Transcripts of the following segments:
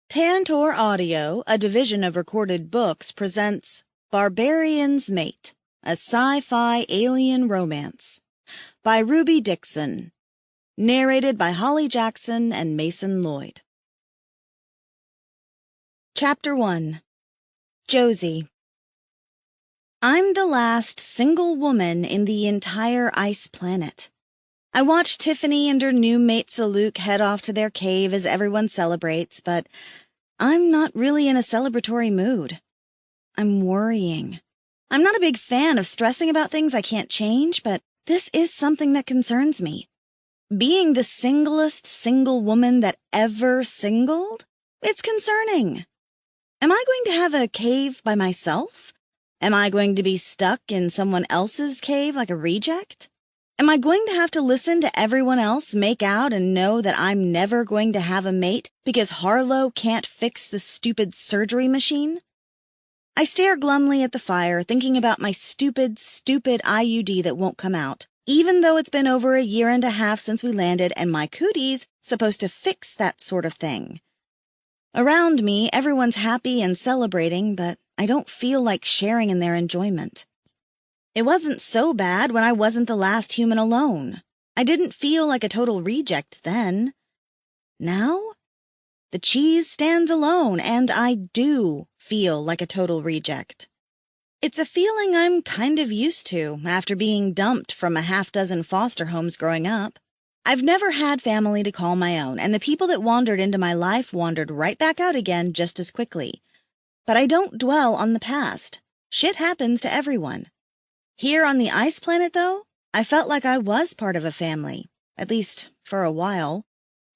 Tantor Audio, a division of Recorded Books, presents Barbarian's Mate, a sci-fi alien romance, by Ruby Dixon, narrated by Holly Jackson and Mason Lloyd. Chapter 1. Josie. I'm the last single woman in the entire ice planet. I watch Tiffany and her new mate Saluk head off to their cave as everyone celebrates, but I'm not really in a celebratory mood. I'm worrying. I'm not a big fan of stressing about things I can't change, but this is something that concerns me. Being the singlest single woman that ever singled? It's concerning. Am I going to have a cave by myself? Am I going to be stuck in someone else's cave like a reject? Am I going to have to listen to everyone else make out and know that I'm never going to have a mate because Harlow can't fix the stupid surgery machine? I stare glumly at the fire, thinking about my stupid IUD that won't come out, even though it's been over a year and a half since we landed and my cootie's supposed to fix that sort of thing. Around me, everyone's happy and celebrating, but I don't feel like sharing in their enjoyment. It wasn't so bad when I wasn't the last human alone. I didn't feel like a total reject then. Now, the cheese stands alone, and I do feel like a total reject. It's a feeling I'm kind of used to after being dumped from a half-dozen foster homes growing up. I've never had family to call my own, and the people that wandered into my life wandered right back out again just as quickly. But I don't dwell on the past. Shit happens to everyone. Here on the ice planet, though, I felt like I was part of a family, at least for a while.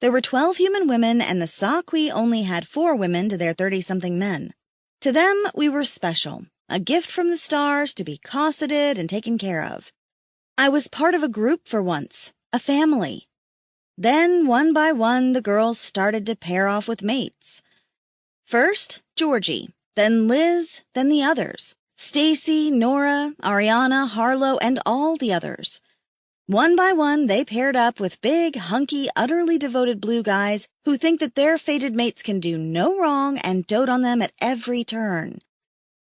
There were 12 human women, and the Saqui only had 4 women to their 30-something men. To them, we were special, a gift from the stars to be cosseted and taken care of. I was part of a group for once, a family. Then, one by one, the girls started to pair off with mates. First, Georgie, then Liz, then the others. Stacy, Nora, Ariana, Harlow, and all the others. One by one, they paired up with big, hunky, utterly devoted blue guys who think that their fated mates can do no wrong and dote on them at every turn.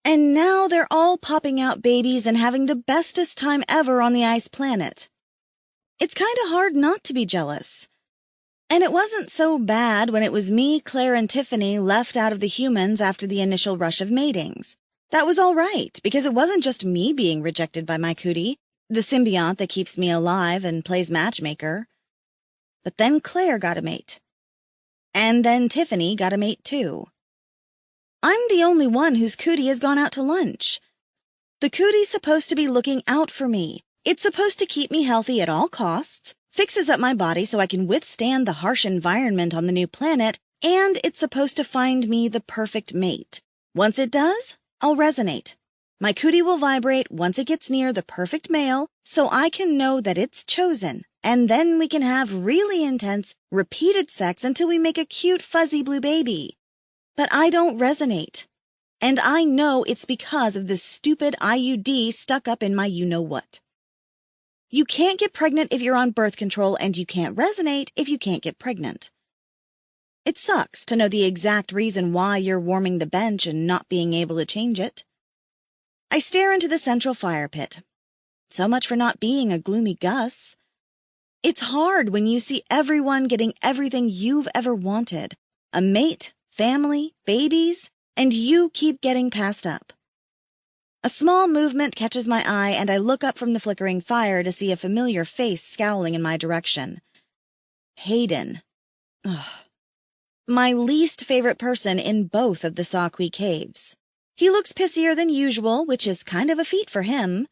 And now they're all popping out babies and having the bestest time ever on the ice planet. It's kind of hard not to be jealous. And it wasn't so bad when it was me, Claire, and Tiffany left out of the humans after the initial rush of matings. That was all right, because it wasn't just me being rejected by my cootie, the symbiont that keeps me alive and plays matchmaker. But then Claire got a mate. And then Tiffany got a mate too. I'm the only one whose cootie has gone out to lunch. The cootie's supposed to be looking out for me. It's supposed to keep me healthy at all costs, fixes up my body so I can withstand the harsh environment on the new planet, and it's supposed to find me the perfect mate. Once it does, I'll resonate. My cootie will vibrate once it gets near the perfect male so I can know that it's chosen, and then we can have really intense, repeated sex until we make a cute, fuzzy blue baby. But I don't resonate. And I know it's because of this stupid IUD stuck up in my you-know-what. You can't get pregnant if you're on birth control, and you can't resonate if you can't get pregnant. It sucks to know the exact reason why you're warming the bench and not being able to change it. I stare into the central fire pit. So much for not being a gloomy Gus. It's hard when you see everyone getting everything you've ever wanted. A mate, family, babies, and you keep getting passed up. A small movement catches my eye, and I look up from the flickering fire to see a familiar face scowling in my direction. Hayden. Ugh. My least favorite person in both of the Saqui caves. He looks pissier than usual, which is kind of a feat for him.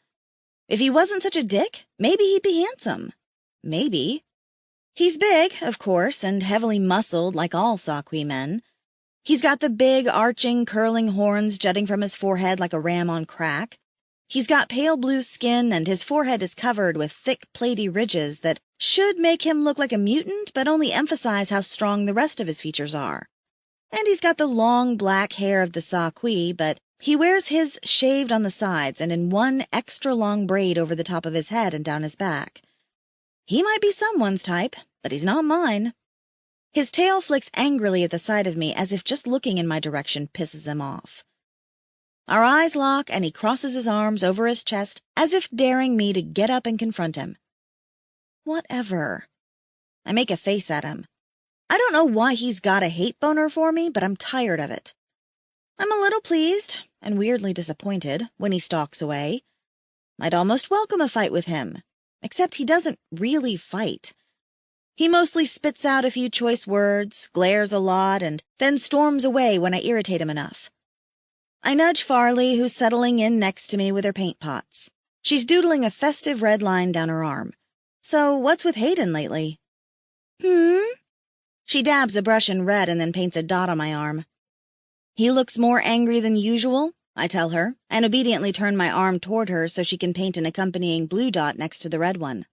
If he wasn't such a dick, maybe he'd be handsome. Maybe. He's big, of course, and heavily muscled like all Saqui men. He's got the big, arching, curling horns jutting from his forehead like a ram on crack. He's got pale blue skin, and his forehead is covered with thick, platy ridges that should make him look like a mutant, but only emphasize how strong the rest of his features are. And he's got the long, black hair of the Saqui, but he wears his shaved on the sides and in one extra-long braid over the top of his head and down his back. He might be someone's type, but he's not mine. His tail flicks angrily at the sight of me as if just looking in my direction pisses him off. Our eyes lock and he crosses his arms over his chest as if daring me to get up and confront him. Whatever. I make a face at him. I don't know why he's got a hate boner for me, but I'm tired of it. I'm a little pleased and weirdly disappointed when he stalks away. I'd almost welcome a fight with him, except he doesn't really fight. He mostly spits out a few choice words, glares a lot, and then storms away when I irritate him enough. I nudge Farley, who's settling in next to me with her paint pots. She's doodling a festive red line down her arm. So what's with Hayden lately? She dabs a brush in red and then paints a dot on my arm. He looks more angry than usual, I tell her, and obediently turn my arm toward her so she can paint an accompanying blue dot next to the red one.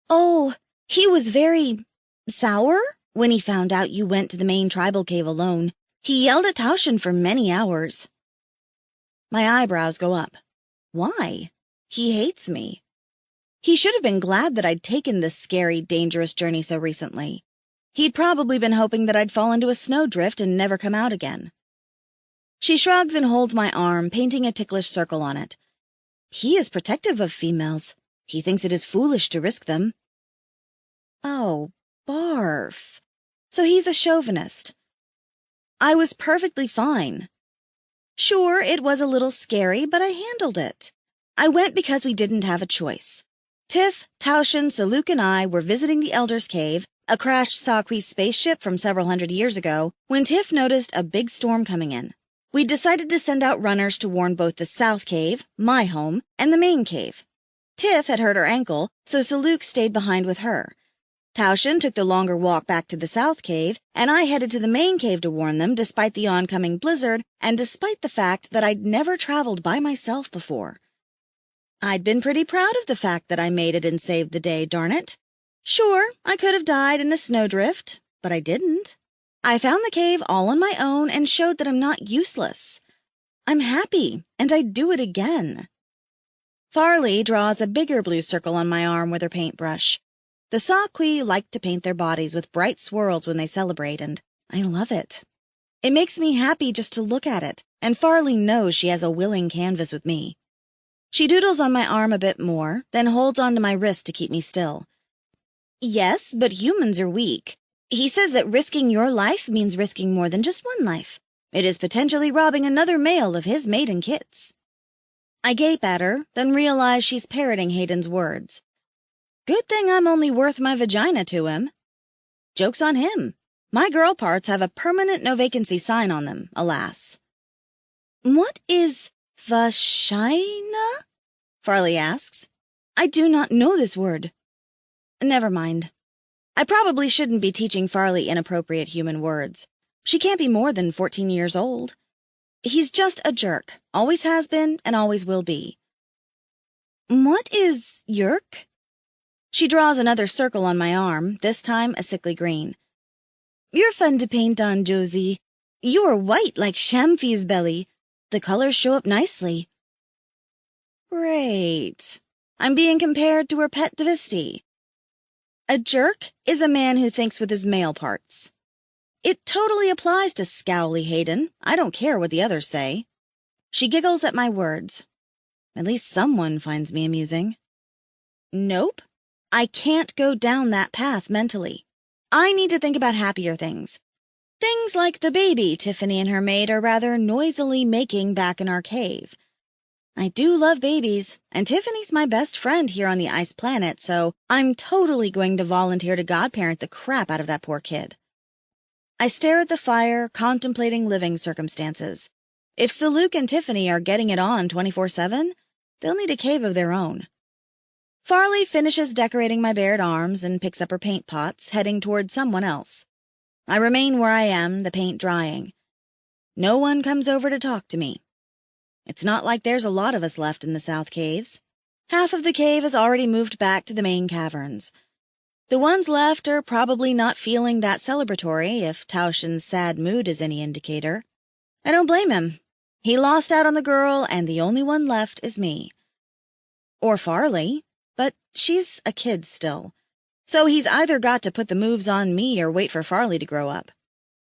Oh, he was very sour when he found out you went to the main tribal cave alone. He yelled at Taushen for many hours. My eyebrows go up. Why? He hates me. He should have been glad that I'd taken this scary, dangerous journey so recently. He'd probably been hoping that I'd fall into a snowdrift and never come out again. She shrugs and holds my arm, painting a ticklish circle on it. He is protective of females. He thinks it is foolish to risk them. Oh, barf. So he's a chauvinist. I was perfectly fine. Sure, it was a little scary, but I handled it. I went because we didn't have a choice. Tiff, Taushen, Saluk, and I were visiting the Elder's Cave, a crashed Saqui spaceship from several hundred years ago, when Tiff noticed a big storm coming in. We decided to send out runners to warn both the South Cave, my home, and the main cave. Tiff had hurt her ankle, so Saluk stayed behind with her. Taushen took the longer walk back to the South Cave, and I headed to the main cave to warn them despite the oncoming blizzard and despite the fact that I'd never traveled by myself before. I'd been pretty proud of the fact that I made it and saved the day, darn it. Sure, I could have died in a snowdrift, but I didn't. I found the cave all on my own and showed that I'm not useless. I'm happy, and I'd do it again. Farley draws a bigger blue circle on my arm with her paintbrush. The Saqui like to paint their bodies with bright swirls when they celebrate, and I love it. It makes me happy just to look at it, and Farley knows she has a willing canvas with me. She doodles on my arm a bit more, then holds onto my wrist to keep me still. Yes, but humans are weak. He says that risking your life means risking more than just one life. It is potentially robbing another male of his mate and kits. I gape at her, then realize she's parroting Hayden's words. Good thing I'm only worth my vagina to him. Joke's on him. My girl parts have a permanent no-vacancy sign on them, alas. What is vagina? Farley asks. I do not know this word. Never mind. I probably shouldn't be teaching Farley inappropriate human words. She can't be more than 14 years old. He's just a jerk, always has been and always will be. What is yerk? She draws another circle on my arm, this time a sickly green. You're fun to paint on, Josie. You are white like Shamphy's belly. The colors show up nicely. Great. I'm being compared to her pet Dvisti. A jerk is a man who thinks with his male parts. It totally applies to Scowly Hayden. I don't care what the others say. She giggles at my words. At least someone finds me amusing. Nope. I can't go down that path mentally. I need to think about happier things. Things like the baby Tiffany and her maid are rather noisily making back in our cave. I do love babies, and Tiffany's my best friend here on the ice planet, so I'm totally going to volunteer to godparent the crap out of that poor kid. I stare at the fire, contemplating living circumstances. If Saluk and Tiffany are getting it on 24/7, they'll need a cave of their own. Farley finishes decorating my bared arms and picks up her paint pots, heading toward someone else. I remain where I am, the paint drying. No one comes over to talk to me. It's not like there's a lot of us left in the South Caves. Half of the cave has already moved back to the main caverns. The ones left are probably not feeling that celebratory, if Taushen's sad mood is any indicator. I don't blame him. He lost out on the girl, and the only one left is me. Or Farley, but she's a kid still. So he's either got to put the moves on me or wait for Farley to grow up.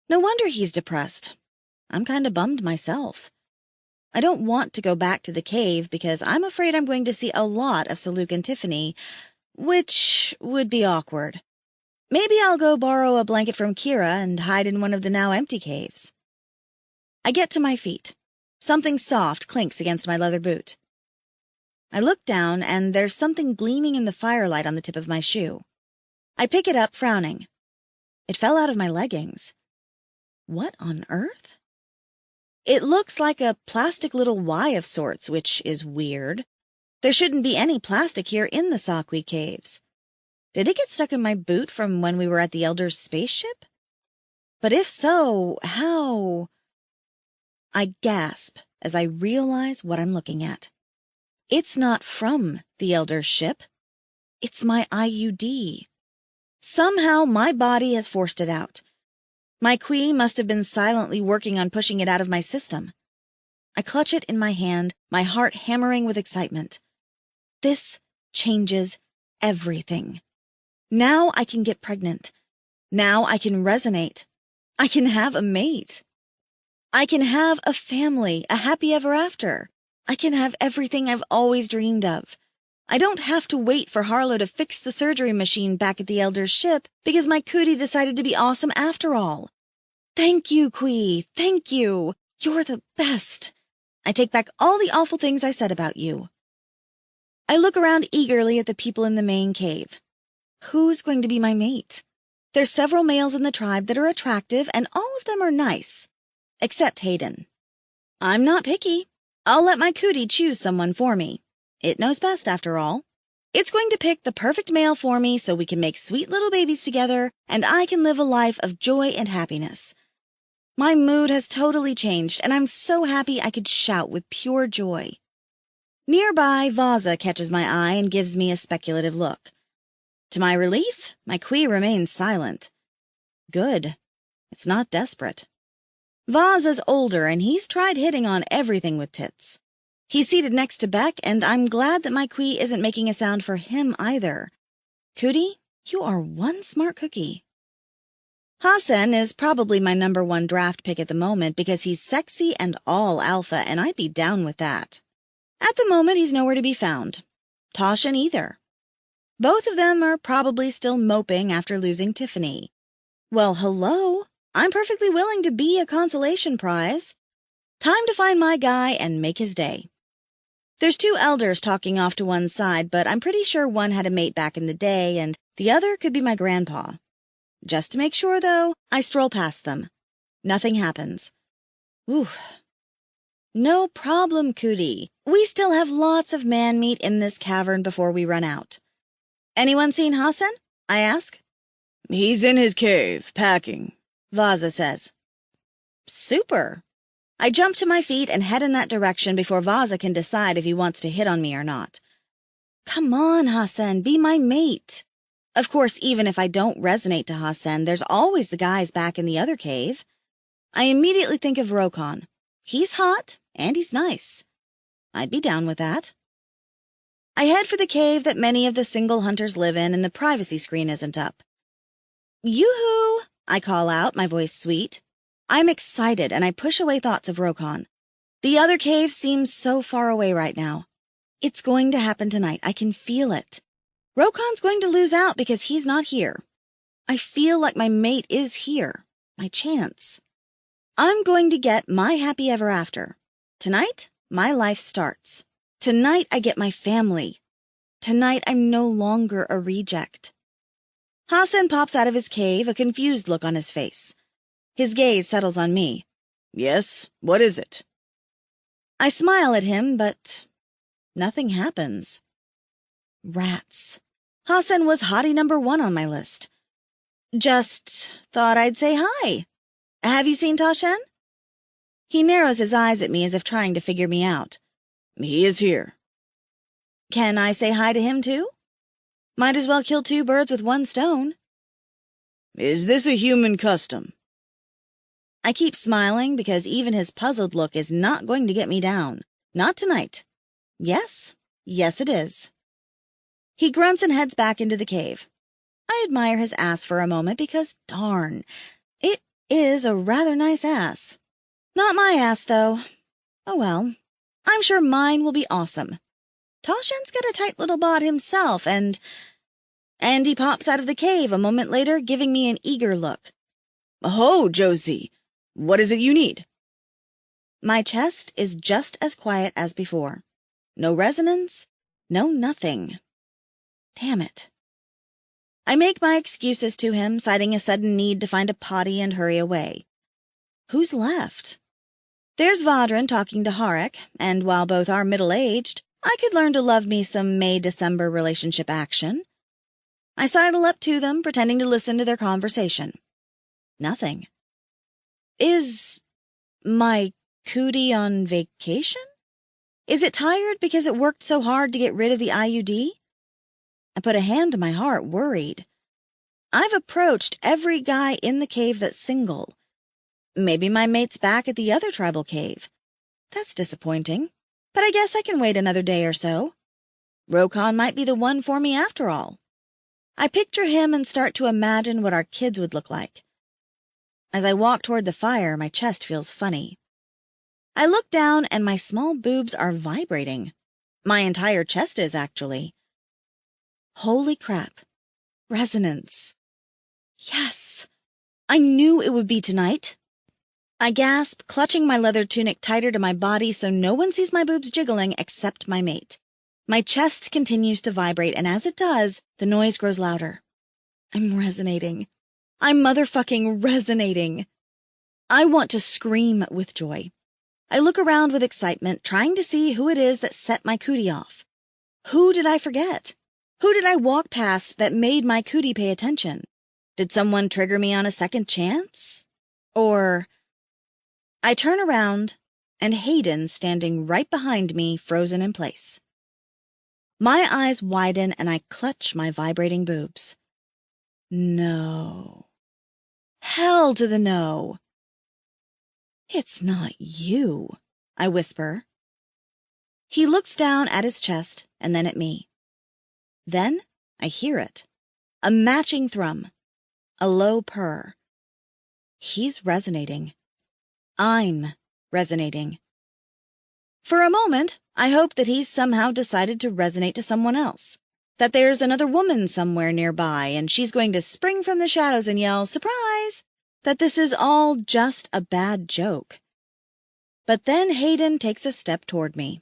No wonder he's depressed. I'm kind of bummed myself. I don't want to go back to the cave because I'm afraid I'm going to see a lot of Saluk and Tiffany, which would be awkward. Maybe I'll go borrow a blanket from Kira and hide in one of the now empty caves. I get to my feet. Something soft clinks against my leather boot. I look down, and there's something gleaming in the firelight on the tip of my shoe. I pick it up, frowning. It fell out of my leggings. What on earth? It looks like a plastic little Y of sorts, which is weird. There shouldn't be any plastic here in the Sakwi caves. Did it get stuck in my boot from when we were at the Elder's spaceship? But if so, how? I gasp as I realize what I'm looking at. It's not from the Elder's ship. It's my IUD. Somehow my body has forced it out. My Kui must have been silently working on pushing it out of my system. I clutch it in my hand, my heart hammering with excitement. This changes everything. Now I can get pregnant. Now I can resonate. I can have a mate. I can have a family, a happy ever after. I can have everything I've always dreamed of. I don't have to wait for Harlow to fix the surgery machine back at the Elder's ship because my cootie decided to be awesome after all. Thank you, Kui. Thank you. You're the best. I take back all the awful things I said about you. I look around eagerly at the people in the main cave. Who's going to be my mate? There's several males in the tribe that are attractive, and all of them are nice. Except Hayden. I'm not picky. I'll let my cootie choose someone for me. It knows best, after all. It's going to pick the perfect male for me so we can make sweet little babies together, and I can live a life of joy and happiness. My mood has totally changed, and I'm so happy I could shout with pure joy. Nearby, Vaza catches my eye and gives me a speculative look. To my relief, my Kui remains silent. Good. It's not desperate. Vaza's older, and he's tried hitting on everything with tits. He's seated next to Beck, and I'm glad that my Kui isn't making a sound for him either. Cootie, you are one smart cookie. Hassen is probably my #1 draft pick at the moment because he's sexy and all alpha, and I'd be down with that. At the moment, he's nowhere to be found. Toshin either. Both of them are probably still moping after losing Tiffany. Well, hello. I'm perfectly willing to be a consolation prize. Time to find my guy and make his day. There's 2 elders talking off to one side, but I'm pretty sure one had a mate back in the day, and the other could be my grandpa. Just to make sure, though, I stroll past them. Nothing happens. Ooh. No problem, Cootie. We still have lots of man meat in this cavern before we run out. Anyone seen Hassen? I ask. He's in his cave, packing, Vaza says. Super. I jump to my feet and head in that direction before Vaza can decide if he wants to hit on me or not. Come on, Hassen, be my mate. Of course, even if I don't resonate to Hassen, there's always the guys back in the other cave. I immediately think of Rokon. He's hot, and he's nice. I'd be down with that. I head for the cave that many of the single hunters live in, and the privacy screen isn't up. Yoo-hoo! I call out, my voice sweet. I'm excited, and I push away thoughts of Rokon. The other cave seems so far away right now. It's going to happen tonight. I can feel it. Rokon's going to lose out because he's not here. I feel like my mate is here. My chance. I'm going to get my happy ever after. Tonight, my life starts. Tonight, I get my family. Tonight, I'm no longer a reject. Hassen pops out of his cave, a confused look on his face. His gaze settles on me. Yes, what is it? I smile at him, but nothing happens. Rats. Hassen was hottie #1 on my list. Just thought I'd say hi. Have you seen Toshin? He narrows his eyes at me as if trying to figure me out. He is here. Can I say hi to him, too? Might as well kill 2 birds with 1 stone. Is this a human custom? I keep smiling because even his puzzled look is not going to get me down. Not tonight. Yes, yes it is. He grunts and heads back into the cave. I admire his ass for a moment because, darn, it is a rather nice ass. Not my ass, though. Oh well, I'm sure mine will be awesome. Toshin's got a tight little bod himself, and he pops out of the cave a moment later, giving me an eager look. "Oh, Josie, what is it you need?" My chest is just as quiet as before. No resonance, no nothing. Damn it. I make my excuses to him, citing a sudden need to find a potty and hurry away. Who's left? There's Vadran talking to Harek, and while both are middle-aged, I could learn to love me some May-December relationship action. I sidle up to them, pretending to listen to their conversation. Nothing. Is my cootie on vacation? Is it tired because it worked so hard to get rid of the IUD? I put a hand to my heart, worried. I've approached every guy in the cave that's single. Maybe my mate's back at the other tribal cave. That's disappointing, but I guess I can wait another day or so. Rokon might be the one for me after all. I picture him and start to imagine what our kids would look like. As I walk toward the fire, my chest feels funny. I look down and my small boobs are vibrating. My entire chest is, actually. Holy crap. Resonance. Yes. I knew it would be tonight. I gasp, clutching my leather tunic tighter to my body so no one sees my boobs jiggling except my mate. My chest continues to vibrate, and as it does, the noise grows louder. I'm resonating. I'm motherfucking resonating. I want to scream with joy. I look around with excitement, trying to see who it is that set my cootie off. Who did I forget? Who did I walk past that made my cootie pay attention? Did someone trigger me on a second chance? Or... I turn around, and Hayden's standing right behind me, frozen in place. My eyes widen, and I clutch my vibrating boobs. No. Hell to the no. It's not you, I whisper. He looks down at his chest and then at me. Then I hear it. A matching thrum. A low purr. He's resonating. I'm resonating. For a moment, I hope that he's somehow decided to resonate to someone else. That there's another woman somewhere nearby and she's going to spring from the shadows and yell, "Surprise!" That this is all just a bad joke. But then Hayden takes a step toward me.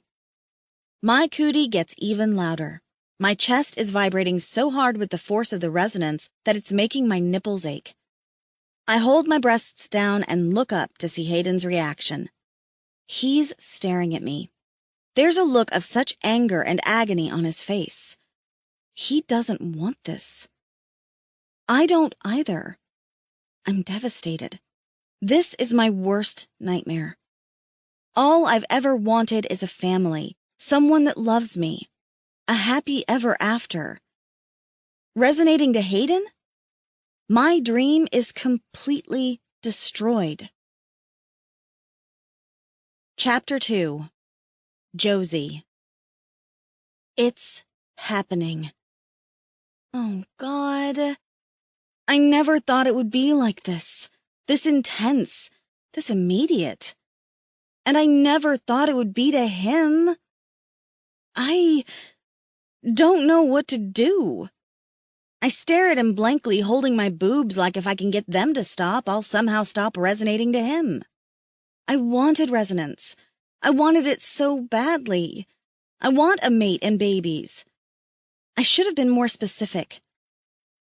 My cootie gets even louder. My chest is vibrating so hard with the force of the resonance that it's making my nipples ache. I hold my breasts down and look up to see Hayden's reaction. He's staring at me. There's a look of such anger and agony on his face. He doesn't want this. I don't either. I'm devastated. This is my worst nightmare. All I've ever wanted is a family, someone that loves me, a happy ever after. Resonating to Hayden? My dream is completely destroyed. Chapter 2. Josie. It's happening. Oh, God. I never thought it would be like this intense, this immediate. And I never thought it would be to him. I don't know what to do. I stare at him blankly, holding my boobs like if I can get them to stop, I'll somehow stop resonating to him. I wanted resonance. I wanted it so badly. I want a mate and babies. I should have been more specific.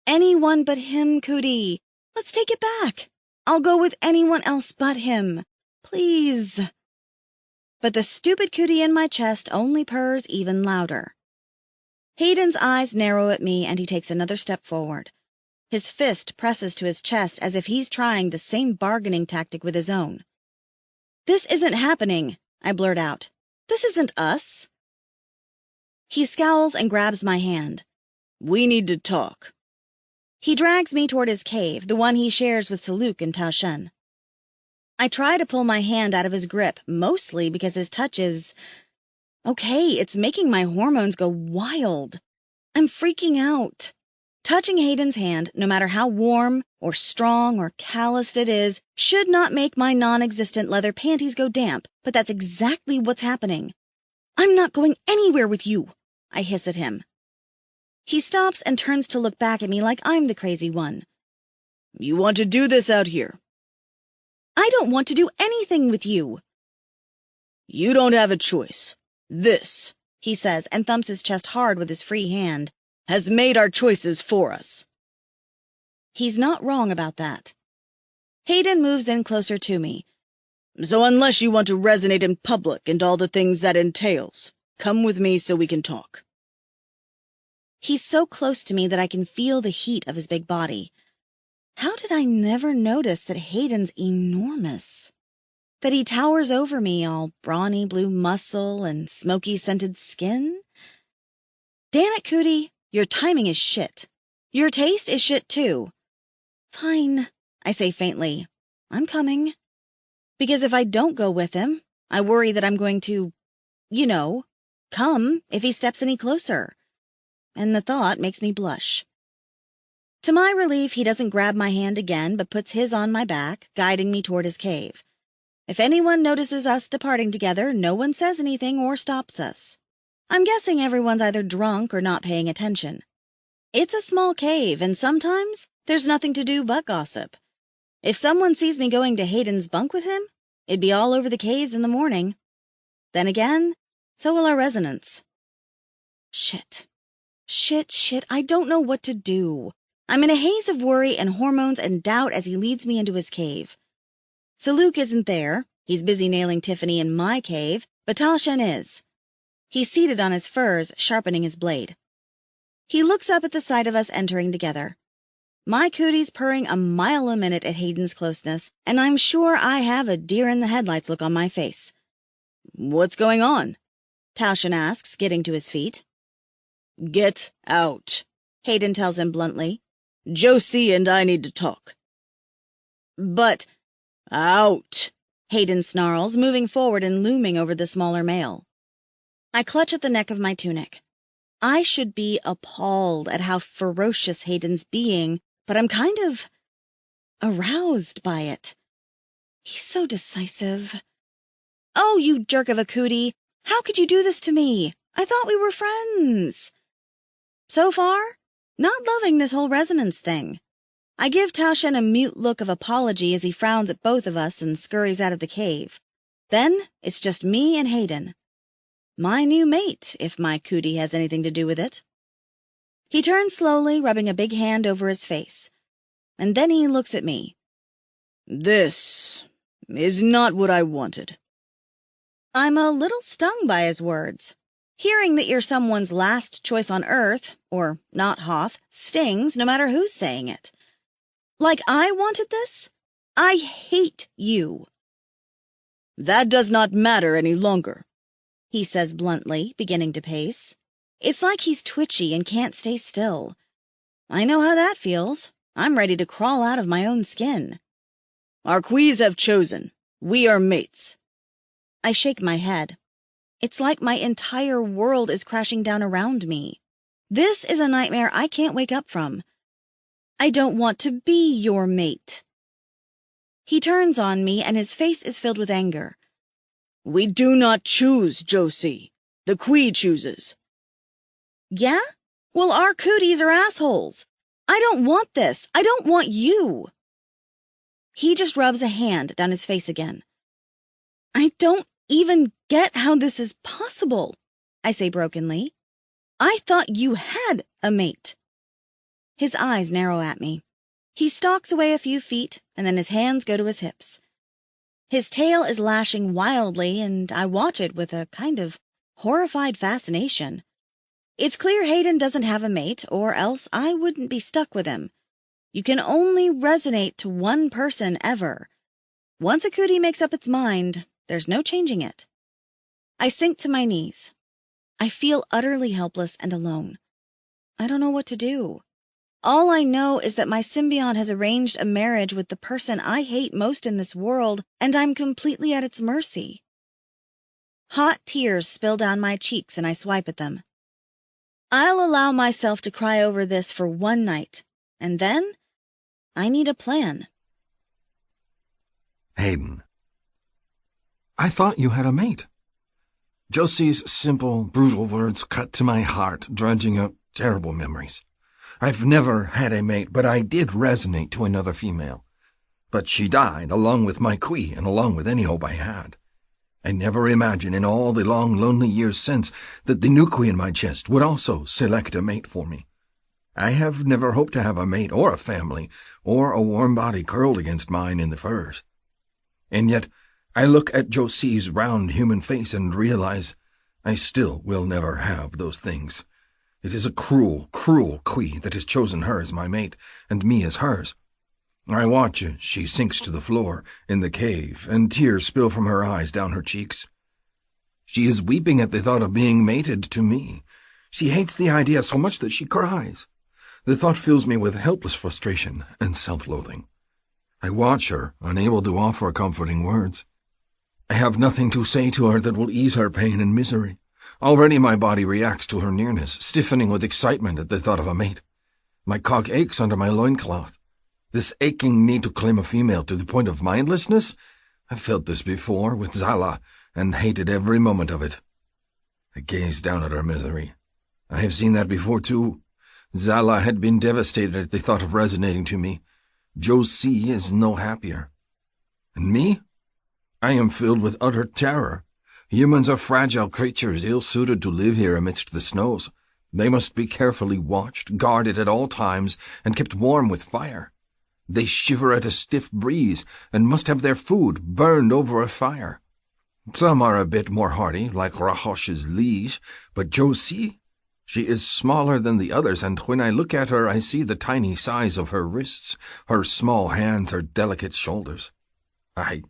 Anyone but him, Cootie. Let's take it back. I'll go with anyone else but him. Please. But the stupid cootie in my chest only purrs even louder. Hayden's eyes narrow at me and he takes another step forward. His fist presses to his chest as if he's trying the same bargaining tactic with his own. This isn't happening, I blurt out. This isn't us. He scowls and grabs my hand. We need to talk. He drags me toward his cave, the one he shares with Saluk and Tao Shen. I try to pull my hand out of his grip, mostly because his touch is... Okay, it's making my hormones go wild. I'm freaking out. Touching Hayden's hand, no matter how warm or strong or calloused it is, should not make my non-existent leather panties go damp, but that's exactly what's happening. "I'm not going anywhere with you," I hiss at him. He stops and turns to look back at me like I'm the crazy one. "You want to do this out here?" "I don't want to do anything with you." "You don't have a choice. This," he says, and thumps his chest hard with his free hand, "has made our choices for us." He's not wrong about that. Hayden moves in closer to me. "So unless you want to resonate in public and all the things that entails, come with me so we can talk." He's so close to me that I can feel the heat of his big body. How did I never notice that Hayden's enormous? That he towers over me, all brawny blue muscle and smoky-scented skin? Damn it, Cootie, your timing is shit. Your taste is shit, too. Fine, I say faintly. I'm coming. Because if I don't go with him, I worry that I'm going to, come if he steps any closer. And the thought makes me blush. To my relief, he doesn't grab my hand again, but puts his on my back, guiding me toward his cave. If anyone notices us departing together, no one says anything or stops us. I'm guessing everyone's either drunk or not paying attention. It's a small cave, and sometimes there's nothing to do but gossip. If someone sees me going to Hayden's bunk with him, it'd be all over the caves in the morning. Then again, so will our residents. Shit, I don't know what to do. I'm in a haze of worry and hormones and doubt as he leads me into his cave. So Luke isn't there. He's busy nailing Tiffany in my cave, but Tashin is. He's seated on his furs, sharpening his blade. He looks up at the sight of us entering together. My cootie's purring a mile a minute at Hayden's closeness, and I'm sure I have a deer-in-the-headlights look on my face. "What's going on?" Tashin asks, getting to his feet. "Get out," Hayden tells him bluntly. "Josie and I need to talk." "But—" "Out," Hayden snarls, moving forward and looming over the smaller male. I clutch at the neck of my tunic. I should be appalled at how ferocious Hayden's being, but I'm kind of aroused by it. He's so decisive. "Oh, you jerk of a cootie! How could you do this to me? I thought we were friends." So far, not loving this whole resonance thing. I give Tashin a mute look of apology as he frowns at both of us and scurries out of the cave. Then it's just me and Hayden. My new mate, if my cootie has anything to do with it. He turns slowly, rubbing a big hand over his face. And then he looks at me. "This is not what I wanted." I'm a little stung by his words. Hearing that you're someone's last choice on Earth, or not Hoth, stings no matter who's saying it. Like I wanted this? I hate you. "That does not matter any longer," he says bluntly, beginning to pace. It's like he's twitchy and can't stay still. I know how that feels. I'm ready to crawl out of my own skin. "Our quees have chosen. We are mates." I shake my head. It's like my entire world is crashing down around me. This is a nightmare I can't wake up from. I don't want to be your mate. He turns on me, and his face is filled with anger. "We do not choose, Josie. The quee chooses." Yeah? Well, our cooties are assholes. I don't want this. I don't want you. He just rubs a hand down his face again. I don't even get how this is possible, I say brokenly. I thought you had a mate. His eyes narrow at me. He stalks away a few feet, and then his hands go to his hips. His tail is lashing wildly, and I watch it with a kind of horrified fascination. It's clear Hayden doesn't have a mate, or else I wouldn't be stuck with him. You can only resonate to one person ever. Once a cootie makes up its mind, there's no changing it. I sink to my knees. I feel utterly helpless and alone. I don't know what to do. All I know is that my symbiont has arranged a marriage with the person I hate most in this world, and I'm completely at its mercy. Hot tears spill down my cheeks, and I swipe at them. I'll allow myself to cry over this for one night, and then I need a plan. Hayden. I thought you had a mate. Josie's simple, brutal words cut to my heart, dredging up terrible memories. I've never had a mate, but I did resonate to another female. But she died, along with my queen, and along with any hope I had. I never imagined in all the long, lonely years since that the new queen in my chest would also select a mate for me. I have never hoped to have a mate or a family, or a warm body curled against mine in the furs. And yet I look at Josie's round human face and realize I still will never have those things. It is a cruel, cruel queen that has chosen her as my mate, and me as hers. I watch as she sinks to the floor in the cave, and tears spill from her eyes down her cheeks. She is weeping at the thought of being mated to me. She hates the idea so much that she cries. The thought fills me with helpless frustration and self-loathing. I watch her, unable to offer comforting words. I have nothing to say to her that will ease her pain and misery. Already my body reacts to her nearness, stiffening with excitement at the thought of a mate. My cock aches under my loincloth. This aching need to claim a female to the point of mindlessness? I've felt this before with Zala, and hated every moment of it. I gazed down at her misery. I have seen that before, too. Zala had been devastated at the thought of resonating to me. Josie is no happier. And me? I am filled with utter terror. Humans are fragile creatures, ill-suited to live here amidst the snows. They must be carefully watched, guarded at all times, and kept warm with fire. They shiver at a stiff breeze, and must have their food burned over a fire. Some are a bit more hardy, like Rahosh's liege, but Josie, she is smaller than the others, and when I look at her I see the tiny size of her wrists, her small hands, her delicate shoulders. I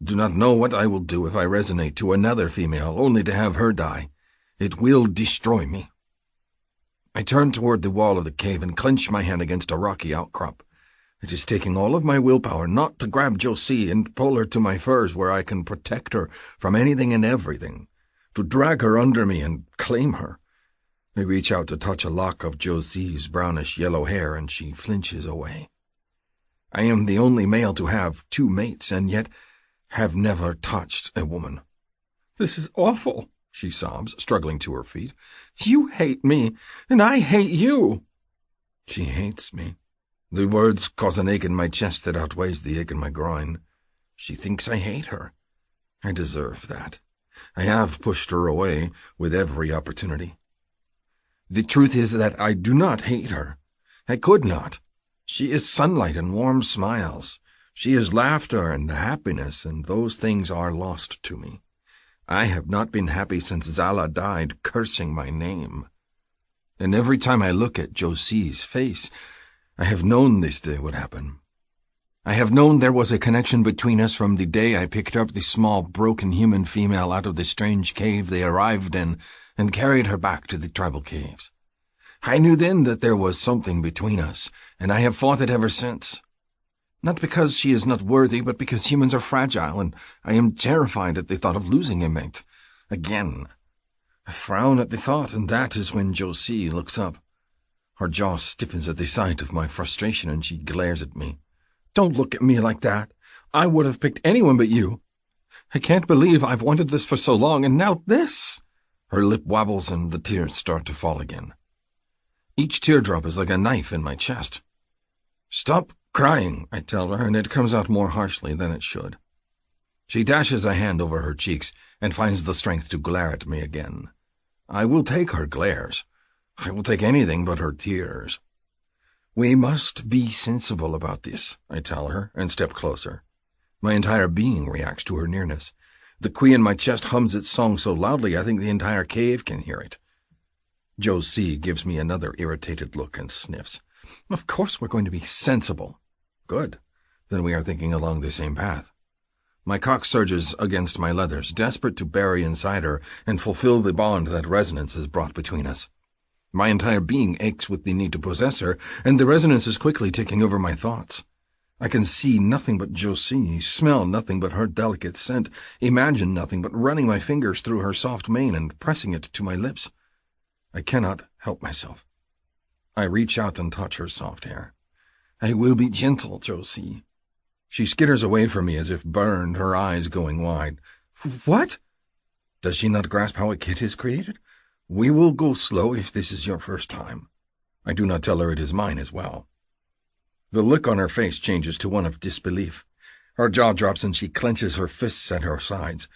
do not know what I will do if I resonate to another female, only to have her die. It will destroy me. I turn toward the wall of the cave and clench my hand against a rocky outcrop. It is taking all of my willpower not to grab Josie and pull her to my furs where I can protect her from anything and everything, to drag her under me and claim her. I reach out to touch a lock of Josie's brownish-yellow hair, and she flinches away. I am the only male to have two mates, and yet have never touched a woman. "This is awful," she sobs, struggling to her feet. "You hate me, and I hate you." She hates me. The words cause an ache in my chest that outweighs the ache in my groin. She thinks I hate her. I deserve that. I have pushed her away with every opportunity. The truth is that I do not hate her. I could not. She is sunlight and warm smiles. She is laughter and happiness, and those things are lost to me. I have not been happy since Zala died, cursing my name. And every time I look at Josie's face, I have known this day would happen. I have known there was a connection between us from the day I picked up the small, broken human female out of the strange cave they arrived in and carried her back to the tribal caves. I knew then that there was something between us, and I have fought it ever since. Not because she is not worthy, but because humans are fragile, and I am terrified at the thought of losing a mate. Again. I frown at the thought, and that is when Josie looks up. Her jaw stiffens at the sight of my frustration, and she glares at me. "Don't look at me like that. I would have picked anyone but you. I can't believe I've wanted this for so long, and now this." Her lip wobbles, and the tears start to fall again. Each teardrop is like a knife in my chest. "Stop crying," I tell her, and it comes out more harshly than it should. She dashes a hand over her cheeks and finds the strength to glare at me again. I will take her glares. I will take anything but her tears. "We must be sensible about this," I tell her, and step closer. My entire being reacts to her nearness. The queen in my chest hums its song so loudly I think the entire cave can hear it. Josie gives me another irritated look and sniffs. "Of course we're going to be sensible." Good. Then we are thinking along the same path. My cock surges against my leathers, desperate to bury inside her and fulfill the bond that resonance has brought between us. My entire being aches with the need to possess her, and the resonance is quickly taking over my thoughts. I can see nothing but Josie, smell nothing but her delicate scent, imagine nothing but running my fingers through her soft mane and pressing it to my lips. I cannot help myself. I reach out and touch her soft hair. I will be gentle, Josie. She skitters away from me as if burned, her eyes going wide. What? Does she not grasp how a kit is created? We will go slow if this is your first time. I do not tell her it is mine as well. The look on her face changes to one of disbelief. Her jaw drops and she clenches her fists at her sides.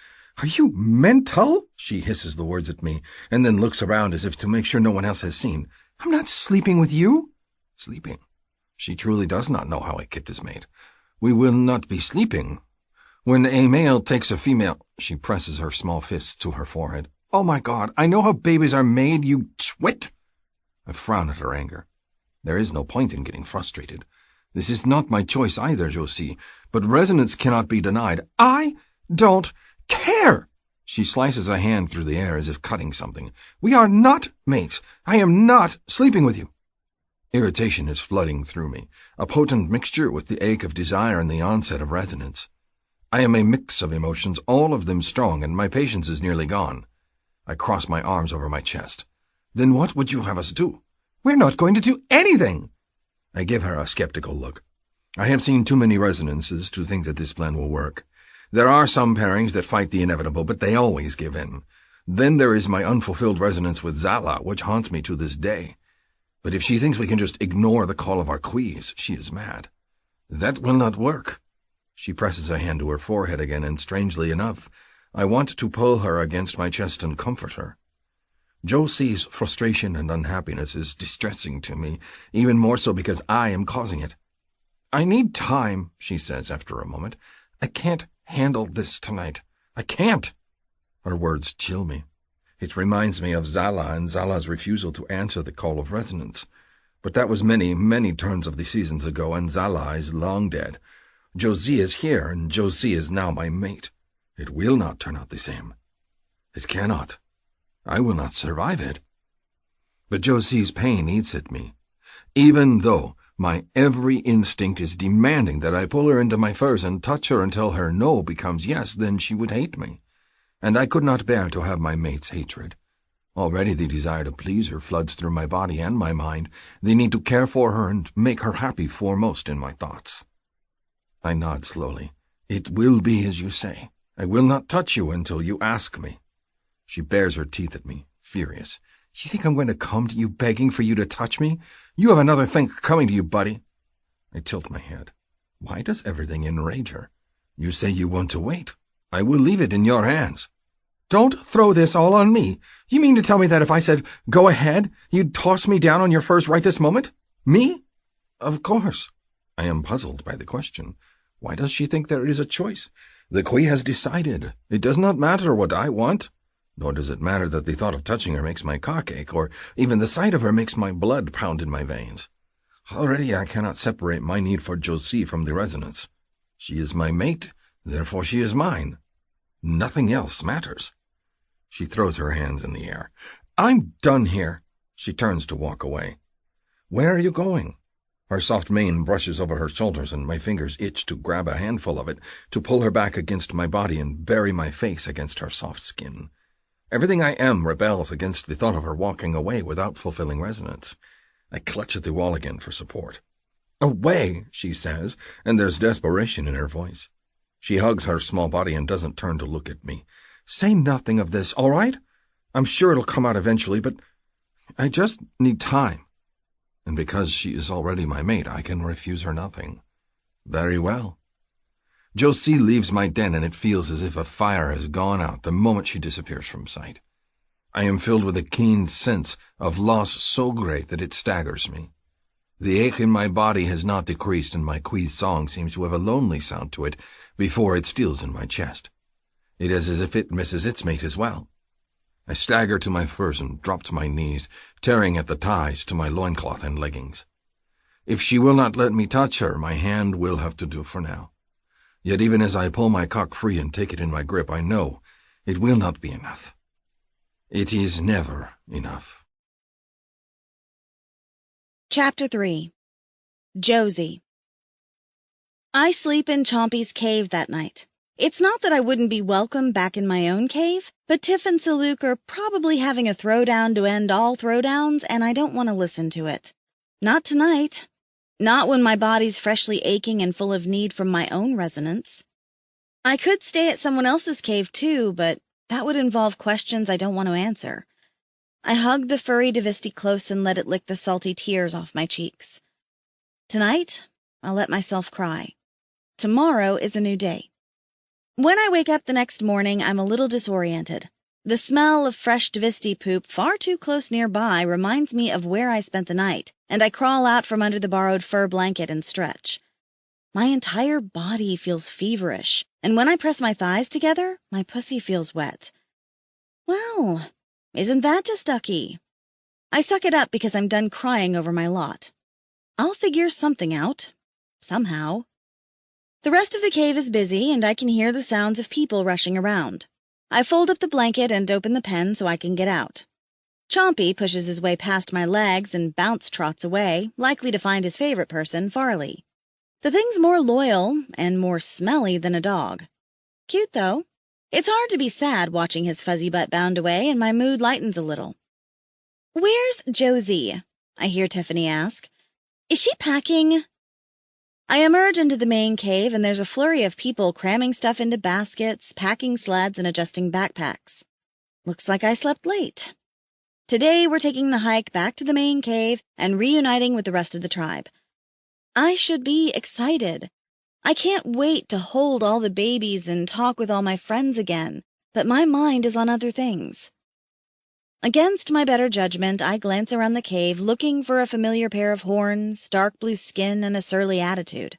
Are you mental? She hisses the words at me, and then looks around as if to make sure no one else has seen. I'm not sleeping with you. Sleeping? She truly does not know how a kit is made. We will not be sleeping. When a male takes a female, she presses her small fists to her forehead. Oh my God, I know how babies are made, you twit! I frown at her anger. There is no point in getting frustrated. This is not my choice either, Josie, but resonance cannot be denied. I don't care! She slices a hand through the air as if cutting something. We are not mates. I am not sleeping with you. Irritation is flooding through me, a potent mixture with the ache of desire and the onset of resonance. I am a mix of emotions, all of them strong, and my patience is nearly gone. I cross my arms over my chest. Then what would you have us do? We're not going to do anything! I give her a skeptical look. I have seen too many resonances to think that this plan will work. There are some pairings that fight the inevitable, but they always give in. Then there is my unfulfilled resonance with Zala, which haunts me to this day. But if she thinks we can just ignore the call of our quees, she is mad. That will not work. She presses a hand to her forehead again, and strangely enough, I want to pull her against my chest and comfort her. Josie's frustration and unhappiness is distressing to me, even more so because I am causing it. I need time, she says after a moment. I can't handle this tonight. I can't. Her words chill me. It reminds me of Zala and Zala's refusal to answer the call of resonance. But that was many, many turns of the seasons ago, and Zala is long dead. Josie is here, and Josie is now my mate. It will not turn out the same. It cannot. I will not survive it. But Josie's pain eats at me. Even though my every instinct is demanding that I pull her into my furs and touch her until her no becomes yes, then she would hate me. And I could not bear to have my mate's hatred. Already the desire to please her floods through my body and my mind, the need to care for her and make her happy foremost in my thoughts. I nod slowly. It will be as you say. I will not touch you until you ask me. She bares her teeth at me, furious. You think I'm going to come to you begging for you to touch me? You have another thing coming to you, buddy. I tilt my head. Why does everything enrage her? You say you want to wait. I will leave it in your hands. Don't throw this all on me. You mean to tell me that if I said, go ahead, you'd toss me down on your furs right this moment? Me? Of course. I am puzzled by the question. Why does she think there is a choice? The queen has decided. It does not matter what I want. Nor does it matter that the thought of touching her makes my cock ache, or even the sight of her makes my blood pound in my veins. Already I cannot separate my need for Josie from the resonance. She is my mate, therefore she is mine. Nothing else matters. She throws her hands in the air. I'm done here. She turns to walk away. Where are you going? Her soft mane brushes over her shoulders, and my fingers itch to grab a handful of it, to pull her back against my body and bury my face against her soft skin. Everything I am rebels against the thought of her walking away without fulfilling resonance. I clutch at the wall again for support. Away, she says, and there's desperation in her voice. She hugs her small body and doesn't turn to look at me. Say nothing of this, all right? I'm sure it'll come out eventually, but I just need time. And because she is already my mate, I can refuse her nothing. Very well. Josie leaves my den, and it feels as if a fire has gone out the moment she disappears from sight. I am filled with a keen sense of loss so great that it staggers me. The ache in my body has not decreased, and my quee's song seems to have a lonely sound to it before it steals in my chest. It is as if it misses its mate as well. I stagger to my furs and drop to my knees, tearing at the ties to my loincloth and leggings. If she will not let me touch her, my hand will have to do for now. Yet even as I pull my cock free and take it in my grip, I know it will not be enough. It is never enough. Chapter 3. Josie. I sleep in Chompy's cave that night. It's not that I wouldn't be welcome back in my own cave, but Tiff and Saluk are probably having a throwdown to end all throwdowns, and I don't want to listen to it. Not tonight. Not when my body's freshly aching and full of need from my own resonance. I could stay at someone else's cave too, but that would involve questions I don't want to answer. I hugged the furry Divisti close and let it lick the salty tears off my cheeks. Tonight, I'll let myself cry. Tomorrow is a new day. When I wake up the next morning, I'm a little disoriented. The smell of fresh Divisti poop far too close nearby reminds me of where I spent the night, and I crawl out from under the borrowed fur blanket and stretch. My entire body feels feverish, and when I press my thighs together, my pussy feels wet. Well, isn't that just ducky? I suck it up because I'm done crying over my lot. I'll figure something out. Somehow. The rest of the cave is busy, and I can hear the sounds of people rushing around. I fold up the blanket and open the pen so I can get out. Chompy pushes his way past my legs and Bounce trots away, likely to find his favorite person, Farley. The thing's more loyal and more smelly than a dog. Cute, though. It's hard to be sad watching his fuzzy butt bound away, and my mood lightens a little. "Where's Josie?" I hear Tiffany ask. "Is she packing?" I emerge into the main cave, and there's a flurry of people cramming stuff into baskets, packing sleds, and adjusting backpacks. Looks like I slept late. Today we're taking the hike back to the main cave and reuniting with the rest of the tribe. I should be excited. I can't wait to hold all the babies and talk with all my friends again, but my mind is on other things. Against my better judgment, I glance around the cave looking for a familiar pair of horns, dark blue skin, and a surly attitude.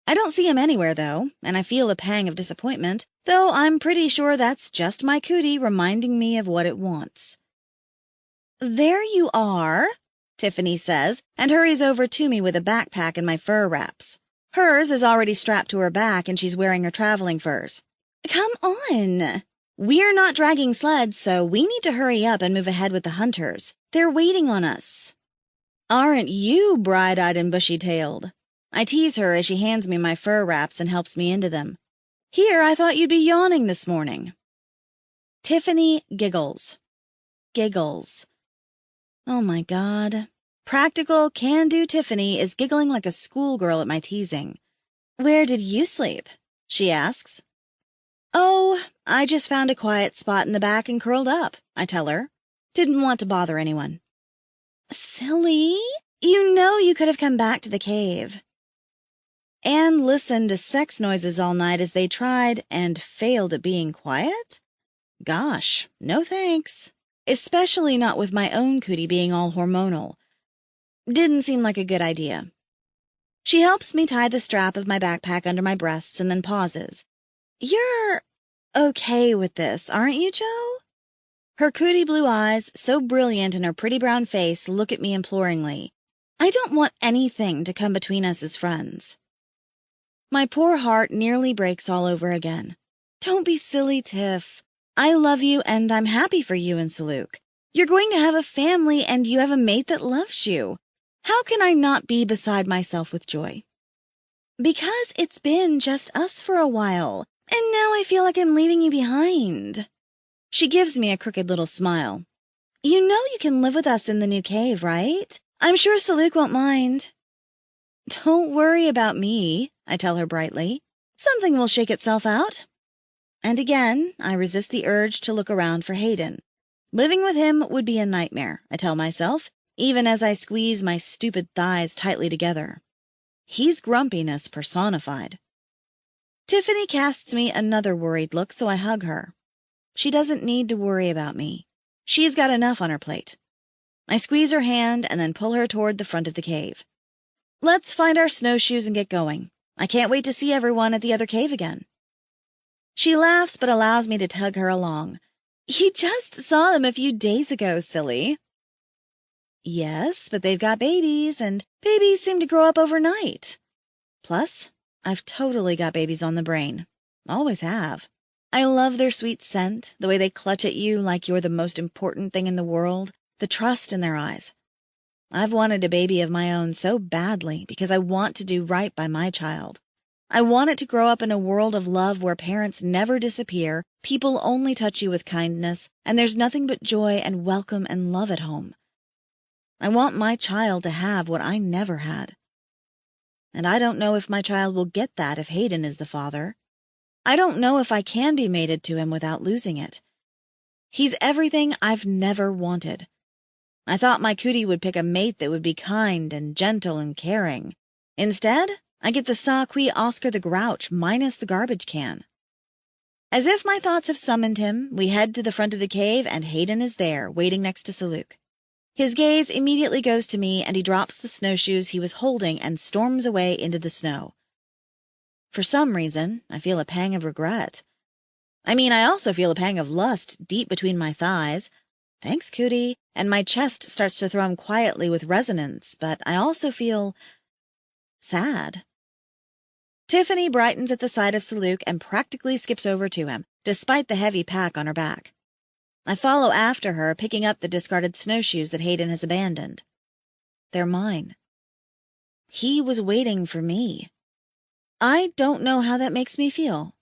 I don't see him anywhere, though, and I feel a pang of disappointment, though I'm pretty sure that's just my cootie reminding me of what it wants. "There you are," Tiffany says, and hurries over to me with a backpack and my fur wraps. Hers is already strapped to her back, and she's wearing her traveling furs. "Come on." We're not dragging sleds, so we need to hurry up and move ahead with the hunters. They're waiting on us. "Aren't you bright-eyed and bushy-tailed?" I tease her as she hands me my fur wraps and helps me into them. "Here, I thought you'd be yawning this morning." Tiffany giggles. Giggles. Oh my God. Practical, can-do Tiffany is giggling like a schoolgirl at my teasing. "Where did you sleep?" she asks. "Oh, I just found a quiet spot in the back and curled up," I tell her. Didn't want to bother anyone. "Silly. You know you could have come back to the cave." And listened to sex noises all night as they tried and failed at being quiet? Gosh, no thanks. Especially not with my own cootie being all hormonal. Didn't seem like a good idea. She helps me tie the strap of my backpack under my breasts and then pauses. "You're okay with this, aren't you, Joe?" Her cootie blue eyes, so brilliant in her pretty brown face, look at me imploringly. I don't want anything to come between us as friends. My poor heart nearly breaks all over again. Don't be silly, Tiff. I love you and I'm happy for you and Saluk. You're going to have a family and you have a mate that loves you. How can I not be beside myself with joy? Because it's been just us for a while, and now I feel like I'm leaving you behind. She gives me a crooked little smile. You know you can live with us in the new cave, right? I'm sure Saluk won't mind. Don't worry about me, I tell her brightly. Something will shake itself out. And again, I resist the urge to look around for Hayden. Living with him would be a nightmare, I tell myself, even as I squeeze my stupid thighs tightly together. He's grumpiness personified. Tiffany casts me another worried look, so I hug her. She doesn't need to worry about me. She's got enough on her plate. I squeeze her hand and then pull her toward the front of the cave. Let's find our snowshoes and get going. I can't wait to see everyone at the other cave again. She laughs but allows me to tug her along. You just saw them a few days ago, silly. Yes, but they've got babies, and babies seem to grow up overnight. Plus, I've totally got babies on the brain. Always have. I love their sweet scent, the way they clutch at you like you're the most important thing in the world, the trust in their eyes. I've wanted a baby of my own so badly because I want to do right by my child. I want it to grow up in a world of love where parents never disappear, people only touch you with kindness, and there's nothing but joy and welcome and love at home. I want my child to have what I never had. And I don't know if my child will get that if Hayden is the father. I don't know if I can be mated to him without losing it. He's everything I've never wanted. I thought my cootie would pick a mate that would be kind and gentle and caring. Instead, I get the Saqui Oscar the Grouch minus the garbage can. As if my thoughts have summoned him, we head to the front of the cave and Hayden is there, waiting next to Saluk. His gaze immediately goes to me and he drops the snowshoes he was holding and storms away into the snow. For some reason, I feel a pang of regret. I also feel a pang of lust deep between my thighs. Thanks, cootie. And my chest starts to thrum quietly with resonance, but I also feel sad. Tiffany brightens at the sight of Saluk and practically skips over to him, despite the heavy pack on her back. I follow after her, picking up the discarded snowshoes that Hayden has abandoned. They're mine. He was waiting for me. I don't know how that makes me feel.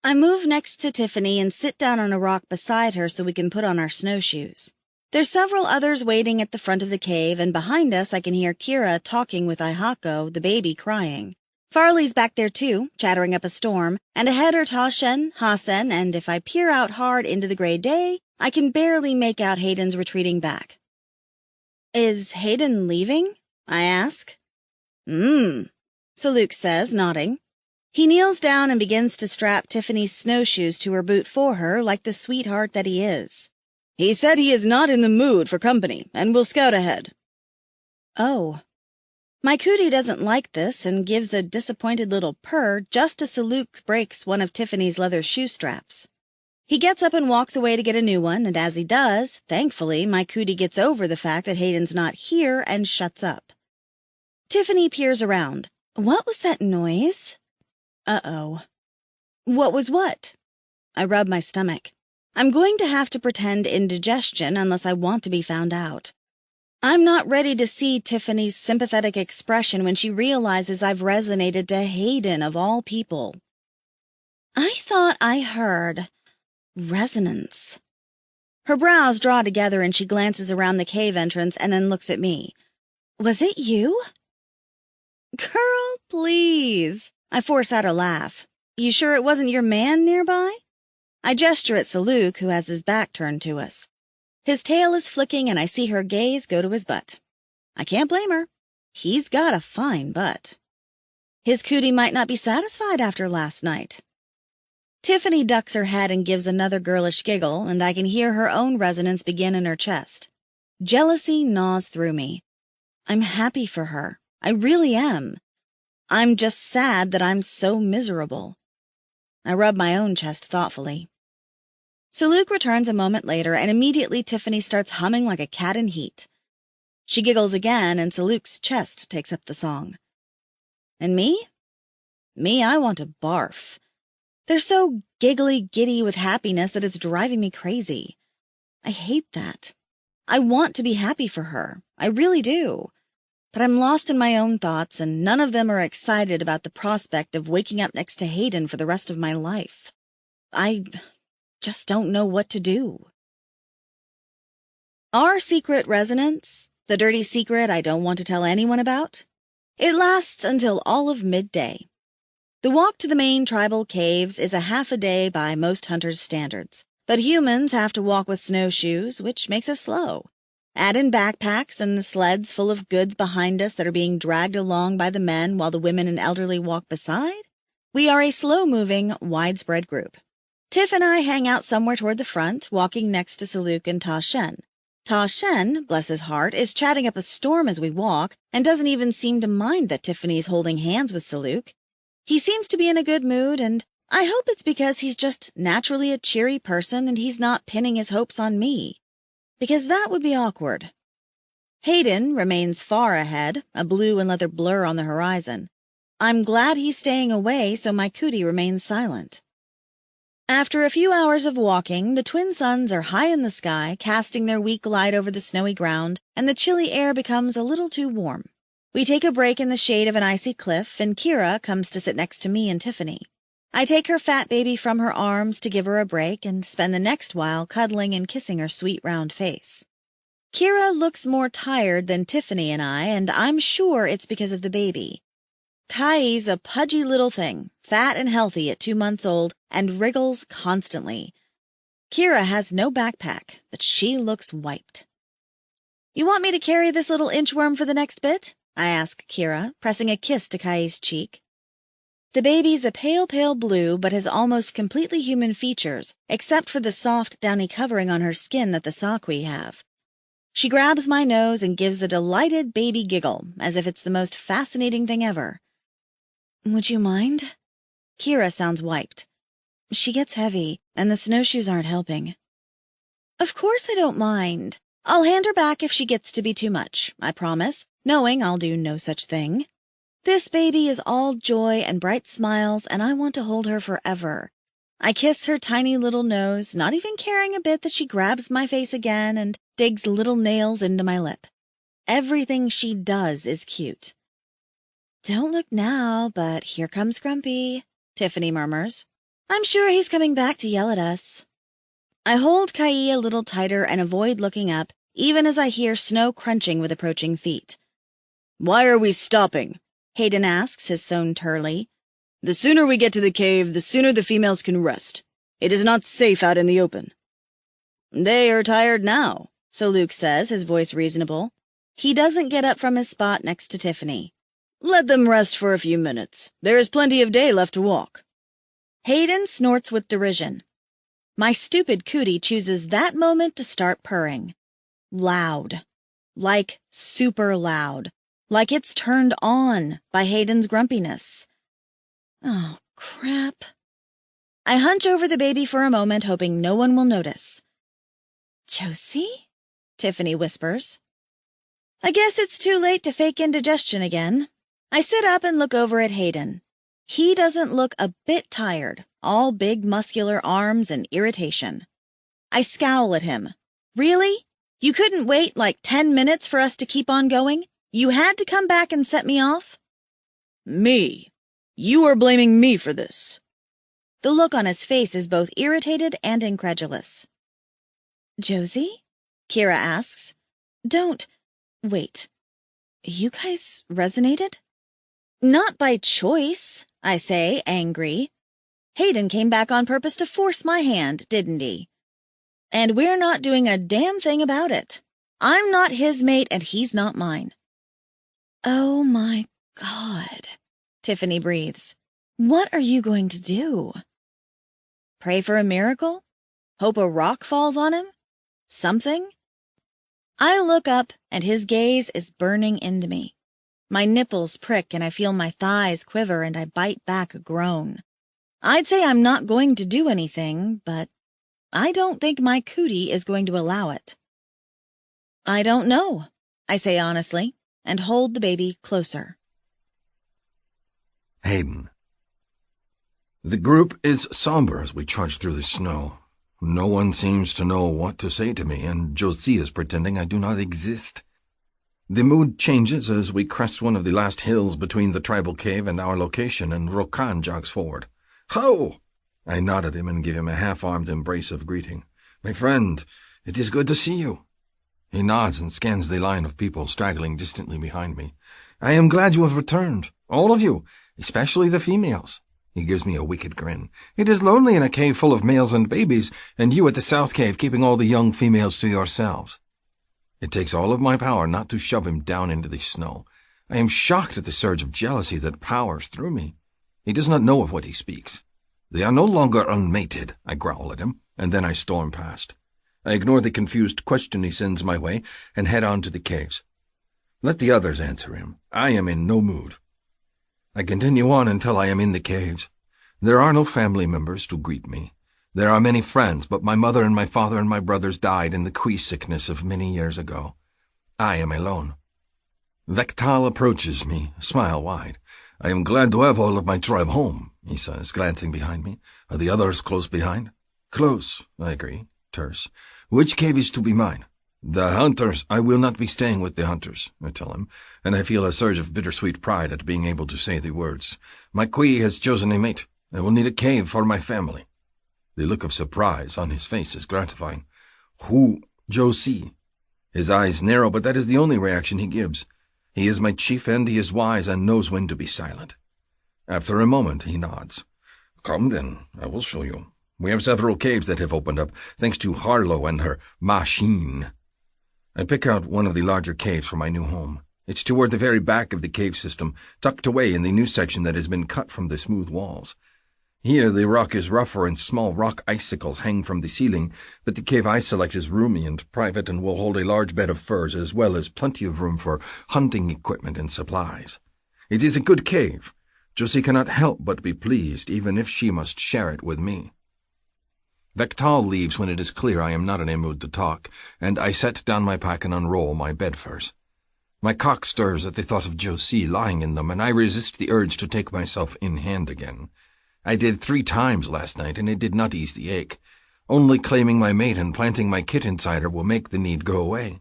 I move next to Tiffany and sit down on a rock beside her so we can put on our snowshoes. There's several others waiting at the front of the cave, and behind us I can hear Kira talking with Ihako, the baby, crying. Farley's back there too, chattering up a storm, and ahead are Tashen, Hasen, and if I peer out hard into the gray day, I can barely make out Hayden's retreating back. Is Hayden leaving? I ask. Saluk says, nodding. He kneels down and begins to strap Tiffany's snowshoes to her boot for her like the sweetheart that he is. He said he is not in the mood for company and will scout ahead. Oh. My cootie doesn't like this and gives a disappointed little purr just as Saluk breaks one of Tiffany's leather shoe straps. He gets up and walks away to get a new one, and as he does, thankfully, my cootie gets over the fact that Hayden's not here and shuts up. Tiffany peers around. What was that noise? Uh-oh. What was what? I rub my stomach. I'm going to have to pretend indigestion unless I want to be found out. I'm not ready to see Tiffany's sympathetic expression when she realizes I've resonated to Hayden of all people. I thought I heard resonance. Her brows draw together and she glances around the cave entrance and then looks at me. Was it you? Girl, please. I force out a laugh. You sure it wasn't your man nearby? I gesture at Saluk, who has his back turned to us. His tail is flicking and I see her gaze go to his butt. I can't blame her. He's got a fine butt. His cootie might not be satisfied after last night. Tiffany ducks her head and gives another girlish giggle, and I can hear her own resonance begin in her chest. Jealousy gnaws through me. I'm happy for her. I really am. I'm just sad that I'm so miserable. I rub my own chest thoughtfully. Saluk returns a moment later, and immediately Tiffany starts humming like a cat in heat. She giggles again, and Saluk's chest takes up the song. And me? Me, I want to barf. They're so giggly giddy with happiness that it's driving me crazy. I hate that. I want to be happy for her. I really do. But I'm lost in my own thoughts, and none of them are excited about the prospect of waking up next to Hayden for the rest of my life. I just don't know what to do. Our secret resonance, the dirty secret I don't want to tell anyone about, it lasts until all of midday. The walk to the main tribal caves is a half a day by most hunters' standards, but humans have to walk with snowshoes, which makes us slow. Add in backpacks and the sleds full of goods behind us that are being dragged along by the men while the women and elderly walk beside. We are a slow-moving, widespread group. Tiff and I hang out somewhere toward the front, walking next to Saluk and Ta-Shen. Ta-Shen, bless his heart, is chatting up a storm as we walk and doesn't even seem to mind that Tiffany's holding hands with Saluk. He seems to be in a good mood, and I hope it's because he's just naturally a cheery person and he's not pinning his hopes on me. Because that would be awkward. Hayden remains far ahead, a blue and leather blur on the horizon. I'm glad he's staying away, so my cootie remains silent. After a few hours of walking, the twin suns are high in the sky, casting their weak light over the snowy ground, and the chilly air becomes a little too warm. We take a break in the shade of an icy cliff, and Kira comes to sit next to me and Tiffany. I take her fat baby from her arms to give her a break and spend the next while cuddling and kissing her sweet round face. Kira looks more tired than Tiffany and I'm sure it's because of the baby. Kai's a pudgy little thing, fat and healthy at 2 months old, and wriggles constantly. Kira has no backpack, but she looks wiped. "You want me to carry this little inchworm for the next bit?" I ask Kira, pressing a kiss to Kai's cheek. The baby's a pale blue but has almost completely human features, except for the soft, downy covering on her skin that the Sakwi have. She grabs my nose and gives a delighted baby giggle, as if it's the most fascinating thing ever. "Would you mind?" Kira sounds wiped. She gets heavy, and the snowshoes aren't helping. "Of course I don't mind. I'll hand her back if she gets to be too much, I promise, knowing I'll do no such thing. This baby is all joy and bright smiles, and I want to hold her forever. I kiss her tiny little nose, not even caring a bit that she grabs my face again and digs little nails into my lip. Everything she does is cute. "Don't look now, but here comes Grumpy," Tiffany murmurs. "I'm sure he's coming back to yell at us." I hold Kai a little tighter and avoid looking up, even as I hear snow crunching with approaching feet. "Why are we stopping?" Hayden asks, his sewn turley. "The sooner we get to the cave, the sooner the females can rest. It is not safe out in the open." "They are tired now," so Luke says, his voice reasonable. He doesn't get up from his spot next to Tiffany. "Let them rest for a few minutes. There is plenty of day left to walk." Hayden snorts with derision. My stupid cootie chooses that moment to start purring. Loud. Like super loud. Like it's turned on by Hayden's grumpiness. Oh, crap. I hunch over the baby for a moment, hoping no one will notice. "Josie?" Tiffany whispers. I guess it's too late to fake indigestion again. I sit up and look over at Hayden. He doesn't look a bit tired, all big muscular arms and irritation. I scowl at him. Really? You couldn't wait like 10 minutes for us to keep on going? You had to come back and set me off? "Me? You are blaming me for this." The look on his face is both irritated and incredulous. "Josie?" Kira asks. Wait. You guys resonated?" "Not by choice," I say, angry. Hayden came back on purpose to force my hand, didn't he? And we're not doing a damn thing about it. I'm not his mate and he's not mine. "Oh my God," Tiffany breathes. "What are you going to do?" Pray for a miracle? Hope a rock falls on him? Something? I look up and his gaze is burning into me. My nipples prick and I feel my thighs quiver and I bite back a groan. I'd say I'm not going to do anything, but I don't think my cootie is going to allow it. "I don't know," I say honestly, and hold the baby closer. Hayden. The group is somber as we trudge through the snow. No one seems to know what to say to me, and Josie is pretending I do not exist. The mood changes as we crest one of the last hills between the tribal cave and our location, and Rokan jogs forward. "Ho!" I nod at him and give him a half-armed embrace of greeting. "My friend, it is good to see you." He nods and scans the line of people straggling distantly behind me. "I am glad you have returned, all of you, especially the females." He gives me a wicked grin. "It is lonely in a cave full of males and babies, and you at the South Cave keeping all the young females to yourselves." It takes all of my power not to shove him down into the snow. I am shocked at the surge of jealousy that powers through me. He does not know of what he speaks. "They are no longer unmated," I growl at him, and then I storm past. I ignore the confused question he sends my way and head on to the caves. Let the others answer him. I am in no mood. I continue on until I am in the caves. There are no family members to greet me. There are many friends, but my mother and my father and my brothers died in the Kui sickness of many years ago. I am alone. Vektal approaches me, smile wide. "I am glad to have all of my tribe home," he says, glancing behind me. "Are the others close behind?" "Close," I agree, terse. "Which cave is to be mine?" "The hunters. I will not be staying with the hunters," I tell him, and I feel a surge of bittersweet pride at being able to say the words. "My Quee has chosen a mate. I will need a cave for my family." The look of surprise on his face is gratifying. "Who? Josie?" His eyes narrow, but that is the only reaction he gives. He is my chief, and he is wise and knows when to be silent. After a moment, he nods. "Come then, I will show you. We have several caves that have opened up, thanks to Harlow and her machine." I pick out one of the larger caves for my new home. It's toward the very back of the cave system, tucked away in the new section that has been cut from the smooth walls. Here the rock is rougher and small rock icicles hang from the ceiling, but the cave I select is roomy and private and will hold a large bed of furs as well as plenty of room for hunting equipment and supplies. It is a good cave. Josie cannot help but be pleased, even if she must share it with me. Vectal leaves when it is clear I am not in a mood to talk, and I set down my pack and unroll my bed furs. My cock stirs at the thought of Josie lying in them, and I resist the urge to take myself in hand again. I did 3 times last night, and it did not ease the ache. Only claiming my mate and planting my kit inside her will make the need go away.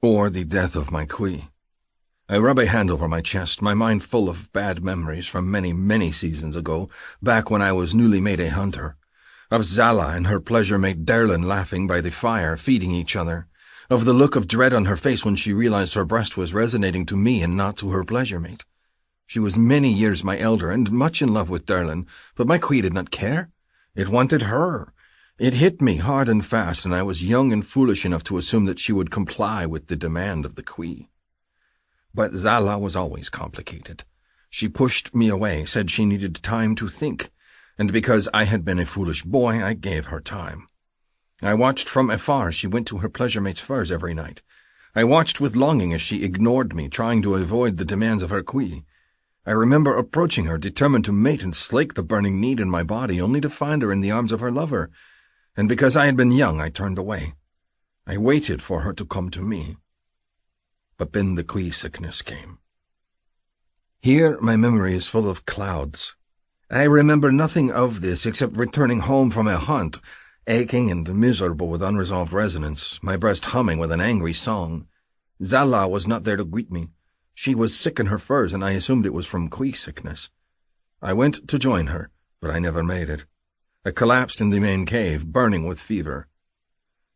Or the death of my Quee. I rub a hand over my chest, my mind full of bad memories from many, many seasons ago, back when I was newly made a hunter. Of Zala and her pleasure-mate Derlin laughing by the fire, feeding each other. Of the look of dread on her face when she realized her breast was resonating to me and not to her pleasure-mate. She was many years my elder and much in love with Derlin, but my Quee did not care. It wanted her. It hit me hard and fast, and I was young and foolish enough to assume that she would comply with the demand of the Quee. But Zala was always complicated. She pushed me away, said she needed time to think, and because I had been a foolish boy, I gave her time. I watched from afar as she went to her pleasure-mate's furs every night. I watched with longing as she ignored me, trying to avoid the demands of her Quee. I remember approaching her, determined to mate and slake the burning need in my body, only to find her in the arms of her lover, and because I had been young, I turned away. I waited for her to come to me. But then the Quee sickness came. Here my memory is full of clouds. I remember nothing of this except returning home from a hunt, aching and miserable with unresolved resonance, my breast humming with an angry song. Zala was not there to greet me. She was sick in her furs, and I assumed it was from Quee sickness. I went to join her, but I never made it. I collapsed in the main cave, burning with fever.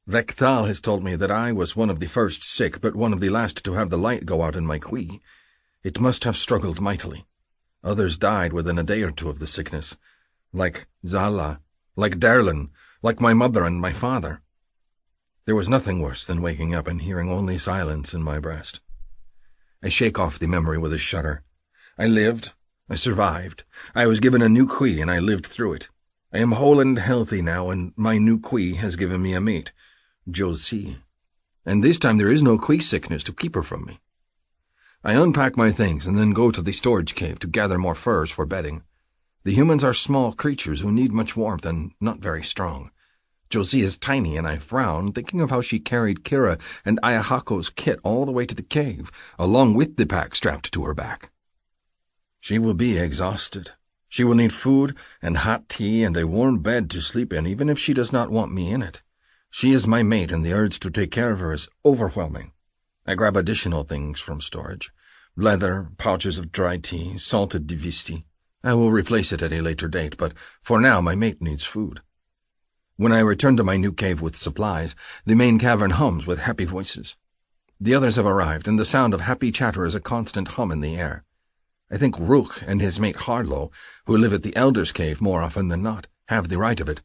Vectal has told me that I was one of the first sick, but one of the last to have the light go out in my Quee. It must have struggled mightily. Others died within a day or two of the sickness, like Zala, like Derlin, like my mother and my father. There was nothing worse than waking up and hearing only silence in my breast. I shake off the memory with a shudder. I lived. I survived. I was given a new Quee, and I lived through it. I am whole and healthy now, and my new Quee has given me a mate, Josie. And this time there is no Quee sickness to keep her from me. I unpack my things and then go to the storage cave to gather more furs for bedding. The humans are small creatures who need much warmth and not very strong. Josie is tiny, and I frown, thinking of how she carried Kira and Ayahako's kit all the way to the cave, along with the pack strapped to her back. She will be exhausted. She will need food and hot tea and a warm bed to sleep in, even if she does not want me in it. She is my mate, and the urge to take care of her is overwhelming. I grab additional things from storage. Leather, pouches of dry tea, salted divisti. I will replace it at a later date, but for now my mate needs food. When I return to my new cave with supplies, the main cavern hums with happy voices. The others have arrived, and the sound of happy chatter is a constant hum in the air. I think Rook and his mate Harlow, who live at the Elder's Cave more often than not, have the right of it.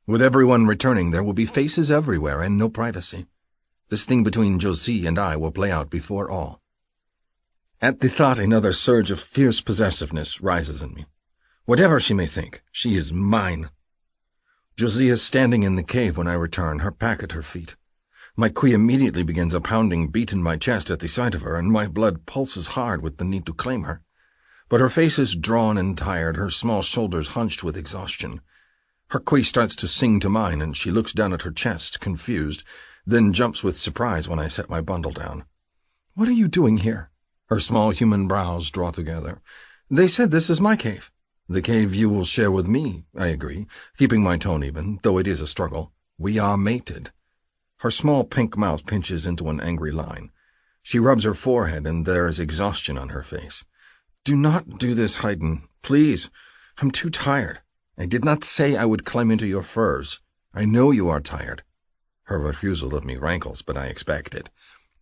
With everyone returning, there will be faces everywhere and no privacy. This thing between Josie and I will play out before all. At the thought, another surge of fierce possessiveness rises in me. Whatever she may think, she is mine. Josie is standing in the cave when I return, her pack at her feet. My Quee immediately begins a pounding beat in my chest at the sight of her, and my blood pulses hard with the need to claim her. But her face is drawn and tired, her small shoulders hunched with exhaustion. Her Quee starts to sing to mine, and she looks down at her chest, confused, then jumps with surprise when I set my bundle down. "What are you doing here?" Her small human brows draw together. "They said this is my cave." "The cave you will share with me," I agree, keeping my tone even, though it is a struggle. "We are mated." Her small pink mouth pinches into an angry line. She rubs her forehead, and there is exhaustion on her face. "Do not do this, Haydn. Please. I'm too tired. I did not say I would climb into your furs. I know you are tired." Her refusal of me rankles, but I expect it.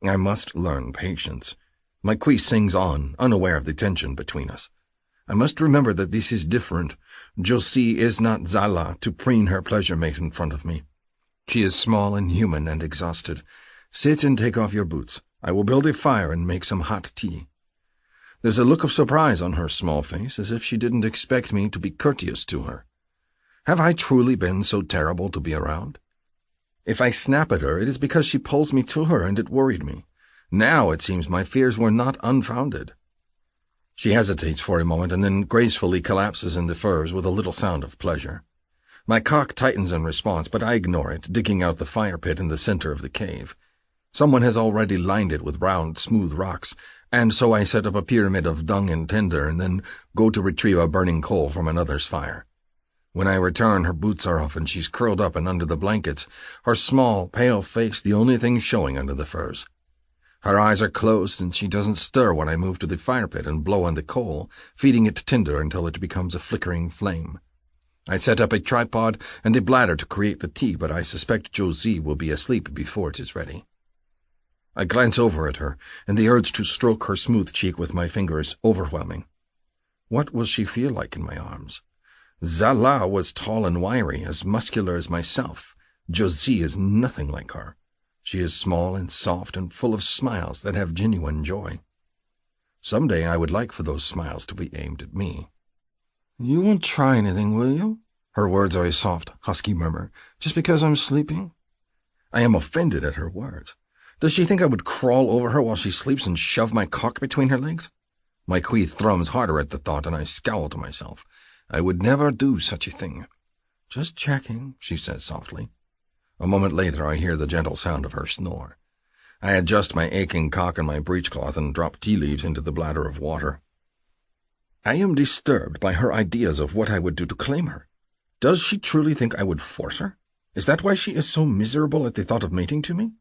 I must learn patience. My queen sings on, unaware of the tension between us. I must remember that this is different. Josie is not Zala to preen her pleasure mate in front of me. She is small and human and exhausted. Sit and take off your boots. I will build a fire and make some hot tea. There's a look of surprise on her small face, as if she didn't expect me to be courteous to her. Have I truly been so terrible to be around? If I snap at her, it is because she pulls me to her, and it worried me. Now it seems my fears were not unfounded. She hesitates for a moment and then gracefully collapses in the furs with a little sound of pleasure. My cock tightens in response, but I ignore it, digging out the fire pit in the center of the cave. Someone has already lined it with round, smooth rocks, and so I set up a pyramid of dung and tinder and then go to retrieve a burning coal from another's fire. When I return, her boots are off and she's curled up and under the blankets, her small, pale face the only thing showing under the furs. Her eyes are closed and she doesn't stir when I move to the fire pit and blow on the coal, feeding it tinder until it becomes a flickering flame. I set up a tripod and a bladder to create the tea, but I suspect Josie will be asleep before it is ready. I glance over at her, and the urge to stroke her smooth cheek with my finger is overwhelming. What will she feel like in my arms? Zala was tall and wiry, as muscular as myself. Josie is nothing like her. She is small and soft and full of smiles that have genuine joy. Someday I would like for those smiles to be aimed at me. "You won't try anything, will you?" Her words are a soft, husky murmur. "Just because I'm sleeping?" I am offended at her words. Does she think I would crawl over her while she sleeps and shove my cock between her legs? My queue thrums harder at the thought, and I scowl to myself. I would never do such a thing. "Just checking," she says softly. A moment later I hear the gentle sound of her snore. I adjust my aching cock and my breechcloth and drop tea leaves into the bladder of water. I am disturbed by her ideas of what I would do to claim her. Does she truly think I would force her? Is that why she is so miserable at the thought of mating to me?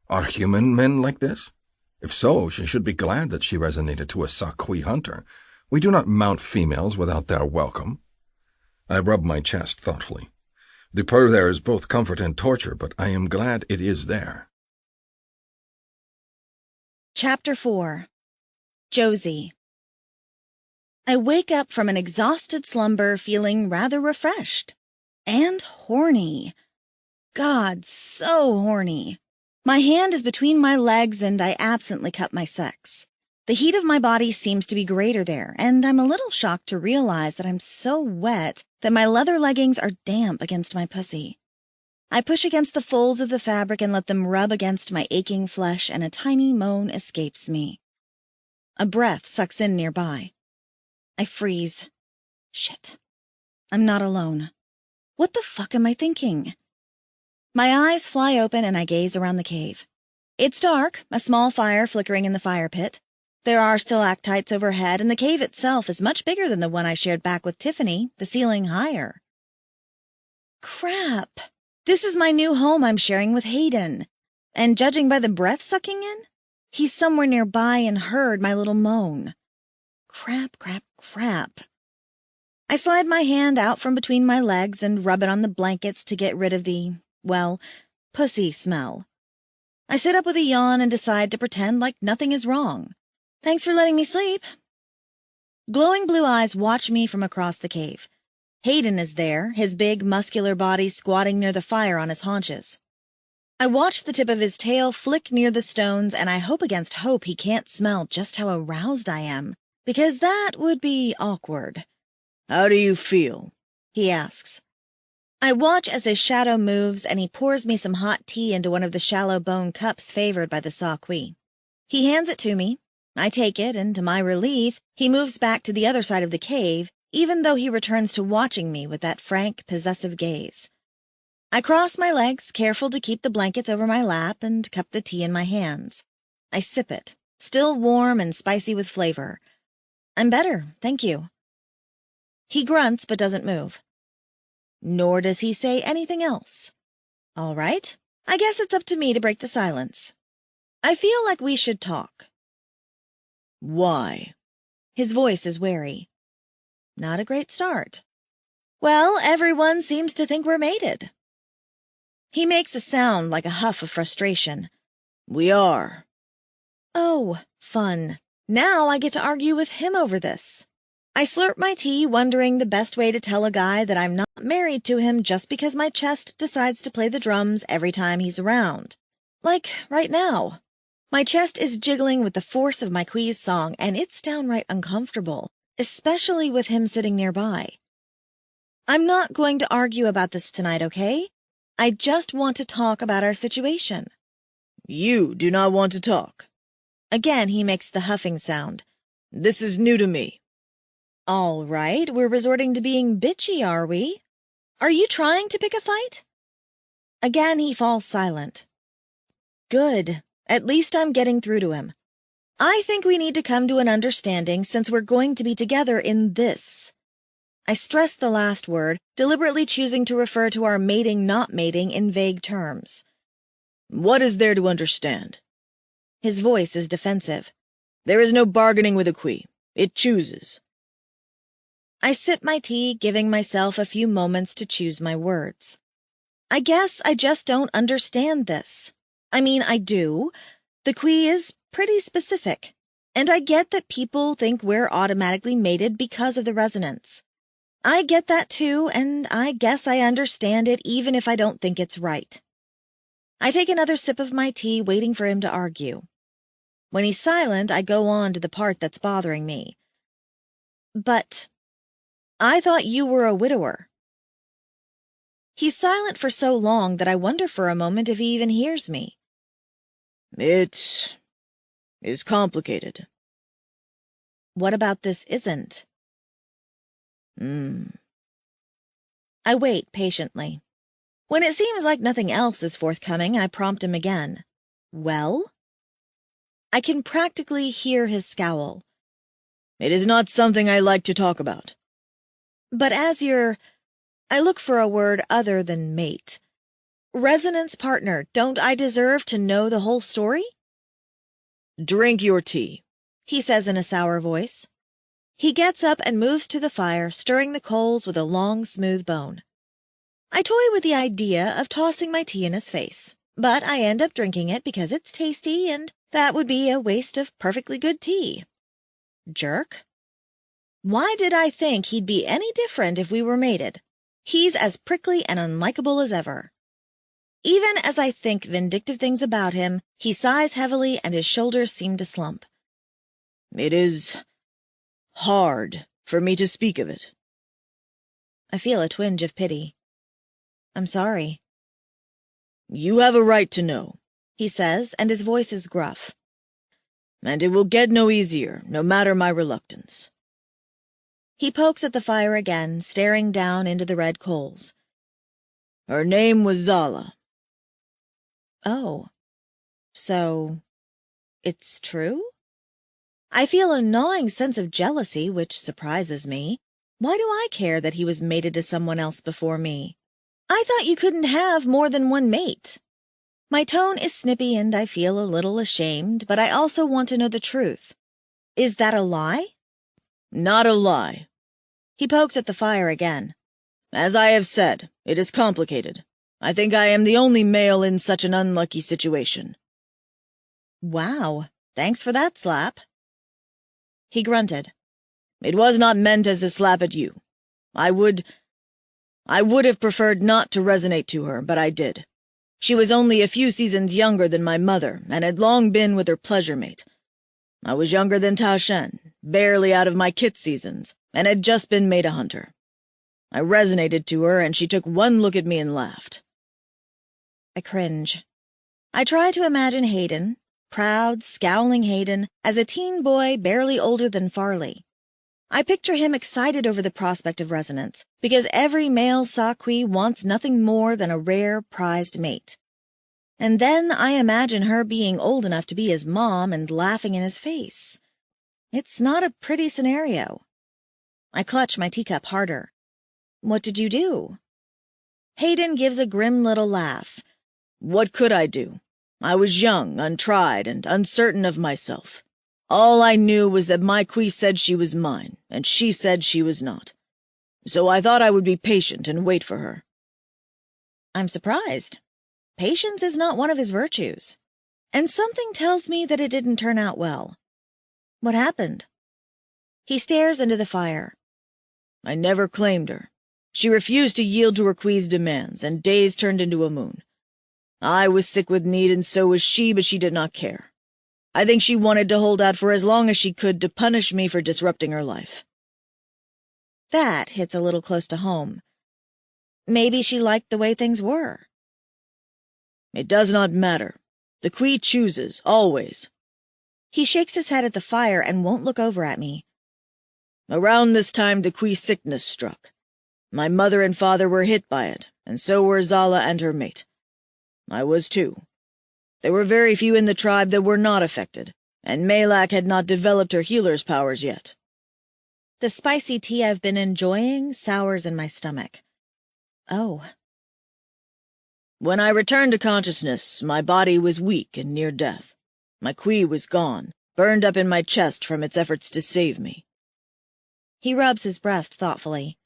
Are human men like this? If so, she should be glad that she resonated to a Sakui hunter. We do not mount females without their welcome. I rub my chest thoughtfully. The purr there is both comfort and torture, but I am glad it is there. Chapter 4. Josie. I wake up from an exhausted slumber feeling rather refreshed. And horny. God, so horny. My hand is between my legs and I absently cut my sex. The heat of my body seems to be greater there, and I'm a little shocked to realize that I'm so wet that my leather leggings are damp against my pussy. I push against the folds of the fabric and let them rub against my aching flesh, and a tiny moan escapes me. A breath sucks in nearby. I freeze. Shit. I'm not alone. What the fuck am I thinking? My eyes fly open and I gaze around the cave. It's dark, a small fire flickering in the fire pit. There are stalactites overhead, and the cave itself is much bigger than the one I shared back with Tiffany, the ceiling higher. Crap. This is my new home I'm sharing with Haydn. And judging by the breath sucking in, he's somewhere nearby and heard my little moan. Crap, crap, crap. I slide my hand out from between my legs and rub it on the blankets to get rid of the, well, pussy smell. I sit up with a yawn and decide to pretend like nothing is wrong. Thanks for letting me sleep. Glowing blue eyes watch me from across the cave. Haydn is there, his big, muscular body squatting near the fire on his haunches. I watch the tip of his tail flick near the stones, and I hope against hope he can't smell just how aroused I am, because that would be awkward. "How do you feel?" he asks. I watch as his shadow moves, and he pours me some hot tea into one of the shallow bone cups favored by the Sakui. He hands it to me. I take it, and to my relief, he moves back to the other side of the cave, even though he returns to watching me with that frank, possessive gaze. I cross my legs, careful to keep the blankets over my lap, and cup the tea in my hands. I sip it, still warm and spicy with flavor. I'm better, thank you. He grunts but doesn't move. Nor does he say anything else. All right, I guess it's up to me to break the silence. I feel like we should talk. Why? His voice is wary. Not a great start. Well, everyone seems to think we're mated. He makes a sound like a huff of frustration. We are. Oh, fun. Now I get to argue with him over this. I slurp my tea, wondering the best way to tell a guy that I'm not married to him just because my chest decides to play the drums every time he's around. Like right now. My chest is jiggling with the force of my quiz song, and it's downright uncomfortable, especially with him sitting nearby. I'm not going to argue about this tonight, okay? I just want to talk about our situation. You do not want to talk. Again, he makes the huffing sound. This is new to me. All right, we're resorting to being bitchy, are we? Are you trying to pick a fight? Again, he falls silent. Good. At least I'm getting through to him. I think we need to come to an understanding since we're going to be together in this. I stress the last word, deliberately choosing to refer to our mating not mating in vague terms. What is there to understand? His voice is defensive. There is no bargaining with a queen. It chooses. I sip my tea, giving myself a few moments to choose my words. I guess I just don't understand this. I mean, I do. The Qui is pretty specific, and I get that people think we're automatically mated because of the resonance. I get that too, and I guess I understand it even if I don't think it's right. I take another sip of my tea, waiting for him to argue. When he's silent, I go on to the part that's bothering me. But I thought you were a widower. He's silent for so long that I wonder for a moment if he even hears me. It is complicated. What about this isn't? I wait patiently. When it seems like nothing else is forthcoming, I prompt him again. Well? I can practically hear his scowl. It is not something I like to talk about. But as I look for a word other than mate. Resonance partner, don't I deserve to know the whole story? Drink your tea, he says in a sour voice. He gets up and moves to the fire, stirring the coals with a long, smooth bone. I toy with the idea of tossing my tea in his face, but I end up drinking it because it's tasty, and that would be a waste of perfectly good tea. Jerk. Why did I think he'd be any different if we were mated? He's as prickly and unlikable as ever. Even as I think vindictive things about him, he sighs heavily and his shoulders seem to slump. It is hard for me to speak of it. I feel a twinge of pity. I'm sorry. You have a right to know, he says, and his voice is gruff. And it will get no easier, no matter my reluctance. He pokes at the fire again, staring down into the red coals. Her name was Zala. Oh, so it's true? I feel a gnawing sense of jealousy, which surprises me. Why do I care that he was mated to someone else before me? I thought you couldn't have more than one mate. My tone is snippy and I feel a little ashamed, but I also want to know the truth. Is that a lie? Not a lie. He pokes at the fire again. As I have said, it is complicated. I think I am the only male in such an unlucky situation. Wow, thanks for that slap. He grunted. It was not meant as a slap at you. I would have preferred not to resonate to her, but I did. She was only a few seasons younger than my mother, and had long been with her pleasure mate. I was younger than Ta Shen, barely out of my kit seasons, and had just been made a hunter. I resonated to her, and she took one look at me and laughed. I cringe. I try to imagine Hayden, proud, scowling Hayden, as a teen boy barely older than Farley. I picture him excited over the prospect of resonance, because every male Saqui wants nothing more than a rare, prized mate. And then I imagine her being old enough to be his mom and laughing in his face. It's not a pretty scenario. I clutch my teacup harder. What did you do? Hayden gives a grim little laugh. What could I do? I was young, untried, and uncertain of myself. All I knew was that my Quee said she was mine, and she said she was not. So I thought I would be patient and wait for her. I'm surprised. Patience is not one of his virtues, and something tells me that it didn't turn out well. What happened? He stares into the fire. I never claimed her. She refused to yield to her Quee's demands, and days turned into a moon. I was sick with need, and so was she, but she did not care. I think she wanted to hold out for as long as she could to punish me for disrupting her life. That hits a little close to home. Maybe she liked the way things were. It does not matter. The Quee chooses, always. He shakes his head at the fire and won't look over at me. Around this time the Quee sickness struck. My mother and father were hit by it, and so were Zala and her mate. I was too. There were very few in the tribe that were not affected, and Malak had not developed her healer's powers yet. The spicy tea I've been enjoying sours in my stomach. Oh. When I returned to consciousness, my body was weak and near death. My Quee was gone, burned up in my chest from its efforts to save me. He rubs his breast thoughtfully.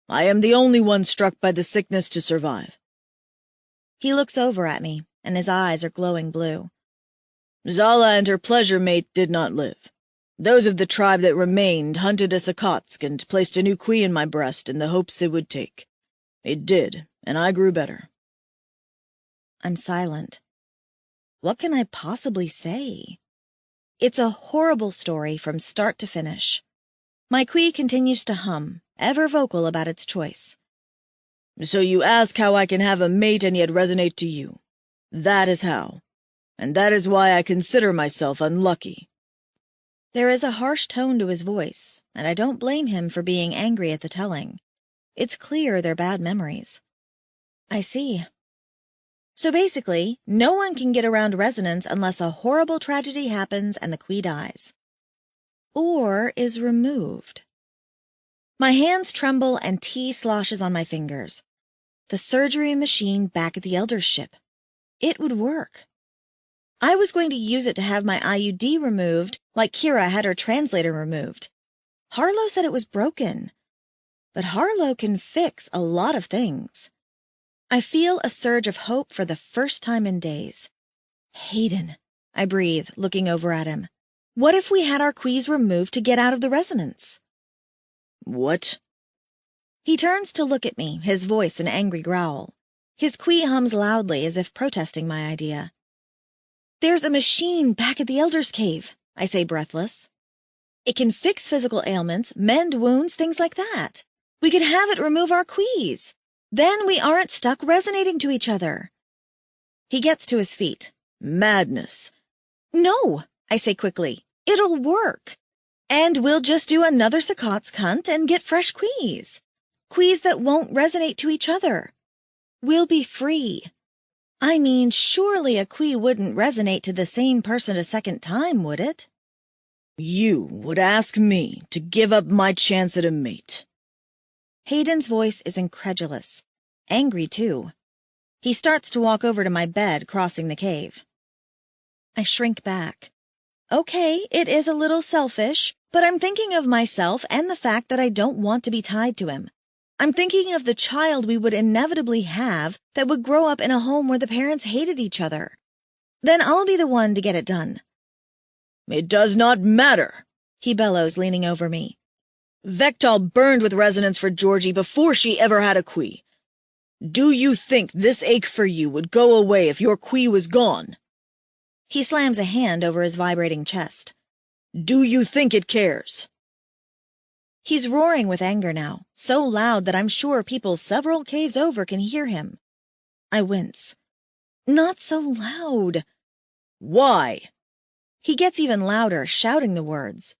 I am the only one struck by the sickness to survive. He looks over at me, and his eyes are glowing blue. Zala and her pleasure mate did not live. Those of the tribe that remained hunted a Sakotsk and placed a new Quee in my breast in the hopes it would take. It did, and I grew better. I'm silent. What can I possibly say? It's a horrible story from start to finish. My Quee continues to hum, ever vocal about its choice. So you ask how I can have a mate and yet resonate to you. That is how. And that is why I consider myself unlucky. There is a harsh tone to his voice, and I don't blame him for being angry at the telling. It's clear they're bad memories. I see. So basically, no one can get around resonance unless a horrible tragedy happens and the Quee dies. Or is removed. My hands tremble and tea sloshes on my fingers. The surgery machine back at the Elder's ship. It would work. I was going to use it to have my IUD removed, like Kira had her translator removed. Harlow said it was broken. But Harlow can fix a lot of things. I feel a surge of hope for the first time in days. Hayden, I breathe, looking over at him. What if we had our Quees removed to get out of the resonance? What? He turns to look at me, his voice an angry growl. His Quee hums loudly as if protesting my idea. There's a machine back at the Elder's Cave, I say breathless. It can fix physical ailments, mend wounds, things like that. We could have it remove our Quees. Then we aren't stuck resonating to each other. He gets to his feet. Madness. No, I say quickly. It'll work. And we'll just do another Sakotsk hunt and get fresh Quees. Quees that won't resonate to each other. We'll be free. I mean, surely a Quee wouldn't resonate to the same person a second time, would it? You would ask me to give up my chance at a mate. Hayden's voice is incredulous. Angry, too. He starts to walk over to my bed, crossing the cave. I shrink back. Okay, it is a little selfish, but I'm thinking of myself and the fact that I don't want to be tied to him. I'm thinking of the child we would inevitably have that would grow up in a home where the parents hated each other. Then I'll be the one to get it done. It does not matter, he bellows, leaning over me. Vektal burned with resonance for Georgie before she ever had a Quee. Do you think this ache for you would go away if your Quee was gone? He slams a hand over his vibrating chest. Do you think it cares? He's roaring with anger now, so loud that I'm sure people several caves over can hear him. I wince. Not so loud. Why? He gets even louder, shouting the words.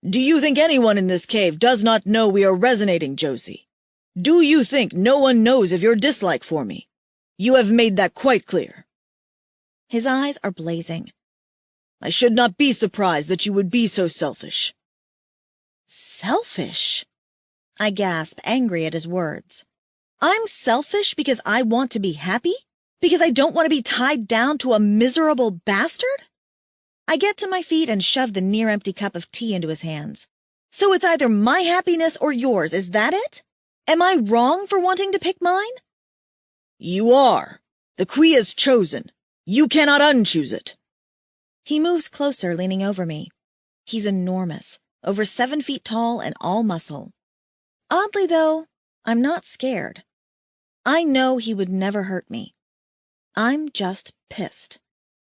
Do you think anyone in this cave does not know we are resonating, Josie? Do you think no one knows of your dislike for me? You have made that quite clear. His eyes are blazing. I should not be surprised that you would be so selfish. Selfish? I gasp, angry at his words. I'm selfish because I want to be happy? Because I don't want to be tied down to a miserable bastard? I get to my feet and shove the near-empty cup of tea into his hands. So it's either my happiness or yours, is that it? Am I wrong for wanting to pick mine? You are. The Queen is chosen. You cannot unchoose it. He moves closer, leaning over me. He's enormous, over 7 feet tall and all muscle. Oddly, though, I'm not scared. I know he would never hurt me. I'm just pissed.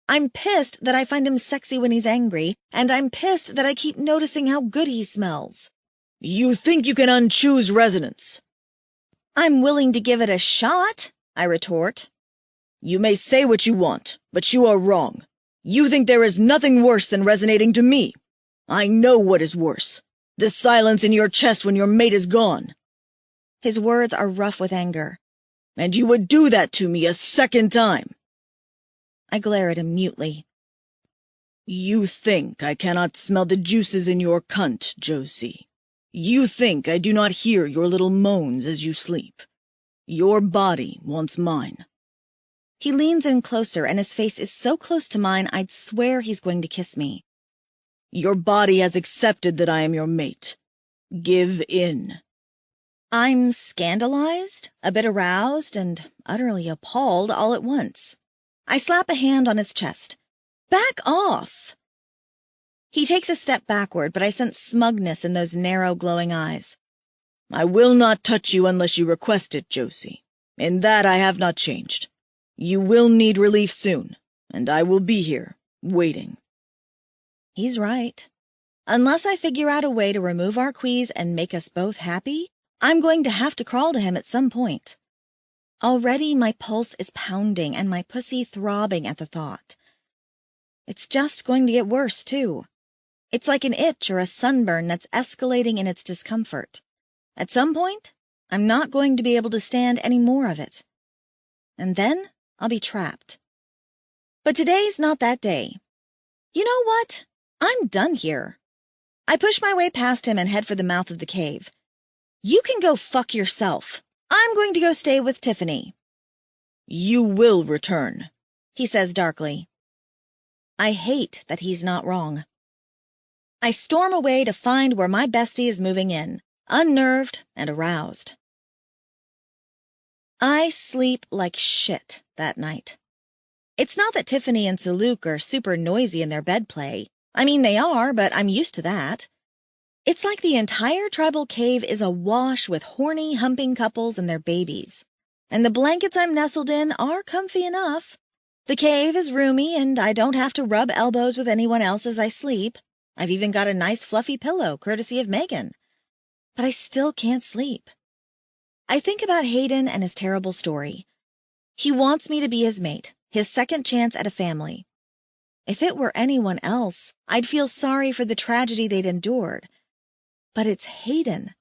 I'm pissed that I find him sexy when he's angry, and I'm pissed that I keep noticing how good he smells. You think you can unchoose resonance? I'm willing to give it a shot, I retort. You may say what you want, but you are wrong. You think there is nothing worse than resonating to me. I know what is worse. The silence in your chest when your mate is gone. His words are rough with anger. And you would do that to me a second time. I glare at him mutely. You think I cannot smell the juices in your cunt, Josie. You think I do not hear your little moans as you sleep. Your body wants mine. He leans in closer, and his face is so close to mine I'd swear he's going to kiss me. Your body has accepted that I am your mate. Give in. I'm scandalized, a bit aroused, and utterly appalled all at once. I slap a hand on his chest. Back off! He takes a step backward, but I sense smugness in those narrow, glowing eyes. I will not touch you unless you request it, Josie. In that I have not changed. You will need relief soon, and I will be here, waiting. He's right. Unless I figure out a way to remove our quees and make us both happy, I'm going to have to crawl to him at some point. Already my pulse is pounding and my pussy throbbing at the thought. It's just going to get worse, too. It's like an itch or a sunburn that's escalating in its discomfort. At some point, I'm not going to be able to stand any more of it. And then I'll be trapped. But today's not that day. You know what? I'm done here. I push my way past him and head for the mouth of the cave. You can go fuck yourself. I'm going to go stay with Tiffany. You will return, he says darkly. I hate that he's not wrong. I storm away to find where my bestie is moving in, unnerved and aroused. I sleep like shit that night. It's not that Tiffany and Saluk are super noisy in their bed play. I mean, they are, but I'm used to that. It's like the entire tribal cave is awash with horny, humping couples and their babies. And the blankets I'm nestled in are comfy enough. The cave is roomy, and I don't have to rub elbows with anyone else as I sleep. I've even got a nice fluffy pillow, courtesy of Megan. But I still can't sleep. I think about Hayden and his terrible story. He wants me to be his mate, his second chance at a family. If it were anyone else, I'd feel sorry for the tragedy they'd endured. But it's Hayden.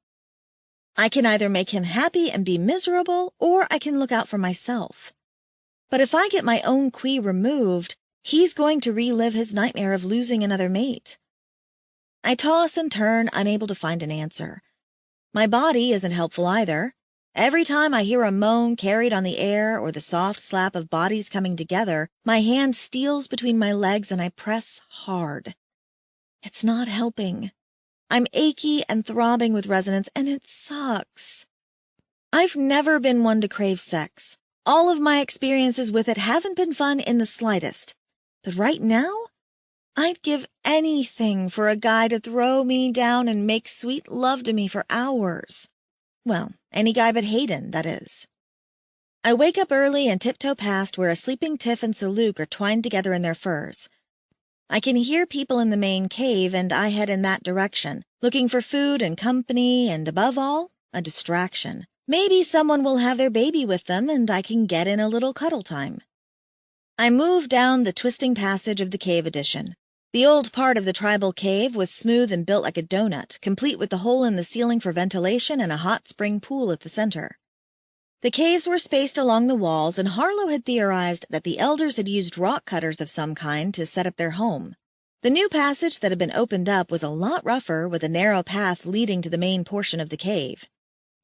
I can either make him happy and be miserable, or I can look out for myself. But if I get my own queen removed, he's going to relive his nightmare of losing another mate. I toss and turn, unable to find an answer. My body isn't helpful either. Every time I hear a moan carried on the air or the soft slap of bodies coming together, my hand steals between my legs and I press hard. It's not helping. I'm achy and throbbing with resonance, and it sucks. I've never been one to crave sex. All of my experiences with it haven't been fun in the slightest. But right now, I'd give anything for a guy to throw me down and make sweet love to me for hours. Well, any guy but Hayden, that is. I wake up early and tiptoe past where a sleeping Tiff and Saluk are twined together in their furs. I can hear people in the main cave, and I head in that direction, looking for food and company and, above all, a distraction. Maybe someone will have their baby with them, and I can get in a little cuddle time. I move down the twisting passage of the cave addition. The old part of the tribal cave was smooth and built like a donut, complete with a hole in the ceiling for ventilation and a hot spring pool at the center. The caves were spaced along the walls, and Harlow had theorized that the elders had used rock cutters of some kind to set up their home. The new passage that had been opened up was a lot rougher, with a narrow path leading to the main portion of the cave.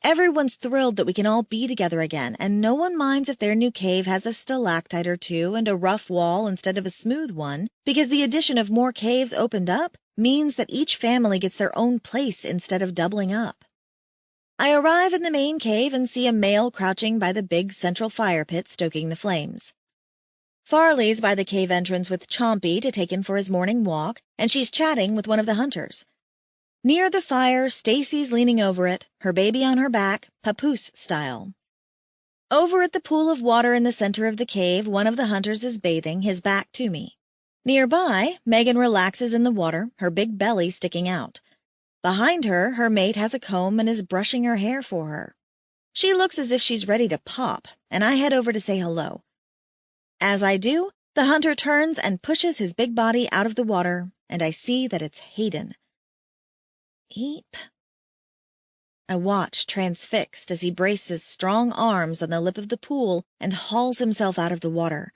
Everyone's thrilled that we can all be together again, and no one minds if their new cave has a stalactite or two and a rough wall instead of a smooth one, because the addition of more caves opened up means that each family gets their own place instead of doubling up. I arrive in the main cave and see a male crouching by the big central fire pit stoking the flames. Farley's by the cave entrance with Chompy to take him for his morning walk, and she's chatting with one of the hunters. Near the fire, Stacy's leaning over it, her baby on her back, papoose style. Over at the pool of water in the center of the cave, one of the hunters is bathing, his back to me. Nearby, Megan relaxes in the water, her big belly sticking out. Behind her, her mate has a comb and is brushing her hair for her. She looks as if she's ready to pop, and I head over to say hello. As I do, the hunter turns and pushes his big body out of the water, and I see that it's Hayden. Eep. I watch, transfixed, as he braces strong arms on the lip of the pool and hauls himself out of the water.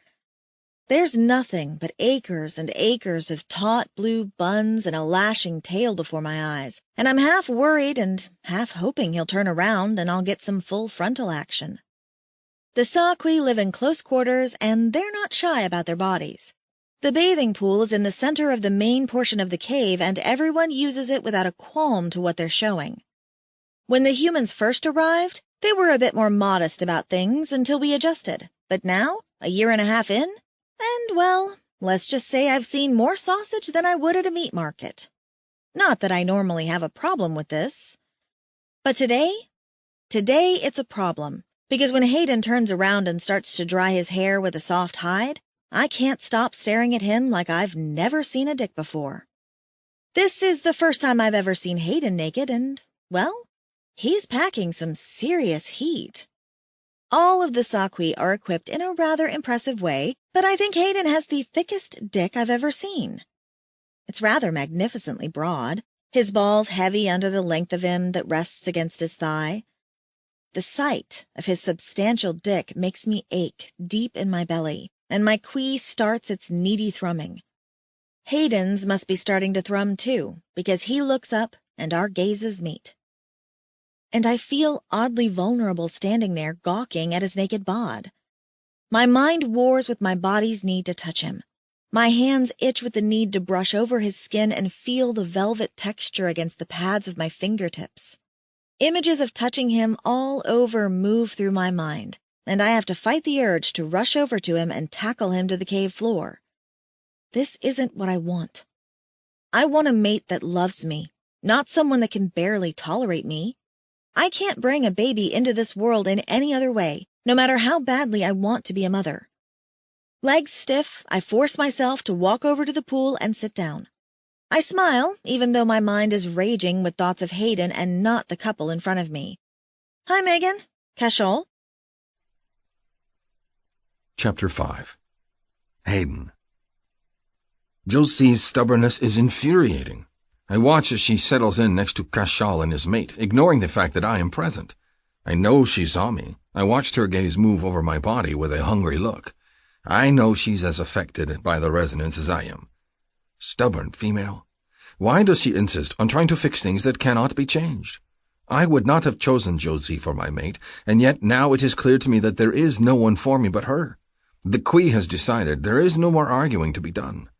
There's nothing but acres and acres of taut blue buns and a lashing tail before my eyes, and I'm half worried and half hoping he'll turn around and I'll get some full frontal action. The Saqui live in close quarters, and they're not shy about their bodies. The bathing pool is in the center of the main portion of the cave, and everyone uses it without a qualm to what they're showing. When the humans first arrived, they were a bit more modest about things until we adjusted. But now, a year and a half in, and, well, let's just say I've seen more sausage than I would at a meat market. Not that I normally have a problem with this. But today it's a problem, because when Hayden turns around and starts to dry his hair with a soft hide, I can't stop staring at him like I've never seen a dick before. This is the first time I've ever seen Hayden naked, and, well, he's packing some serious heat. All of the Saqui are equipped in a rather impressive way, but I think Hayden has the thickest dick I've ever seen. It's rather magnificently broad, his balls heavy under the length of him that rests against his thigh. The sight of his substantial dick makes me ache deep in my belly, and my quee starts its needy thrumming. Hayden's must be starting to thrum too, because he looks up and our gazes meet. And I feel oddly vulnerable standing there gawking at his naked bod. My mind wars with my body's need to touch him. My hands itch with the need to brush over his skin and feel the velvet texture against the pads of my fingertips. Images of touching him all over move through my mind, and I have to fight the urge to rush over to him and tackle him to the cave floor. This isn't what I want. I want a mate that loves me, not someone that can barely tolerate me. I can't bring a baby into this world in any other way, no matter how badly I want to be a mother. Legs stiff, I force myself to walk over to the pool and sit down. I smile, even though my mind is raging with thoughts of Hayden and not the couple in front of me. Hi, Megan. Cachol? Chapter 5. Hayden. Josie's stubbornness is infuriating. I watch as she settles in next to Cachol and his mate, ignoring the fact that I am present. I know she saw me. I watched her gaze move over my body with a hungry look. I know she's as affected by the resonance as I am. Stubborn female. Why does she insist on trying to fix things that cannot be changed? I would not have chosen Josie for my mate, and yet now it is clear to me that there is no one for me but her. The Quee has decided there is no more arguing to be done.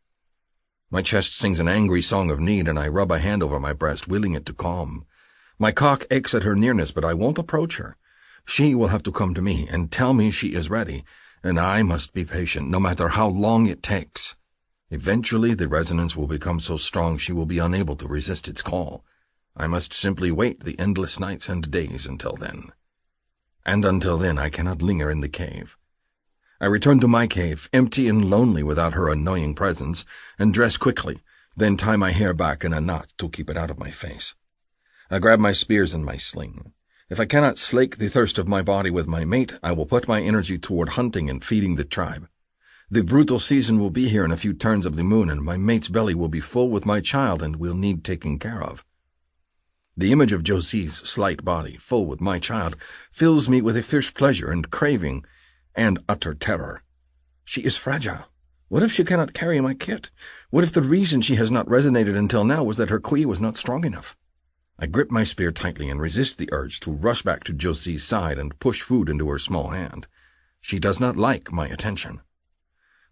My chest sings an angry song of need, and I rub a hand over my breast, willing it to calm. My cock aches at her nearness, but I won't approach her. She will have to come to me and tell me she is ready, and I must be patient, no matter how long it takes. Eventually the resonance will become so strong she will be unable to resist its call. I must simply wait the endless nights and days until then. And until then I cannot linger in the cave. I return to my cave, empty and lonely without her annoying presence, and dress quickly, then tie my hair back in a knot to keep it out of my face. I grab my spears and my sling. If I cannot slake the thirst of my body with my mate, I will put my energy toward hunting and feeding the tribe. The brutal season will be here in a few turns of the moon, and my mate's belly will be full with my child and will need taking care of. The image of Josie's slight body, full with my child, fills me with a fierce pleasure and craving, and utter terror. She is fragile. What if she cannot carry my kit? What if the reason she has not resonated until now was that her Quee was not strong enough? I grip my spear tightly and resist the urge to rush back to Josie's side and push food into her small hand. She does not like my attention.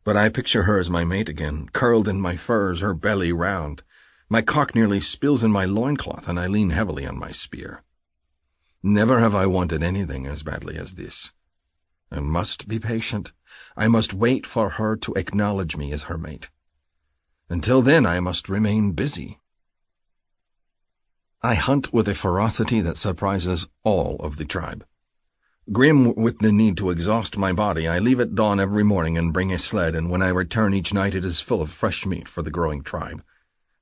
But I picture her as my mate again, curled in my furs, her belly round. My cock nearly spills in my loincloth, and I lean heavily on my spear. Never have I wanted anything as badly as this. I must be patient. I must wait for her to acknowledge me as her mate. Until then, I must remain busy. I hunt with a ferocity that surprises all of the tribe. Grim with the need to exhaust my body, I leave at dawn every morning and bring a sled, and when I return each night it is full of fresh meat for the growing tribe.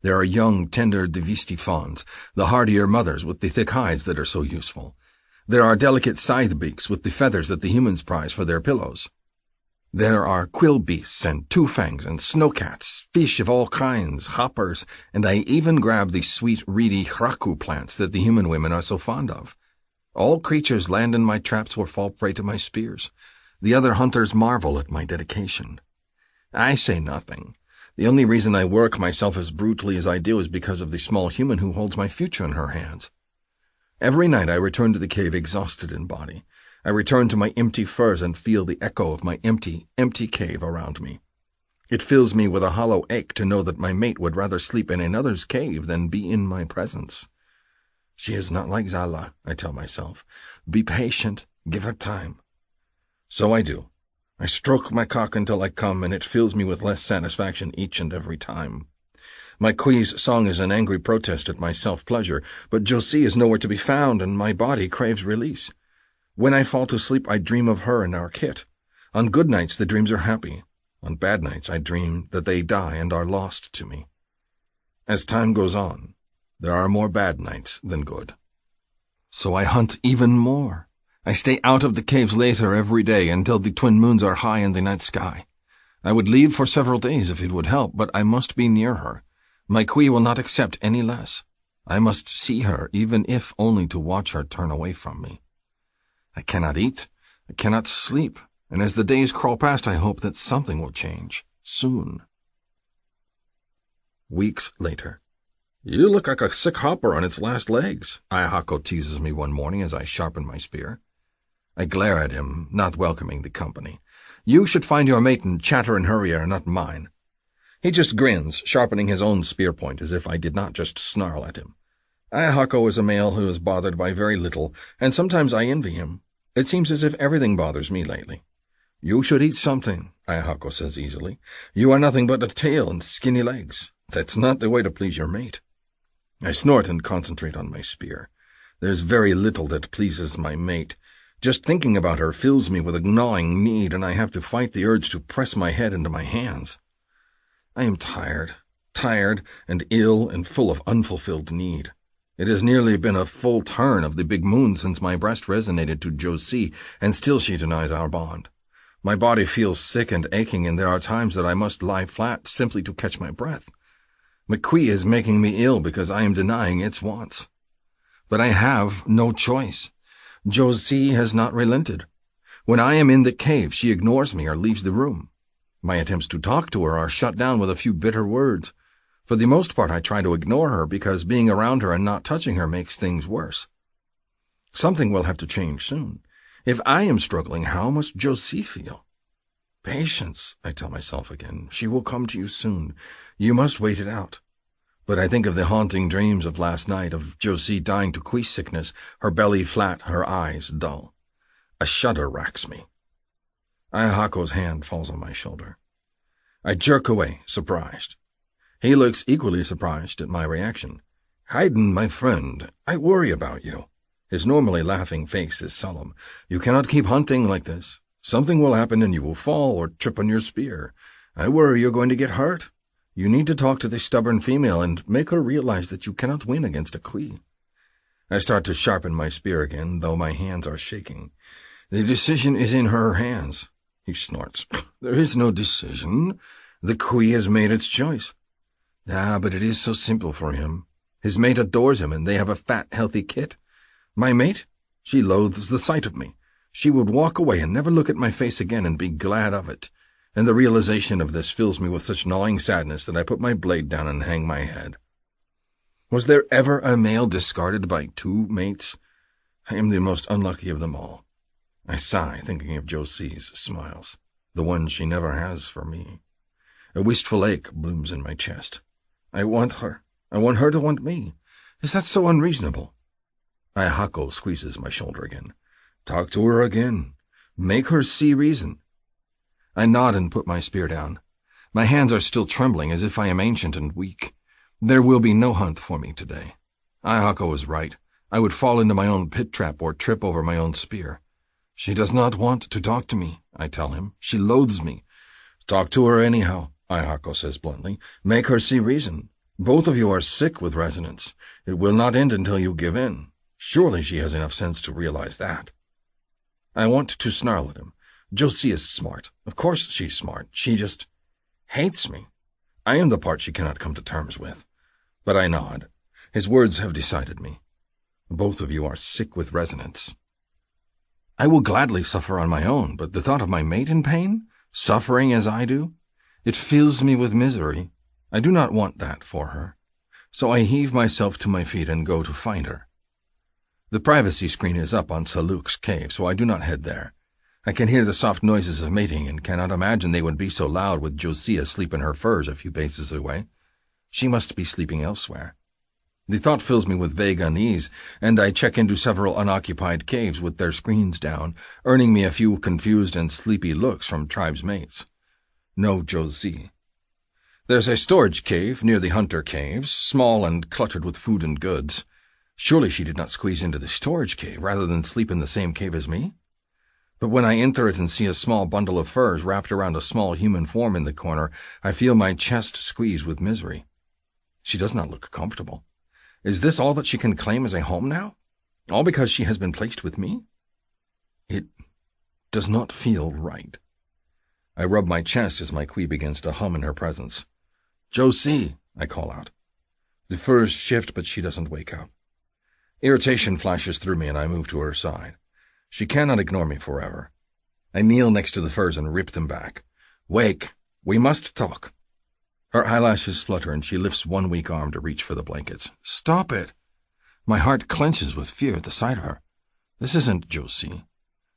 There are young, tender Divisti fawns, the hardier mothers with the thick hides that are so useful. There are delicate scythe beaks with the feathers that the humans prize for their pillows. There are quill beasts and two-fangs and snowcats, fish of all kinds, hoppers, and I even grab the sweet, reedy hraku plants that the human women are so fond of. All creatures land in my traps or fall prey to my spears. The other hunters marvel at my dedication. I say nothing. The only reason I work myself as brutally as I do is because of the small human who holds my future in her hands. Every night I return to the cave exhausted in body. I return to my empty furs and feel the echo of my empty, empty cave around me. It fills me with a hollow ache to know that my mate would rather sleep in another's cave than be in my presence. She is not like Zala, I tell myself. Be patient, give her time. So I do. I stroke my cock until I come, and it fills me with less satisfaction each and every time. My Kui's song is an angry protest at my self-pleasure, but Josie is nowhere to be found, and my body craves release. When I fall to sleep, I dream of her and our kit. On good nights, the dreams are happy. On bad nights, I dream that they die and are lost to me. As time goes on, there are more bad nights than good. So I hunt even more. I stay out of the caves later every day until the twin moons are high in the night sky. I would leave for several days if it would help, but I must be near her. My Kui will not accept any less. I must see her, even if only to watch her turn away from me. I cannot eat, I cannot sleep, and as the days crawl past, I hope that something will change, soon. Weeks later. You look like a sick hopper on its last legs, Ayahako teases me one morning as I sharpen my spear. I glare at him, not welcoming the company. You should find your mate and chatter and hurrier, not mine. He just grins, sharpening his own spear point as if I did not just snarl at him. Ayahako is a male who is bothered by very little, and sometimes I envy him. It seems as if everything bothers me lately. You should eat something, Ayahako says easily. You are nothing but a tail and skinny legs. That's not the way to please your mate. I snort and concentrate on my spear. There's very little that pleases my mate. Just thinking about her fills me with a gnawing need, and I have to fight the urge to press my head into my hands. I am tired and ill and full of unfulfilled need. It has nearly been a full turn of the big moon since my breast resonated to Josie, and still she denies our bond. My body feels sick and aching, and there are times that I must lie flat simply to catch my breath. McQuee is making me ill because I am denying its wants. But I have no choice. Josie has not relented. When I am in the cave, she ignores me or leaves the room. My attempts to talk to her are shut down with a few bitter words. For the most part, I try to ignore her because being around her and not touching her makes things worse. Something will have to change soon. If I am struggling, how must Josie feel? Patience, I tell myself again. She will come to you soon. You must wait it out. But I think of the haunting dreams of last night, of Josie dying to quiche sickness, her belly flat, her eyes dull. A shudder racks me. Ayahako's hand falls on my shoulder. I jerk away, surprised. He looks equally surprised at my reaction. Hayden, my friend, I worry about you. His normally laughing face is solemn. You cannot keep hunting like this. Something will happen and you will fall or trip on your spear. I worry you're going to get hurt. You need to talk to the stubborn female and make her realize that you cannot win against a queen. I start to sharpen my spear again, though my hands are shaking. The decision is in her hands. He snorts. There is no decision. The queen has made its choice. But it is so simple for him. His mate adores him, and they have a fat, healthy kit. My mate? She loathes the sight of me. She would walk away and never look at my face again and be glad of it. And the realization of this fills me with such gnawing sadness that I put my blade down and hang my head. Was there ever a male discarded by 2 mates? I am the most unlucky of them all. I sigh, thinking of Josie's smiles, the ones she never has for me. A wistful ache blooms in my chest. I want her. I want her to want me. Is that so unreasonable? Ayahako squeezes my shoulder again. Talk to her again. Make her see reason. I nod and put my spear down. My hands are still trembling as if I am ancient and weak. There will be no hunt for me today. Ayahako was right. I would fall into my own pit trap or trip over my own spear. She does not want to talk to me, I tell him. She loathes me. Talk to her anyhow, Ayahako says bluntly. Make her see reason. Both of you are sick with resonance. It will not end until you give in. Surely she has enough sense to realize that. I want to snarl at him. Josie is smart. Of course she's smart. She just hates me. I am the part she cannot come to terms with. But I nod. His words have decided me. Both of you are sick with resonance. I will gladly suffer on my own, but the thought of my mate in pain, suffering as I do, it fills me with misery. I do not want that for her. So I heave myself to my feet and go to find her. The privacy screen is up on Saluk's cave, so I do not head there. I can hear the soft noises of mating and cannot imagine they would be so loud with Josie asleep in her furs a few paces away. She must be sleeping elsewhere. The thought fills me with vague unease, and I check into several unoccupied caves with their screens down, earning me a few confused and sleepy looks from tribe's mates. No Josie. There's a storage cave near the hunter caves, small and cluttered with food and goods. Surely she did not squeeze into the storage cave rather than sleep in the same cave as me? But when I enter it and see a small bundle of furs wrapped around a small human form in the corner, I feel my chest squeeze with misery. She does not look comfortable. Is this all that she can claim as a home now? All because she has been placed with me? It does not feel right. I rub my chest as my Kui begins to hum in her presence. Josie, I call out. The furs shift, but she doesn't wake up. Irritation flashes through me and I move to her side. She cannot ignore me forever. I kneel next to the furs and rip them back. Wake, we must talk. Her eyelashes flutter and she lifts one weak arm to reach for the blankets. Stop it! My heart clenches with fear at the sight of her. This isn't Josie.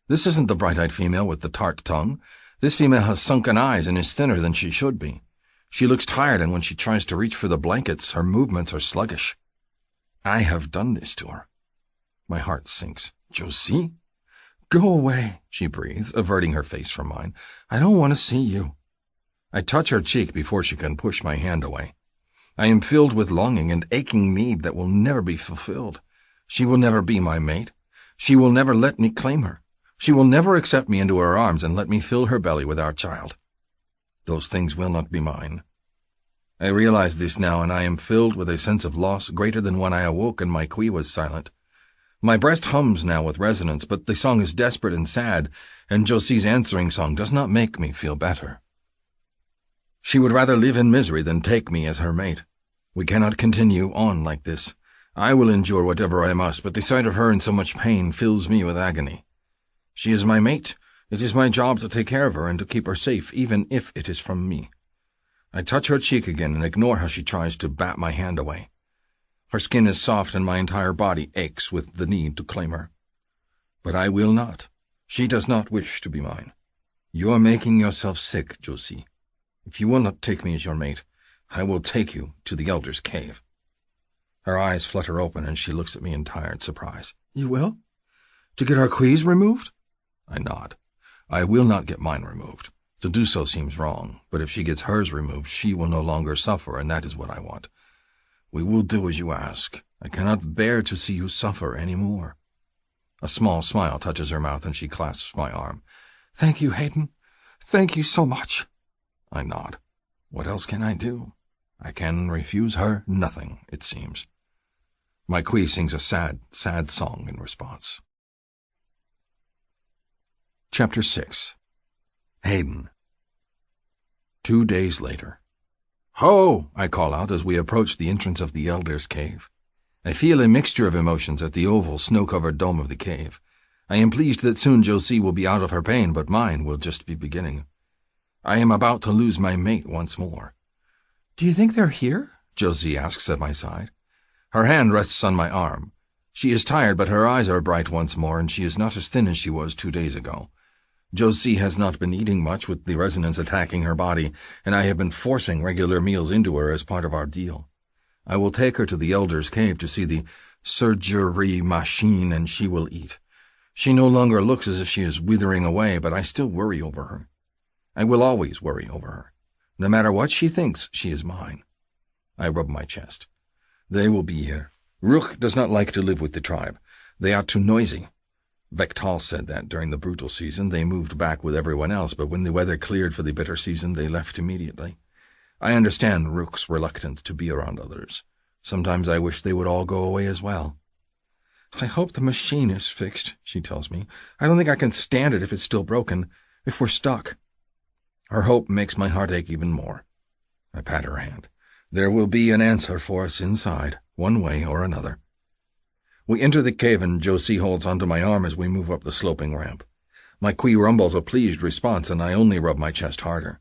This isn't the bright-eyed female with the tart tongue. This female has sunken eyes and is thinner than she should be. She looks tired, and when she tries to reach for the blankets, her movements are sluggish. I have done this to her. My heart sinks. Josie? Go away, she breathes, averting her face from mine. I don't want to see you. I touch her cheek before she can push my hand away. I am filled with longing and aching need that will never be fulfilled. She will never be my mate. She will never let me claim her. She will never accept me into her arms and let me fill her belly with our child. Those things will not be mine. I realize this now, and I am filled with a sense of loss greater than when I awoke and my Kui was silent. My breast hums now with resonance, but the song is desperate and sad, and Josie's answering song does not make me feel better. She would rather live in misery than take me as her mate. We cannot continue on like this. I will endure whatever I must, but the sight of her in so much pain fills me with agony. She is my mate. It is my job to take care of her and to keep her safe, even if it is from me. I touch her cheek again and ignore how she tries to bat my hand away. Her skin is soft and my entire body aches with the need to claim her. But I will not. She does not wish to be mine. You are making yourself sick, Josie. If you will not take me as your mate, I will take you to the Elder's cave. Her eyes flutter open and she looks at me in tired surprise. You will? To get our Kuis removed? I nod. I will not get mine removed. To do so seems wrong, but if she gets hers removed, she will no longer suffer, and that is what I want. We will do as you ask. I cannot bear to see you suffer any more. A small smile touches her mouth and she clasps my arm. Thank you, Hayden. Thank you so much. I nod. What else can I do? I can refuse her nothing, it seems. My Kui sings a sad, sad song in response. Chapter 6. Hayden. 2 days later. Ho! I call out as we approach the entrance of the Elder's cave. I feel a mixture of emotions at the oval, snow-covered dome of the cave. I am pleased that soon Josie will be out of her pain, but mine will just be beginning. I am about to lose my mate once more. Do you think they're here? Josie asks at my side. Her hand rests on my arm. She is tired, but her eyes are bright once more, and she is not as thin as she was 2 days ago. Josie has not been eating much with the resonance attacking her body, and I have been forcing regular meals into her as part of our deal. I will take her to the Elder's Cave to see the surgery machine, and she will eat. She no longer looks as if she is withering away, but I still worry over her. I will always worry over her. No matter what she thinks, she is mine. I rub my chest. They will be here. Rook does not like to live with the tribe. They are too noisy. Vectal said that during the brutal season they moved back with everyone else, but when the weather cleared for the bitter season, they left immediately. I understand Rook's reluctance to be around others. Sometimes I wish they would all go away as well. I hope the machine is fixed, she tells me. I don't think I can stand it if it's still broken, if we're stuck. Her hope makes my heart ache even more. I pat her hand. There will be an answer for us inside, one way or another. We enter the cave, and Josie holds onto my arm as we move up the sloping ramp. My Quee rumbles a pleased response, and I only rub my chest harder.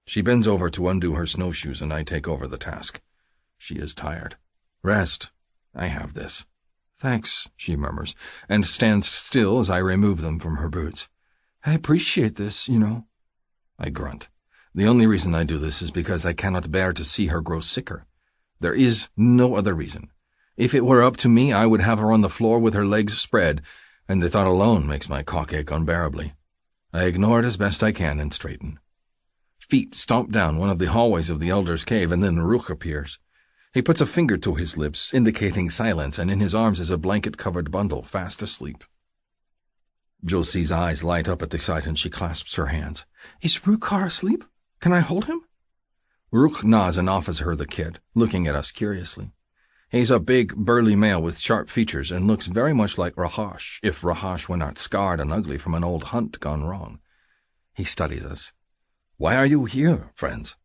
She bends over to undo her snowshoes, and I take over the task. She is tired. Rest. I have this. Thanks, she murmurs, and stands still as I remove them from her boots. I appreciate this, you know. I grunt. The only reason I do this is because I cannot bear to see her grow sicker. There is no other reason. If it were up to me, I would have her on the floor with her legs spread, and the thought alone makes my cock ache unbearably. I ignore it as best I can and straighten. Feet stomp down one of the hallways of the Elder's Cave, and then Rook appears. He puts a finger to his lips, indicating silence, and in his arms is a blanket-covered bundle, fast asleep. Josie's eyes light up at the sight, and she clasps her hands. Is Rookar asleep? Can I hold him? Rook nods and offers her the kid, looking at us curiously. He's a big, burly male with sharp features and looks very much like Rahash, if Rahash were not scarred and ugly from an old hunt gone wrong. He studies us. Why are you here, friends?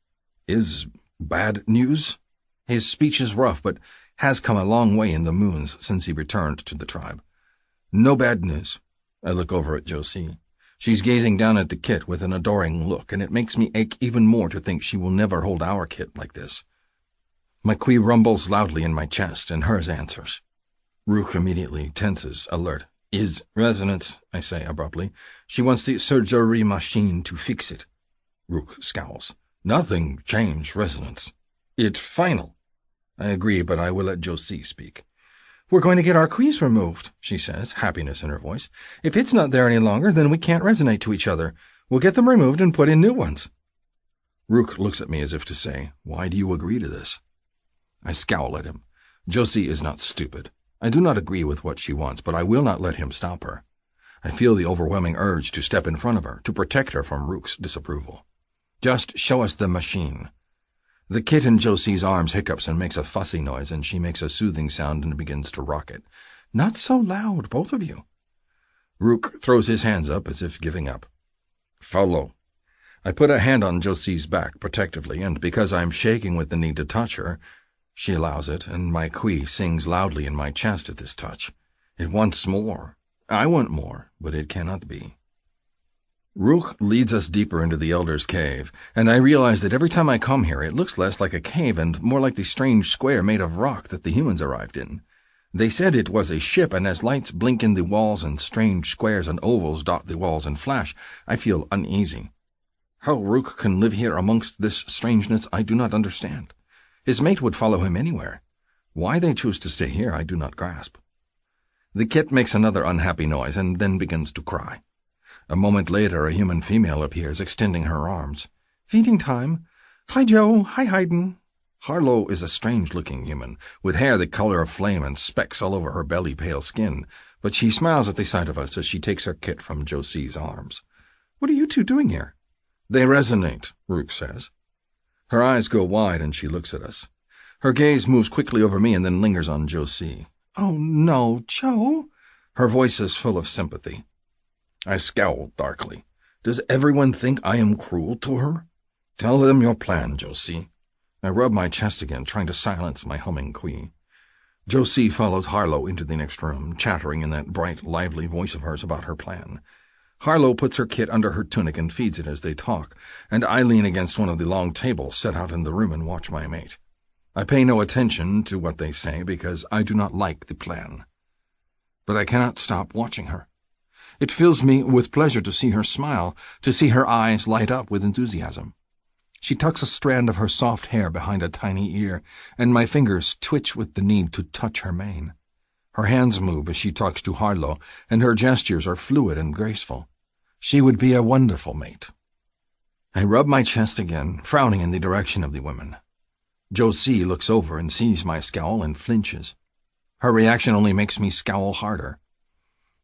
Is bad news? His speech is rough, but has come a long way in the moons since he returned to the tribe. No bad news. I look over at Josie. She's gazing down at the kit with an adoring look, and it makes me ache even more to think she will never hold our kit like this. My Quee rumbles loudly in my chest, and hers answers. Rook immediately tenses, alert. Is resonance, I say abruptly. She wants the surgery machine to fix it. Rook scowls. Nothing changed resonance. It's final. I agree, but I will let Josie speak. We're going to get our Quees removed, she says, happiness in her voice. If it's not there any longer, then we can't resonate to each other. We'll get them removed and put in new ones. Rook looks at me as if to say, why do you agree to this? I scowl at him. Josie is not stupid. I do not agree with what she wants, but I will not let him stop her. I feel the overwhelming urge to step in front of her, to protect her from Rook's disapproval. Just show us the machine. The kit in Josie's arms hiccups and makes a fussy noise, and she makes a soothing sound and begins to rock it. Not so loud, both of you. Rook throws his hands up as if giving up. Follow. I put a hand on Josie's back protectively, and because I am shaking with the need to touch her, she allows it, and my Quee sings loudly in my chest at this touch. It wants more. I want more, but it cannot be. Rook leads us deeper into the Elder's Cave, and I realize that every time I come here it looks less like a cave and more like the strange square made of rock that the humans arrived in. They said it was a ship, and as lights blink in the walls and strange squares and ovals dot the walls and flash, I feel uneasy. How Rook can live here amongst this strangeness I do not understand. His mate would follow him anywhere. Why they choose to stay here I do not grasp. The kit makes another unhappy noise and then begins to cry. A moment later, a human female appears, extending her arms. Feeding time. Hi, Joe. Hi, Hayden. Harlow is a strange-looking human, with hair the color of flame and specks all over her belly-pale skin, but she smiles at the sight of us as she takes her kit from Josie's arms. What are you two doing here? They resonate, Rook says. Her eyes go wide and she looks at us. Her gaze moves quickly over me and then lingers on Josie. Oh, no, Joe. Her voice is full of sympathy. I scowl darkly. Does everyone think I am cruel to her? Tell them your plan, Josie. I rub my chest again, trying to silence my humming Quee. Josie follows Harlow into the next room, chattering in that bright, lively voice of hers about her plan. Harlow puts her kit under her tunic and feeds it as they talk, and I lean against one of the long tables set out in the room and watch my mate. I pay no attention to what they say because I do not like the plan. But I cannot stop watching her. It fills me with pleasure to see her smile, to see her eyes light up with enthusiasm. She tucks a strand of her soft hair behind a tiny ear, and my fingers twitch with the need to touch her mane. Her hands move as she talks to Harlow, and her gestures are fluid and graceful. She would be a wonderful mate. I rub my chest again, frowning in the direction of the women. Josie looks over and sees my scowl and flinches. Her reaction only makes me scowl harder.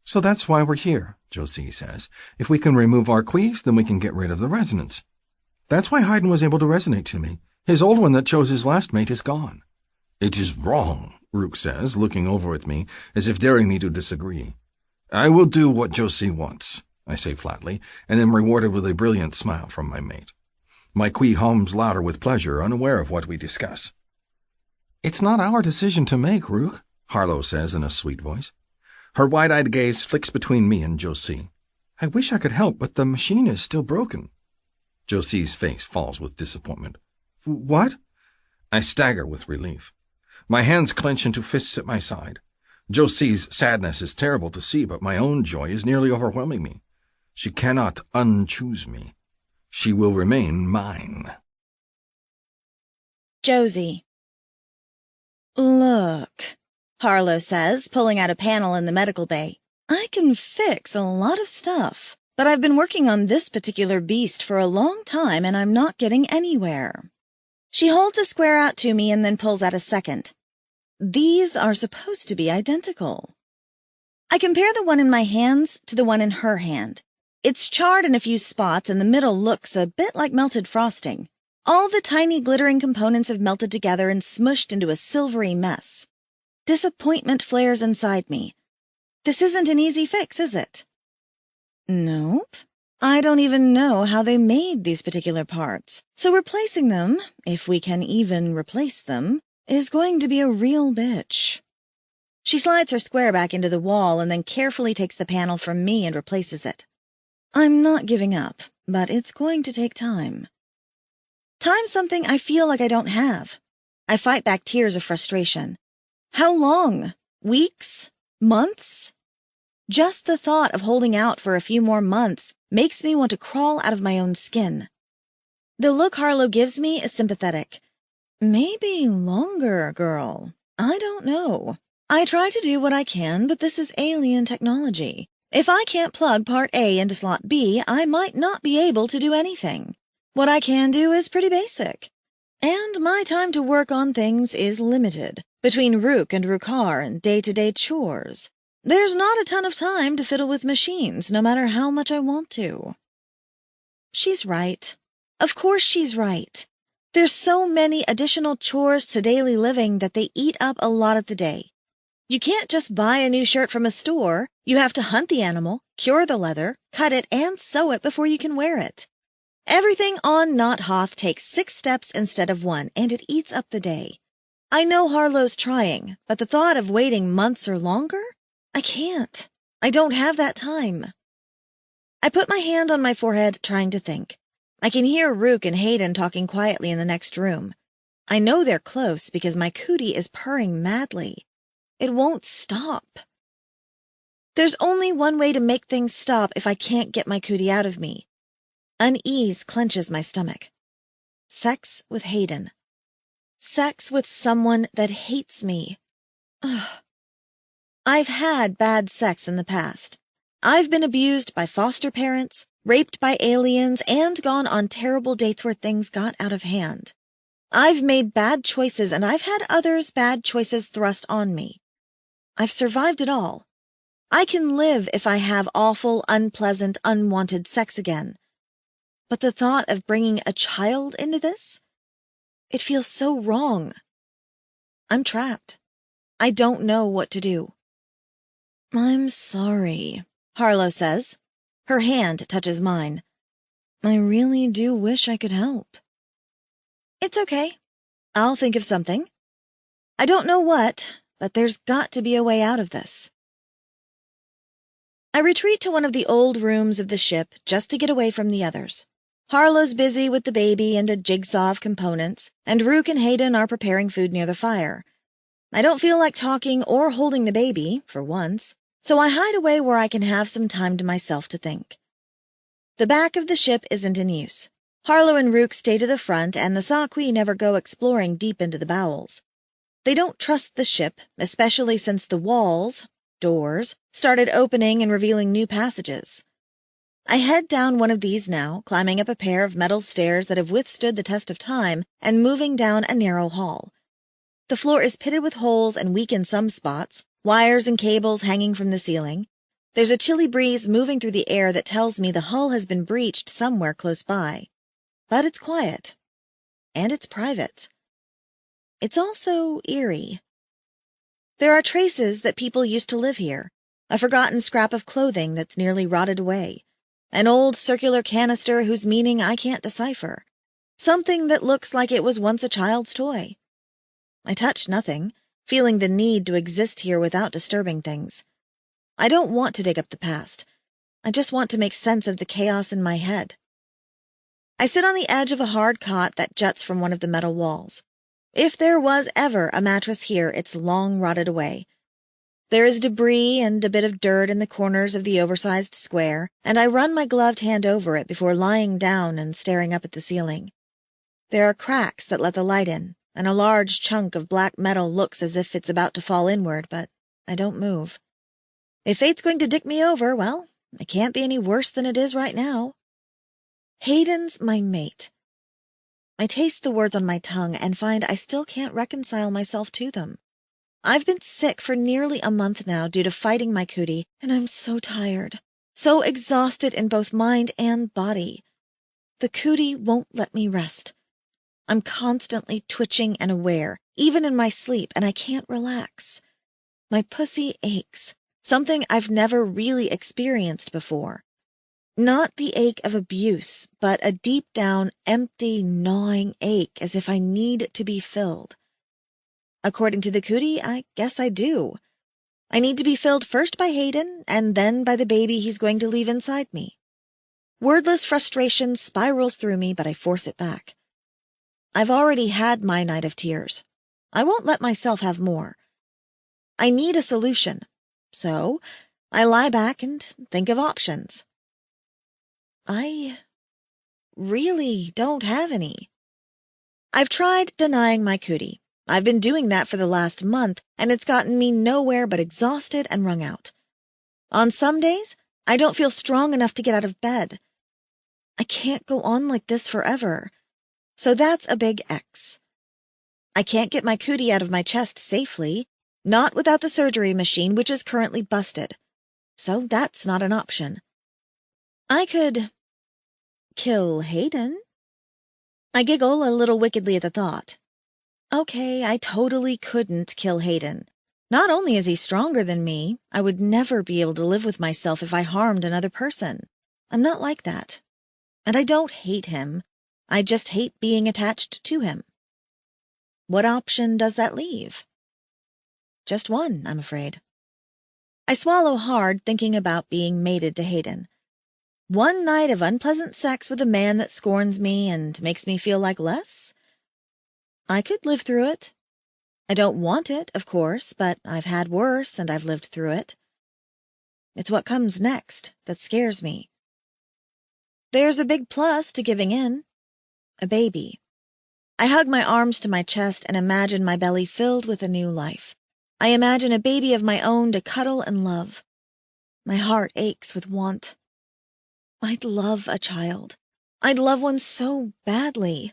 "So that's why we're here," Josie says. "If we can remove our quees, then we can get rid of the resonance. That's why Haydn was able to resonate to me. His old one that chose his last mate is gone." "It is wrong," Rook says, looking over at me as if daring me to disagree. "I will do what Josie wants," I say flatly, and am rewarded with a brilliant smile from my mate. My quee hums louder with pleasure, unaware of what we discuss. "It's not our decision to make, Rook," Harlow says in a sweet voice. Her wide-eyed gaze flicks between me and Josie. "I wish I could help, but the machine is still broken." Josie's face falls with disappointment. "What?" I stagger with relief. My hands clench into fists at my side. Josie's sadness is terrible to see, but my own joy is nearly overwhelming me. She cannot unchoose me. She will remain mine. Josie. "Look," Harlow says, pulling out a panel in the medical bay. "I can fix a lot of stuff, but I've been working on this particular beast for a long time and I'm not getting anywhere." She holds a square out to me and then pulls out a second. These are supposed to be identical. I compare the one in my hands to the one in her hand. It's charred in a few spots and the middle looks a bit like melted frosting. All the tiny glittering components have melted together and smushed into a silvery mess. Disappointment flares inside me. This isn't an easy fix, is it? Nope. I don't even know how they made these particular parts, so replacing them, if we can even replace them, is going to be a real bitch. She slides her square back into the wall and then carefully takes the panel from me and replaces it. I'm not giving up, but it's going to take time. Time's something I feel like I don't have. I fight back tears of frustration. How long? Weeks? Months? Just the thought of holding out for a few more months makes me want to crawl out of my own skin. The look Harlow gives me is sympathetic. Maybe longer, girl. I don't know. I try to do what I can, but this is alien technology. If I can't plug part A into slot B, I might not be able to do anything. What I can do is pretty basic. And my time to work on things is limited, between Rook and Rukar and day-to-day chores. There's not a ton of time to fiddle with machines, no matter how much I want to. She's right. Of course she's right. There's so many additional chores to daily living that they eat up a lot of the day. You can't just buy a new shirt from a store. You have to hunt the animal, cure the leather, cut it, and sew it before you can wear it. Everything on Not Hoth takes 6 steps instead of 1, and it eats up the day. I know Harlow's trying, but the thought of waiting months or longer? I can't. I don't have that time. I put my hand on my forehead, trying to think. I can hear Rook and Hayden talking quietly in the next room. I know they're close because my cootie is purring madly. It won't stop. There's only one way to make things stop if I can't get my cootie out of me. Unease clenches my stomach. Sex with Hayden. Sex with someone that hates me. Ugh. I've had bad sex in the past. I've been abused by foster parents, raped by aliens, and gone on terrible dates where things got out of hand. I've made bad choices, and I've had others' bad choices thrust on me. I've survived it all. I can live if I have awful, unpleasant, unwanted sex again. But the thought of bringing a child into this? It feels so wrong. I'm trapped. I don't know what to do. I'm sorry, Harlow says. Her hand touches mine. I really do wish I could help. It's okay. I'll think of something. I don't know what, but there's got to be a way out of this. I retreat to one of the old rooms of the ship just to get away from the others. Harlow's busy with the baby and a jigsaw of components, and Rook and Hayden are preparing food near the fire. I don't feel like talking or holding the baby, for once, so I hide away where I can have some time to myself to think. The back of the ship isn't in use. Harlow and Rook stay to the front, and the Saqui never go exploring deep into the bowels. They don't trust the ship, especially since the walls, doors, started opening and revealing new passages. I head down one of these now, climbing up a pair of metal stairs that have withstood the test of time, and moving down a narrow hall. The floor is pitted with holes and weak in some spots, wires and cables hanging from the ceiling. There's a chilly breeze moving through the air that tells me the hull has been breached somewhere close by. But it's quiet. And it's private. It's also eerie. There are traces that people used to live here, a forgotten scrap of clothing that's nearly rotted away, an old circular canister whose meaning I can't decipher, something that looks like it was once a child's toy. I touch nothing, feeling the need to exist here without disturbing things. I don't want to dig up the past. I just want to make sense of the chaos in my head. I sit on the edge of a hard cot that juts from one of the metal walls. If there was ever a mattress here, it's long rotted away. There is debris and a bit of dirt in the corners of the oversized square, and I run my gloved hand over it before lying down and staring up at the ceiling. There are cracks that let the light in, and a large chunk of black metal looks as if it's about to fall inward, but I don't move. If fate's going to dick me over, well, it can't be any worse than it is right now. Hayden's my mate. I taste the words on my tongue and find I still can't reconcile myself to them. I've been sick for nearly a month now due to fighting my cootie, and I'm so tired, so exhausted in both mind and body. The cootie won't let me rest. I'm constantly twitching and aware, even in my sleep, and I can't relax. My pussy aches, something I've never really experienced before. Not the ache of abuse, but a deep-down, empty, gnawing ache as if I need to be filled. According to the cootie, I guess I do. I need to be filled first by Hayden, and then by the baby he's going to leave inside me. Wordless frustration spirals through me, but I force it back. I've already had my night of tears. I won't let myself have more. I need a solution, so I lie back and think of options. I really don't have any. I've tried denying my cootie. I've been doing that for the last month, and it's gotten me nowhere but exhausted and wrung out. On some days, I don't feel strong enough to get out of bed. I can't go on like this forever, so that's a big X. I can't get my cootie out of my chest safely, not without the surgery machine, which is currently busted, so that's not an option. I could kill Hayden. I giggle a little wickedly at the thought. Okay, I totally couldn't kill Hayden. Not only is he stronger than me, I would never be able to live with myself if I harmed another person. I'm not like that. And I don't hate him. I just hate being attached to him. What option does that leave? Just one, I'm afraid. I swallow hard thinking about being mated to Hayden. One night of unpleasant sex with a man that scorns me and makes me feel like less? I could live through it. I don't want it, of course, but I've had worse and I've lived through it. It's what comes next that scares me. There's a big plus to giving in. A baby. I hug my arms to my chest and imagine my belly filled with a new life. I imagine a baby of my own to cuddle and love. My heart aches with want. I'd love a child. I'd love one so badly.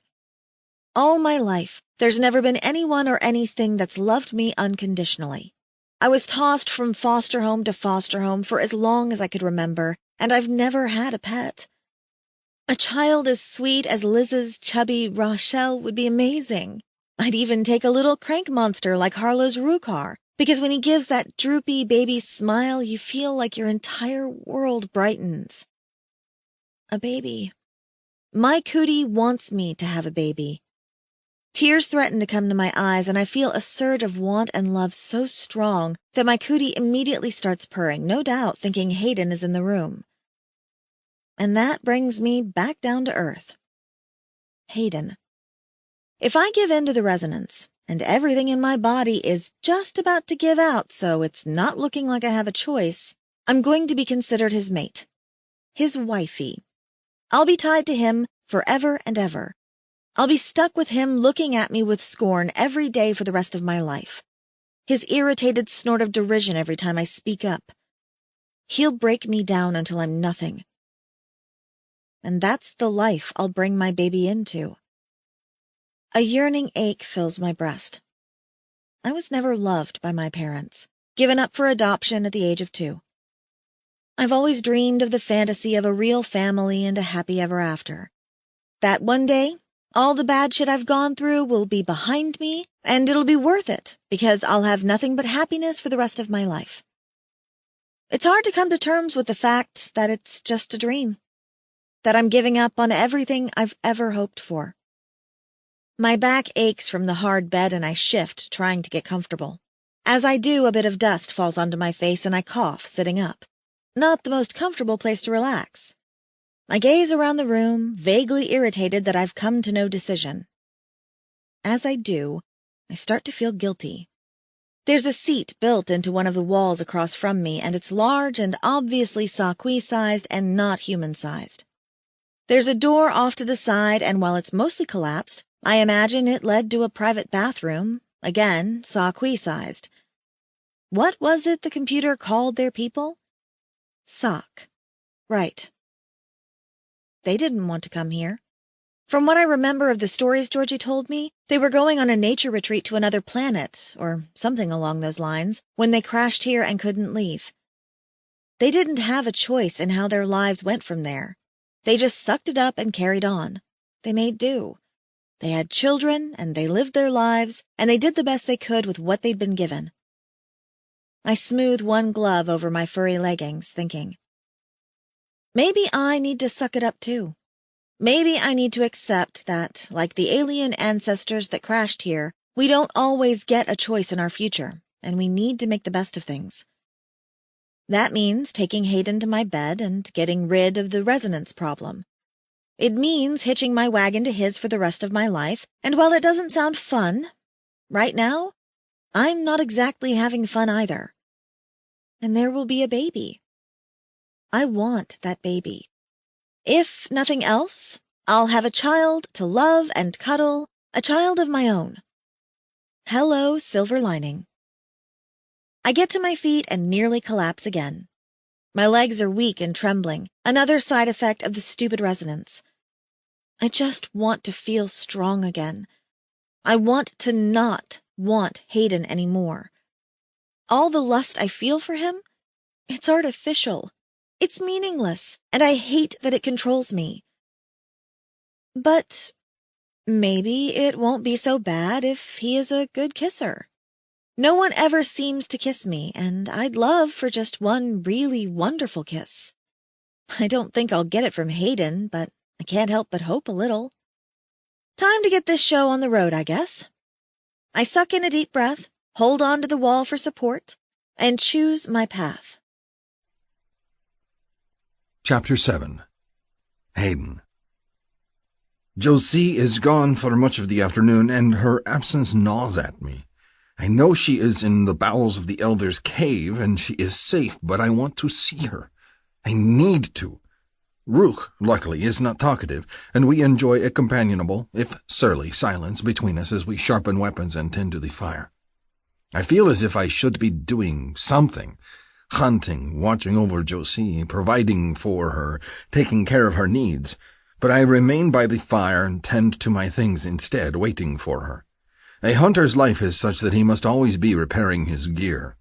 All my life, there's never been anyone or anything that's loved me unconditionally. I was tossed from foster home to foster home for as long as I could remember, and I've never had a pet. A child as sweet as Liz's chubby Rochelle would be amazing. I'd even take a little crank monster like Harlow's Rukar, because when he gives that droopy baby smile, you feel like your entire world brightens. A baby. My cootie wants me to have a baby. Tears threaten to come to my eyes, and I feel a surge of want and love so strong that my cootie immediately starts purring, no doubt thinking Hayden is in the room. And that brings me back down to earth. Hayden. If I give in to the resonance, and everything in my body is just about to give out so it's not looking like I have a choice, I'm going to be considered his mate. His wifey. I'll be tied to him forever and ever. I'll be stuck with him looking at me with scorn every day for the rest of my life. His irritated snort of derision every time I speak up. He'll break me down until I'm nothing. And that's the life I'll bring my baby into. A yearning ache fills my breast. I was never loved by my parents, given up for adoption at the age of 2. I've always dreamed of the fantasy of a real family and a happy ever after. That one day, all the bad shit I've gone through will be behind me, and it'll be worth it because I'll have nothing but happiness for the rest of my life. It's hard to come to terms with the fact that it's just a dream, that I'm giving up on everything I've ever hoped for. My back aches from the hard bed and I shift, trying to get comfortable. As I do, a bit of dust falls onto my face and I cough, sitting up. Not the most comfortable place to relax. I gaze around the room, vaguely irritated that I've come to no decision. As I do, I start to feel guilty. There's a seat built into one of the walls across from me, and it's large and obviously saqui-sized and not human-sized. There's a door off to the side, and while it's mostly collapsed, I imagine it led to a private bathroom, again, saqui-sized. What was it the computer called their people? Sock. Right. They didn't want to come here. From what I remember of the stories Georgie told me, they were going on a nature retreat to another planet, or something along those lines, when they crashed here and couldn't leave. They didn't have a choice in how their lives went from there. They just sucked it up and carried on. They made do. They had children, and they lived their lives, and they did the best they could with what they'd been given. I smooth one glove over my furry leggings, thinking, maybe I need to suck it up too. Maybe I need to accept that, like the alien ancestors that crashed here, we don't always get a choice in our future, and we need to make the best of things. That means taking Hayden to my bed and getting rid of the resonance problem. It means hitching my wagon to his for the rest of my life, and while it doesn't sound fun, right now, I'm not exactly having fun either. And there will be a baby. I want that baby. If nothing else, I'll have a child to love and cuddle, a child of my own. Hello, silver lining. I get to my feet and nearly collapse again. My legs are weak and trembling, another side effect of the stupid resonance. I just want to feel strong again. I want to not want Hayden anymore. All the lust I feel for him, it's artificial. It's meaningless, and I hate that it controls me. But maybe it won't be so bad if he is a good kisser. No one ever seems to kiss me, and I'd love for just one really wonderful kiss. I don't think I'll get it from Hayden, but I can't help but hope a little. Time to get this show on the road, I guess. I suck in a deep breath, hold on to the wall for support, and choose my path. Chapter 7. Hayden. Josie is gone for much of the afternoon, and her absence gnaws at me. I know she is in the bowels of the Elder's cave, and she is safe, but I want to see her. I need to. Rook, luckily, is not talkative, and we enjoy a companionable, if surly, silence between us as we sharpen weapons and tend to the fire. I feel as if I should be doing something. Hunting, watching over Josie, providing for her, taking care of her needs. But I remain by the fire and tend to my things instead, waiting for her. A hunter's life is such that he must always be repairing his gear.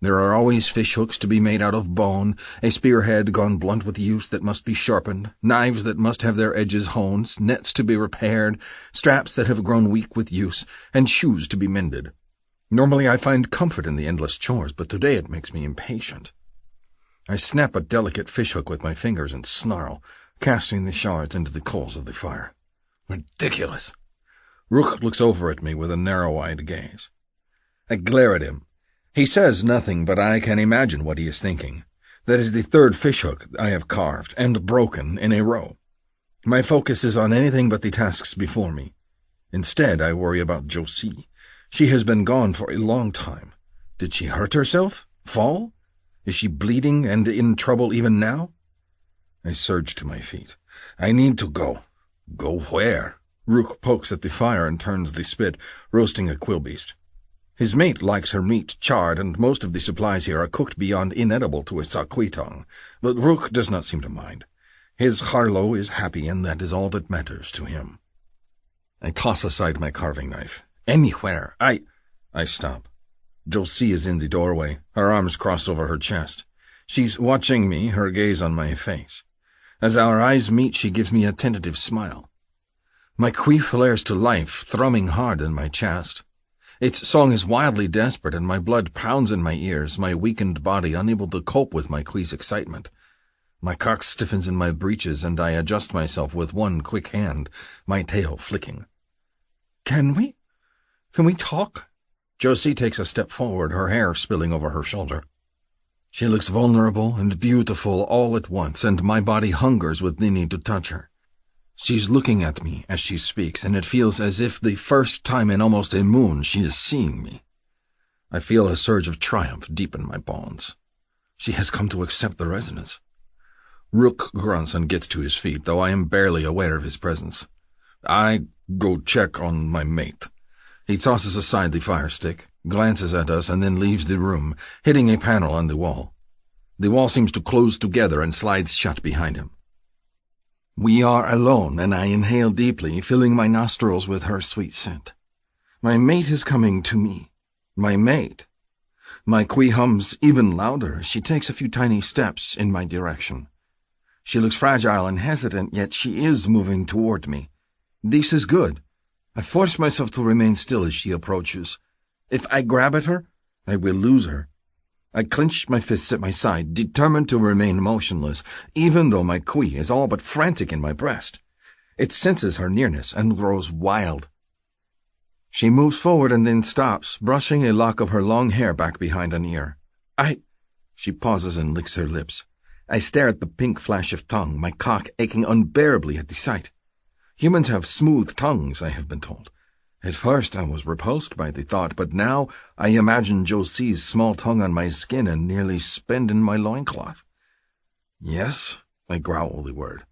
There are always fish-hooks to be made out of bone, a spearhead gone blunt with use that must be sharpened, knives that must have their edges honed, nets to be repaired, straps that have grown weak with use, and shoes to be mended. Normally I find comfort in the endless chores, but today it makes me impatient. I snap a delicate fishhook with my fingers and snarl, casting the shards into the coals of the fire. Ridiculous! Rook looks over at me with a narrow-eyed gaze. I glare at him. He says nothing, but I can imagine what he is thinking. That is the third fishhook I have carved and broken in a row. My focus is on anything but the tasks before me. Instead, I worry about Josie. She has been gone for a long time. Did she hurt herself? Fall? Is she bleeding and in trouble even now? I surge to my feet. I need to go. Go where? Rook pokes at the fire and turns the spit, roasting a quillbeast. His mate likes her meat charred, and most of the supplies here are cooked beyond inedible to a Sakwitong, but Rook does not seem to mind. His Harlow is happy, and that is all that matters to him. I toss aside my carving knife. Anywhere. I stop. Josie is in the doorway, her arms crossed over her chest. She's watching me, her gaze on my face. As our eyes meet, she gives me a tentative smile. My queef flares to life, thrumming hard in my chest. Its song is wildly desperate, and my blood pounds in my ears, my weakened body unable to cope with my quee's excitement. My cock stiffens in my breeches, and I adjust myself with one quick hand, my tail flicking. Can we talk? Josie takes a step forward, her hair spilling over her shoulder. She looks vulnerable and beautiful all at once, and my body hungers with the need to touch her. She's looking at me as she speaks, and it feels as if the first time in almost a moon she is seeing me. I feel a surge of triumph deep in my bones. She has come to accept the resonance. Rook grunts and gets to his feet, though I am barely aware of his presence. I go check on my mate. He tosses aside the fire stick, glances at us, and then leaves the room, hitting a panel on the wall. The wall seems to close together and slides shut behind him. We are alone, and I inhale deeply, filling my nostrils with her sweet scent. My mate is coming to me. My mate. My quee hums even louder as she takes a few tiny steps in my direction. She looks fragile and hesitant, yet she is moving toward me. This is good. I force myself to remain still as she approaches. If I grab at her, I will lose her. I clench my fists at my side, determined to remain motionless, even though my quee is all but frantic in my breast. It senses her nearness and grows wild. She moves forward and then stops, brushing a lock of her long hair back behind an ear. She pauses and licks her lips. I stare at the pink flash of tongue, my cock aching unbearably at the sight. Humans have smooth tongues, I have been told. At first I was repulsed by the thought, but now I imagine Josie's small tongue on my skin and nearly spend in my loincloth. Yes, I growl the word.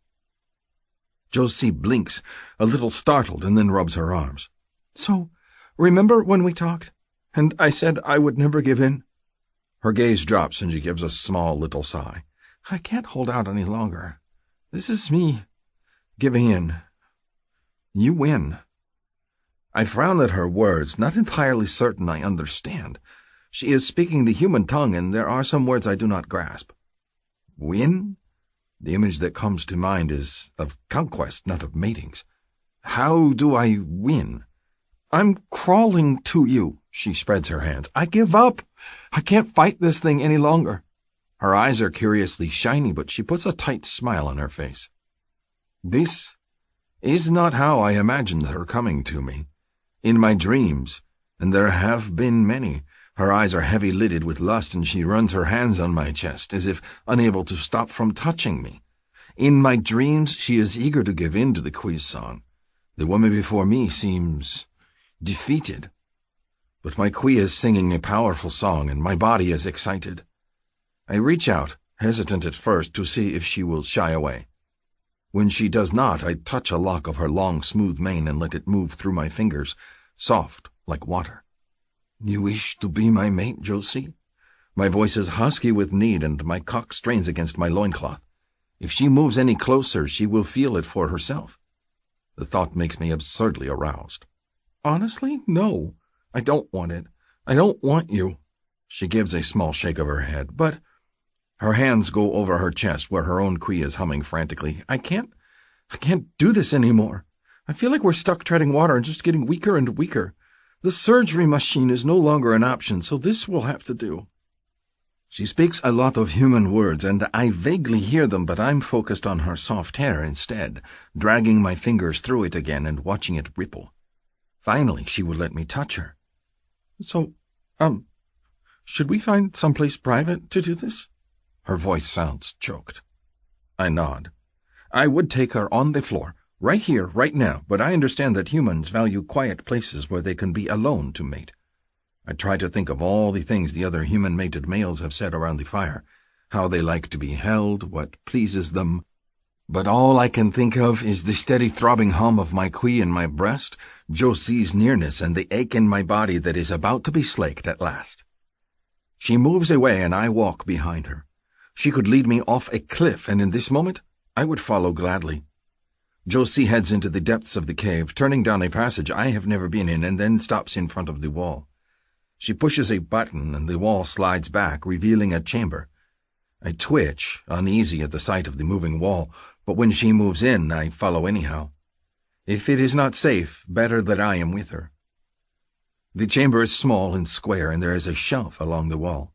Josie blinks, a little startled, and then rubs her arms. So, remember when we talked, and I said I would never give in? Her gaze drops and she gives a small little sigh. I can't hold out any longer. This is me giving in. You win. I frown at her words, not entirely certain I understand. She is speaking the human tongue, and there are some words I do not grasp. Win? The image that comes to mind is of conquest, not of matings. How do I win? I'm crawling to you, she spreads her hands. I give up. I can't fight this thing any longer. Her eyes are curiously shiny, but she puts a tight smile on her face. This is not how I imagined her coming to me. In my dreams, and there have been many, her eyes are heavy-lidded with lust, and she runs her hands on my chest, as if unable to stop from touching me. In my dreams, she is eager to give in to the quiz song. The woman before me seems defeated. But my quee is singing a powerful song, and my body is excited. I reach out, hesitant at first, to see if she will shy away. When she does not, I touch a lock of her long, smooth mane and let it move through my fingers, soft like water. You wish to be my mate, Josie? My voice is husky with need, and my cock strains against my loincloth. If she moves any closer, she will feel it for herself. The thought makes me absurdly aroused. Honestly, no. I don't want it. I don't want you. She gives a small shake of her head, but her hands go over her chest where her own quee is humming frantically. I can't do this anymore. I feel like we're stuck treading water and just getting weaker and weaker. The surgery machine is no longer an option, so this will have to do. She speaks a lot of human words, and I vaguely hear them, but I'm focused on her soft hair instead, dragging my fingers through it again and watching it ripple. Finally, she will let me touch her. So, should we find someplace private to do this? Her voice sounds choked. I nod. I would take her on the floor, right here, right now, but I understand that humans value quiet places where they can be alone to mate. I try to think of all the things the other human-mated males have said around the fire, how they like to be held, what pleases them, but all I can think of is the steady throbbing hum of my queen in my breast, Josie's nearness, and the ache in my body that is about to be slaked at last. She moves away, and I walk behind her. She could lead me off a cliff, and in this moment, I would follow gladly. Josie heads into the depths of the cave, turning down a passage I have never been in, and then stops in front of the wall. She pushes a button, and the wall slides back, revealing a chamber. I twitch, uneasy at the sight of the moving wall, but when she moves in, I follow anyhow. If it is not safe, better that I am with her. The chamber is small and square, and there is a shelf along the wall.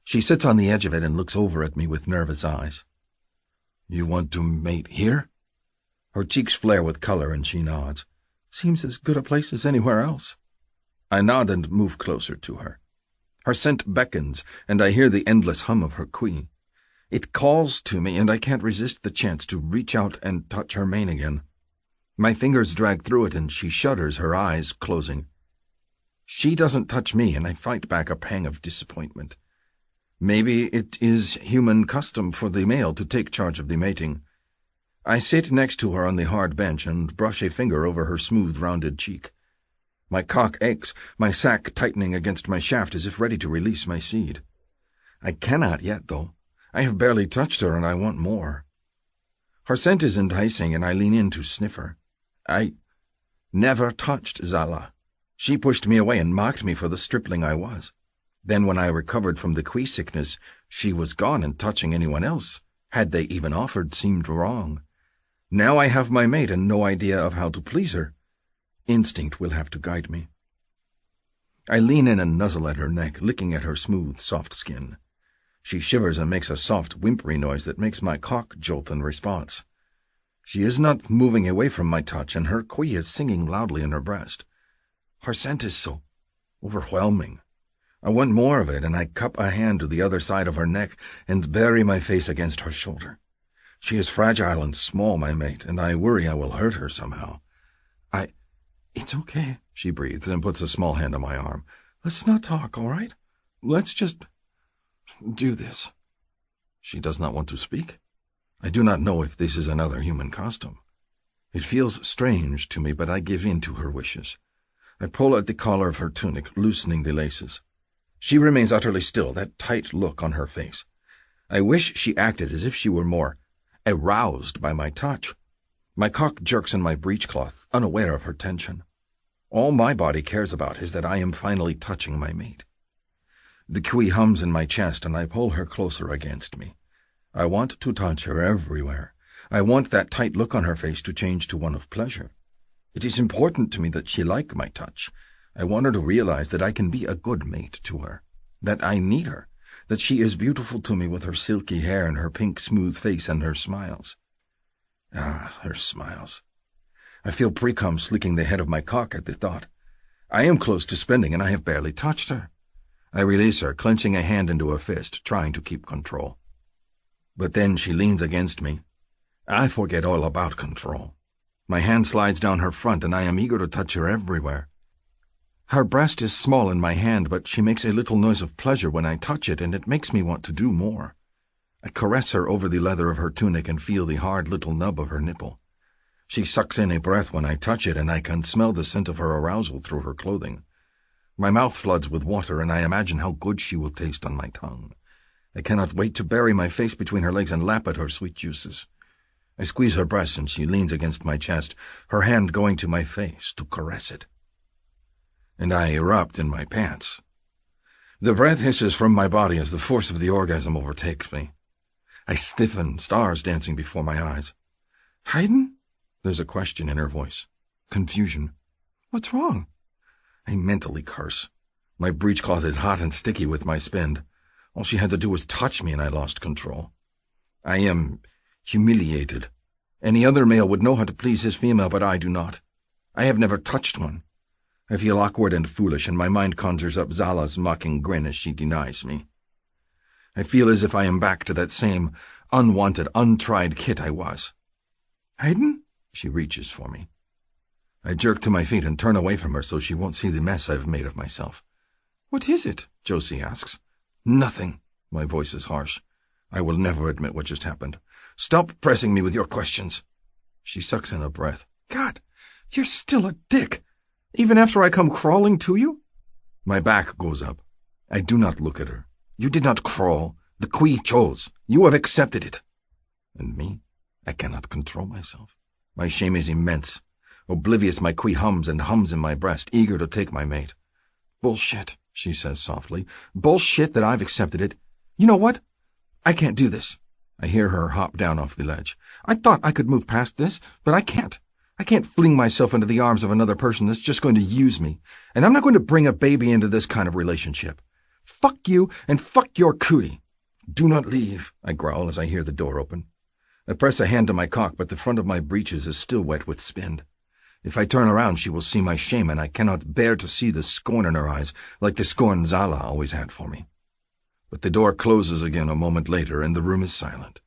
She sits on the edge of it and looks over at me with nervous eyes. You want to mate here? Her cheeks flare with color, and she nods. Seems as good a place as anywhere else. I nod and move closer to her. Her scent beckons, and I hear the endless hum of her queen. It calls to me, and I can't resist the chance to reach out and touch her mane again. My fingers drag through it, and she shudders, her eyes closing. She doesn't touch me, and I fight back a pang of disappointment. Maybe it is human custom for the male to take charge of the mating. I sit next to her on the hard bench and brush a finger over her smooth, rounded cheek. My cock aches, my sack tightening against my shaft as if ready to release my seed. I cannot yet, though. I have barely touched her, and I want more. Her scent is enticing, and I lean in to sniff her. I never touched Zala. She pushed me away and mocked me for the stripling I was. Then when I recovered from the queef sickness, she was gone, and touching anyone else, had they even offered, seemed wrong. Now I have my mate and no idea of how to please her. Instinct will have to guide me. I lean in and nuzzle at her neck, licking at her smooth, soft skin. She shivers and makes a soft, whimpery noise that makes my cock jolt in response. She is not moving away from my touch, and her quee is singing loudly in her breast. Her scent is so overwhelming. I want more of it, and I cup a hand to the other side of her neck and bury my face against her shoulder. She is fragile and small, my mate, and I worry I will hurt her somehow. It's okay, she breathes and puts a small hand on my arm. Let's not talk, all right? Let's just do this. She does not want to speak. I do not know if this is another human custom. It feels strange to me, but I give in to her wishes. I pull at the collar of her tunic, loosening the laces. She remains utterly still, that tight look on her face. I wish she acted as if she were more aroused by my touch. My cock jerks in my breechcloth, unaware of her tension. All my body cares about is that I am finally touching my mate. The quee hums in my chest, and I pull her closer against me. I want to touch her everywhere. I want that tight look on her face to change to one of pleasure. It is important to me that she like my touch. I want her to realize that I can be a good mate to her, that I need her, that she is beautiful to me with her silky hair and her pink, smooth face and her smiles. Ah, her smiles. I feel pre-cum slicking the head of my cock at the thought. I am close to spending, and I have barely touched her. I release her, clenching a hand into a fist, trying to keep control. But then she leans against me. I forget all about control. My hand slides down her front, and I am eager to touch her everywhere. Her breast is small in my hand, but she makes a little noise of pleasure when I touch it, and it makes me want to do more. I caress her over the leather of her tunic and feel the hard little nub of her nipple. She sucks in a breath when I touch it, and I can smell the scent of her arousal through her clothing. My mouth floods with water, and I imagine how good she will taste on my tongue. I cannot wait to bury my face between her legs and lap at her sweet juices. I squeeze her breast, and she leans against my chest, her hand going to my face to caress it. And I erupt in my pants. The breath hisses from my body as the force of the orgasm overtakes me. I stiffen, stars dancing before my eyes. Haydn? There's a question in her voice. Confusion. What's wrong? I mentally curse. My breechcloth is hot and sticky with my spend. All she had to do was touch me, and I lost control. I am humiliated. Any other male would know how to please his female, but I do not. I have never touched one. I feel awkward and foolish, and my mind conjures up Zala's mocking grin as she denies me. I feel as if I am back to that same unwanted, untried kid I was. Hayden? She reaches for me. I jerk to my feet and turn away from her so she won't see the mess I've made of myself. What is it? Josie asks. Nothing. My voice is harsh. I will never admit what just happened. Stop pressing me with your questions. She sucks in a breath. God, you're still a dick. Even after I come crawling to you? My back goes up. I do not look at her. You did not crawl. The Qui chose. You have accepted it. And me? I cannot control myself. My shame is immense. Oblivious, my Qui hums and hums in my breast, eager to take my mate. Bullshit, she says softly. Bullshit that I've accepted it. You know what? I can't do this. I hear her hop down off the ledge. I thought I could move past this, but I can't. I can't fling myself into the arms of another person that's just going to use me. And I'm not going to bring a baby into this kind of relationship. Fuck you and fuck your cootie. Do not leave, I growl as I hear the door open. I press a hand to my cock, but the front of my breeches is still wet with spind. If I turn around, she will see my shame, and I cannot bear to see the scorn in her eyes, like the scorn Zala always had for me. But the door closes again a moment later, and the room is silent.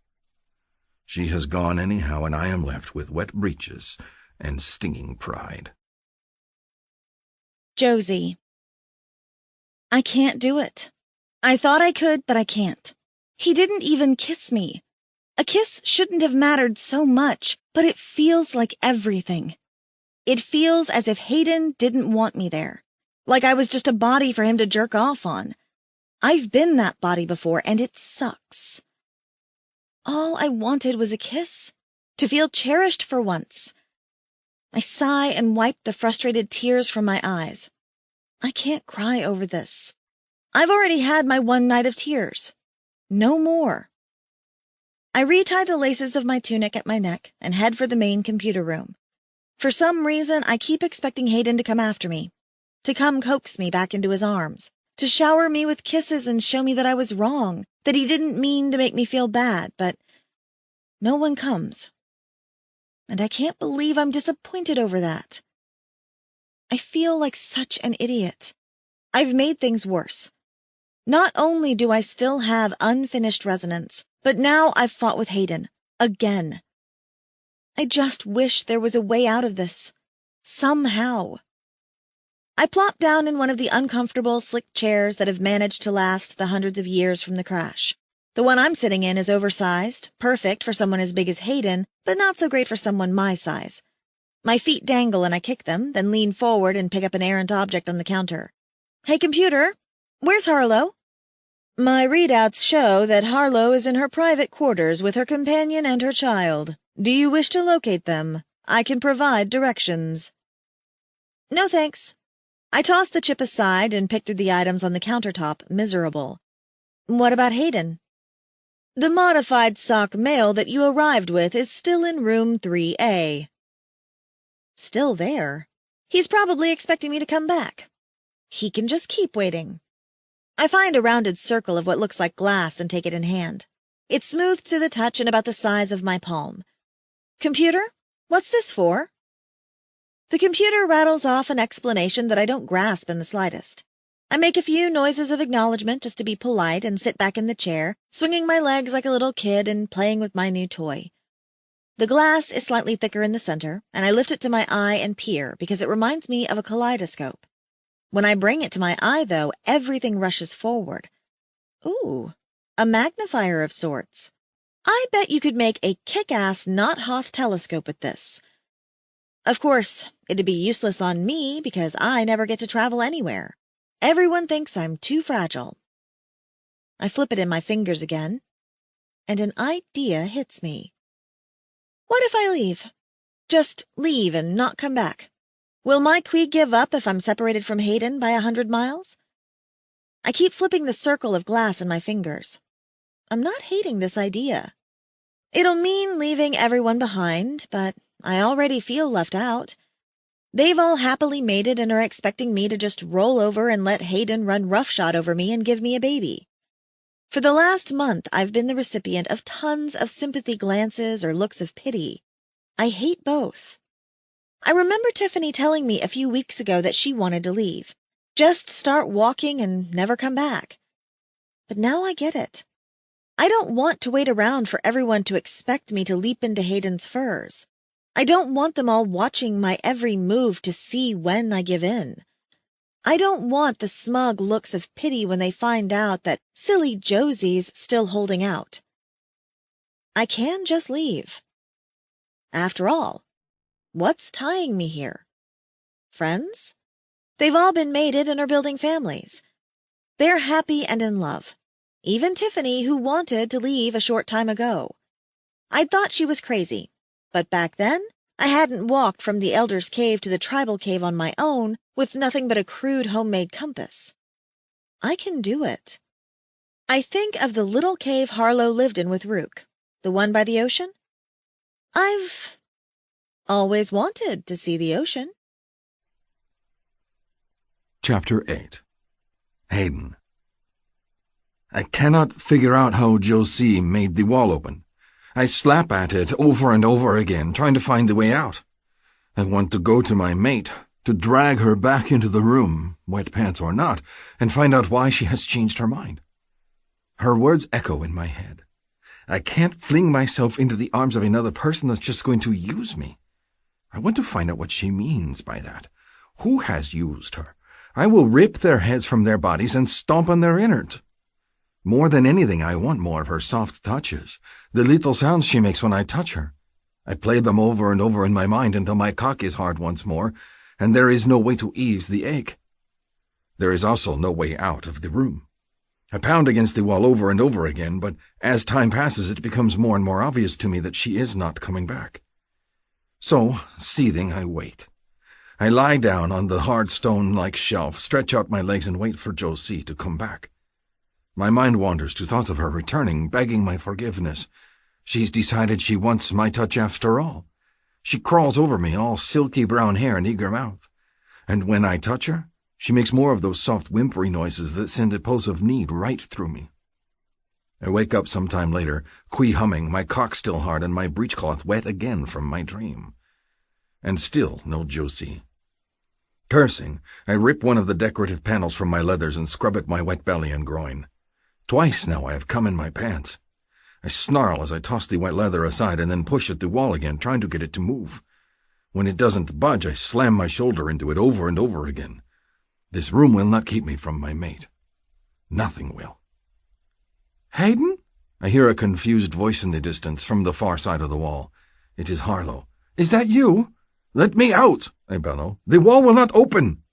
She has gone anyhow, and I am left with wet breeches and stinging pride. Josie. I can't do it. I thought I could, but I can't. He didn't even kiss me. A kiss shouldn't have mattered so much, but it feels like everything. It feels as if Hayden didn't want me there, like I was just a body for him to jerk off on. I've been that body before, and it sucks. All I wanted was a kiss, to feel cherished for once. I sigh and wipe the frustrated tears from my eyes. I can't cry over this. I've already had my one night of tears. No more. I retie the laces of my tunic at my neck and head for the main computer room. For some reason, I keep expecting Hayden to come after me, to come coax me back into his arms, to shower me with kisses and show me that I was wrong, that he didn't mean to make me feel bad, but no one comes. And I can't believe I'm disappointed over that. I feel like such an idiot. I've made things worse. Not only do I still have unfinished resonance, but now I've fought with Hayden, again. I just wish there was a way out of this. Somehow. I plop down in one of the uncomfortable, slick chairs that have managed to last the hundreds of years from the crash. The one I'm sitting in is oversized, perfect for someone as big as Hayden, but not so great for someone my size. My feet dangle and I kick them, then lean forward and pick up an errant object on the counter. Hey, computer, where's Harlow? My readouts show that Harlow is in her private quarters with her companion and her child. Do you wish to locate them? I can provide directions. No, thanks. I toss the chip aside and pick through the items on the countertop, miserable. What about Hayden? The modified sock mail that you arrived with is still in room 3A. Still there? He's probably expecting me to come back. He can just keep waiting. I find a rounded circle of what looks like glass and take it in hand. It's smooth to the touch and about the size of my palm. Computer, what's this for? The computer rattles off an explanation that I don't grasp in the slightest. I make a few noises of acknowledgement just to be polite and sit back in the chair, swinging my legs like a little kid and playing with my new toy. The glass is slightly thicker in the center, and I lift it to my eye and peer because it reminds me of a kaleidoscope. When I bring it to my eye, though, everything rushes forward. Ooh, a magnifier of sorts. I bet you could make a kick-ass Knot-Hoth telescope with this. Of course, it'd be useless on me because I never get to travel anywhere. Everyone thinks I'm too fragile. I flip it in my fingers again, and an idea hits me. What if I leave? Just leave and not come back? Will my Qui give up if I'm separated from Hayden by 100 miles? I keep flipping the circle of glass in my fingers. I'm not hating this idea. It'll mean leaving everyone behind, but I already feel left out. They've all happily mated and are expecting me to just roll over and let Hayden run roughshod over me and give me a baby. For the last month, I've been the recipient of tons of sympathy glances or looks of pity. I hate both. I remember Tiffany telling me a few weeks ago that she wanted to leave. Just start walking and never come back. But now I get it. I don't want to wait around for everyone to expect me to leap into Hayden's furs. I don't want them all watching my every move to see when I give in. I don't want the smug looks of pity when they find out that silly Josie's still holding out. I can just leave. After all, what's tying me here? Friends? They've all been mated and are building families. They're happy and in love. Even Tiffany, who wanted to leave a short time ago. I'd thought she was crazy, but back then I hadn't walked from the Elder's Cave to the Tribal Cave on my own with nothing but a crude homemade compass. I can do it. I think of the little cave Harlow lived in with Rook, the one by the ocean. I've always wanted to see the ocean. Chapter 8. Hayden. I cannot figure out how Josie made the wall open. I slap at it over and over again, trying to find the way out. I want to go to my mate, to drag her back into the room, wet pants or not, and find out why she has changed her mind. Her words echo in my head. I can't fling myself into the arms of another person that's just going to use me. I want to find out what she means by that. Who has used her? I will rip their heads from their bodies and stomp on their innards. More than anything, I want more of her soft touches, the little sounds she makes when I touch her. I play them over and over in my mind until my cock is hard once more, and there is no way to ease the ache. There is also no way out of the room. I pound against the wall over and over again, but as time passes it becomes more and more obvious to me that she is not coming back. So, seething, I wait. I lie down on the hard stone-like shelf, stretch out my legs and wait for Josie to come back. My mind wanders to thoughts of her returning, begging my forgiveness. She's decided she wants my touch after all. She crawls over me, all silky brown hair and eager mouth. And when I touch her, she makes more of those soft whimpery noises that send a pulse of need right through me. I wake up some time later, humming, my cock still hard and my breechcloth wet again from my dream. And still no Josie. Cursing, I rip one of the decorative panels from my leathers and scrub at my wet belly and groin. Twice now I have come in my pants. I snarl as I toss the wet leather aside and then push at the wall again, trying to get it to move. When it doesn't budge, I slam my shoulder into it over and over again. This room will not keep me from my mate. Nothing will. Hayden? I hear a confused voice in the distance from the far side of the wall. It is Harlow. Is that you? Let me out, I bellow. The wall will not open.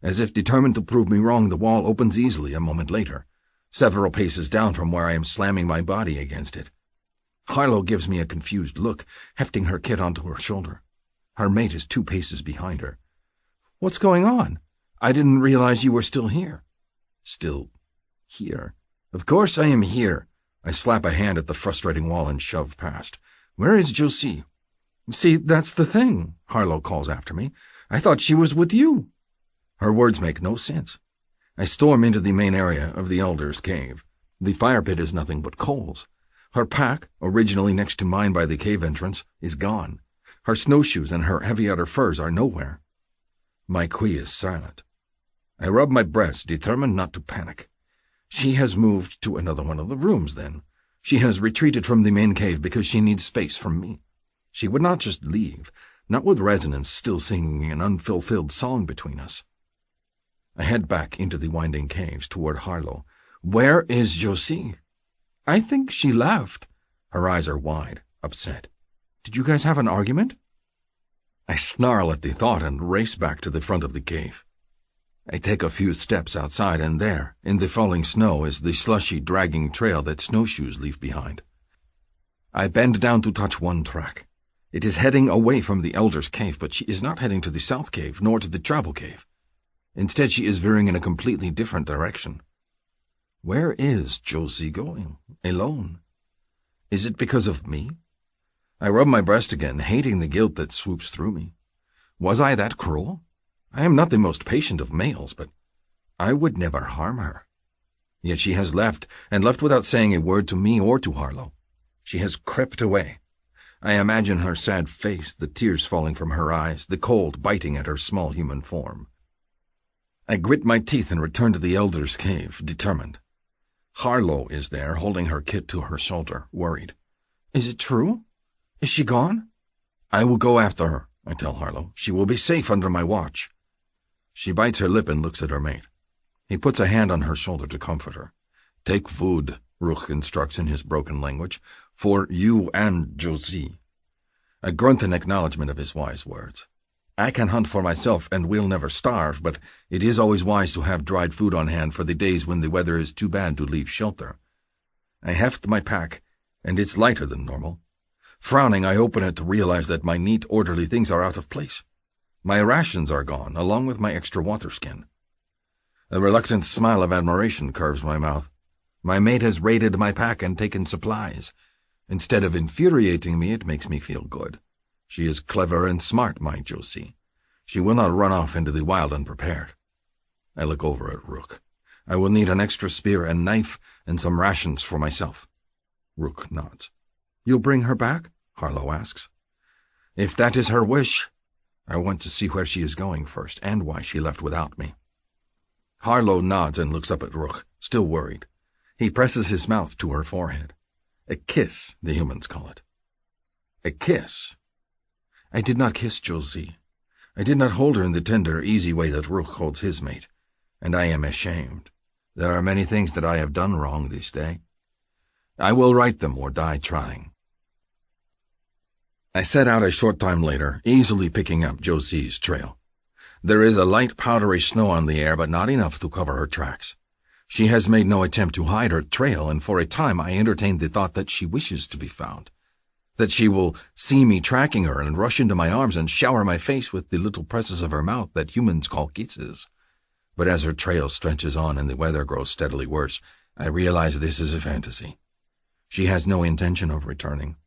As if determined to prove me wrong, the wall opens easily a moment later, several paces down from where I am slamming my body against it. Harlow gives me a confused look, hefting her kit onto her shoulder. Her mate is 2 paces behind her. What's going on? I didn't realize you were still here. Still here? Of course I am here. I slap a hand at the frustrating wall and shove past. Where is Josie? See, that's the thing, Harlow calls after me. I thought she was with you. Her words make no sense. I storm into the main area of the Elder's Cave. The fire pit is nothing but coals. Her pack, originally next to mine by the cave entrance, is gone. Her snowshoes and her heavy outer furs are nowhere. My queen is silent. I rub my breast, determined not to panic. She has moved to another one of the rooms, then. She has retreated from the main cave because she needs space from me. She would not just leave, not with resonance still singing an unfulfilled song between us. I head back into the winding caves toward Harlow. Where is Josie? I think she left. Her eyes are wide, upset. Did you guys have an argument? I snarl at the thought and race back to the front of the cave. I take a few steps outside, and there, in the falling snow, is the slushy, dragging trail that snowshoes leave behind. I bend down to touch one track. It is heading away from the Elder's Cave, but she is not heading to the South Cave, nor to the Tribal Cave. Instead, she is veering in a completely different direction. Where is Josie going, alone? Is it because of me? I rub my breast again, hating the guilt that swoops through me. Was I that cruel? I am not the most patient of males, but I would never harm her. Yet she has left, and left without saying a word to me or to Harlow. She has crept away. I imagine her sad face, the tears falling from her eyes, the cold biting at her small human form. I grit my teeth and return to the Elder's Cave, determined. Harlow is there, holding her kit to her shoulder, worried. "Is it true? Is she gone?" "I will go after her," I tell Harlow. "She will be safe under my watch." She bites her lip and looks at her mate. He puts a hand on her shoulder to comfort her. "Take food," Rook instructs in his broken language, "for you and Josie." I grunt in acknowledgement of his wise words. I can hunt for myself and will never starve, but it is always wise to have dried food on hand for the days when the weather is too bad to leave shelter. I heft my pack, and it's lighter than normal. Frowning, I open it to realize that my neat, orderly things are out of place. My rations are gone, along with my extra water skin. A reluctant smile of admiration curves my mouth. My mate has raided my pack and taken supplies. Instead of infuriating me, it makes me feel good. She is clever and smart, my Josie. She will not run off into the wild unprepared. I look over at Rook. I will need an extra spear and knife and some rations for myself. Rook nods. "You'll bring her back?" Harlow asks. "If that is her wish. I want to see where she is going first, and why she left without me." Harlow nods and looks up at Rook, still worried. He presses his mouth to her forehead. A kiss, the humans call it. A kiss. I did not kiss Josie. I did not hold her in the tender, easy way that Rook holds his mate, and I am ashamed. There are many things that I have done wrong this day. I will right them or die trying. I set out a short time later, easily picking up Josie's trail. There is a light powdery snow on the air, but not enough to cover her tracks. She has made no attempt to hide her trail, and for a time I entertained the thought that she wishes to be found. That she will see me tracking her and rush into my arms and shower my face with the little presses of her mouth that humans call kisses. But as her trail stretches on and the weather grows steadily worse, I realize this is a fantasy. She has no intention of returning.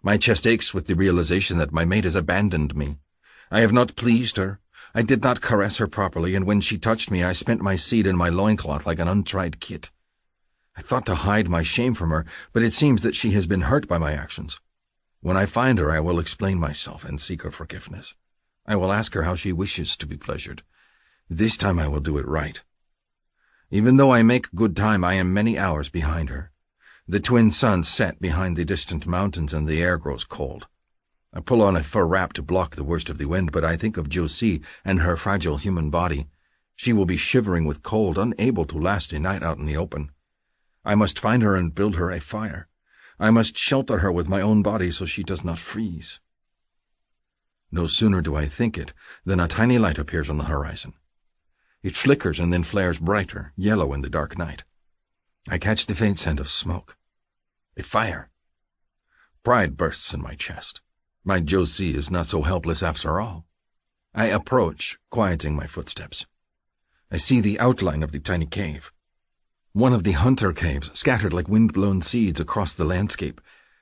My chest aches with the realization that my mate has abandoned me. I have not pleased her. I did not caress her properly, and when she touched me, I spent my seed in my loincloth like an untried kid. I thought to hide my shame from her, but it seems that she has been hurt by my actions. When I find her, I will explain myself and seek her forgiveness. I will ask her how she wishes to be pleasured. This time I will do it right. Even though I make good time, I am many hours behind her. The twin suns set behind the distant mountains and the air grows cold. I pull on a fur wrap to block the worst of the wind, but I think of Josie and her fragile human body. She will be shivering with cold, unable to last a night out in the open. I must find her and build her a fire. I must shelter her with my own body so she does not freeze. No sooner do I think it than a tiny light appears on the horizon. It flickers and then flares brighter, yellow in the dark night. I catch the faint scent of smoke. A fire. Pride bursts in my chest. My Josie is not so helpless after all. I approach, quieting my footsteps. I see the outline of the tiny cave. One of the hunter caves, scattered like wind-blown seeds across the landscape,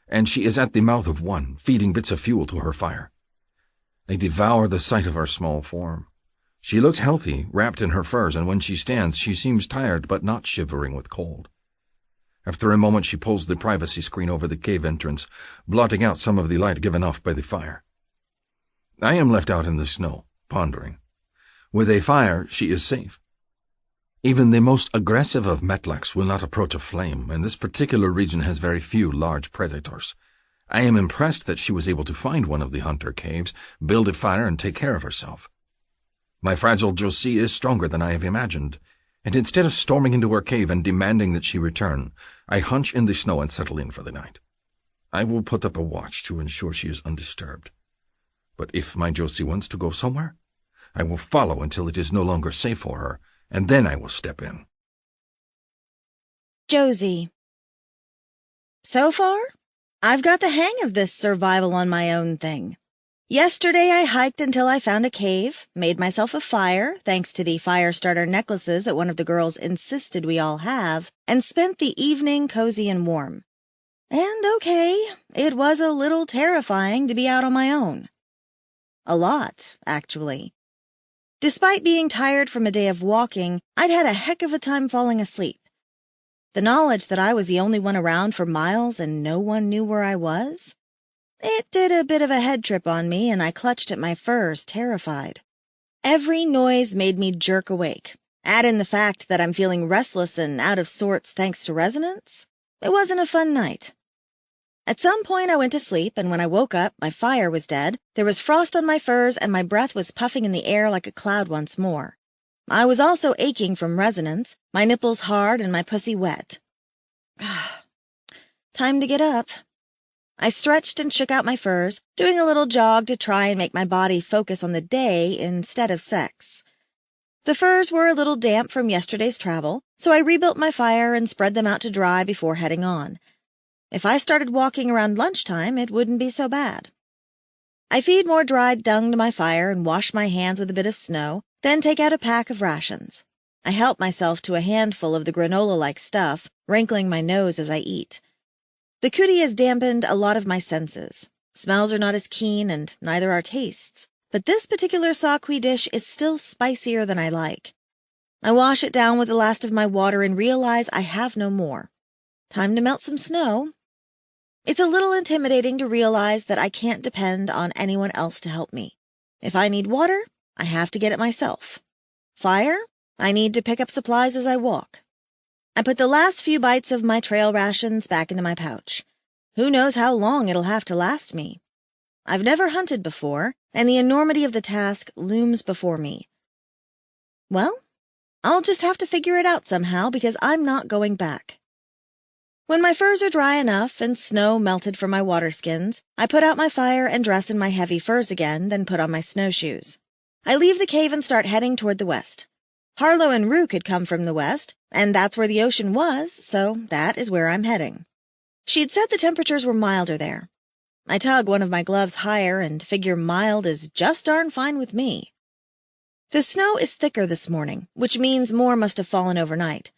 and she is at the mouth of one, feeding bits of fuel to her fire. I devour the sight of her small form. She looks healthy, wrapped in her furs, and when she stands, she seems tired but not shivering with cold. After a moment, she pulls the privacy screen over the cave entrance, blotting out some of the light given off by the fire. I am left out in the snow, pondering. With a fire, she is safe. Even the most aggressive of metlaks will not approach a flame, and this particular region has very few large predators. I am impressed that she was able to find one of the hunter caves, build a fire, and take care of herself. My fragile Josie is stronger than I have imagined, and instead of storming into her cave and demanding that she return, I hunch in the snow and settle in for the night. I will put up a watch to ensure she is undisturbed. But if my Josie wants to go somewhere, I will follow until it is no longer safe for her, and then I will step in. Josie. So far, I've got the hang of this survival on my own thing. Yesterday I hiked until I found a cave, made myself a fire, thanks to the fire starter necklaces that one of the girls insisted we all have, and spent the evening cozy and warm. And okay, it was a little terrifying to be out on my own. A lot, actually. Despite being tired from a day of walking, I'd had a heck of a time falling asleep. The knowledge that I was the only one around for miles and no one knew where I was? It did a bit of a head trip on me, and I clutched at my furs, terrified. Every noise made me jerk awake, Add in the fact that I'm feeling restless and out of sorts thanks to resonance. It wasn't a fun night. At some point I went to sleep, and when I woke up, my fire was dead, there was frost on my furs, and my breath was puffing in the air like a cloud once more. I was also aching from resonance, my nipples hard and my pussy wet. Time to get up. I stretched and shook out my furs, doing a little jog to try and make my body focus on the day instead of sex. The furs were a little damp from yesterday's travel, so I rebuilt my fire and spread them out to dry before heading on. If I started walking around lunchtime, it wouldn't be so bad. I feed more dried dung to my fire and wash my hands with a bit of snow, then take out a pack of rations. I help myself to a handful of the granola-like stuff, wrinkling my nose as I eat. The cootie has dampened a lot of my senses. Smells are not as keen, and neither are tastes. But this particular sakui dish is still spicier than I like. I wash it down with the last of my water and realize I have no more. Time to melt some snow. It's a little intimidating to realize that I can't depend on anyone else to help me. If I need water, I have to get it myself. Fire, I need to pick up supplies as I walk. I put the last few bites of my trail rations back into my pouch. Who knows how long it'll have to last me? I've never hunted before, and the enormity of the task looms before me. Well, I'll just have to figure it out somehow because I'm not going back. When my furs are dry enough and snow melted from my waterskins, I put out my fire and dress in my heavy furs again, then put on my snowshoes. I leave the cave and start heading toward the west. Harlow and Rook had come from the west, and that's where the ocean was, so that is where I'm heading. She'd said the temperatures were milder there. I tug one of my gloves higher and figure mild is just darn fine with me. The snow is thicker this morning, which means more must have fallen overnight.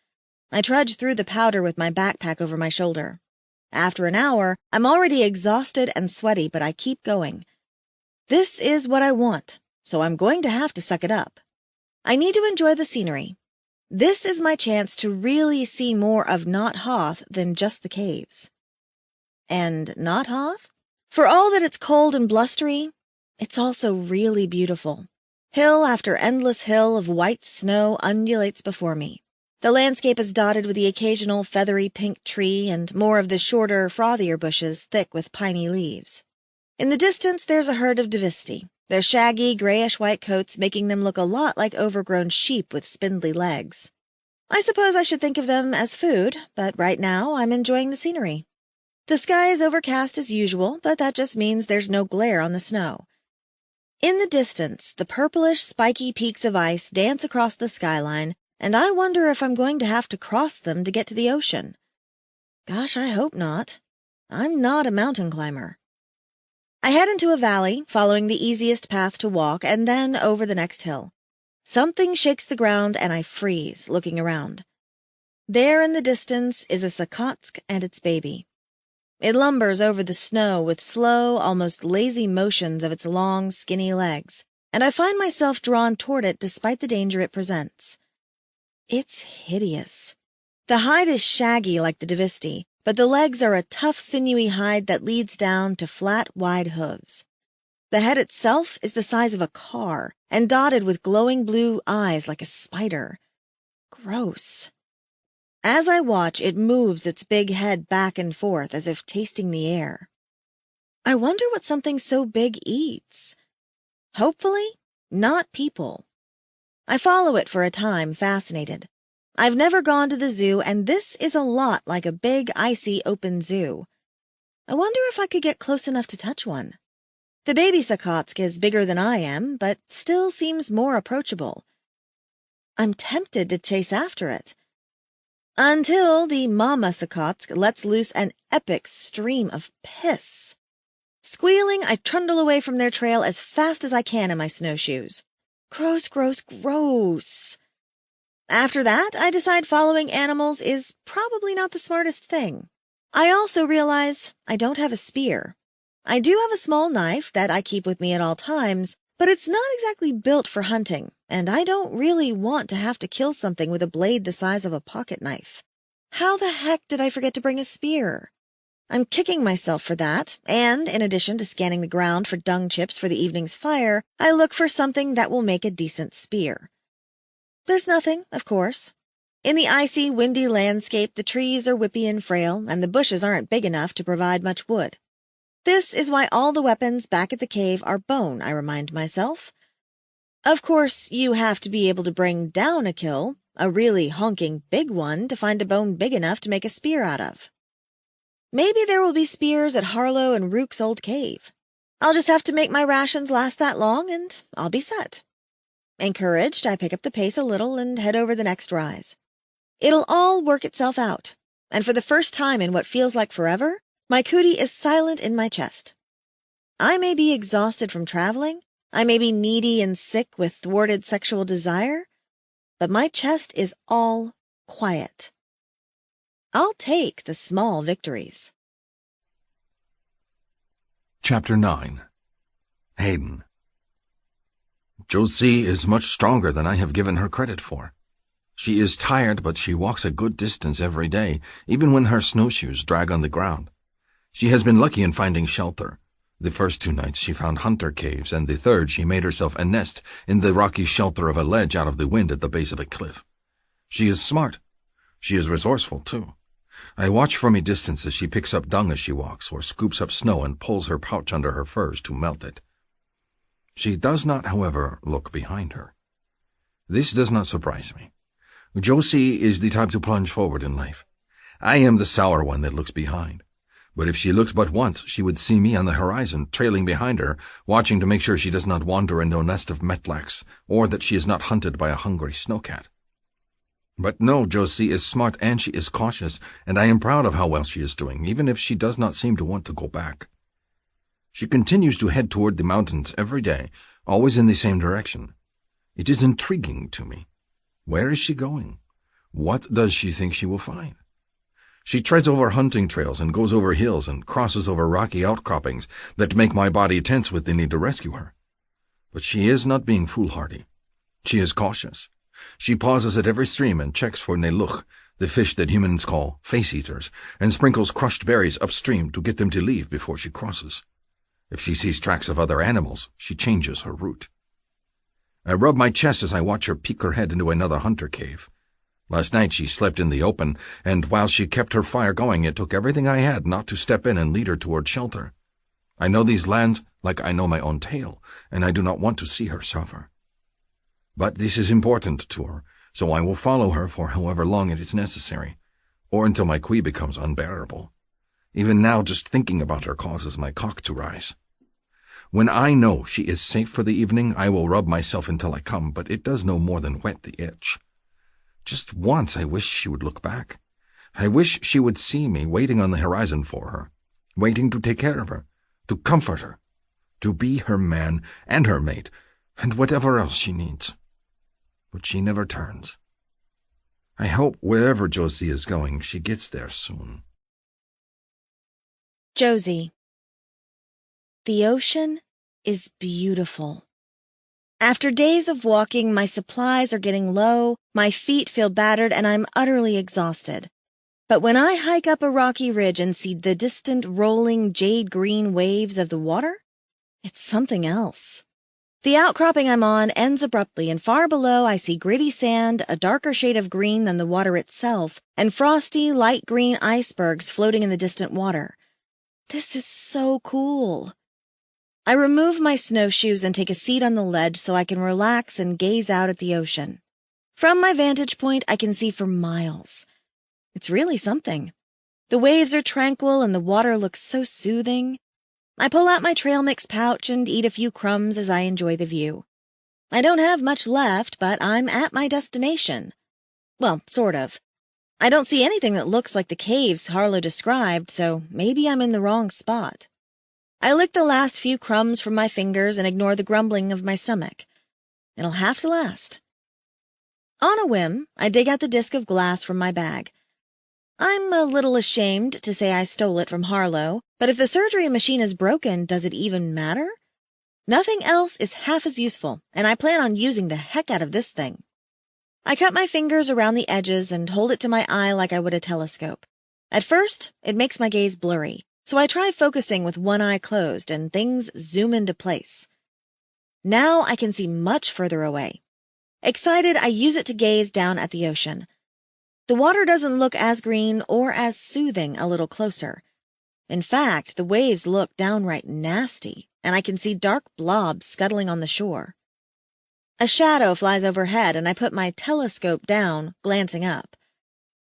I trudge through the powder with my backpack over my shoulder. After an hour, I'm already exhausted and sweaty, but I keep going. This is what I want, so I'm going to have to suck it up. I need to enjoy the scenery. This is my chance to really see more of Knot Hoth than just the caves. And Knot Hoth? For all that it's cold and blustery, it's also really beautiful. Hill after endless hill of white snow undulates before me. The landscape is dotted with the occasional feathery pink tree and more of the shorter, frothier bushes thick with piney leaves. In the distance there's a herd of Divisti, their shaggy, grayish-white coats making them look a lot like overgrown sheep with spindly legs. I suppose I should think of them as food, but right now I'm enjoying the scenery. The sky is overcast as usual, but that just means there's no glare on the snow. In the distance, the purplish, spiky peaks of ice dance across the skyline, and I wonder if I'm going to have to cross them to get to the ocean. Gosh, I hope not. I'm not a mountain climber. I head into a valley, following the easiest path to walk, and then over the next hill. Something shakes the ground, and I freeze, looking around. There in the distance is a Sakotsk and its baby. It lumbers over the snow with slow, almost lazy motions of its long, skinny legs, and I find myself drawn toward it despite the danger it presents. It's hideous. The hide is shaggy like the Divisti, but the legs are a tough, sinewy hide that leads down to flat, wide hooves. The head itself is the size of a car and dotted with glowing blue eyes like a spider. Gross. As I watch, it moves its big head back and forth as if tasting the air. I wonder what something so big eats. Hopefully, not people. I follow it for a time, fascinated. I've never gone to the zoo, and this is a lot like a big, icy, open zoo. I wonder if I could get close enough to touch one. The baby Sakotsk is bigger than I am, but still seems more approachable. I'm tempted to chase after it. Until the mama Sakotsk lets loose an epic stream of piss. Squealing, I trundle away from their trail as fast as I can in my snowshoes. Gross, gross, gross. After that, I decide following animals is probably not the smartest thing. I also realize I don't have a spear. I do have a small knife that I keep with me at all times, but it's not exactly built for hunting, and I don't really want to have to kill something with a blade the size of a pocket knife. How the heck did I forget to bring a spear? I'm kicking myself for that, and in addition to scanning the ground for dung chips for the evening's fire, I look for something that will make a decent spear. There's nothing, of course. In the icy, windy landscape, the trees are whippy and frail, and the bushes aren't big enough to provide much wood. This is why all the weapons back at the cave are bone, I remind myself. Of course, you have to be able to bring down a kill, a really honking big one, to find a bone big enough to make a spear out of. Maybe there will be spears at Harlow and Rook's old cave. I'll just have to make my rations last that long, and I'll be set. Encouraged, I pick up the pace a little and head over the next rise. It'll all work itself out, and for the first time in what feels like forever, my cootie is silent in my chest. I may be exhausted from traveling, I may be needy and sick with thwarted sexual desire, but my chest is all quiet. I'll take the small victories. Chapter 9. Hayden. Josie is much stronger than I have given her credit for. She is tired, but she walks a good distance every day, even when her snowshoes drag on the ground. She has been lucky in finding shelter. The first 2 nights she found hunter caves, and the third she made herself a nest in the rocky shelter of a ledge out of the wind at the base of a cliff. She is smart. She is resourceful, too. I watch from a distance as she picks up dung as she walks, or scoops up snow and pulls her pouch under her furs to melt it. She does not, however, look behind her. This does not surprise me. Josie is the type to plunge forward in life. I am the sour one that looks behind. But if she looked but once, she would see me on the horizon, trailing behind her, watching to make sure she does not wander into a nest of metlaks, or that she is not hunted by a hungry snowcat. But no, Josie is smart and she is cautious, and I am proud of how well she is doing, even if she does not seem to want to go back. She continues to head toward the mountains every day, always in the same direction. It is intriguing to me. Where is she going? What does she think she will find? She treads over hunting trails and goes over hills and crosses over rocky outcroppings that make my body tense with the need to rescue her. But she is not being foolhardy. She is cautious. She pauses at every stream and checks for neluch, the fish that humans call face-eaters, and sprinkles crushed berries upstream to get them to leave before she crosses. If she sees tracks of other animals, she changes her route. I rub my chest as I watch her peek her head into another hunter cave. Last night she slept in the open, and while she kept her fire going, it took everything I had not to step in and lead her toward shelter. I know these lands like I know my own tail, and I do not want to see her suffer. But this is important to her, so I will follow her for however long it is necessary, or until my quee becomes unbearable. Even now, just thinking about her causes my cock to rise. When I know she is safe for the evening, I will rub myself until I come, but it does no more than whet the itch. Just once I wish she would look back. I wish she would see me waiting on the horizon for her, waiting to take care of her, to comfort her, to be her man and her mate, and whatever else she needs. But she never turns. I hope wherever Josie is going, she gets there soon. Josie. The ocean is beautiful. After days of walking, my supplies are getting low, my feet feel battered, and I'm utterly exhausted. But when I hike up a rocky ridge and see the distant rolling jade-green waves of the water, it's something else. The outcropping I'm on ends abruptly, and far below I see gritty sand, a darker shade of green than the water itself, and frosty, light green icebergs floating in the distant water. This is so cool. I remove my snowshoes and take a seat on the ledge so I can relax and gaze out at the ocean. From my vantage point, I can see for miles. It's really something. The waves are tranquil and the water looks so soothing. I pull out my trail mix pouch and eat a few crumbs as I enjoy the view. I don't have much left, but I'm at my destination. Well, sort of. I don't see anything that looks like the caves Harlow described, so maybe I'm in the wrong spot. I lick the last few crumbs from my fingers and ignore the grumbling of my stomach. It'll have to last. On a whim, I dig out the disc of glass from my bag. I'm a little ashamed to say I stole it from Harlow, but if the surgery machine is broken, does it even matter? Nothing else is half as useful, and I plan on using the heck out of this thing. I cut my fingers around the edges and hold it to my eye like I would a telescope. At first, it makes my gaze blurry, so I try focusing with one eye closed and things zoom into place. Now I can see much further away. Excited, I use it to gaze down at the ocean. The water doesn't look as green or as soothing a little closer. In fact, the waves look downright nasty, and I can see dark blobs scuttling on the shore. A shadow flies overhead, and I put my telescope down, glancing up.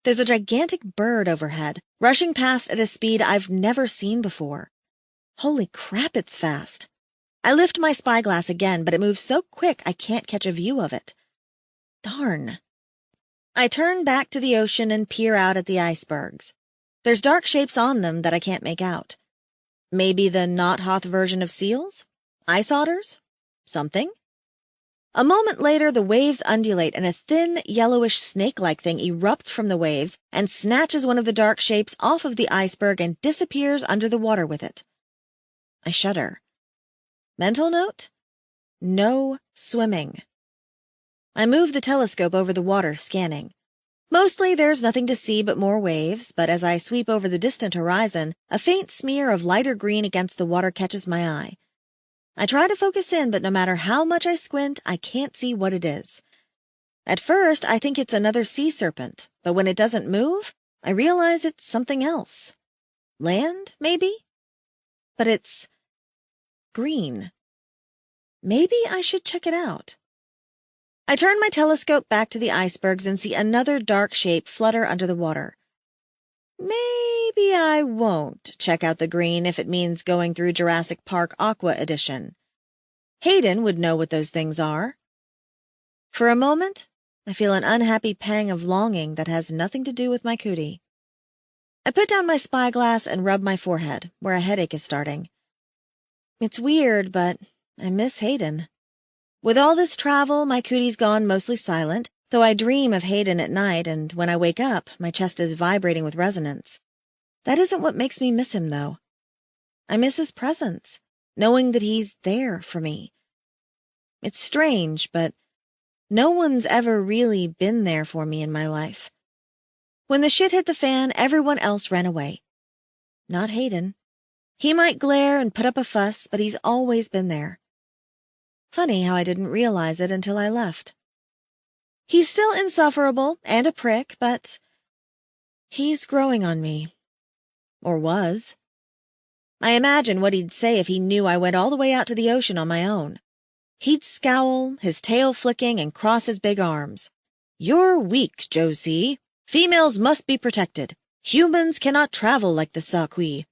There's a gigantic bird overhead, rushing past at a speed I've never seen before. Holy crap, it's fast. I lift my spyglass again, but it moves so quick I can't catch a view of it. Darn. I turn back to the ocean and peer out at the icebergs. There's dark shapes on them that I can't make out. Maybe the not-Hoth version of seals? Ice otters? Something? A moment later, the waves undulate and a thin, yellowish snake-like thing erupts from the waves and snatches one of the dark shapes off of the iceberg and disappears under the water with it. I shudder. Mental note? No swimming. I move the telescope over the water, scanning. Mostly there's nothing to see but more waves, but as I sweep over the distant horizon, a faint smear of lighter green against the water catches my eye. I try to focus in, but no matter how much I squint, I can't see what it is. At first, I think it's another sea serpent, but when it doesn't move, I realize it's something else. Land, maybe? But it's green. Maybe I should check it out. I turn my telescope back to the icebergs and see another dark shape flutter under the water. Maybe I won't check out the green if it means going through Jurassic Park Aqua Edition. Hayden would know what those things are. For a moment, I feel an unhappy pang of longing that has nothing to do with my cootie. I put down my spyglass and rub my forehead, where a headache is starting. It's weird, but I miss Hayden. With all this travel, my cootie's gone mostly silent, though I dream of Hayden at night, and when I wake up, my chest is vibrating with resonance. That isn't what makes me miss him, though. I miss his presence, knowing that he's there for me. It's strange, but no one's ever really been there for me in my life. When the shit hit the fan, everyone else ran away. Not Hayden. He might glare and put up a fuss, but he's always been there. Funny how I didn't realize it until I left. He's still insufferable and a prick, but he's growing on me. Or was. I imagine what he'd say if he knew I went all the way out to the ocean on my own. He'd scowl, his tail flicking, and cross his big arms. "You're weak, Josie. Females must be protected. Humans cannot travel like the Saqui."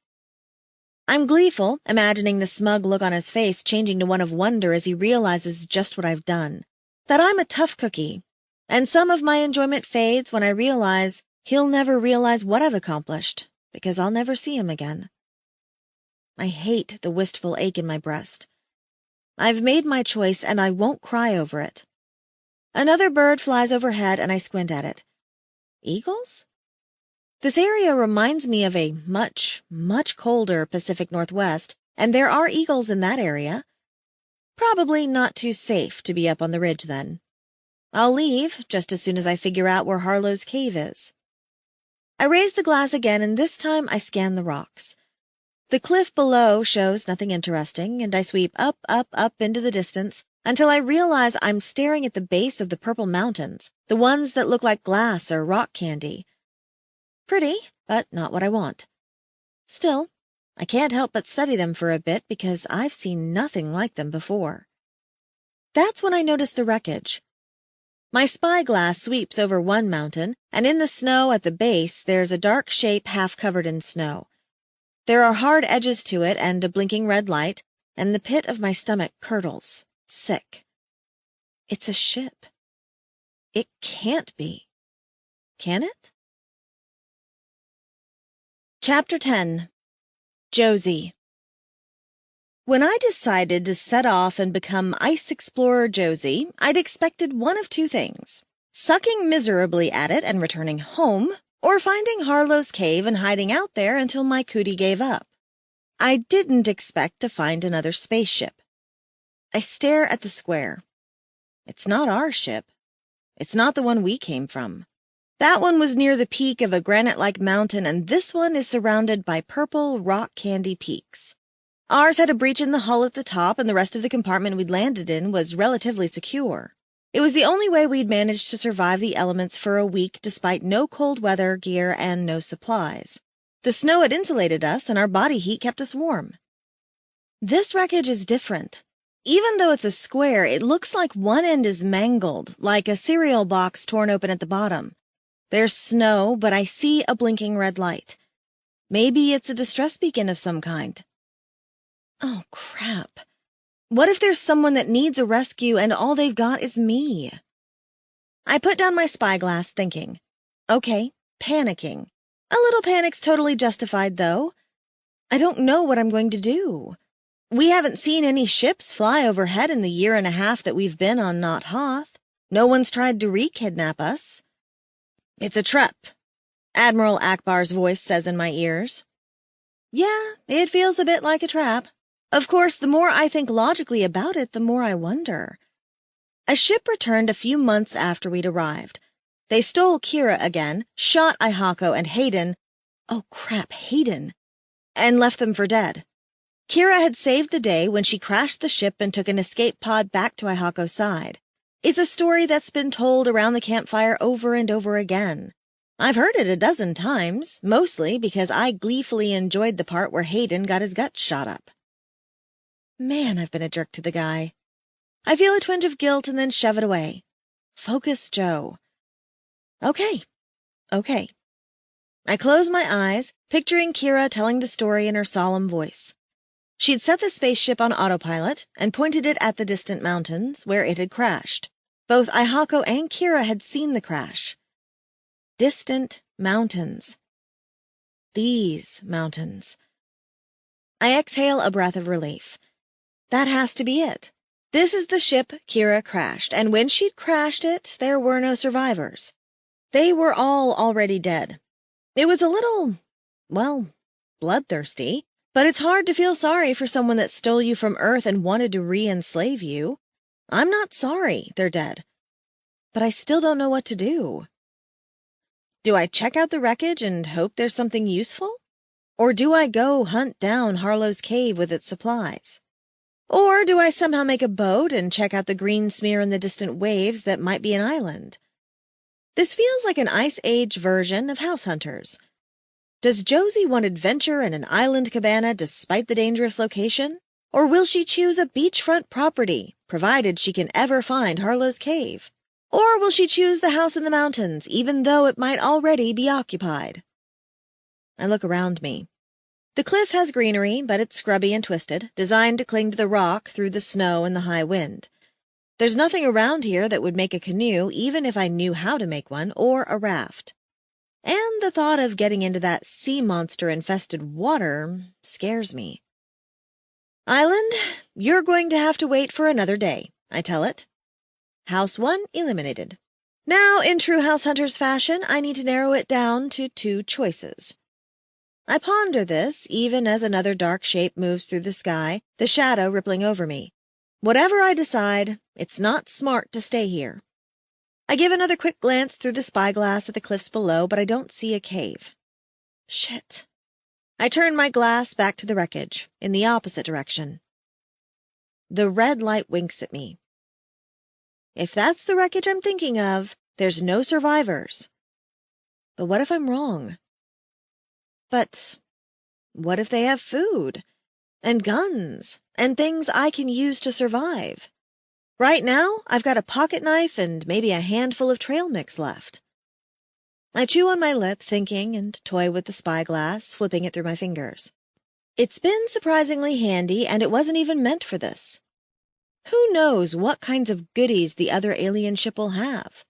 I'm gleeful, imagining the smug look on his face changing to one of wonder as he realizes just what I've done. That I'm a tough cookie. And some of my enjoyment fades when I realize he'll never realize what I've accomplished, because I'll never see him again. I hate the wistful ache in my breast. I've made my choice, and I won't cry over it. Another bird flies overhead, and I squint at it. Eagles? This area reminds me of a much, much colder Pacific Northwest, and there are eagles in that area. Probably not too safe to be up on the ridge, then. I'll leave just as soon as I figure out where Harlow's cave is. I raise the glass again, and this time I scan the rocks. The cliff below shows nothing interesting, and I sweep up, up, up into the distance until I realize I'm staring at the base of the purple mountains, the ones that look like glass or rock candy. Pretty, but not what I want. Still, I can't help but study them for a bit because I've seen nothing like them before. That's when I notice the wreckage. My spyglass sweeps over one mountain, and in the snow at the base there's a dark shape half covered in snow. There are hard edges to it and a blinking red light, and the pit of my stomach curdles, sick. It's a ship. It can't be. Can it? Chapter 10. Josie. When I decided to set off and become Ice Explorer Josie, I'd expected one of two things: sucking miserably at it and returning home, or finding Harlow's cave and hiding out there until my cootie gave up. I didn't expect to find another spaceship. I stare at the square. It's not our ship. It's not the one we came from. That one was near the peak of a granite-like mountain, and this one is surrounded by purple rock candy peaks. Ours had a breach in the hull at the top, and the rest of the compartment we'd landed in was relatively secure. It was the only way we'd managed to survive the elements for a week despite no cold weather, gear, and no supplies. The snow had insulated us, and our body heat kept us warm. This wreckage is different. Even though it's a square, it looks like one end is mangled, like a cereal box torn open at the bottom. There's snow, but I see a blinking red light. Maybe it's a distress beacon of some kind. Oh, crap. What if there's someone that needs a rescue and all they've got is me? I put down my spyglass, thinking. Okay, panicking. A little panic's totally justified, though. I don't know what I'm going to do. We haven't seen any ships fly overhead in the year and a half that we've been on Not Hoth. No one's tried to re-kidnap us. It's a trap, Admiral Akbar's voice says in my ears. Yeah, it feels a bit like a trap. Of course, the more I think logically about it, the more I wonder. A ship returned a few months after we'd arrived. They stole Kira again, shot Ihako and Hayden, oh crap, Hayden, and left them for dead. Kira had saved the day when she crashed the ship and took an escape pod back to Ihako's side. It's a story that's been told around the campfire over and over again. I've heard it a dozen times, mostly because I gleefully enjoyed the part where Hayden got his guts shot up. Man, I've been a jerk to the guy. I feel a twinge of guilt and then shove it away. Focus, Joe. Okay. I close my eyes, picturing Kira telling the story in her solemn voice. She'd set the spaceship on autopilot and pointed it at the distant mountains, where it had crashed. Both Ihako and Kira had seen the crash. Distant mountains. These mountains. I exhale a breath of relief. That has to be it. This is the ship Kira crashed, and when she'd crashed it, there were no survivors. They were all already dead. It was a little, well, bloodthirsty, but it's hard to feel sorry for someone that stole you from Earth and wanted to re-enslave you. I'm not sorry they're dead, but I still don't know what to do. Do I check out the wreckage and hope there's something useful? Or do I go hunt down Harlow's cave with its supplies? Or do I somehow make a boat and check out the green smear in the distant waves that might be an island? This feels like an Ice Age version of House Hunters. Does Josie want adventure in an island cabana despite the dangerous location? Or will she choose a beachfront property, provided she can ever find Harlow's cave? Or will she choose the house in the mountains, even though it might already be occupied? I look around me. The cliff has greenery, but it's scrubby and twisted, designed to cling to the rock through the snow and the high wind. There's nothing around here that would make a canoe, even if I knew how to make one, or a raft. And the thought of getting into that sea monster-infested water scares me. Island, you're going to have to wait for another day, I tell it. House 1 eliminated. Now, in true House Hunters fashion, I need to narrow it down to 2 choices. I ponder this, even as another dark shape moves through the sky, the shadow rippling over me. Whatever I decide, it's not smart to stay here. I give another quick glance through the spyglass at the cliffs below, but I don't see a cave. Shit. I turn my glass back to the wreckage, in the opposite direction. The red light winks at me. If that's the wreckage I'm thinking of, there's no survivors. But what if I'm wrong? But what if they have food, and guns, and things I can use to survive? Right now, I've got a pocket knife and maybe a handful of trail mix left. I chew on my lip, thinking, and toy with the spyglass, flipping it through my fingers. It's been surprisingly handy, and it wasn't even meant for this. Who knows what kinds of goodies the other alien ship will have?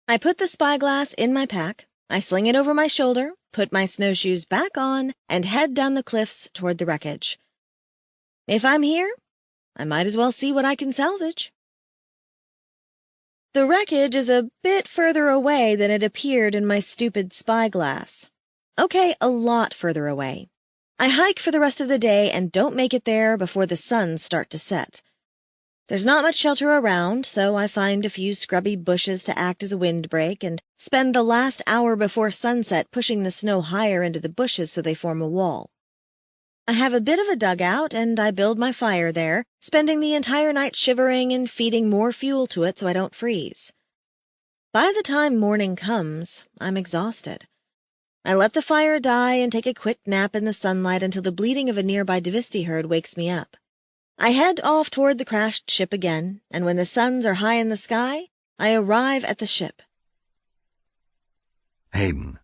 I put the spyglass in my pack, I sling it over my shoulder, put my snowshoes back on, and head down the cliffs toward the wreckage. If I'm here, I might as well see what I can salvage. The wreckage is a bit further away than it appeared in my stupid spyglass. Okay, a lot further away. I hike for the rest of the day and don't make it there before the suns start to set. There's not much shelter around, so I find a few scrubby bushes to act as a windbreak and spend the last hour before sunset pushing the snow higher into the bushes so they form a wall. I have a bit of a dugout, and I build my fire there, spending the entire night shivering and feeding more fuel to it so I don't freeze. By the time morning comes, I'm exhausted. I let the fire die and take a quick nap in the sunlight until the bleating of a nearby Divisti herd wakes me up. I head off toward the crashed ship again, and when the suns are high in the sky, I arrive at the ship. Hayden.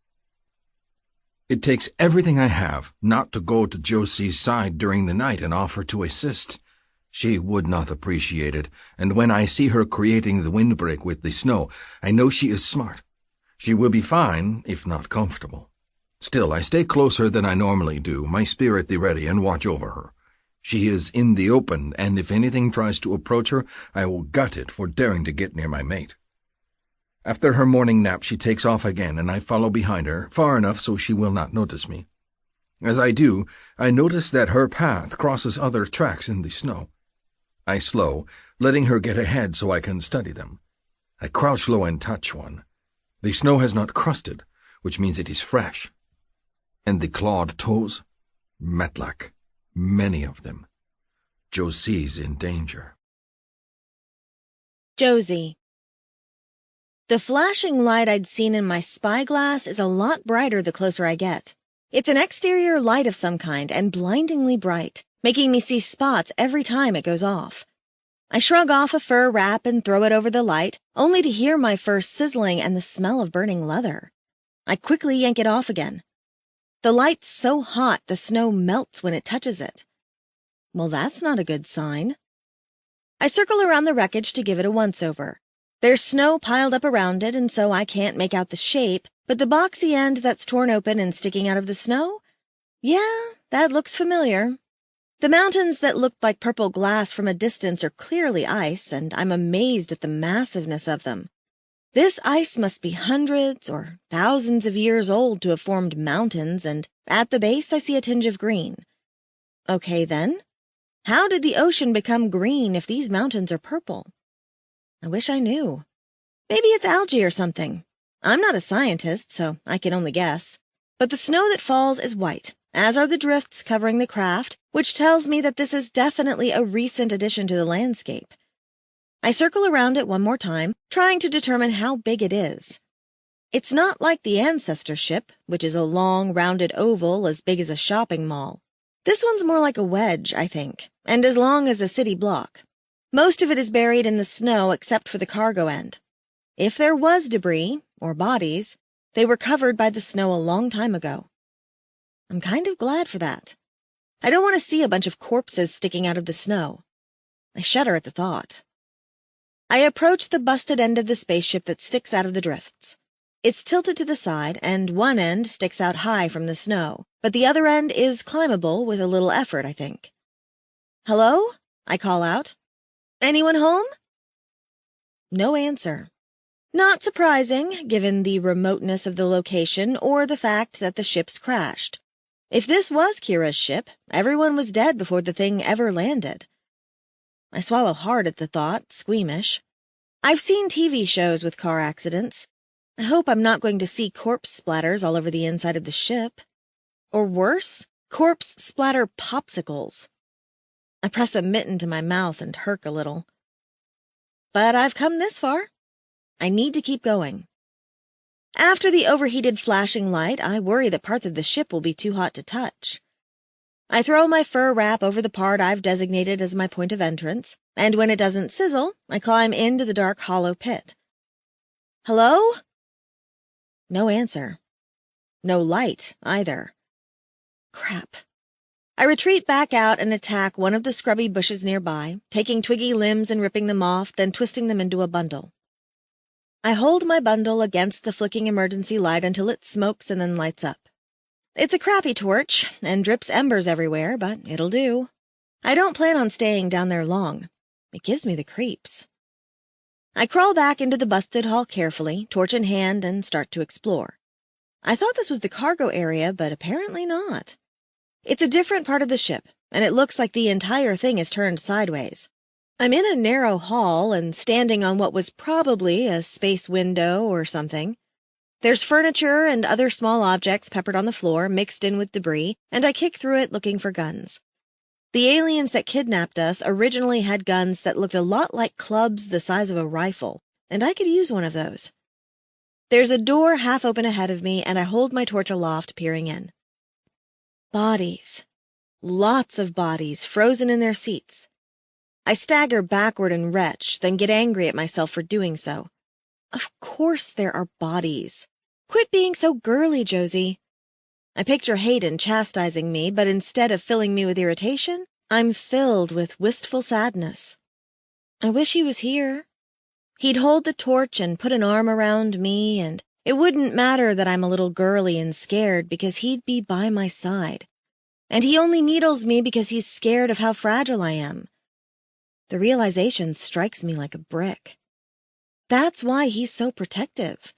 It takes everything I have not to go to Josie's side during the night and offer to assist. She would not appreciate it, and when I see her creating the windbreak with the snow, I know she is smart. She will be fine, if not comfortable. Still, I stay closer than I normally do, my spear at the ready, and watch over her. She is in the open, and if anything tries to approach her, I will gut it for daring to get near my mate. After her morning nap, she takes off again, and I follow behind her, far enough so she will not notice me. As I do, I notice that her path crosses other tracks in the snow. I slow, letting her get ahead so I can study them. I crouch low and touch one. The snow has not crusted, which means it is fresh. And the clawed toes? Matlack. Many of them. Josie's in danger. Josie. The flashing light I'd seen in my spyglass is a lot brighter the closer I get. It's an exterior light of some kind and blindingly bright, making me see spots every time it goes off. I shrug off a fur wrap and throw it over the light, only to hear my fur sizzling and the smell of burning leather. I quickly yank it off again. The light's so hot the snow melts when it touches it. Well, that's not a good sign. I circle around the wreckage to give it a once-over. There's snow piled up around it, and so I can't make out the shape, but the boxy end that's torn open and sticking out of the snow? Yeah, that looks familiar. The mountains that looked like purple glass from a distance are clearly ice, and I'm amazed at the massiveness of them. This ice must be hundreds or thousands of years old to have formed mountains, and at the base I see a tinge of green. Okay, then. How did the ocean become green if these mountains are purple? I wish I knew. Maybe it's algae or something. I'm not a scientist, so I can only guess. But the snow that falls is white, as are the drifts covering the craft, which tells me that this is definitely a recent addition to the landscape. I circle around it one more time, trying to determine how big it is. It's not like the ancestor ship, which is a long, rounded oval as big as a shopping mall. This one's more like a wedge, I think, and as long as a city block. Most of it is buried in the snow except for the cargo end. If there was debris, or bodies, they were covered by the snow a long time ago. I'm kind of glad for that. I don't want to see a bunch of corpses sticking out of the snow. I shudder at the thought. I approach the busted end of the spaceship that sticks out of the drifts. It's tilted to the side, and one end sticks out high from the snow, but the other end is climbable with a little effort, I think. Hello? I call out. Anyone home? No answer. Not surprising, given the remoteness of the location or the fact that the ship's crashed. If this was Kira's ship, everyone was dead before the thing ever landed. I swallow hard at the thought, squeamish. I've seen TV shows with car accidents. I hope I'm not going to see corpse splatters all over the inside of the ship. Or worse, corpse splatter popsicles. I press a mitten to my mouth and herk a little. But I've come this far. I need to keep going. After the overheated flashing light, I worry that parts of the ship will be too hot to touch. I throw my fur wrap over the part I've designated as my point of entrance, and when it doesn't sizzle, I climb into the dark hollow pit. Hello? No answer. No light, either. Crap. I retreat back out and attack one of the scrubby bushes nearby, taking twiggy limbs and ripping them off, then twisting them into a bundle. I hold my bundle against the flicking emergency light until it smokes and then lights up. It's a crappy torch, and drips embers everywhere, but it'll do. I don't plan on staying down there long. It gives me the creeps. I crawl back into the busted hull carefully, torch in hand, and start to explore. I thought this was the cargo area, but apparently not. It's a different part of the ship, and it looks like the entire thing is turned sideways. I'm in a narrow hall and standing on what was probably a space window or something. There's furniture and other small objects peppered on the floor, mixed in with debris, and I kick through it looking for guns. The aliens that kidnapped us originally had guns that looked a lot like clubs the size of a rifle, and I could use one of those. There's a door half open ahead of me, and I hold my torch aloft, peering in. Bodies. Lots of bodies, frozen in their seats. I stagger backward and retch, then get angry at myself for doing so. Of course there are bodies. Quit being so girly, Josie. I picture Hayden chastising me, but instead of filling me with irritation, I'm filled with wistful sadness. I wish he was here. He'd hold the torch and put an arm around me, and it wouldn't matter that I'm a little girly and scared because he'd be by my side. And he only needles me because he's scared of how fragile I am. The realization strikes me like a brick. That's why he's so protective.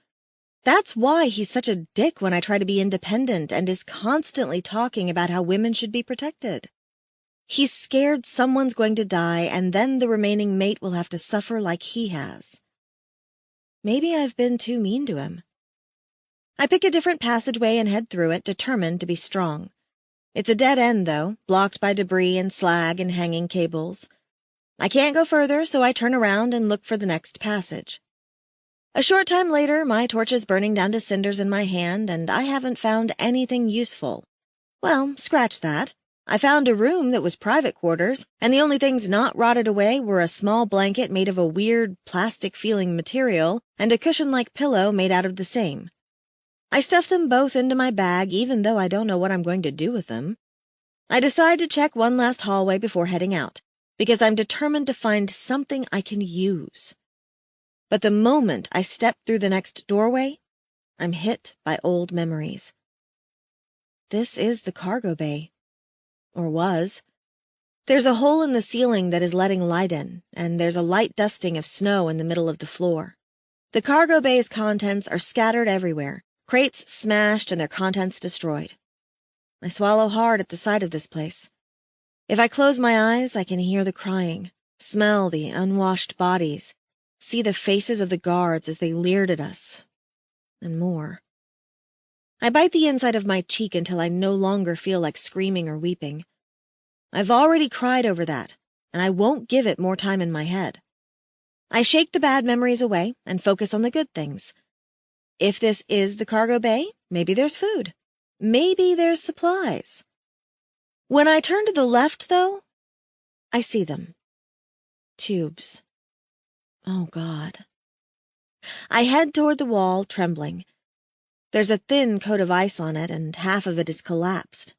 That's why he's such a dick when I try to be independent and is constantly talking about how women should be protected. He's scared someone's going to die and then the remaining mate will have to suffer like he has. Maybe I've been too mean to him. I pick a different passageway and head through it, determined to be strong. It's a dead end, though, blocked by debris and slag and hanging cables. I can't go further, so I turn around and look for the next passage. A short time later, my torch is burning down to cinders in my hand, and I haven't found anything useful. Well, scratch that. I found a room that was private quarters, and the only things not rotted away were a small blanket made of a weird plastic-feeling material and a cushion-like pillow made out of the same. I stuff them both into my bag, even though I don't know what I'm going to do with them. I decide to check one last hallway before heading out, because I'm determined to find something I can use. But the moment I step through the next doorway, I'm hit by old memories. This is the cargo bay. Or was. There's a hole in the ceiling that is letting light in, and there's a light dusting of snow in the middle of the floor. The cargo bay's contents are scattered everywhere, crates smashed and their contents destroyed. I swallow hard at the sight of this place. If I close my eyes, I can hear the crying, smell the unwashed bodies, see the faces of the guards as they leered at us, and more. I bite the inside of my cheek until I no longer feel like screaming or weeping. I've already cried over that, and I won't give it more time in my head. I shake the bad memories away and focus on the good things. If this is the cargo bay, maybe there's food. Maybe there's supplies. When I turn to the left, though, I see them. Tubes. Oh, God. I head toward the wall, trembling. There's a thin coat of ice on it, and half of it is collapsed.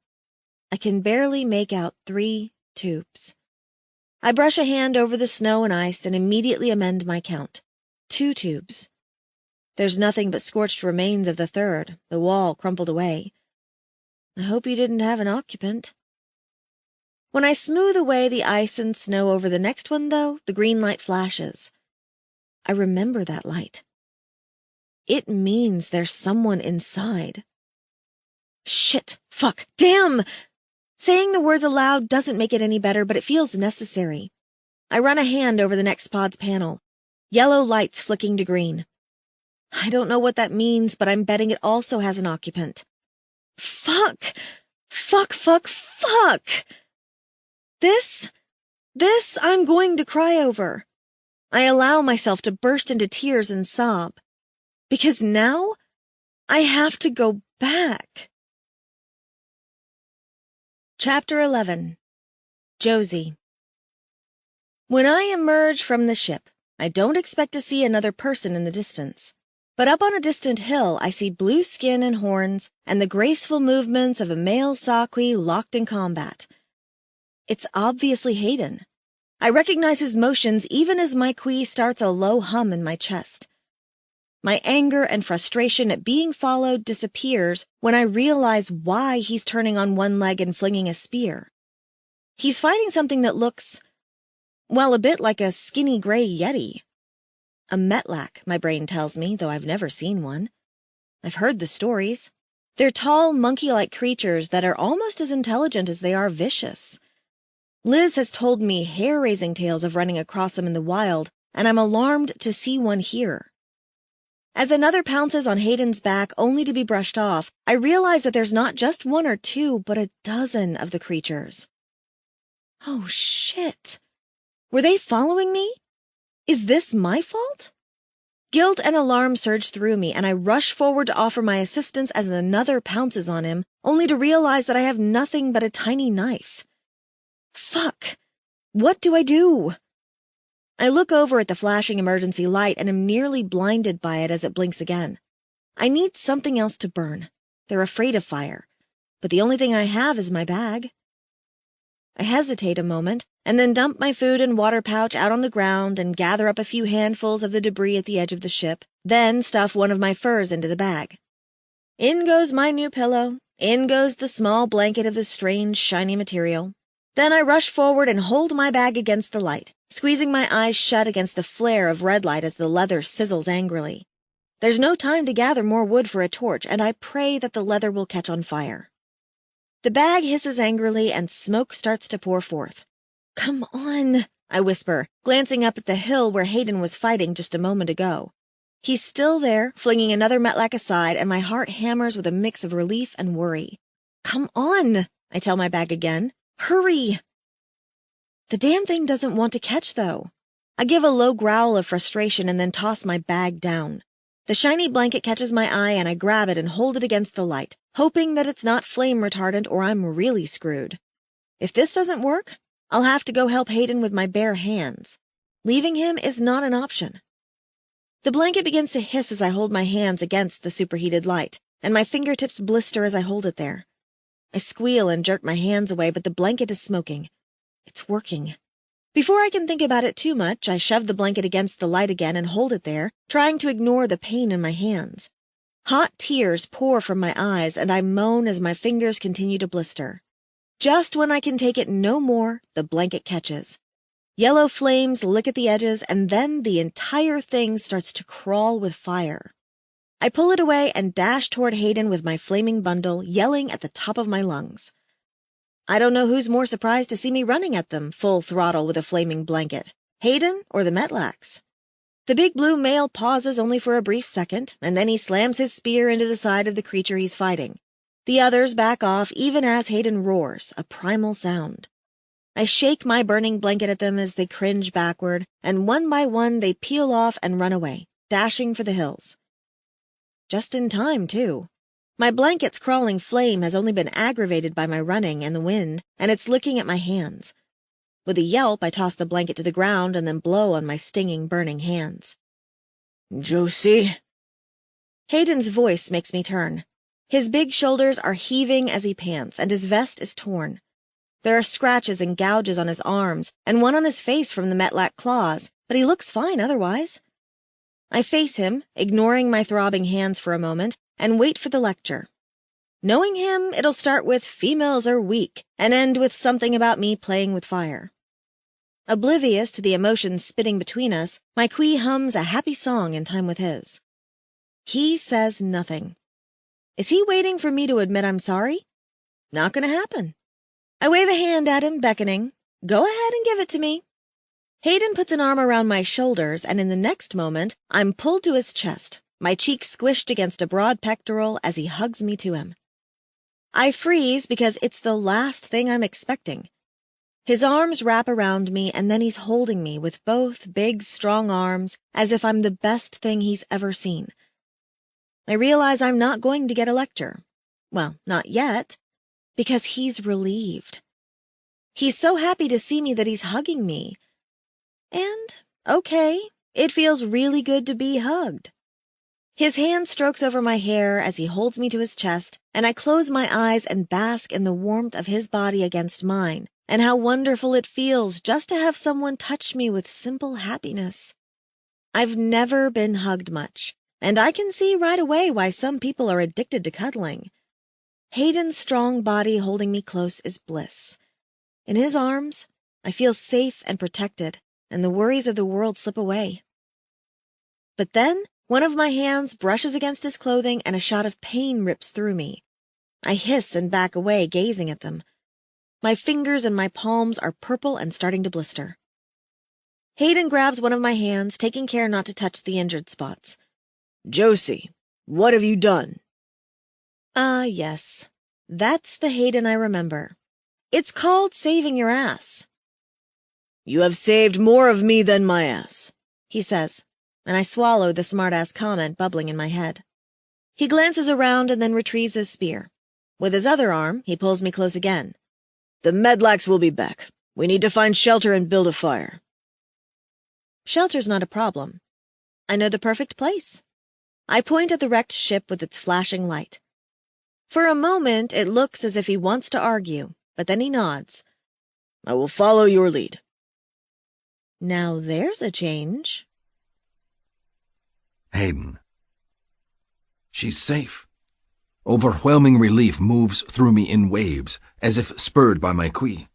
I can barely make out 3 tubes. I brush a hand over the snow and ice and immediately amend my count. 2 tubes. There's nothing but scorched remains of the third, the wall crumpled away. I hope you didn't have an occupant. When I smooth away the ice and snow over the next one, though, the green light flashes. I remember that light. It means there's someone inside. Shit! Fuck! Damn! Saying the words aloud doesn't make it any better, but it feels necessary. I run a hand over the next pod's panel. Yellow lights flicking to green. I don't know what that means, but I'm betting it also has an occupant. Fuck! Fuck, fuck, fuck! This I'm going to cry over. I allow myself to burst into tears and sob. Because now, I have to go back. Chapter 11. Josie. When I emerge from the ship, I don't expect to see another person in the distance. But up on a distant hill, I see blue skin and horns and the graceful movements of a male Saqui locked in combat. It's obviously Hayden. I recognize his motions even as my Qui starts a low hum in my chest. My anger and frustration at being followed disappears when I realize why he's turning on one leg and flinging a spear. He's fighting something that looks, well, a bit like a skinny gray yeti. A metlak, my brain tells me, though I've never seen one. I've heard the stories. They're tall, monkey-like creatures that are almost as intelligent as they are vicious. Liz has told me hair-raising tales of running across them in the wild, and I'm alarmed to see one here. As another pounces on Hayden's back only to be brushed off, I realize that there's not just one or two, but a dozen of the creatures. Oh, shit. Were they following me? Is this my fault? Guilt and alarm surge through me, and I rush forward to offer my assistance as another pounces on him, only to realize that I have nothing but a tiny knife. Fuck! What do I do? I look over at the flashing emergency light and am nearly blinded by it as it blinks again. I need something else to burn. They're afraid of fire, but the only thing I have is my bag. I hesitate a moment, and then dump my food and water pouch out on the ground and gather up a few handfuls of the debris at the edge of the ship, then stuff one of my furs into the bag. In goes my new pillow, in goes the small blanket of the strange, shiny material. Then I rush forward and hold my bag against the light, squeezing my eyes shut against the flare of red light as the leather sizzles angrily. There's no time to gather more wood for a torch, and I pray that the leather will catch on fire. The bag hisses angrily, and smoke starts to pour forth. "Come on," I whisper, glancing up at the hill where Hayden was fighting just a moment ago. He's still there, flinging another metlack aside, and my heart hammers with a mix of relief and worry. "Come on," I tell my bag again. "Hurry!" The damn thing doesn't want to catch, though. I give a low growl of frustration and then toss my bag down. The shiny blanket catches my eye, and I grab it and hold it against the light, hoping that it's not flame retardant or I'm really screwed. If this doesn't work, I'll have to go help Hayden with my bare hands. Leaving him is not an option. The blanket begins to hiss as I hold my hands against the superheated light, and my fingertips blister as I hold it there. I squeal and jerk my hands away, but the blanket is smoking. It's working. Before I can think about it too much, I shove the blanket against the light again and hold it there, trying to ignore the pain in my hands. Hot tears pour from my eyes, and I moan as my fingers continue to blister. Just when I can take it no more, the blanket catches. Yellow flames lick at the edges, and then the entire thing starts to crawl with fire. I pull it away and dash toward Hayden with my flaming bundle, yelling at the top of my lungs. I don't know who's more surprised to see me running at them, full throttle with a flaming blanket, Hayden or the Metlax. The big blue male pauses only for a brief second, and then he slams his spear into the side of the creature he's fighting. The others back off even as Hayden roars, a primal sound. I shake my burning blanket at them as they cringe backward, and one by one they peel off and run away, dashing for the hills. Just in time, too. My blanket's crawling flame has only been aggravated by my running and the wind, and it's licking at my hands. With a yelp, I toss the blanket to the ground and then blow on my stinging, burning hands. "Josie?" Hayden's voice makes me turn. His big shoulders are heaving as he pants, and his vest is torn. There are scratches and gouges on his arms, and one on his face from the Metlack claws, but he looks fine otherwise. I face him, ignoring my throbbing hands for a moment, and wait for the lecture. Knowing him, it'll start with "females are weak" and end with something about me playing with fire. Oblivious to the emotions spitting between us, my Quee hums a happy song in time with his. He says nothing. Is he waiting for me to admit I'm sorry? Not gonna happen. I wave a hand at him, beckoning. Go ahead and give it to me. Hayden puts an arm around my shoulders, and in the next moment, I'm pulled to his chest, my cheek squished against a broad pectoral as he hugs me to him. I freeze because it's the last thing I'm expecting. His arms wrap around me, and then he's holding me with both big, strong arms as if I'm the best thing he's ever seen. I realize I'm not going to get a lecture. Well, not yet, because he's relieved. He's so happy to see me that he's hugging me. And, okay, it feels really good to be hugged. His hand strokes over my hair as he holds me to his chest, and I close my eyes and bask in the warmth of his body against mine, and how wonderful it feels just to have someone touch me with simple happiness. I've never been hugged much, and I can see right away why some people are addicted to cuddling. Hayden's strong body holding me close is bliss. In his arms, I feel safe and protected, and the worries of the world slip away. But then, one of my hands brushes against his clothing and a shot of pain rips through me. I hiss and back away, gazing at them. My fingers and my palms are purple and starting to blister. Hayden grabs one of my hands, taking care not to touch the injured spots. Josie, what have you done? Ah, yes. That's the Hayden I remember. It's called saving your ass. You have saved more of me than my ass, he says, and I swallow the smart-ass comment bubbling in my head. He glances around and then retrieves his spear. With his other arm, he pulls me close again. The Medlacs will be back. We need to find shelter and build a fire. Shelter's not a problem. I know the perfect place. I point at the wrecked ship with its flashing light. For a moment, it looks as if he wants to argue, but then he nods. I will follow your lead. Now there's a change. Hayden. She's safe. Overwhelming relief moves through me in waves, as if spurred by my Kui.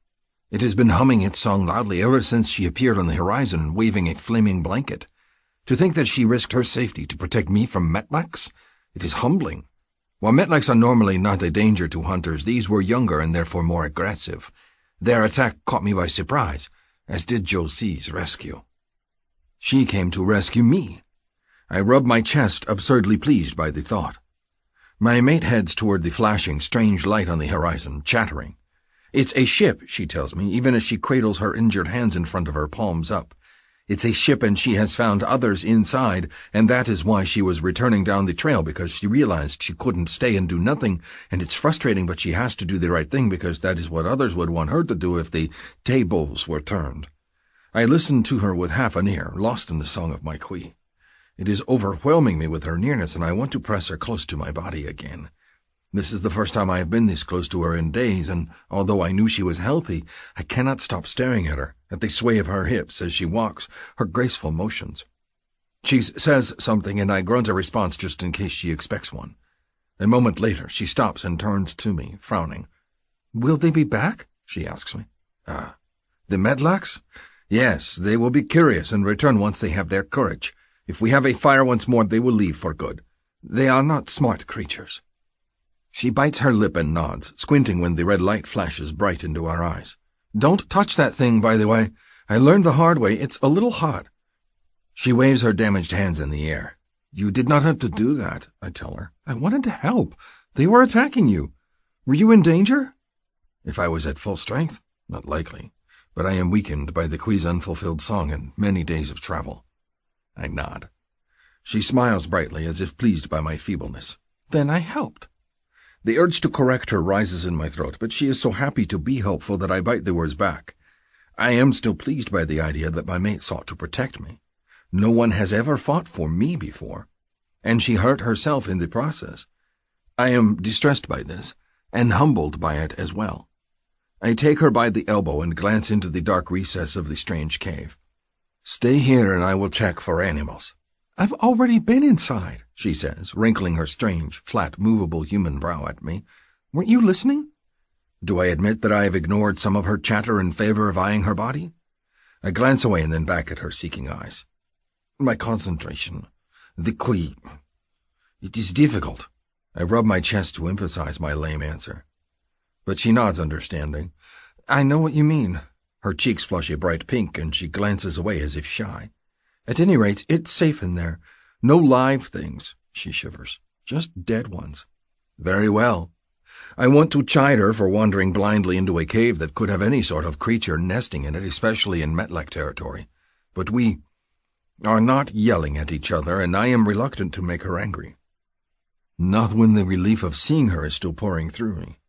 It has been humming its song loudly ever since she appeared on the horizon, waving a flaming blanket. To think that she risked her safety to protect me from Metlacs, it is humbling. While Metlacs are normally not a danger to hunters, these were younger and therefore more aggressive. Their attack caught me by surprise, as did Josie's rescue. She came to rescue me. I rub my chest, absurdly pleased by the thought. My mate heads toward the flashing, strange light on the horizon, chattering. It's a ship, she tells me, even as she cradles her injured hands in front of her, palms up. It's a ship and she has found others inside, and that is why she was returning down the trail, because she realized she couldn't stay and do nothing, and it's frustrating, but she has to do the right thing because that is what others would want her to do if the tables were turned. I listen to her with half an ear, lost in the song of my Kui. It is overwhelming me with her nearness, and I want to press her close to my body again. This is the first time I have been this close to her in days, and although I knew she was healthy, I cannot stop staring at her, at the sway of her hips as she walks, her graceful motions. She says something, and I grunt a response just in case she expects one. A moment later, she stops and turns to me, frowning. "Will they be back?" she asks me. The Medlacs? Yes, they will be curious and return once they have their courage. If we have a fire once more, they will leave for good. They are not smart creatures. She bites her lip and nods, squinting when the red light flashes bright into our eyes. Don't touch that thing, by the way. I learned the hard way. It's a little hot. She waves her damaged hands in the air. You did not have to do that, I tell her. I wanted to help. They were attacking you. Were you in danger? If I was at full strength? Not likely. But I am weakened by the Kui's unfulfilled song and many days of travel. I nod. She smiles brightly, as if pleased by my feebleness. Then I helped. The urge to correct her rises in my throat, but she is so happy to be helpful that I bite the words back. I am still pleased by the idea that my mate sought to protect me. No one has ever fought for me before, and she hurt herself in the process. I am distressed by this, and humbled by it as well. I take her by the elbow and glance into the dark recess of the strange cave. Stay here and I will check for animals. I've already been inside, she says, wrinkling her strange, flat, movable human brow at me. Weren't you listening? Do I admit that I have ignored some of her chatter in favor of eyeing her body? I glance away and then back at her seeking eyes. My concentration. The Kui. It is difficult. I rub my chest to emphasize my lame answer. But she nods understanding. I know what you mean. Her cheeks flush a bright pink, and she glances away as if shy. At any rate, it's safe in there. No live things, she shivers. Just dead ones. Very well. I want to chide her for wandering blindly into a cave that could have any sort of creature nesting in it, especially in Metlac territory. But we are not yelling at each other, and I am reluctant to make her angry. Not when the relief of seeing her is still pouring through me.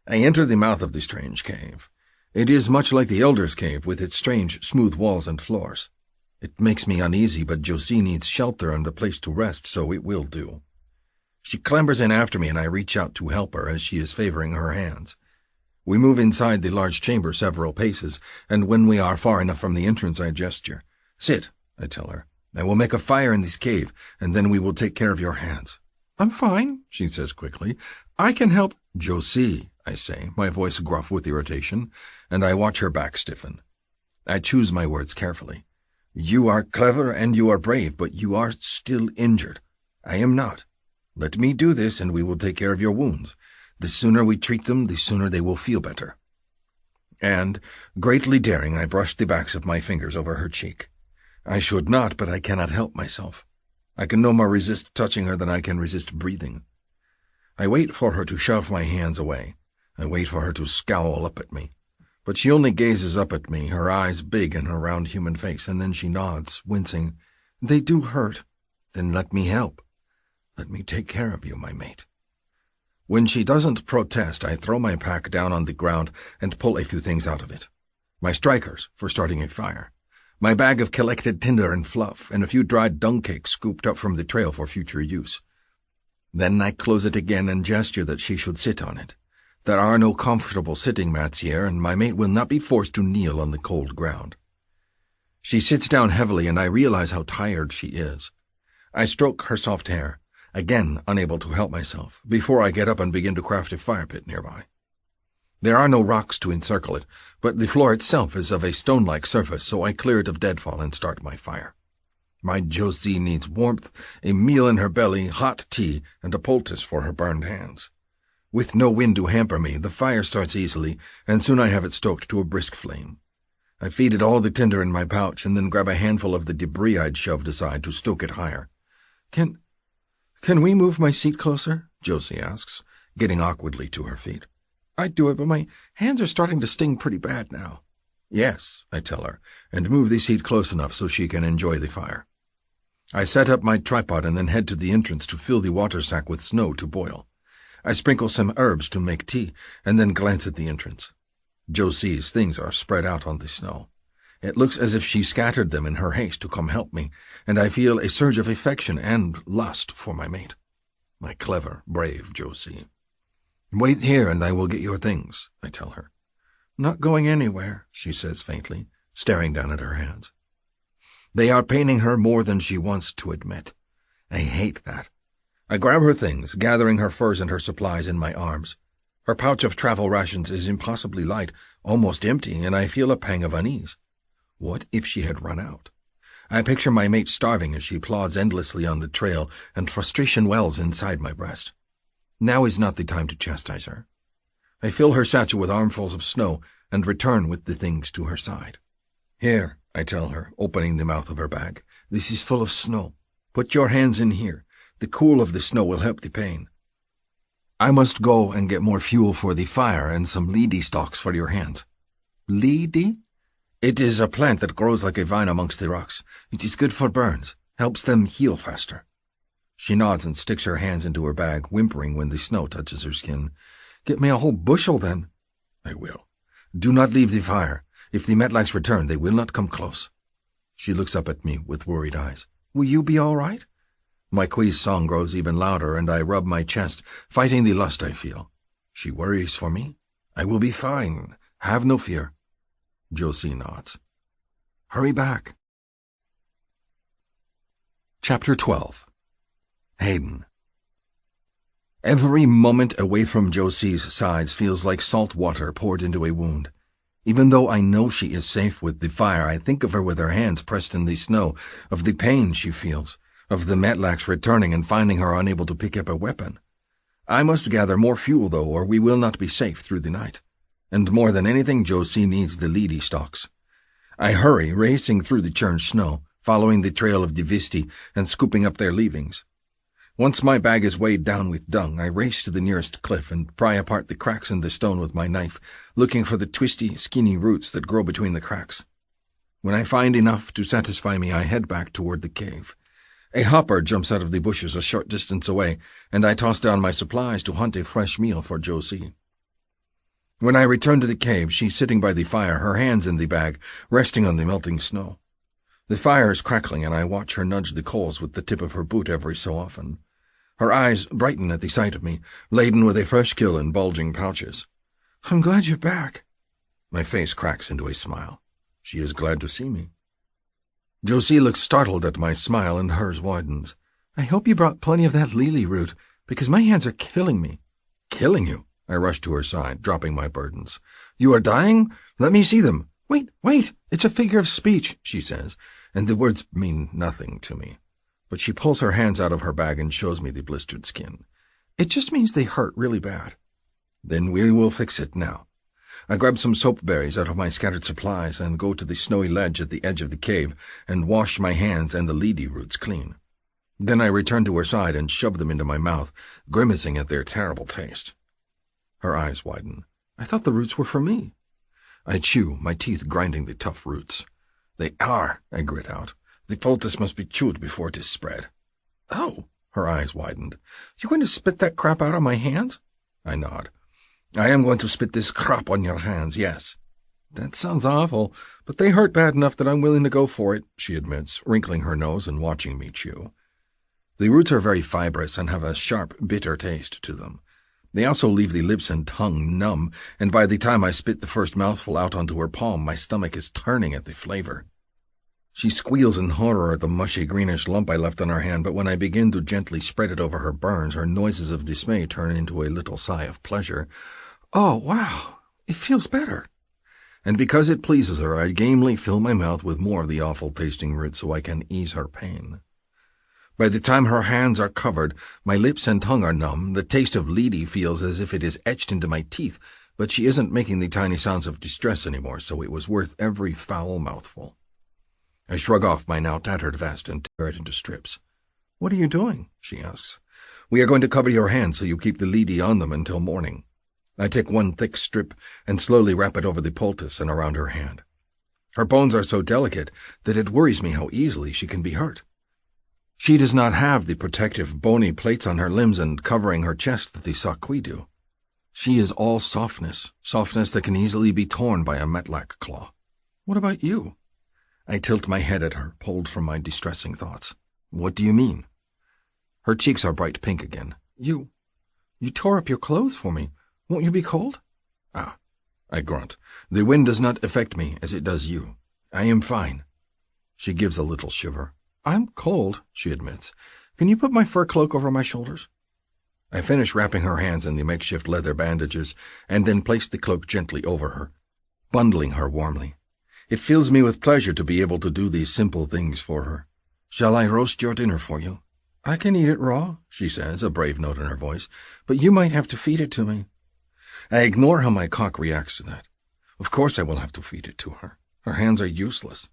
I enter the mouth of the strange cave. It is much like the Elder's Cave, with its strange, smooth walls and floors. It makes me uneasy, but Josie needs shelter and a place to rest, so it will do. She clambers in after me, and I reach out to help her as she is favoring her hands. We move inside the large chamber several paces, and when we are far enough from the entrance, I gesture. Sit, I tell her. I will make a fire in this cave, and then we will take care of your hands. I'm fine, she says quickly. I can help. Josie, I say, my voice gruff with irritation, and I watch her back stiffen. I choose my words carefully. You are clever and you are brave, but you are still injured. I am not. Let me do this, and we will take care of your wounds. The sooner we treat them, the sooner they will feel better. And, greatly daring, I brush the backs of my fingers over her cheek. I should not, but I cannot help myself. I can no more resist touching her than I can resist breathing. I wait for her to shove my hands away. I wait for her to scowl up at me. But she only gazes up at me, her eyes big in her round human face, and then she nods, wincing. They do hurt. Then let me help. Let me take care of you, my mate. When she doesn't protest, I throw my pack down on the ground and pull a few things out of it. My strikers for starting a fire, my bag of collected tinder and fluff, and a few dried dung cakes scooped up from the trail for future use. Then I close it again and gesture that she should sit on it. There are no comfortable sitting mats here, and my mate will not be forced to kneel on the cold ground. She sits down heavily, and I realize how tired she is. I stroke her soft hair, again unable to help myself, before I get up and begin to craft a fire pit nearby. There are no rocks to encircle it, but the floor itself is of a stone-like surface, so I clear it of deadfall and start my fire. My Josie needs warmth, a meal in her belly, hot tea, and a poultice for her burned hands. With no wind to hamper me, the fire starts easily, and soon I have it stoked to a brisk flame. I feed it all the tinder in my pouch, and then grab a handful of the debris I'd shoved aside to stoke it higher. Can we move my seat closer? Josie asks, getting awkwardly to her feet. I'd do it, but my hands are starting to sting pretty bad now. Yes, I tell her, and move the seat close enough so she can enjoy the fire. I set up my tripod and then head to the entrance to fill the water sack with snow to boil. I sprinkle some herbs to make tea, and then glance at the entrance. Josie's things are spread out on the snow. It looks as if she scattered them in her haste to come help me, and I feel a surge of affection and lust for my mate. My clever, brave Josie. Wait here and I will get your things, I tell her. Not going anywhere, she says faintly, staring down at her hands. They are paining her more than she wants to admit. I hate that. I grab her things, gathering her furs and her supplies in my arms. Her pouch of travel rations is impossibly light, almost empty, and I feel a pang of unease. What if she had run out? I picture my mate starving as she plods endlessly on the trail, and frustration wells inside my breast. Now is not the time to chastise her. I fill her satchel with armfuls of snow and return with the things to her side. Here, I tell her, opening the mouth of her bag. This is full of snow. Put your hands in here. The cool of the snow will help the pain. I must go and get more fuel for the fire and some leedy stalks for your hands. Leedy? It is a plant that grows like a vine amongst the rocks. It is good for burns, helps them heal faster. She nods and sticks her hands into her bag, whimpering when the snow touches her skin. Get me a whole bushel, then. I will. Do not leave the fire. If the Metlaks return, they will not come close. She looks up at me with worried eyes. Will you be all right? My quiz song grows even louder, and I rub my chest, fighting the lust I feel. She worries for me. I will be fine. Have no fear. Josie nods. Hurry back. Chapter 12. Hayden. Every moment away from Josie's sides feels like salt water poured into a wound. Even though I know she is safe with the fire, I think of her with her hands pressed in the snow, of the pain she feels, of the Metlaks returning and finding her unable to pick up a weapon. I must gather more fuel, though, or we will not be safe through the night. And more than anything, Josie needs the leedy stalks. I hurry, racing through the churned snow, following the trail of Divisti and scooping up their leavings. Once my bag is weighed down with dung, I race to the nearest cliff and pry apart the cracks in the stone with my knife, looking for the twisty, skinny roots that grow between the cracks. When I find enough to satisfy me, I head back toward the cave. A hopper jumps out of the bushes a short distance away, and I toss down my supplies to hunt a fresh meal for Josie. When I return to the cave, she's sitting by the fire, her hands in the bag, resting on the melting snow. The fire is crackling, and I watch her nudge the coals with the tip of her boot every so often. Her eyes brighten at the sight of me, laden with a fresh kill in bulging pouches. I'm glad you're back. My face cracks into a smile. She is glad to see me. Josie looks startled at my smile, and hers widens. I hope you brought plenty of that lily root, because my hands are killing me. Killing you? I rush to her side, dropping my burdens. You are dying? Let me see them. Wait, it's a figure of speech, she says, and the words mean nothing to me. But she pulls her hands out of her bag and shows me the blistered skin. It just means they hurt really bad. Then we will fix it now. I grab some soap berries out of my scattered supplies and go to the snowy ledge at the edge of the cave and wash my hands and the leedy roots clean. Then I returned to her side and shoved them into my mouth, grimacing at their terrible taste. Her eyes widen. I thought the roots were for me. I chew, my teeth grinding the tough roots. They are, I grit out. The poultice must be chewed before it is spread. Oh, her eyes widened. You going to spit that crap out on my hands? I nod. I am going to spit this crap on your hands, yes. That sounds awful, but they hurt bad enough that I'm willing to go for it, she admits, wrinkling her nose and watching me chew. The roots are very fibrous and have a sharp, bitter taste to them. They also leave the lips and tongue numb, and by the time I spit the first mouthful out onto her palm, my stomach is turning at the flavor. She squeals in horror at the mushy greenish lump I left on her hand, but when I begin to gently spread it over her burns, her noises of dismay turn into a little sigh of pleasure. Oh, wow, it feels better. And because it pleases her, I gamely fill my mouth with more of the awful-tasting root so I can ease her pain. By the time her hands are covered, my lips and tongue are numb. The taste of Leedy feels as if it is etched into my teeth, but she isn't making the tiny sounds of distress anymore, so it was worth every foul mouthful. I shrug off my now tattered vest and tear it into strips. What are you doing? She asks. We are going to cover your hands so you keep the Leedy on them until morning. I take one thick strip and slowly wrap it over the poultice and around her hand. Her bones are so delicate that it worries me how easily she can be hurt. She does not have the protective bony plates on her limbs and covering her chest that the Sakui do. She is all softness that can easily be torn by a metlak claw. What about you? I tilt my head at her, pulled from my distressing thoughts. What do you mean? Her cheeks are bright pink again. You tore up your clothes for me. Won't you be cold? Ah, I grunt. The wind does not affect me as it does you. I am fine. She gives a little shiver. I'm cold, she admits. Can you put my fur cloak over my shoulders? I finish wrapping her hands in the makeshift leather bandages and then place the cloak gently over her, bundling her warmly. It fills me with pleasure to be able to do these simple things for her. Shall I roast your dinner for you? I can eat it raw, she says, a brave note in her voice, but you might have to feed it to me. I ignore how my cock reacts to that. Of course I will have to feed it to her. Her hands are useless.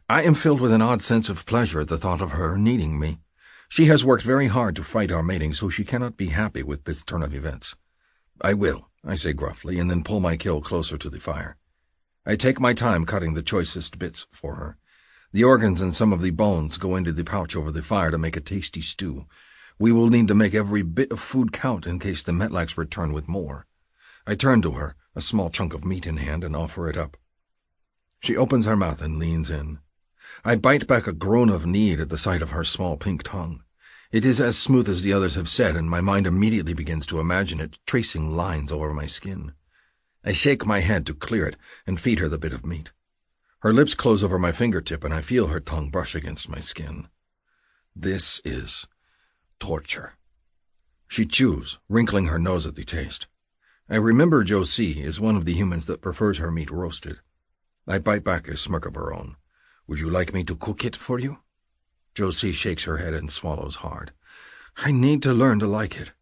I am filled with an odd sense of pleasure at the thought of her needing me. She has worked very hard to fight our mating, so she cannot be happy with this turn of events. I will, I say gruffly, and then pull my kill closer to the fire. I take my time cutting the choicest bits for her. The organs and some of the bones go into the pouch over the fire to make a tasty stew. We will need to make every bit of food count in case the metlaks return with more. I turn to her, a small chunk of meat in hand, and offer it up. She opens her mouth and leans in. I bite back a groan of need at the sight of her small pink tongue. It is as smooth as the others have said, and my mind immediately begins to imagine it tracing lines over my skin. I shake my head to clear it and feed her the bit of meat. Her lips close over my fingertip, and I feel her tongue brush against my skin. This is torture. She chews, wrinkling her nose at the taste. I remember Josie is one of the humans that prefers her meat roasted. I bite back a smirk of her own. Would you like me to cook it for you? Josie shakes her head and swallows hard. I need to learn to like it.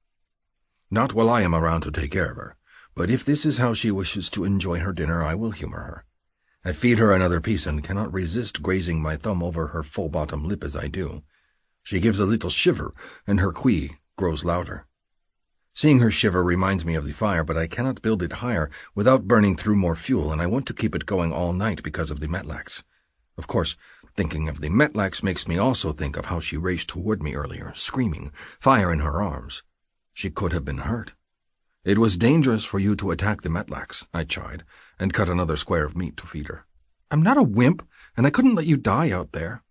Not while I am around to take care of her, but if this is how she wishes to enjoy her dinner, I will humor her. I feed her another piece and cannot resist grazing my thumb over her full bottom lip as I do. She gives a little shiver, and her quee grows louder. Seeing her shiver reminds me of the fire, but I cannot build it higher without burning through more fuel, and I want to keep it going all night because of the metlaks. Of course, thinking of the metlaks makes me also think of how she raced toward me earlier, screaming, fire in her arms. She could have been hurt. It was dangerous for you to attack the metlaks, I chide, and cut another square of meat to feed her. I'm not a wimp, and I couldn't let you die out there.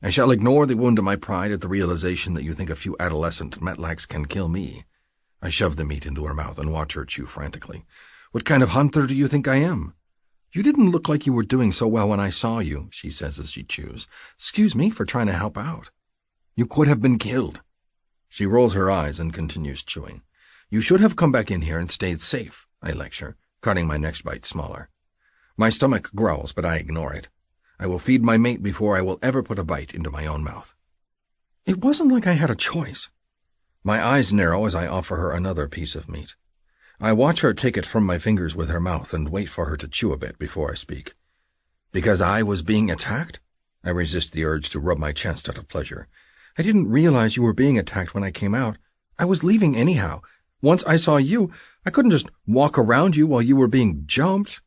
I shall ignore the wound to my pride at the realization that you think a few adolescent metlaks can kill me. I shove the meat into her mouth and watch her chew frantically. What kind of hunter do you think I am? You didn't look like you were doing so well when I saw you, she says as she chews. Excuse me for trying to help out. You could have been killed. She rolls her eyes and continues chewing. You should have come back in here and stayed safe, I lecture, cutting my next bite smaller. My stomach growls, but I ignore it. I will feed my mate before I will ever put a bite into my own mouth. It wasn't like I had a choice. My eyes narrow as I offer her another piece of meat. I watch her take it from my fingers with her mouth and wait for her to chew a bit before I speak. Because I was being attacked? I resist the urge to rub my chest out of pleasure. I didn't realize you were being attacked when I came out. I was leaving anyhow. Once I saw you, I couldn't just walk around you while you were being jumped."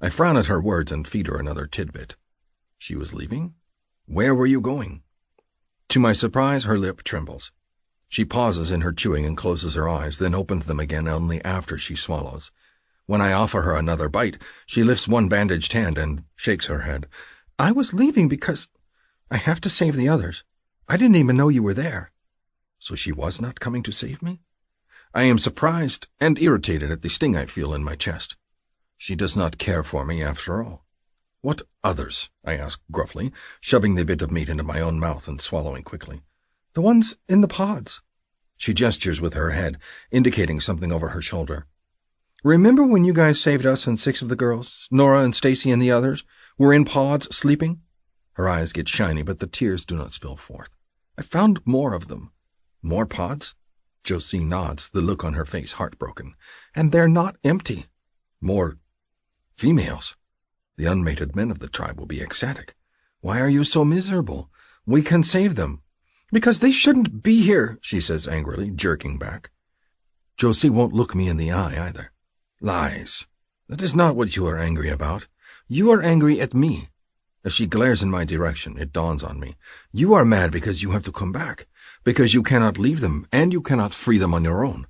I frown at her words and feed her another tidbit. She was leaving? Where were you going? To my surprise, her lip trembles. She pauses in her chewing and closes her eyes, then opens them again only after she swallows. When I offer her another bite, she lifts one bandaged hand and shakes her head. "I was leaving because I have to save the others. I didn't even know you were there." So she was not coming to save me? I am surprised and irritated at the sting I feel in my chest. She does not care for me after all. "What others?" I ask gruffly, shoving the bit of meat into my own mouth and swallowing quickly. "The ones in the pods." She gestures with her head, indicating something over her shoulder. "Remember when you guys saved us and 6 of the girls, Nora and Stacy and the others, were in pods sleeping?" Her eyes get shiny, but the tears do not spill forth. "I found more of them." "More pods?" Josie nods, the look on her face heartbroken. "And they're not empty." "More females? The unmated men of the tribe will be ecstatic. Why are you so miserable? We can save them." "Because they shouldn't be here," she says angrily, jerking back. Josie won't look me in the eye either. "Lies. That is not what you are angry about. You are angry at me." As she glares in my direction, it dawns on me. "You are mad because you have to come back, because you cannot leave them, and you cannot free them on your own."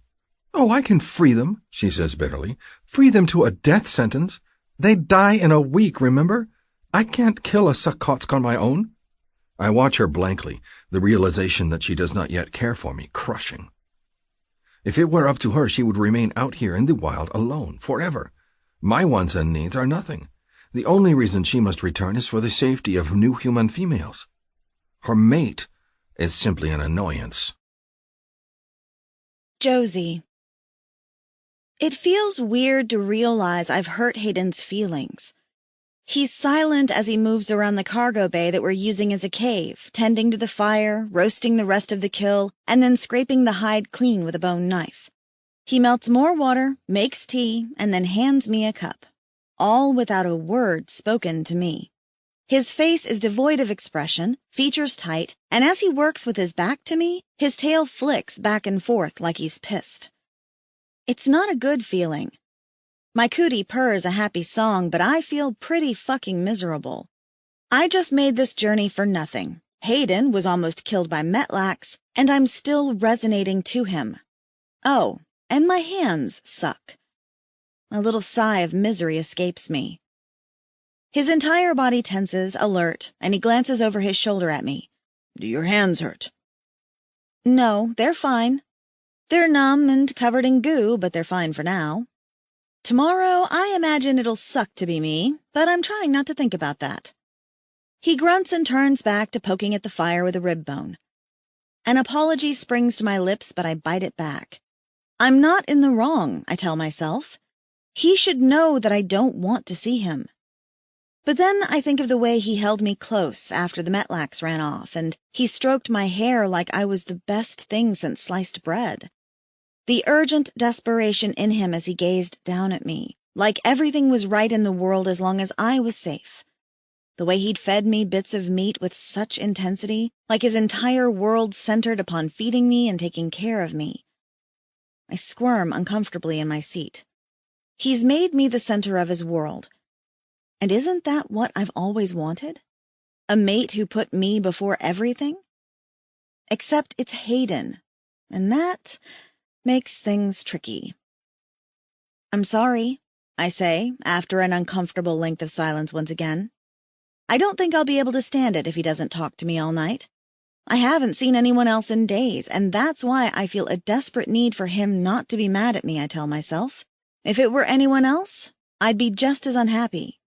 "Oh, I can free them," she says bitterly. "Free them to a death sentence. They'd die in a week, remember? I can't kill a Sakotsk on my own." I watch her blankly, the realization that she does not yet care for me crushing. If it were up to her, she would remain out here in the wild alone, forever. My wants and needs are nothing. The only reason she must return is for the safety of new human females. Her mate is simply an annoyance. Josie. It feels weird to realize I've hurt Hayden's feelings. He's silent as he moves around the cargo bay that we're using as a cave, tending to the fire, roasting the rest of the kill, and then scraping the hide clean with a bone knife. He melts more water, makes tea, and then hands me a cup, all without a word spoken to me. His face is devoid of expression, features tight, and as he works with his back to me, his tail flicks back and forth like he's pissed. It's not a good feeling. My cootie purrs a happy song, but I feel pretty fucking miserable. I just made this journey for nothing. Hayden was almost killed by Metlax, and I'm still resonating to him. Oh, and my hands suck. A little sigh of misery escapes me. His entire body tenses, alert, and he glances over his shoulder at me. "Do your hands hurt?" "No, they're fine. They're numb and covered in goo, but they're fine for now. Tomorrow, I imagine it'll suck to be me, but I'm trying not to think about that." He grunts and turns back to poking at the fire with a rib bone. An apology springs to my lips, but I bite it back. I'm not in the wrong, I tell myself. He should know that I don't want to see him. But then I think of the way he held me close after the Metlax ran off, and he stroked my hair like I was the best thing since sliced bread. The urgent desperation in him as he gazed down at me, like everything was right in the world as long as I was safe. The way he'd fed me bits of meat with such intensity, like his entire world centered upon feeding me and taking care of me. I squirm uncomfortably in my seat. He's made me the center of his world. And isn't that what I've always wanted? A mate who put me before everything? Except it's Hayden, and that makes things tricky. "I'm sorry," I say, after an uncomfortable length of silence once again. "I don't think I'll be able to stand it if he doesn't talk to me all night. I haven't seen anyone else in days, and that's why I feel a desperate need for him not to be mad at me, I tell myself. If it were anyone else, I'd be just as unhappy.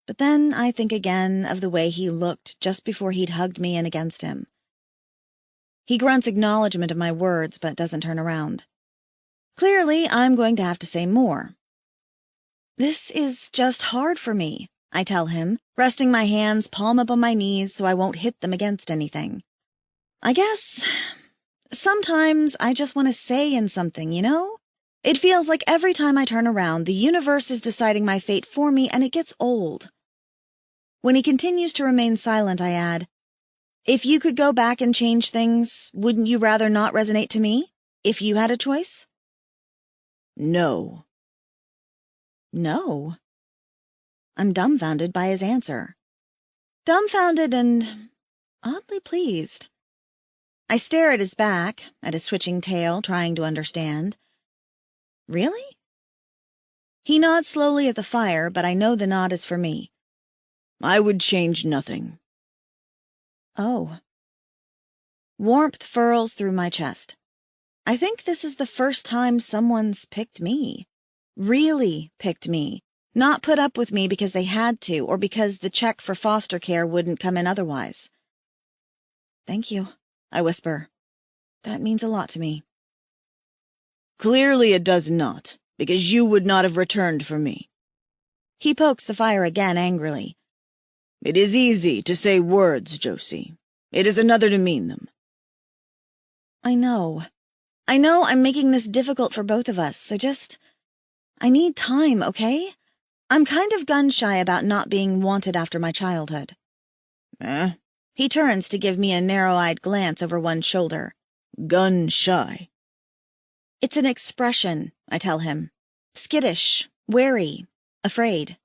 But then I think again of the way he looked just before he'd hugged me in against him. He grunts acknowledgement of my words, but doesn't turn around. Clearly, I'm going to have to say more. "This is just hard for me," I tell him, resting my hands palm up on my knees so I won't hit them against anything. "I guess sometimes I just want to say in something, you know? It feels like every time I turn around, the universe is deciding my fate for me, and it gets old." When he continues to remain silent, I add, If you could go back and change things, wouldn't you rather not resonate to me, if you had a choice? No. No? I'm dumbfounded by his answer. Dumbfounded and oddly pleased. I stare at his back, at his switching tail, trying to understand. Really? He nods slowly at the fire, but I know the nod is for me. I would change nothing. Oh. Warmth furls through my chest. I think this is the first time someone's picked me. Really picked me. Not put up with me because they had to, or because the check for foster care wouldn't come in otherwise. Thank you, I whisper. That means a lot to me. Clearly it does not, because you would not have returned for me. He pokes the fire again angrily. It is easy to say words, Josie. It is another to mean them. I know. I know I'm making this difficult for both of us. I need time, okay? I'm kind of gun-shy about not being wanted after my childhood. He turns to give me a narrow-eyed glance over one shoulder. Gun-shy. It's an expression, I tell him. Skittish, wary, afraid.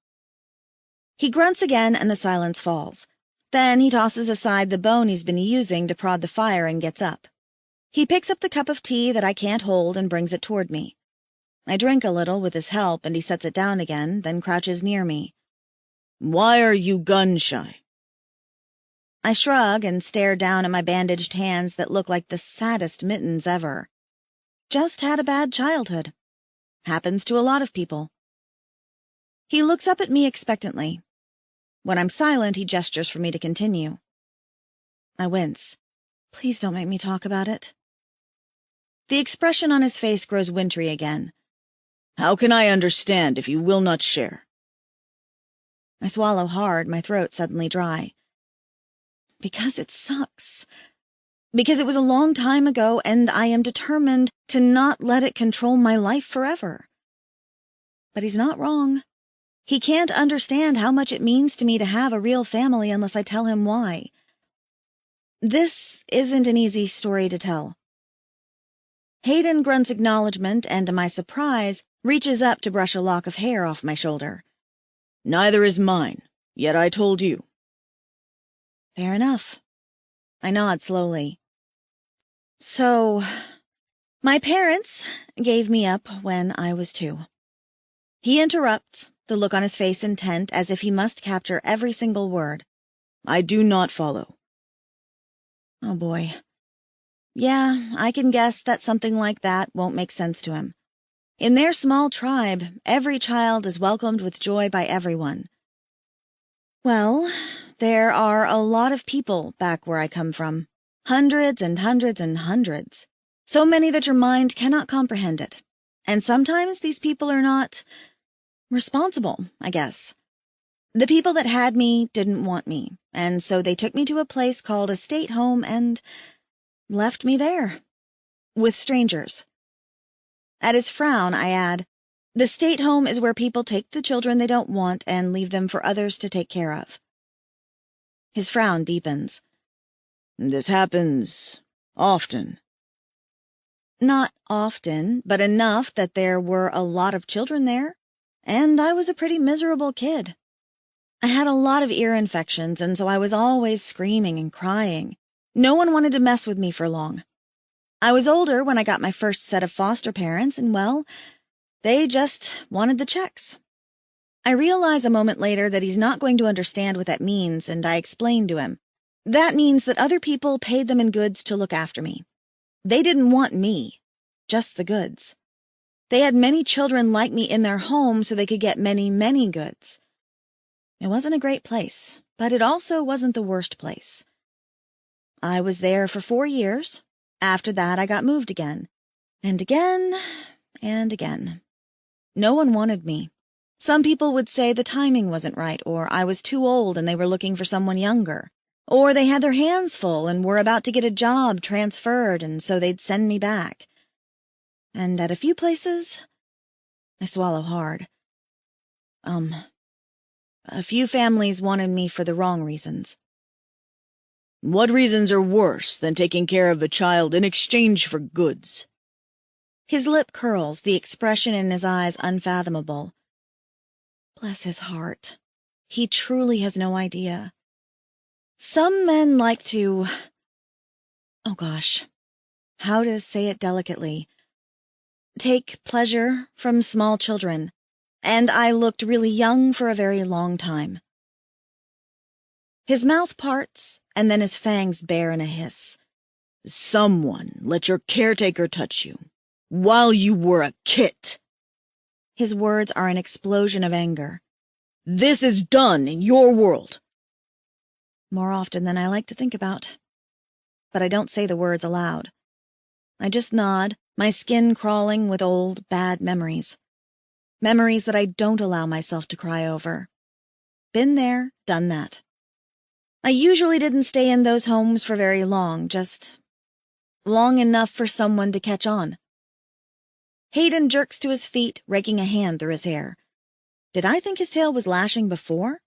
He grunts again and the silence falls. Then he tosses aside the bone he's been using to prod the fire and gets up. He picks up the cup of tea that I can't hold and brings it toward me. I drink a little with his help and he sets it down again, then crouches near me. Why are you gun-shy? I shrug and stare down at my bandaged hands that look like the saddest mittens ever. Just had a bad childhood. Happens to a lot of people. He looks up at me expectantly. When I'm silent, he gestures for me to continue. I wince. Please don't make me talk about it. The expression on his face grows wintry again. How can I understand if you will not share? I swallow hard, my throat suddenly dry. Because it sucks. Because it was a long time ago, and I am determined to not let it control my life forever. But he's not wrong. He can't understand how much it means to me to have a real family unless I tell him why. This isn't an easy story to tell. Hayden grunts acknowledgement and, to my surprise, reaches up to brush a lock of hair off my shoulder. Neither is mine, yet I told you. Fair enough. I nod slowly. So, my parents gave me up when I was 2. He interrupts, the look on his face intent as if he must capture every single word. I do not follow. Oh boy. Yeah, I can guess that something like that won't make sense to him. In their small tribe, every child is welcomed with joy by everyone. Well, there are a lot of people back where I come from. Hundreds and hundreds and hundreds. So many that your mind cannot comprehend it. And sometimes these people are not responsible, I guess. The people that had me didn't want me, and so they took me to a place called a state home and left me there. With strangers. At his frown, I add, the state home is where people take the children they don't want and leave them for others to take care of. His frown deepens. This happens often. Not often, but enough that there were a lot of children there, and I was a pretty miserable kid. I had a lot of ear infections, and so I was always screaming and crying. No one wanted to mess with me for long. I was older when I got my first set of foster parents, and well, they just wanted the checks. I realize a moment later that he's not going to understand what that means, and I explain to him. That means that other people paid them in goods to look after me. They didn't want me, just the goods. They had many children like me in their home so they could get many, many goods. It wasn't a great place, but it also wasn't the worst place. I was there for 4 years. After that, I got moved again. And again, and again. No one wanted me. Some people would say the timing wasn't right, or I was too old and they were looking for someone younger. Or they had their hands full and were about to get a job transferred, and so they'd send me back. And at a few places, I swallow hard. A few families wanted me for the wrong reasons. What reasons are worse than taking care of a child in exchange for goods? His lip curls, the expression in his eyes unfathomable. Bless his heart. He truly has no idea. Some men like to... Oh gosh, how to say it delicately. Take pleasure from small children, and I looked really young for a very long time. His mouth parts, and then his fangs bare in a hiss. Someone let your caretaker touch you, while you were a kit. His words are an explosion of anger. This is done in your world. More often than I like to think about. But I don't say the words aloud. I just nod, my skin crawling with old, bad memories. Memories that I don't allow myself to cry over. Been there, done that. I usually didn't stay in those homes for very long, just long enough for someone to catch on. Hayden jerks to his feet, raking a hand through his hair. Did I think his tail was lashing before?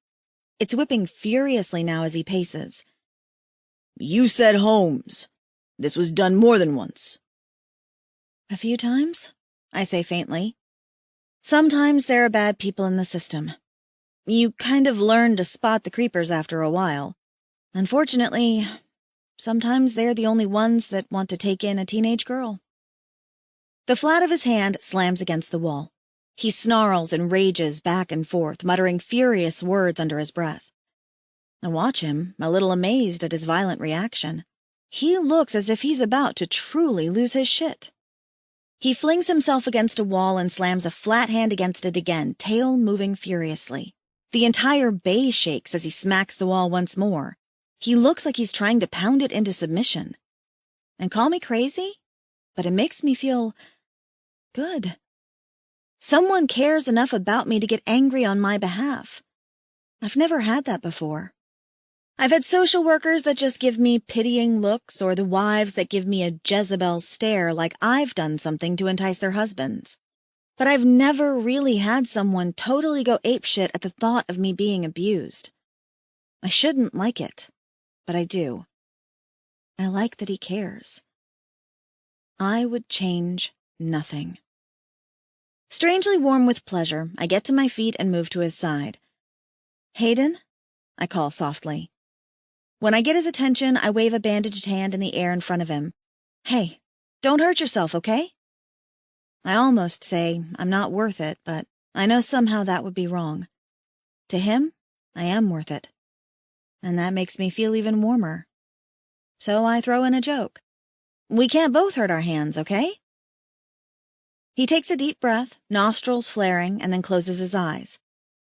It's whipping furiously now as he paces. You said homes. This was done more than once. A few times, I say faintly. Sometimes there are bad people in the system. You kind of learn to spot the creepers after a while. Unfortunately, sometimes they're the only ones that want to take in a teenage girl. The flat of his hand slams against the wall. He snarls and rages back and forth, muttering furious words under his breath. I watch him, a little amazed at his violent reaction. He looks as if he's about to truly lose his shit. He flings himself against a wall and slams a flat hand against it again, tail moving furiously. The entire bay shakes as he smacks the wall once more. He looks like he's trying to pound it into submission. And call me crazy, but it makes me feel good. Someone cares enough about me to get angry on my behalf. I've never had that before. I've had social workers that just give me pitying looks, or the wives that give me a Jezebel stare like I've done something to entice their husbands. But I've never really had someone totally go apeshit at the thought of me being abused. I shouldn't like it, but I do. I like that he cares. I would change nothing. Strangely warm with pleasure, I get to my feet and move to his side. Hayden, I call softly. When I get his attention, I wave a bandaged hand in the air in front of him. Hey, don't hurt yourself, okay? I almost say I'm not worth it, but I know somehow that would be wrong. To him, I am worth it. And that makes me feel even warmer. So I throw in a joke. We can't both hurt our hands, okay? He takes a deep breath, nostrils flaring, and then closes his eyes.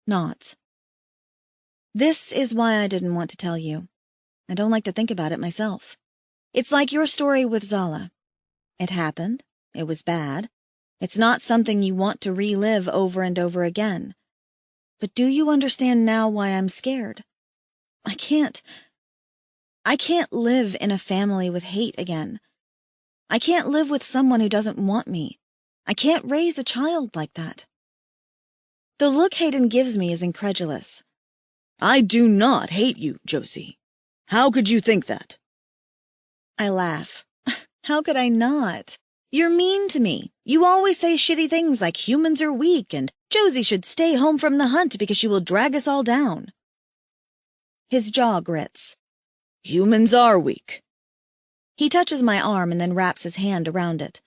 Nods. This is why I didn't want to tell you. I don't like to think about it myself. It's like your story with Zala. It happened. It was bad. It's not something you want to relive over and over again. But do you understand now why I'm scared? I can't live in a family with hate again. I can't live with someone who doesn't want me. I can't raise a child like that. The look Hayden gives me is incredulous. I do not hate you, Josie. How could you think that? I laugh. How could I not? You're mean to me. You always say shitty things like humans are weak and Josie should stay home from the hunt because she will drag us all down. His jaw grits. Humans are weak. He touches my arm and then wraps his hand around it.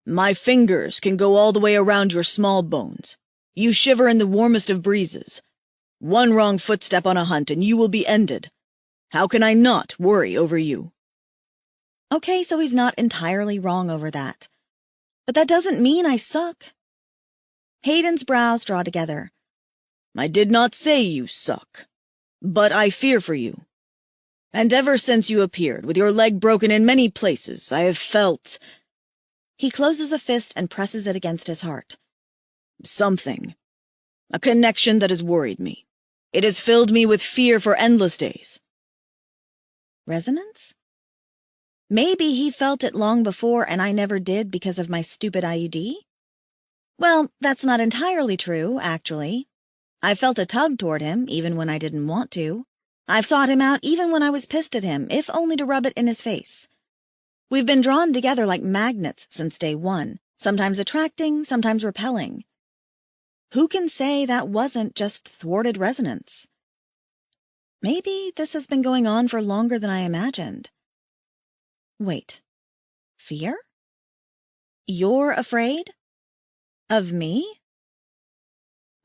My fingers can go all the way around your small bones. You shiver in the warmest of breezes. One wrong footstep on a hunt and you will be ended. How can I not worry over you? Okay, so he's not entirely wrong over that. But that doesn't mean I suck. Hayden's brows draw together. I did not say you suck, but I fear for you. And ever since you appeared, with your leg broken in many places, I have felt... He closes a fist and presses it against his heart. Something. A connection that has worried me. It has filled me with fear for endless days. Resonance? Maybe he felt it long before and I never did because of my stupid IUD? Well, that's not entirely true, actually. I felt a tug toward him, even when I didn't want to. I've sought him out even when I was pissed at him, if only to rub it in his face. We've been drawn together like magnets since day one, sometimes attracting, sometimes repelling. Who can say that wasn't just thwarted resonance? Maybe this has been going on for longer than I imagined. Wait. Fear? You're afraid? Of me?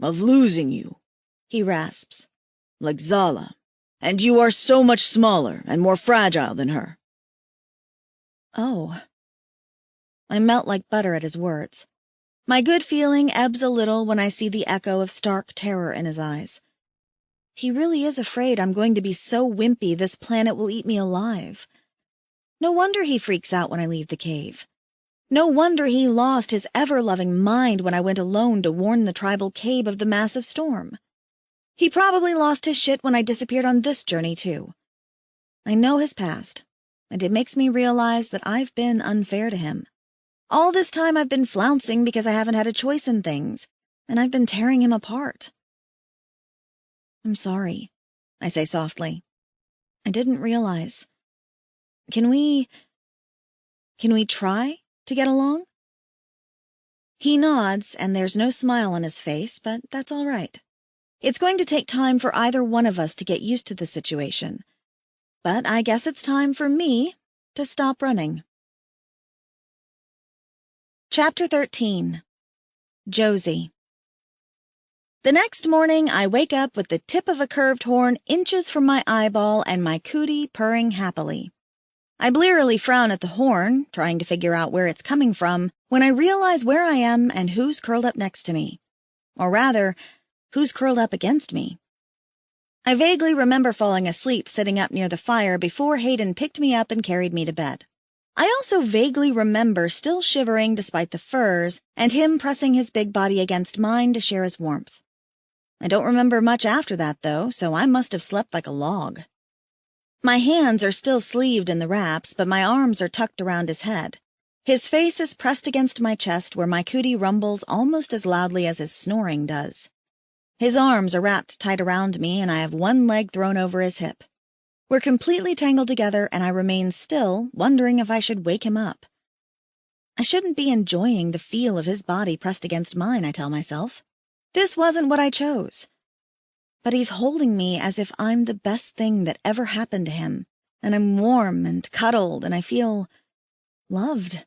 Of losing you, he rasps, like Zala, and you are so much smaller and more fragile than her. Oh. I melt like butter at his words. My good feeling ebbs a little when I see the echo of stark terror in his eyes. He really is afraid I'm going to be so wimpy this planet will eat me alive. No wonder he freaks out when I leave the cave. No wonder he lost his ever-loving mind when I went alone to warn the tribal cave of the massive storm. He probably lost his shit when I disappeared on this journey, too. I know his past, and it makes me realize that I've been unfair to him. All this time I've been flouncing because I haven't had a choice in things, and I've been tearing him apart. I'm sorry, I say softly. I didn't realize. Can we try to get along? He nods, and there's no smile on his face, but that's all right. It's going to take time for either one of us to get used to the situation. But I guess it's time for me to stop running. Chapter 13. Josie. The next morning, I wake up with the tip of a curved horn inches from my eyeball and my cootie purring happily. I blearily frown at the horn, trying to figure out where it's coming from, when I realize where I am and who's curled up next to me. Or rather, who's curled up against me. I vaguely remember falling asleep sitting up near the fire before Hayden picked me up and carried me to bed. I also vaguely remember still shivering despite the furs and him pressing his big body against mine to share his warmth. I don't remember much after that, though, so I must have slept like a log. My hands are still sleeved in the wraps, but my arms are tucked around his head. His face is pressed against my chest where my cootie rumbles almost as loudly as his snoring does. His arms are wrapped tight around me, and I have one leg thrown over his hip. We're completely tangled together, and I remain still, wondering if I should wake him up. I shouldn't be enjoying the feel of his body pressed against mine, I tell myself. This wasn't what I chose. But he's holding me as if I'm the best thing that ever happened to him, and I'm warm and cuddled, and I feel loved.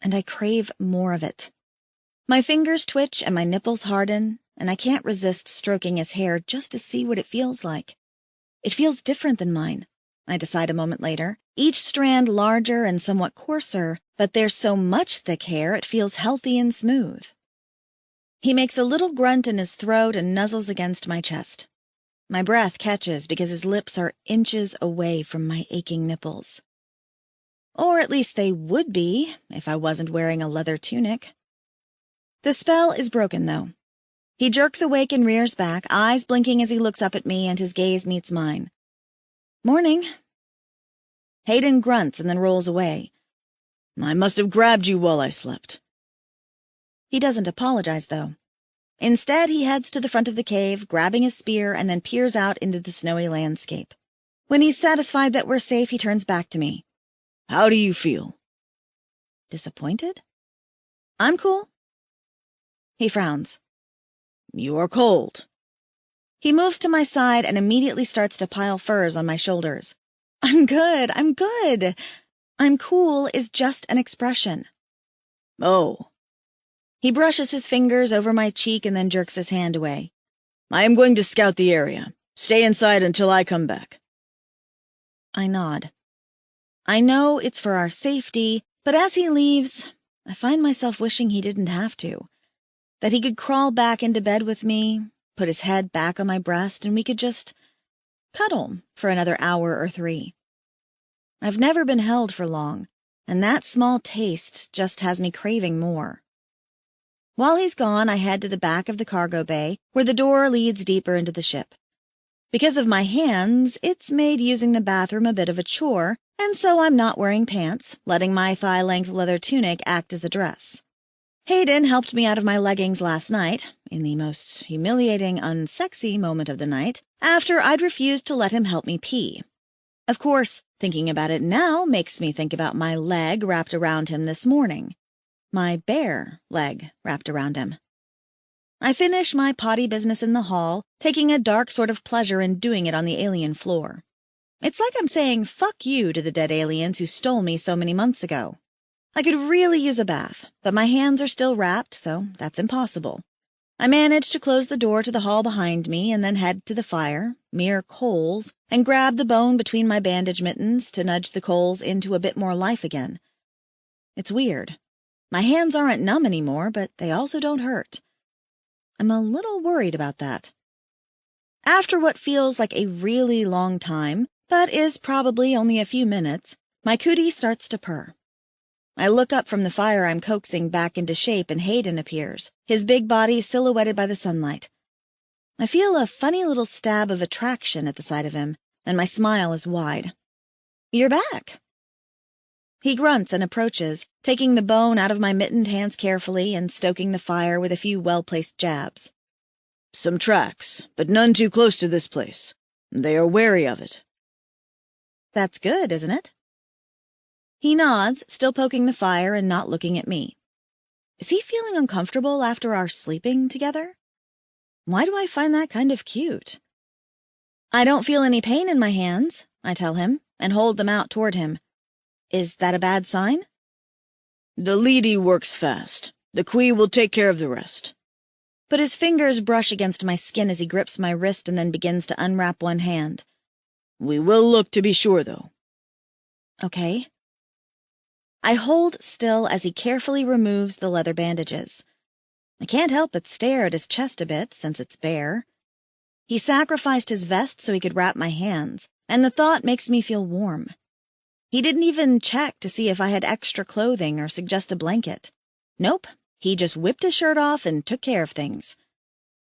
And I crave more of it. My fingers twitch and my nipples harden, and I can't resist stroking his hair just to see what it feels like. It feels different than mine, I decide a moment later, each strand larger and somewhat coarser, but there's so much thick hair it feels healthy and smooth. He makes a little grunt in his throat and nuzzles against my chest. My breath catches because his lips are inches away from my aching nipples. Or at least they would be if I wasn't wearing a leather tunic. The spell is broken, though. He jerks awake and rears back, eyes blinking as he looks up at me, and his gaze meets mine. Morning. Hayden grunts and then rolls away. I must have grabbed you while I slept. He doesn't apologize, though. Instead, he heads to the front of the cave, grabbing his spear, and then peers out into the snowy landscape. When he's satisfied that we're safe, he turns back to me. How do you feel? Disappointed? I'm cool. He frowns. You are cold. He moves to my side and immediately starts to pile furs on my shoulders. I'm good. I'm cool is just an expression. Oh. He brushes his fingers over my cheek and then jerks his hand away. I am going to scout the area. Stay inside until I come back. I nod. I know it's for our safety, but as he leaves, I find myself wishing he didn't have to. That he could crawl back into bed with me, put his head back on my breast, and we could just cuddle for another hour or 3. I've never been held for long, and that small taste just has me craving more. While he's gone, I head to the back of the cargo bay, where the door leads deeper into the ship. Because of my hands, it's made using the bathroom a bit of a chore, and so I'm not wearing pants, letting my thigh-length leather tunic act as a dress. Hayden helped me out of my leggings last night, in the most humiliating, unsexy moment of the night, after I'd refused to let him help me pee. Of course, thinking about it now makes me think about my leg wrapped around him this morning. My bare leg wrapped around him. I finish my potty business in the hall, taking a dark sort of pleasure in doing it on the alien floor. It's like I'm saying fuck you to the dead aliens who stole me so many months ago. I could really use a bath, but my hands are still wrapped, so that's impossible. I manage to close the door to the hall behind me and then head to the fire, mere coals, and grab the bone between my bandage mittens to nudge the coals into a bit more life again. It's weird. My hands aren't numb anymore, but they also don't hurt. I'm a little worried about that. After what feels like a really long time, but is probably only a few minutes, my cootie starts to purr. I look up from the fire I'm coaxing back into shape and Hayden appears, his big body silhouetted by the sunlight. I feel a funny little stab of attraction at the sight of him, and my smile is wide. "You're back." He grunts and approaches, taking the bone out of my mittened hands carefully and stoking the fire with a few well-placed jabs. "Some tracks, but none too close to this place. They are wary of it." "That's good, isn't it?" He nods, still poking the fire and not looking at me. Is he feeling uncomfortable after our sleeping together? Why do I find that kind of cute? "I don't feel any pain in my hands," I tell him, and hold them out toward him. Is that a bad sign? "The leady works fast. The Quee will take care of the rest." But his fingers brush against my skin as he grips my wrist and then begins to unwrap one hand. "We will look to be sure, though." Okay. I hold still as he carefully removes the leather bandages. I can't help but stare at his chest a bit, since it's bare. He sacrificed his vest so he could wrap my hands, and the thought makes me feel warm. He didn't even check to see if I had extra clothing or suggest a blanket. Nope, he just whipped his shirt off and took care of things.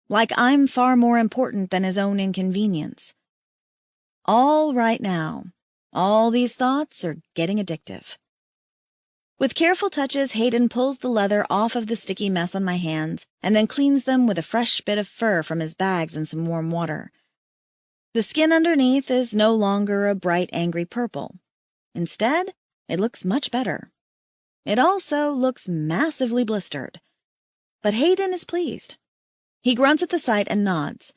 Like I'm far more important than his own inconvenience. All right now, all these thoughts are getting addictive. With careful touches, Hayden pulls the leather off of the sticky mess on my hands and then cleans them with a fresh bit of fur from his bags and some warm water. The skin underneath is no longer a bright, angry purple. Instead, it looks much better. It also looks massively blistered. But Hayden is pleased. He grunts at the sight and nods.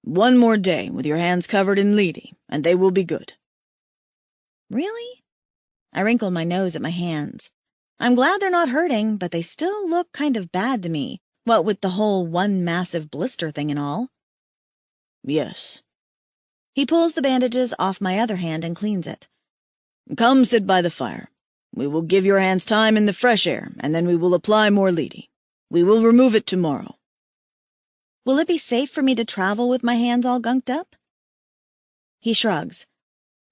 "One more day with your hands covered in leady, and they will be good." Really? I wrinkle my nose at my hands. I'm glad they're not hurting, but they still look kind of bad to me, what with the whole one massive blister thing and all. "Yes." He pulls the bandages off my other hand and cleans it. "Come sit by the fire. We will give your hands time in the fresh air, and then we will apply more leady. We will remove it tomorrow." Will it be safe for me to travel with my hands all gunked up? He shrugs.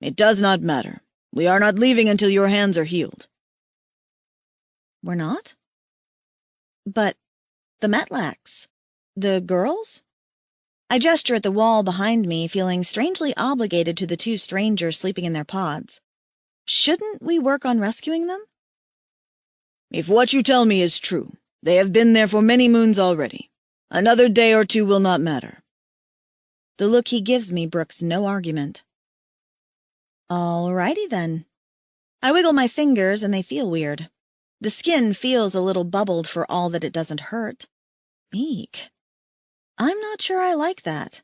"It does not matter. We are not leaving until your hands are healed." We're not? But the Metlaks, the girls? I gesture at the wall behind me, feeling strangely obligated to the two strangers sleeping in their pods. Shouldn't we work on rescuing them? "If what you tell me is true, they have been there for many moons already. Another day or two will not matter." The look he gives me brooks no argument. All righty then. I wiggle my fingers and they feel weird. The skin feels a little bubbled for all that it doesn't hurt. Eek. I'm not sure I like that.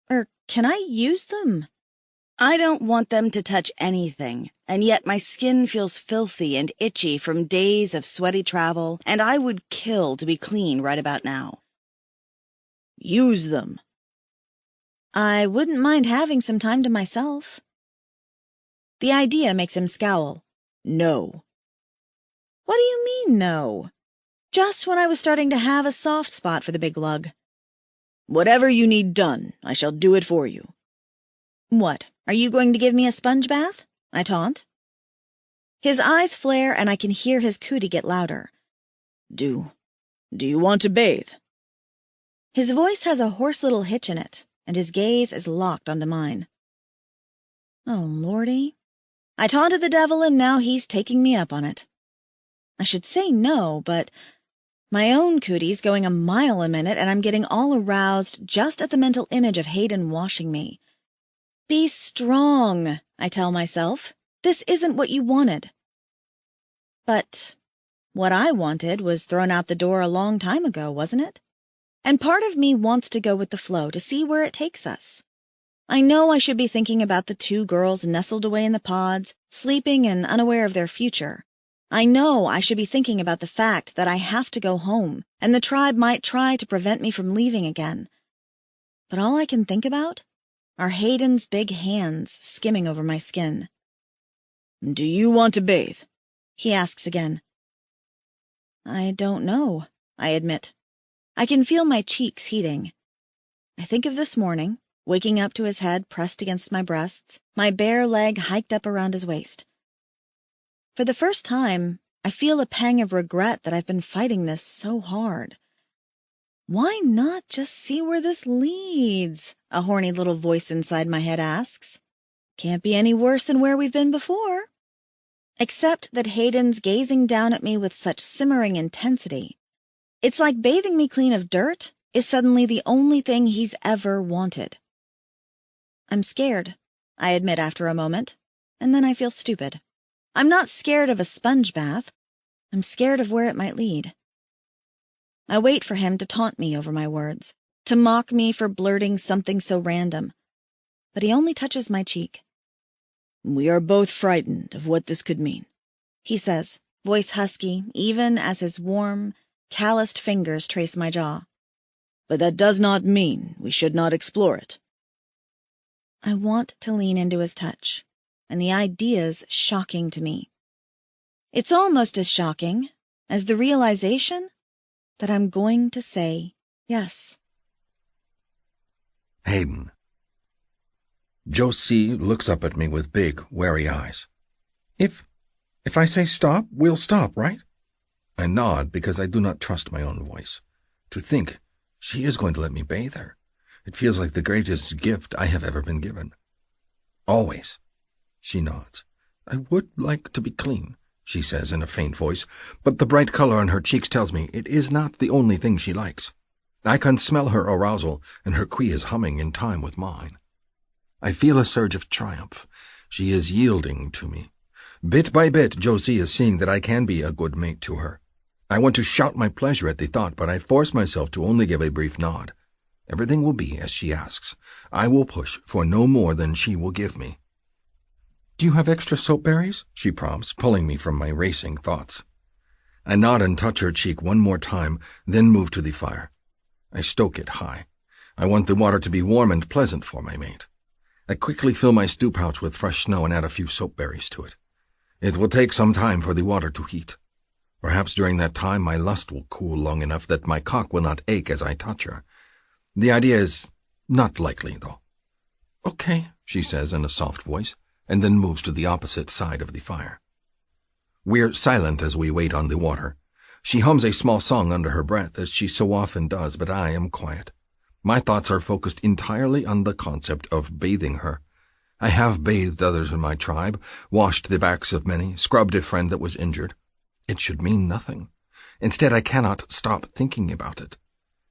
Or can I use them? I don't want them to touch anything, and yet my skin feels filthy and itchy from days of sweaty travel, and I would kill to be clean right about now. "Use them." I wouldn't mind having some time to myself. The idea makes him scowl. "No." What do you mean, no? Just when I was starting to have a soft spot for the big lug. "Whatever you need done, I shall do it for you." What, are you going to give me a sponge bath? I taunt. His eyes flare and I can hear his cootie get louder. Do you want to bathe?" His voice has a hoarse little hitch in it, and his gaze is locked onto mine. Oh, Lordy. I taunted the devil, and now he's taking me up on it. I should say no, but my My own cooties going a mile a minute, and I'm getting all aroused just at the mental image of Hayden washing me. Be strong, I tell myself. This isn't what you wanted. But what I wanted was thrown out the door a long time ago, wasn't it? And part of me wants to go with the flow to see where it takes us. I know I should be thinking about the two girls nestled away in the pods, sleeping and unaware of their future. I know I should be thinking about the fact that I have to go home, and the tribe might try to prevent me from leaving again. But all I can think about are Hayden's big hands skimming over my skin. Do you want to bathe? He asks again. I don't know, I admit. I can feel my cheeks heating. I think of this morning, waking up to his head pressed against my breasts, my bare leg hiked up around his waist. For the first time, I feel a pang of regret that I've been fighting this so hard. Why not just see where this leads? A horny little voice inside my head asks. Can't be any worse than where we've been before. Except that Hayden's gazing down at me with such simmering intensity. It's like bathing me clean of dirt is suddenly the only thing he's ever wanted. I'm scared, I admit after a moment, and then I feel stupid. I'm not scared of a sponge bath. I'm scared of where it might lead. I wait for him to taunt me over my words, to mock me for blurting something so random. But he only touches my cheek. We are both frightened of what this could mean, he says, voice husky, even as his warm, calloused fingers trace my jaw. But that does not mean we should not explore it. I want to lean into his touch, and the idea's shocking to me. It's almost as shocking as the realization that I'm going to say yes. Hayden. Josie looks up at me with big, wary eyes. If I say stop, we'll stop, right? I nod because I do not trust my own voice. To think she is going to let me bathe her. It feels like the greatest gift I have ever been given. Always. She nods. I would like to be clean, she says in a faint voice, but the bright color on her cheeks tells me it is not the only thing she likes. I can smell her arousal, and her key is humming in time with mine. I feel a surge of triumph. She is yielding to me. Bit by bit, Josie is seeing that I can be a good mate to her. I want to shout my pleasure at the thought, but I force myself to only give a brief nod. Everything will be as she asks. I will push for no more than she will give me. Do you have extra soap berries? She prompts, pulling me from my racing thoughts. I nod and touch her cheek one more time, then move to the fire. I stoke it high. I want the water to be warm and pleasant for my mate. I quickly fill my stew pouch with fresh snow and add a few soap berries to it. It will take some time for the water to heat. Perhaps during that time my lust will cool long enough that my cock will not ache as I touch her. The idea is not likely, though. Okay, she says in a soft voice, and then moves to the opposite side of the fire. We're silent as we wait on the water. She hums a small song under her breath, as she so often does, but I am quiet. My thoughts are focused entirely on the concept of bathing her. I have bathed others in my tribe, washed the backs of many, scrubbed a friend that was injured. It should mean nothing. Instead, I cannot stop thinking about it.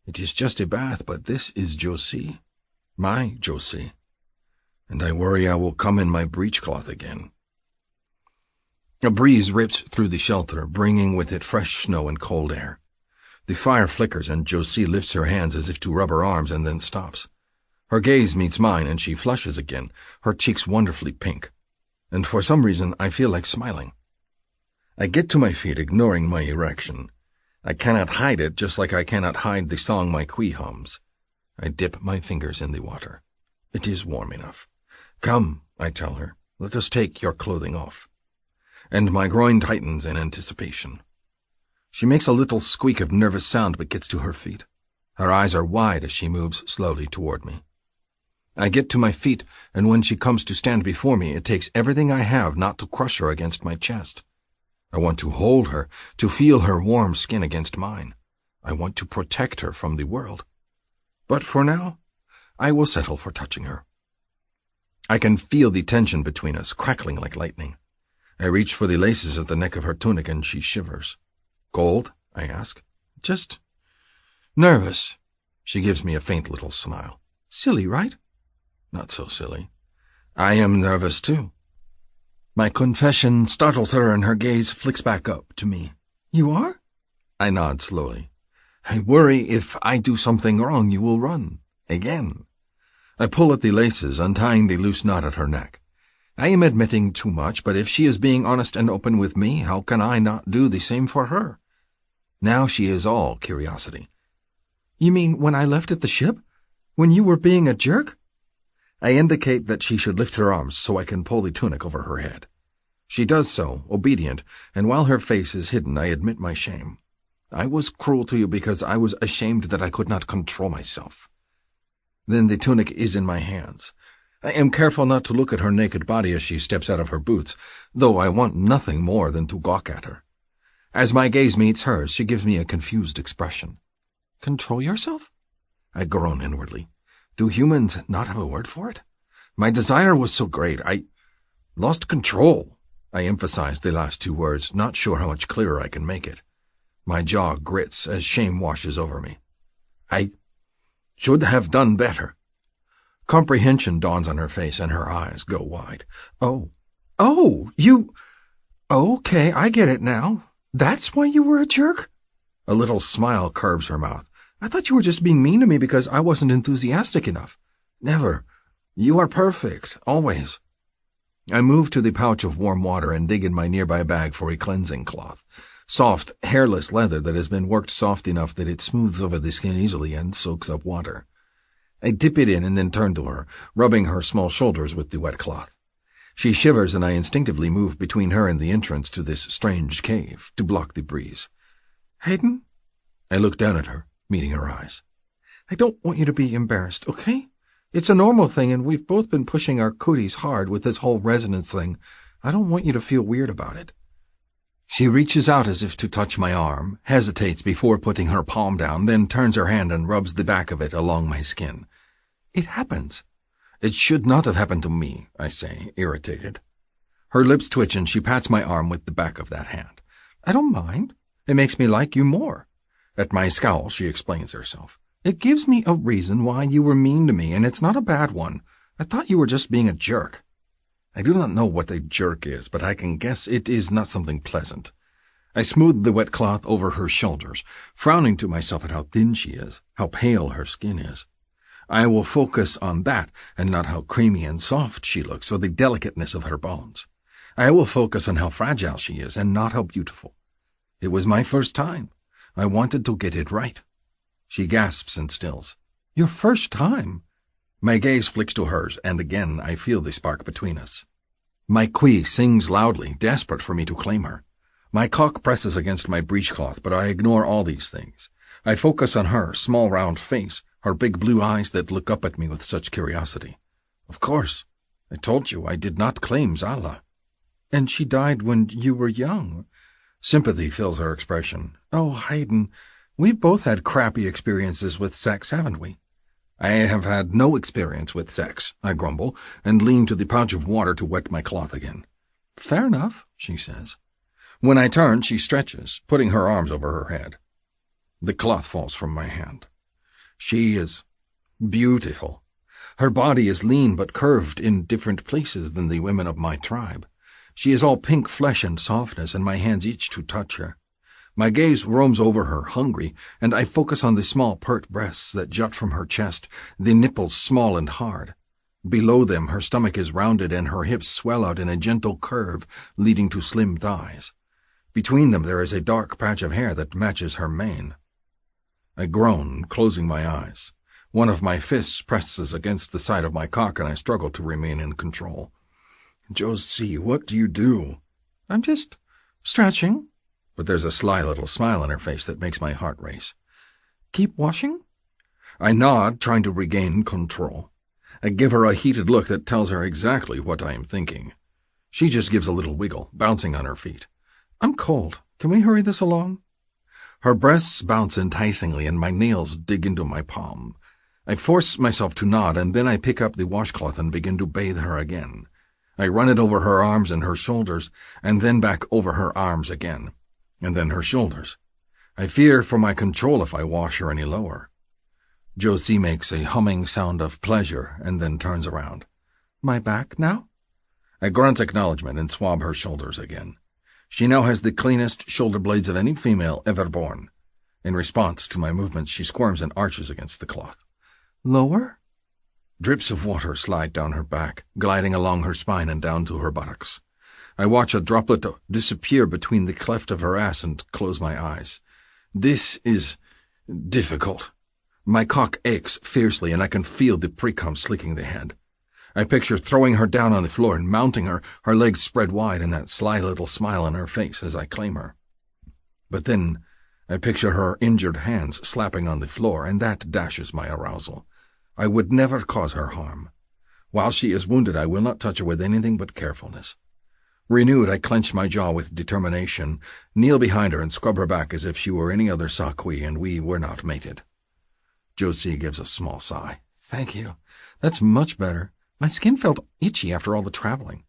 It is just a bath, but this is Josie. My Josie. And I worry I will come in my breechcloth again. A breeze rips through the shelter, bringing with it fresh snow and cold air. The fire flickers, and Josie lifts her hands as if to rub her arms and then stops. Her gaze meets mine, and she flushes again, her cheeks wonderfully pink. And for some reason, I feel like smiling. I get to my feet, ignoring my erection. I cannot hide it, just like I cannot hide the song my quee hums. I dip my fingers in the water. It is warm enough. Come, I tell her, let us take your clothing off. And my groin tightens in anticipation. She makes a little squeak of nervous sound but gets to her feet. Her eyes are wide as she moves slowly toward me. I get to my feet, and when she comes to stand before me, it takes everything I have not to crush her against my chest. I want to hold her, to feel her warm skin against mine. I want to protect her from the world. But for now, I will settle for touching her. I can feel the tension between us crackling like lightning. I reach for the laces at the neck of her tunic, and she shivers. Cold? I ask. Just nervous. She gives me a faint little smile. Silly, right? Not so silly. I am nervous, too. My confession startles her, and her gaze flicks back up to me. You are? I nod slowly. I worry if I do something wrong, you will run. Again. I pull at the laces, untying the loose knot at her neck. I am admitting too much, but if she is being honest and open with me, how can I not do the same for her? Now she is all curiosity. You mean when I left at the ship? When you were being a jerk? I indicate that she should lift her arms so I can pull the tunic over her head. She does so, obedient, and while her face is hidden, I admit my shame. I was cruel to you because I was ashamed that I could not control myself. Then the tunic is in my hands. I am careful not to look at her naked body as she steps out of her boots, though I want nothing more than to gawk at her. As my gaze meets hers, she gives me a confused expression. Control yourself? I groan inwardly. Do humans not have a word for it? My desire was so great, I lost control. I emphasize the last two words, not sure how much clearer I can make it. My jaw grits as shame washes over me. I should have done better. Comprehension dawns on her face, and her eyes go wide. You... Okay, I get it now. That's why you were a jerk? A little smile curves her mouth. I thought you were just being mean to me because I wasn't enthusiastic enough. Never. You are perfect, always. I move to the pouch of warm water and dig in my nearby bag for a cleansing cloth. Soft, hairless leather that has been worked soft enough that it smooths over the skin easily and soaks up water. I dip it in and then turn to her, rubbing her small shoulders with the wet cloth. She shivers, and I instinctively move between her and the entrance to this strange cave to block the breeze. Hayden? I look down at her, meeting her eyes. I don't want you to be embarrassed, okay? It's a normal thing, and we've both been pushing our cooties hard with this whole resonance thing. I don't want you to feel weird about it. She reaches out as if to touch my arm, hesitates before putting her palm down, then turns her hand and rubs the back of it along my skin. It happens. It should not have happened to me, I say, irritated. Her lips twitch, and she pats my arm with the back of that hand. I don't mind. It makes me like you more. At my scowl, she explains herself. It gives me a reason why you were mean to me, and it's not a bad one. I thought you were just being a jerk. I do not know what a jerk is, but I can guess it is not something pleasant. I smooth the wet cloth over her shoulders, frowning to myself at how thin she is, how pale her skin is. I will focus on that, and not how creamy and soft she looks, or the delicateness of her bones. I will focus on how fragile she is, and not how beautiful. It was my first time. I wanted to get it right. She gasps and stills. Your first time? My gaze flicks to hers, and again I feel the spark between us. My queen sings loudly, desperate for me to claim her. My cock presses against my breechcloth, but I ignore all these things. I focus on her small round face, her big blue eyes that look up at me with such curiosity. Of course, I told you I did not claim Zala. And she died when you were young. Sympathy fills her expression. Oh, Hayden, we've both had crappy experiences with sex, haven't we? I have had no experience with sex, I grumble, and lean to the pouch of water to wet my cloth again. Fair enough, she says. When I turn, she stretches, putting her arms over her head. The cloth falls from my hand. She is beautiful. Her body is lean but curved in different places than the women of my tribe. She is all pink flesh and softness, and my hands itch to touch her. My gaze roams over her, hungry, and I focus on the small pert breasts that jut from her chest, the nipples small and hard. Below them, her stomach is rounded and her hips swell out in a gentle curve, leading to slim thighs. Between them there is a dark patch of hair that matches her mane. I groan, closing my eyes. One of my fists presses against the side of my cock, and I struggle to remain in control. Josie, what do you do? I'm just stretching. But there's a sly little smile on her face that makes my heart race. Keep washing? I nod, trying to regain control. I give her a heated look that tells her exactly what I am thinking. She just gives a little wiggle, bouncing on her feet. I'm cold. Can we hurry this along? Her breasts bounce enticingly, and my nails dig into my palm. I force myself to nod, and then I pick up the washcloth and begin to bathe her again. I run it over her arms and her shoulders, and then back over her arms again, and then her shoulders. I fear for my control if I wash her any lower. Josie makes a humming sound of pleasure and then turns around. My back now? I grunt acknowledgement and swab her shoulders again. She now has the cleanest shoulder blades of any female ever born. In response to my movements, she squirms and arches against the cloth. Lower? Drips of water slide down her back, gliding along her spine and down to her buttocks. I watch a droplet disappear between the cleft of her ass and close my eyes. This is difficult. My cock aches fiercely, and I can feel the pre-cum slicking the head. I picture throwing her down on the floor and mounting her, her legs spread wide and that sly little smile on her face as I claim her. But then I picture her injured hands slapping on the floor, and that dashes my arousal. I would never cause her harm. While she is wounded, I will not touch her with anything but carefulness. Renewed, I clench my jaw with determination, kneel behind her and scrub her back as if she were any other Saqui and we were not mated. Josie gives a small sigh. Thank you. That's much better. My skin felt itchy after all the traveling.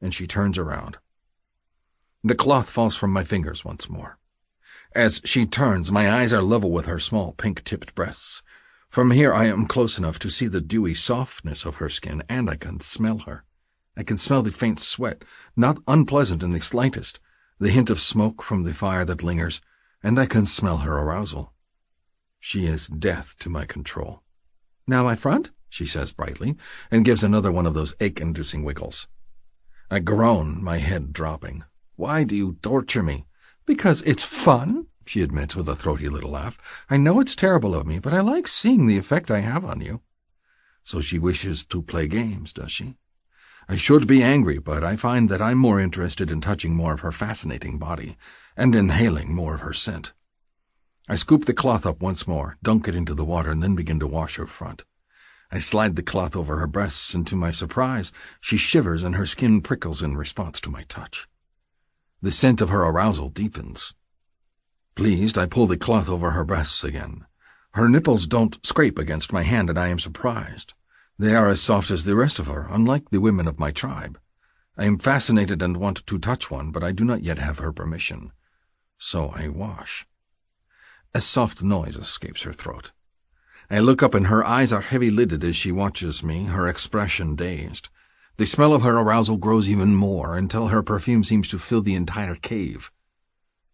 And she turns around. The cloth falls from my fingers once more. As she turns, my eyes are level with her small pink-tipped breasts. From here I am close enough to see the dewy softness of her skin, and I can smell her. I can smell the faint sweat, not unpleasant in the slightest, the hint of smoke from the fire that lingers, and I can smell her arousal. She is death to my control. Now my front? She says brightly, and gives another one of those ache-inducing wiggles. I groan, my head dropping. Why do you torture me? Because it's fun, she admits with a throaty little laugh. I know it's terrible of me, but I like seeing the effect I have on you. So she wishes to play games, does she? I should be angry, but I find that I'm more interested in touching more of her fascinating body, and inhaling more of her scent. I scoop the cloth up once more, dunk it into the water, and then begin to wash her front. I slide the cloth over her breasts, and to my surprise, she shivers and her skin prickles in response to my touch. The scent of her arousal deepens. Pleased, I pull the cloth over her breasts again. Her nipples don't scrape against my hand, and I am surprised. They are as soft as the rest of her, unlike the women of my tribe. I am fascinated and want to touch one, but I do not yet have her permission. So I wash. A soft noise escapes her throat. I look up and her eyes are heavy-lidded as she watches me, her expression dazed. The smell of her arousal grows even more until her perfume seems to fill the entire cave.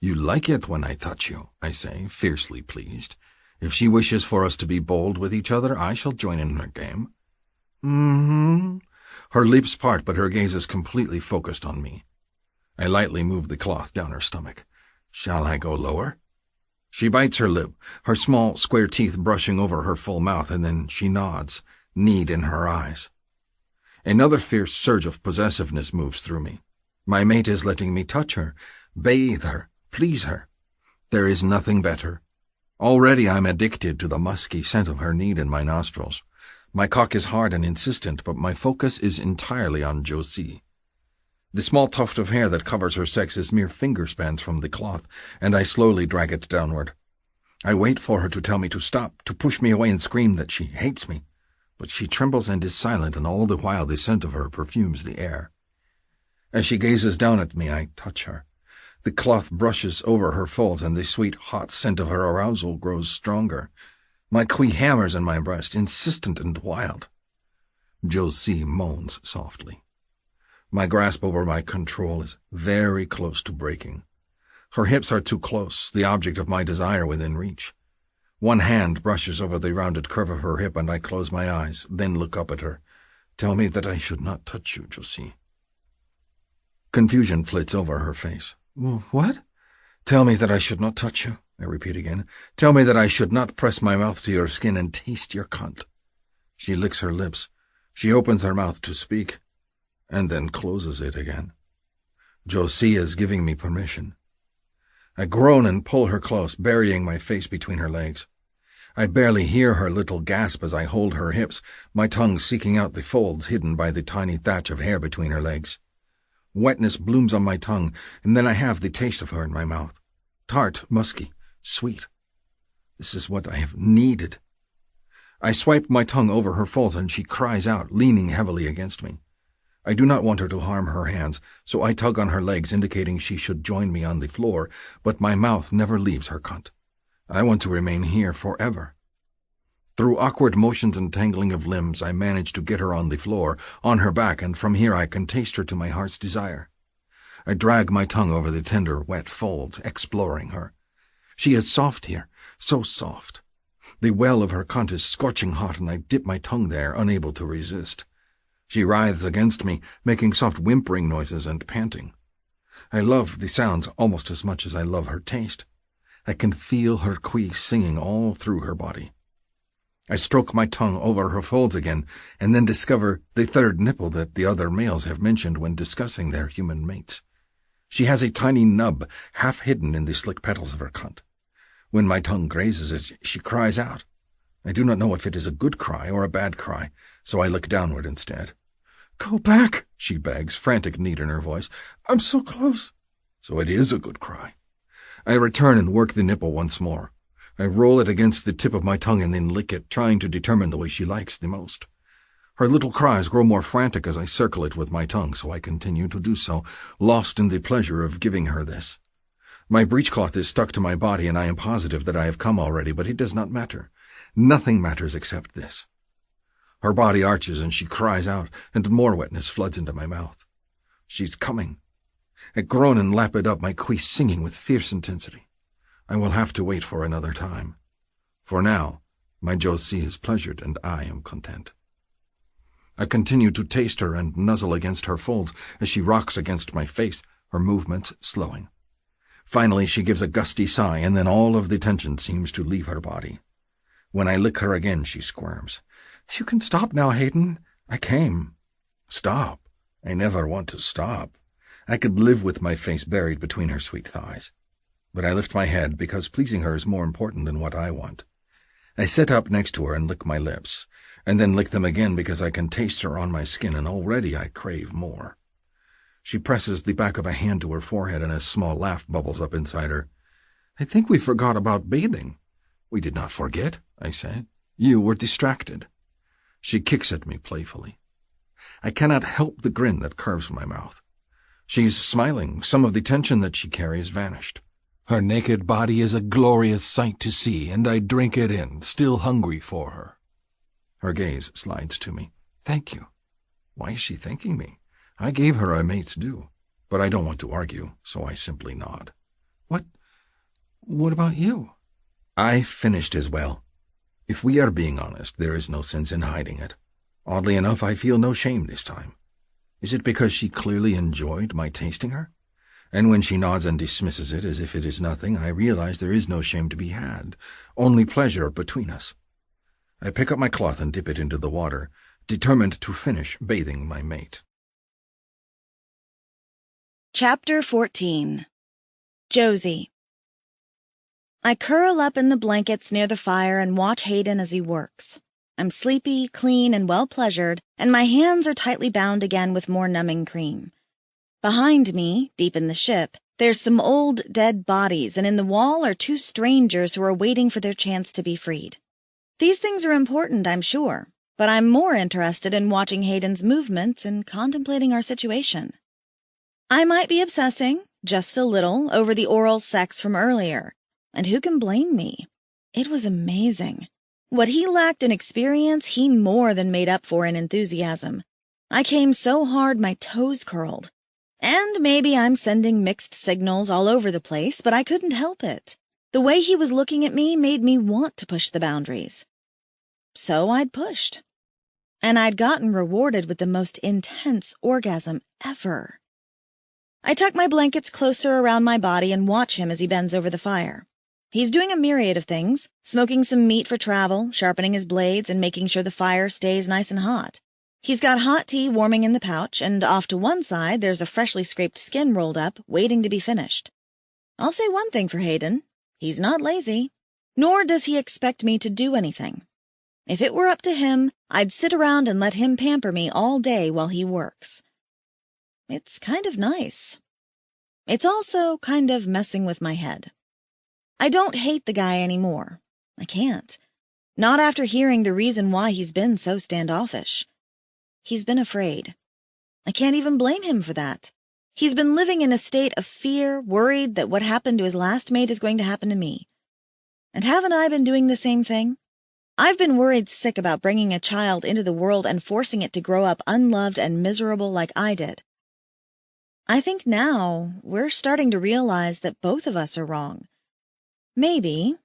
You like it when I touch you, I say, fiercely pleased. If she wishes for us to be bold with each other, I shall join in her game. Mm-hmm. Her lips part, but her gaze is completely focused on me. I lightly move the cloth down her stomach. Shall I go lower? She bites her lip, her small, square teeth brushing over her full mouth, and then she nods, need in her eyes. Another fierce surge of possessiveness moves through me. My mate is letting me touch her, bathe her, please her. There is nothing better. Already I'm addicted to the musky scent of her need in my nostrils. My cock is hard and insistent, but my focus is entirely on Josie. The small tuft of hair that covers her sex is mere finger spans from the cloth, and I slowly drag it downward. I wait for her to tell me to stop, to push me away and scream that she hates me, but she trembles and is silent, and all the while the scent of her perfumes the air. As she gazes down at me, I touch her. The cloth brushes over her folds, and the sweet, hot scent of her arousal grows stronger. My quee hammers in my breast, insistent and wild. Josie moans softly. My grasp over my control is very close to breaking. Her hips are too close, the object of my desire within reach. One hand brushes over the rounded curve of her hip, and I close my eyes, then look up at her. Tell me that I should not touch you, Josie. Confusion flits over her face. What? Tell me that I should not touch you, I repeat again. Tell me that I should not press my mouth to your skin and taste your cunt. She licks her lips. She opens her mouth to speak, and then closes it again. Josie is giving me permission. I groan and pull her close, burying my face between her legs. I barely hear her little gasp as I hold her hips, my tongue seeking out the folds hidden by the tiny thatch of hair between her legs. Wetness blooms on my tongue, and then I have the taste of her in my mouth. Tart, musky, sweet. This is what I have needed. I swipe my tongue over her folds, and she cries out, leaning heavily against me. I do not want her to harm her hands, so I tug on her legs, indicating she should join me on the floor, but my mouth never leaves her cunt. I want to remain here forever. Through awkward motions and tangling of limbs, I manage to get her on the floor, on her back, and from here I can taste her to my heart's desire. I drag my tongue over the tender, wet folds, exploring her. She is soft here, so soft. The well of her cunt is scorching hot, and I dip my tongue there, unable to resist. She writhes against me, making soft whimpering noises and panting. I love the sounds almost as much as I love her taste. I can feel her queef singing all through her body. I stroke my tongue over her folds again, and then discover the third nipple that the other males have mentioned when discussing their human mates. She has a tiny nub, half hidden in the slick petals of her cunt. When my tongue grazes it, she cries out. I do not know if it is a good cry or a bad cry, so I look downward instead. "Go back," she begs, frantic need in her voice. "I'm so close." So it is a good cry. I return and work the nipple once more. I roll it against the tip of my tongue and then lick it, trying to determine the way she likes the most. Her little cries grow more frantic as I circle it with my tongue, so I continue to do so, lost in the pleasure of giving her this. My breechcloth is stuck to my body, and I am positive that I have come already, but it does not matter. Nothing matters except this. Her body arches, and she cries out, and more wetness floods into my mouth. She's coming. I groan and lap it up, my queef singing with fierce intensity. I will have to wait for another time. For now, my Josie is pleasured, and I am content. I continue to taste her and nuzzle against her folds as she rocks against my face, her movements slowing. Finally, she gives a gusty sigh, and then all of the tension seems to leave her body. When I lick her again, she squirms. "You can stop now, Hayden. I came." Stop? I never want to stop. I could live with my face buried between her sweet thighs. But I lift my head because pleasing her is more important than what I want. I sit up next to her and lick my lips, and then lick them again because I can taste her on my skin, and already I crave more. She presses the back of a hand to her forehead, and a small laugh bubbles up inside her. "I think we forgot about bathing." "We did not forget," I say. "You were distracted." She kicks at me playfully. I cannot help the grin that curves my mouth. She is smiling. Some of the tension that she carries vanished. Her naked body is a glorious sight to see, and I drink it in, still hungry for her. Her gaze slides to me. "Thank you." Why is she thanking me? I gave her a mate's due, but I don't want to argue, so I simply nod. What about you?" I finished as well. If we are being honest, there is no sense in hiding it. Oddly enough, I feel no shame this time. Is it because she clearly enjoyed my tasting her? And when she nods and dismisses it as if it is nothing, I realize there is no shame to be had, only pleasure between us. I pick up my cloth and dip it into the water, determined to finish bathing my mate. Chapter 14. Josie. I curl up in the blankets near the fire and watch Hayden as he works. I'm sleepy, clean, and well-pleasured, and my hands are tightly bound again with more numbing cream. Behind me, deep in the ship, there's some old, dead bodies, and in the wall are two strangers who are waiting for their chance to be freed. These things are important, I'm sure, but I'm more interested in watching Hayden's movements and contemplating our situation. I might be obsessing, just a little, over the oral sex from earlier, and who can blame me? It was amazing. What he lacked in experience, he more than made up for in enthusiasm. I came so hard my toes curled. And maybe I'm sending mixed signals all over the place, but I couldn't help it. The way he was looking at me made me want to push the boundaries. So I'd pushed. And I'd gotten rewarded with the most intense orgasm ever. I tuck my blankets closer around my body and watch him as he bends over the fire. He's doing a myriad of things, smoking some meat for travel, sharpening his blades, and making sure the fire stays nice and hot. He's got hot tea warming in the pouch, and off to one side there's a freshly scraped skin rolled up, waiting to be finished. I'll say one thing for Hayden. He's not lazy. Nor does he expect me to do anything. If it were up to him, I'd sit around and let him pamper me all day while he works. It's kind of nice. It's also kind of messing with my head. I don't hate the guy anymore. I can't. Not after hearing the reason why he's been so standoffish. He's been afraid. I can't even blame him for that. He's been living in a state of fear, worried that what happened to his last mate is going to happen to me. And haven't I been doing the same thing? I've been worried sick about bringing a child into the world and forcing it to grow up unloved and miserable like I did. I think now we're starting to realize that both of us are wrong. Maybe,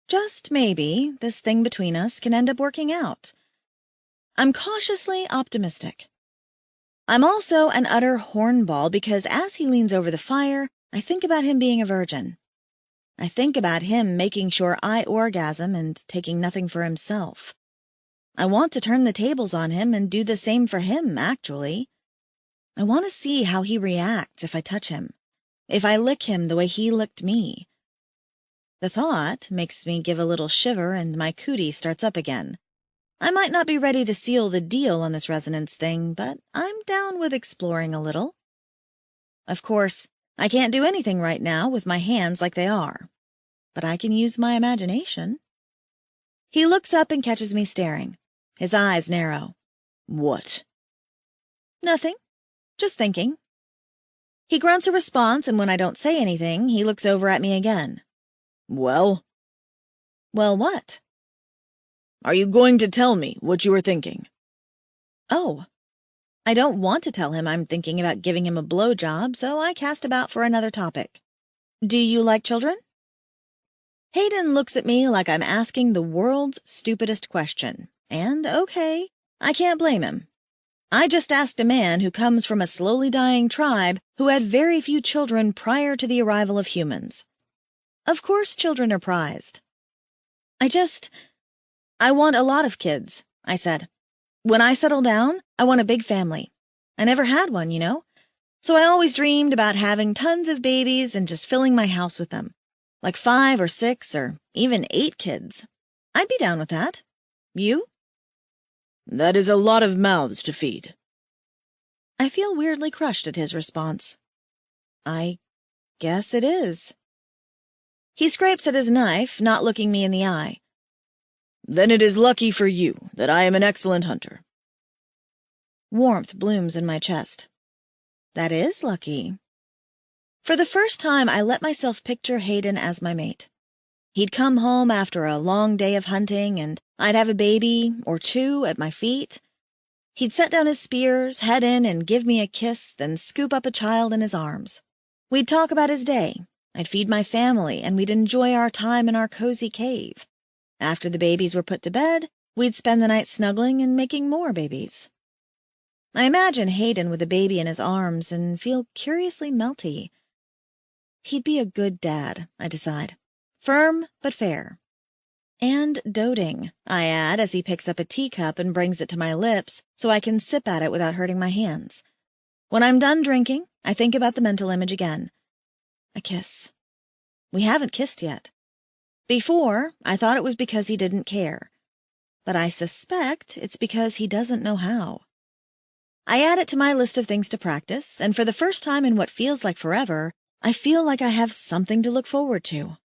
just maybe, this thing between us can end up working out. I'm cautiously optimistic. I'm also an utter hornball because as he leans over the fire, I think about him being a virgin. I think about him making sure I orgasm and taking nothing for himself. I want to turn the tables on him and do the same for him, actually. I want to see how he reacts if I touch him, if I lick him the way he licked me. The thought makes me give a little shiver and my cootie starts up again. I might not be ready to seal the deal on this resonance thing, but I'm down with exploring a little. Of course, I can't do anything right now with my hands like they are, but I can use my imagination. He looks up and catches me staring. His eyes narrow. What? Nothing. Just thinking. He grunts a response, and when I don't say anything, he looks over at me again. Well? Well, what? Are you going to tell me what you were thinking? Oh, I don't want to tell him I'm thinking about giving him a blowjob, so I cast about for another topic. Do you like children? Hayden looks at me like I'm asking the world's stupidest question, and okay, I can't blame him. I just asked a man who comes from a slowly dying tribe who had very few children prior to the arrival of humans. Of course children are prized. I want a lot of kids, I said. When I settle down, I want a big family. I never had one, you know, so I always dreamed about having tons of babies and just filling my house with them, like 5 or 6 or even 8 kids. I'd be down with that. You? That is a lot of mouths to feed. I feel weirdly crushed at his response. I guess it is. He scrapes at his knife, not looking me in the eye. Then it is lucky for you that I am an excellent hunter. Warmth blooms in my chest. That is lucky. For the first time, I let myself picture Hayden as my mate. He'd come home after a long day of hunting, and I'd have a baby or 2 at my feet. He'd set down his spears, head in, and give me a kiss, then scoop up a child in his arms. We'd talk about his day. I'd feed my family, and we'd enjoy our time in our cozy cave. After the babies were put to bed, we'd spend the night snuggling and making more babies. I imagine Hayden with a baby in his arms and feel curiously melty. He'd be a good dad, I decide. Firm but fair. And doting, I add as he picks up a teacup and brings it to my lips so I can sip at it without hurting my hands. When I'm done drinking, I think about the mental image again. A kiss. We haven't kissed yet. Before, I thought it was because he didn't care. But I suspect it's because he doesn't know how. I add it to my list of things to practice, and for the first time in what feels like forever, I feel like I have something to look forward to.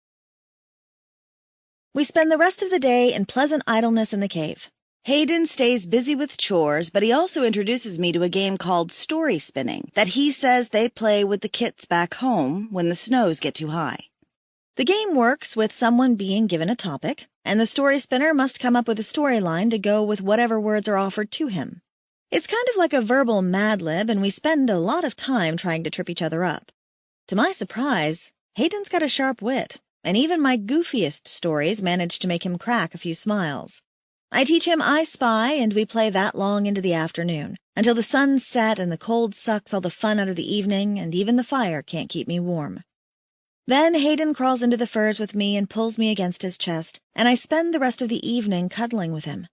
We spend the rest of the day in pleasant idleness in the cave. Hayden stays busy with chores, but he also introduces me to a game called story spinning that he says they play with the kits back home when the snows get too high. The game works with someone being given a topic, and the story spinner must come up with a storyline to go with whatever words are offered to him. It's kind of like a verbal Mad Lib, and we spend a lot of time trying to trip each other up. To my surprise, Hayden's got a sharp wit, and even my goofiest stories manage to make him crack a few smiles. I teach him I Spy, and we play that long into the afternoon, until the sun's set and the cold sucks all the fun out of the evening, and even the fire can't keep me warm. Then Hayden crawls into the furs with me and pulls me against his chest, and I spend the rest of the evening cuddling with him.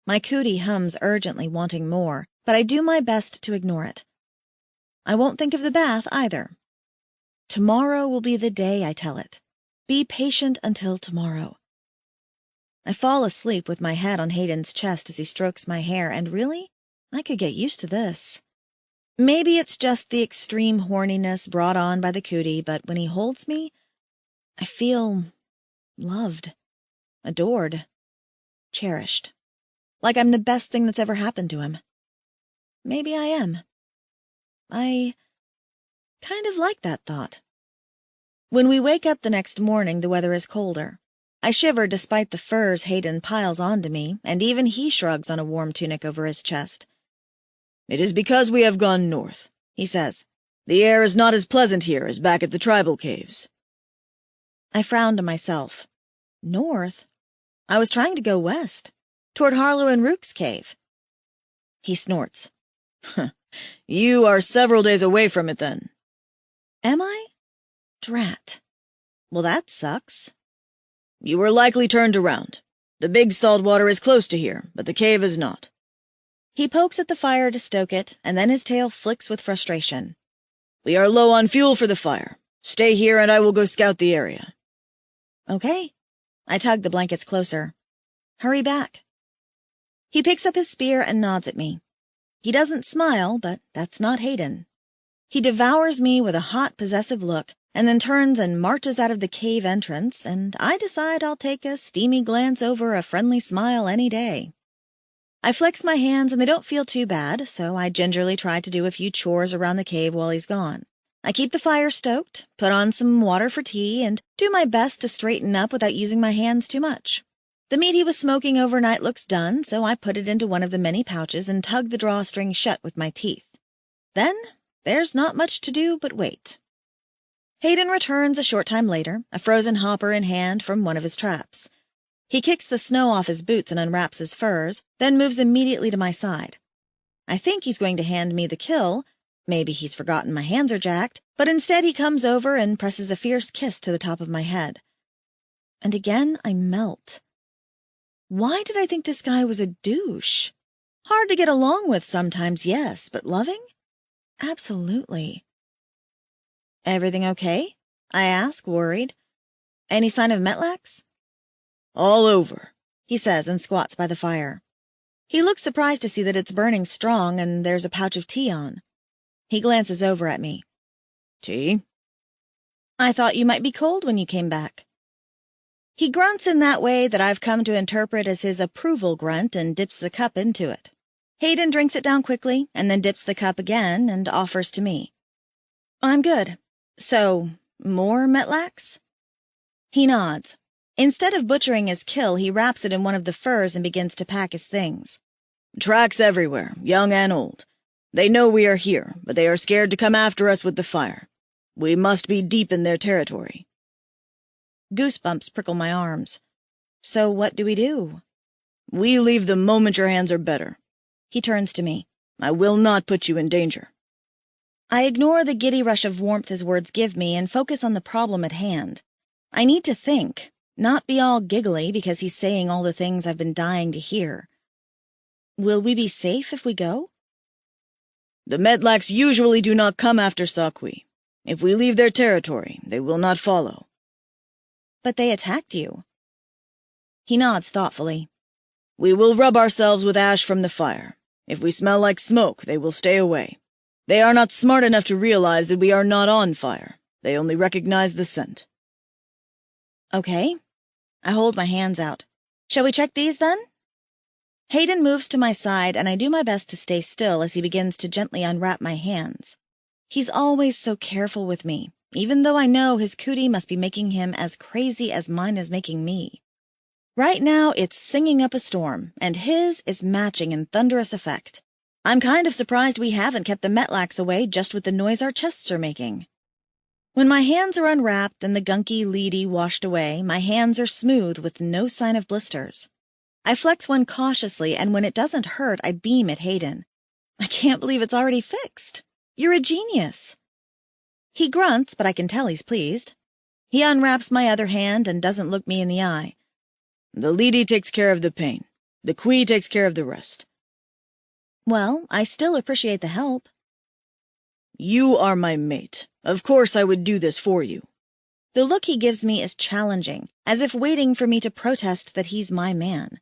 My cootie hums urgently, wanting more, but I do my best to ignore it. I won't think of the bath either. Tomorrow will be the day, I tell it. Be patient until tomorrow. I fall asleep with my head on Hayden's chest as he strokes my hair, and really, I could get used to this. Maybe it's just the extreme horniness brought on by the cootie, but when he holds me, I feel loved, adored, cherished, like I'm the best thing that's ever happened to him. Maybe I am. I kind of like that thought. When we wake up the next morning, the weather is colder. I shiver despite the furs Hayden piles onto me, and even he shrugs on a warm tunic over his chest. "It is because we have gone north," he says. "The air is not as pleasant here as back at the tribal caves." I frown to myself. North? I was trying to go west, toward Harlow and Rook's cave. He snorts. "You are several days away from it, then." Am I? Drat. Well, that sucks. "You were likely turned around. The big salt water is close to here, but the cave is not." He pokes at the fire to stoke it, and then his tail flicks with frustration. "We are low on fuel for the fire. Stay here and I will go scout the area." Okay. I tug the blankets closer. Hurry back. He picks up his spear and nods at me. He doesn't smile, but that's not Hayden. He devours me with a hot, possessive look, and then turns and marches out of the cave entrance, and I decide I'll take a steamy glance over a friendly smile any day. I flex my hands and they don't feel too bad, so I gingerly try to do a few chores around the cave while he's gone. I keep the fire stoked, put on some water for tea, and do my best to straighten up without using my hands too much. The meat he was smoking overnight looks done, so I put it into one of the many pouches and tug the drawstring shut with my teeth. Then there's not much to do but wait. Hayden returns a short time later, a frozen hopper in hand from one of his traps. He kicks the snow off his boots and unwraps his furs, then moves immediately to my side. I think he's going to hand me the kill. Maybe he's forgotten my hands are jacked, but instead he comes over and presses a fierce kiss to the top of my head. And again I melt. Why did I think this guy was a douche? Hard to get along with sometimes, yes, but loving? Absolutely. "Everything okay?" I ask, worried. "Any sign of Metlax?" "All over," he says and squats by the fire. He looks surprised to see that it's burning strong and there's a pouch of tea on. He glances over at me. "Tea?" "I thought you might be cold when you came back." He grunts in that way that I've come to interpret as his approval grunt and dips the cup into it. Hayden drinks it down quickly and then dips the cup again and offers to me. "I'm good. So, more Metlax?" He nods. Instead of butchering his kill, he wraps it in one of the furs and begins to pack his things. "Tracks everywhere, young and old. They know we are here, but they are scared to come after us with the fire. We must be deep in their territory." Goosebumps prickle my arms. So what do we do? "We leave the moment your hands are better." He turns to me. "I will not put you in danger." I ignore the giddy rush of warmth his words give me and focus on the problem at hand. I need to think, not be all giggly because he's saying all the things I've been dying to hear. Will we be safe if we go? "The Metlax usually do not come after Sakwi. If we leave their territory, they will not follow." "But they attacked you." He nods thoughtfully. "We will rub ourselves with ash from the fire. If we smell like smoke, they will stay away. They are not smart enough to realize that we are not on fire. They only recognize the scent." Okay. I hold my hands out. "Shall we check these, then?" Hayden moves to my side, and I do my best to stay still as he begins to gently unwrap my hands. He's always so careful with me, even though I know his cootie must be making him as crazy as mine is making me. Right now, it's singing up a storm, and his is matching in thunderous effect. I'm kind of surprised we haven't kept the Metlax away just with the noise our chests are making. When my hands are unwrapped and the gunky leady washed away, my hands are smooth with no sign of blisters. I flex one cautiously, and when it doesn't hurt, I beam at Hayden. "I can't believe it's already fixed. You're a genius." He grunts, but I can tell he's pleased. He unwraps my other hand and doesn't look me in the eye. "The leady takes care of the pain. The Quee takes care of the rest." Well, I still appreciate the help. "You are my mate. Of course I would do this for you." The look he gives me is challenging, as if waiting for me to protest that he's my man.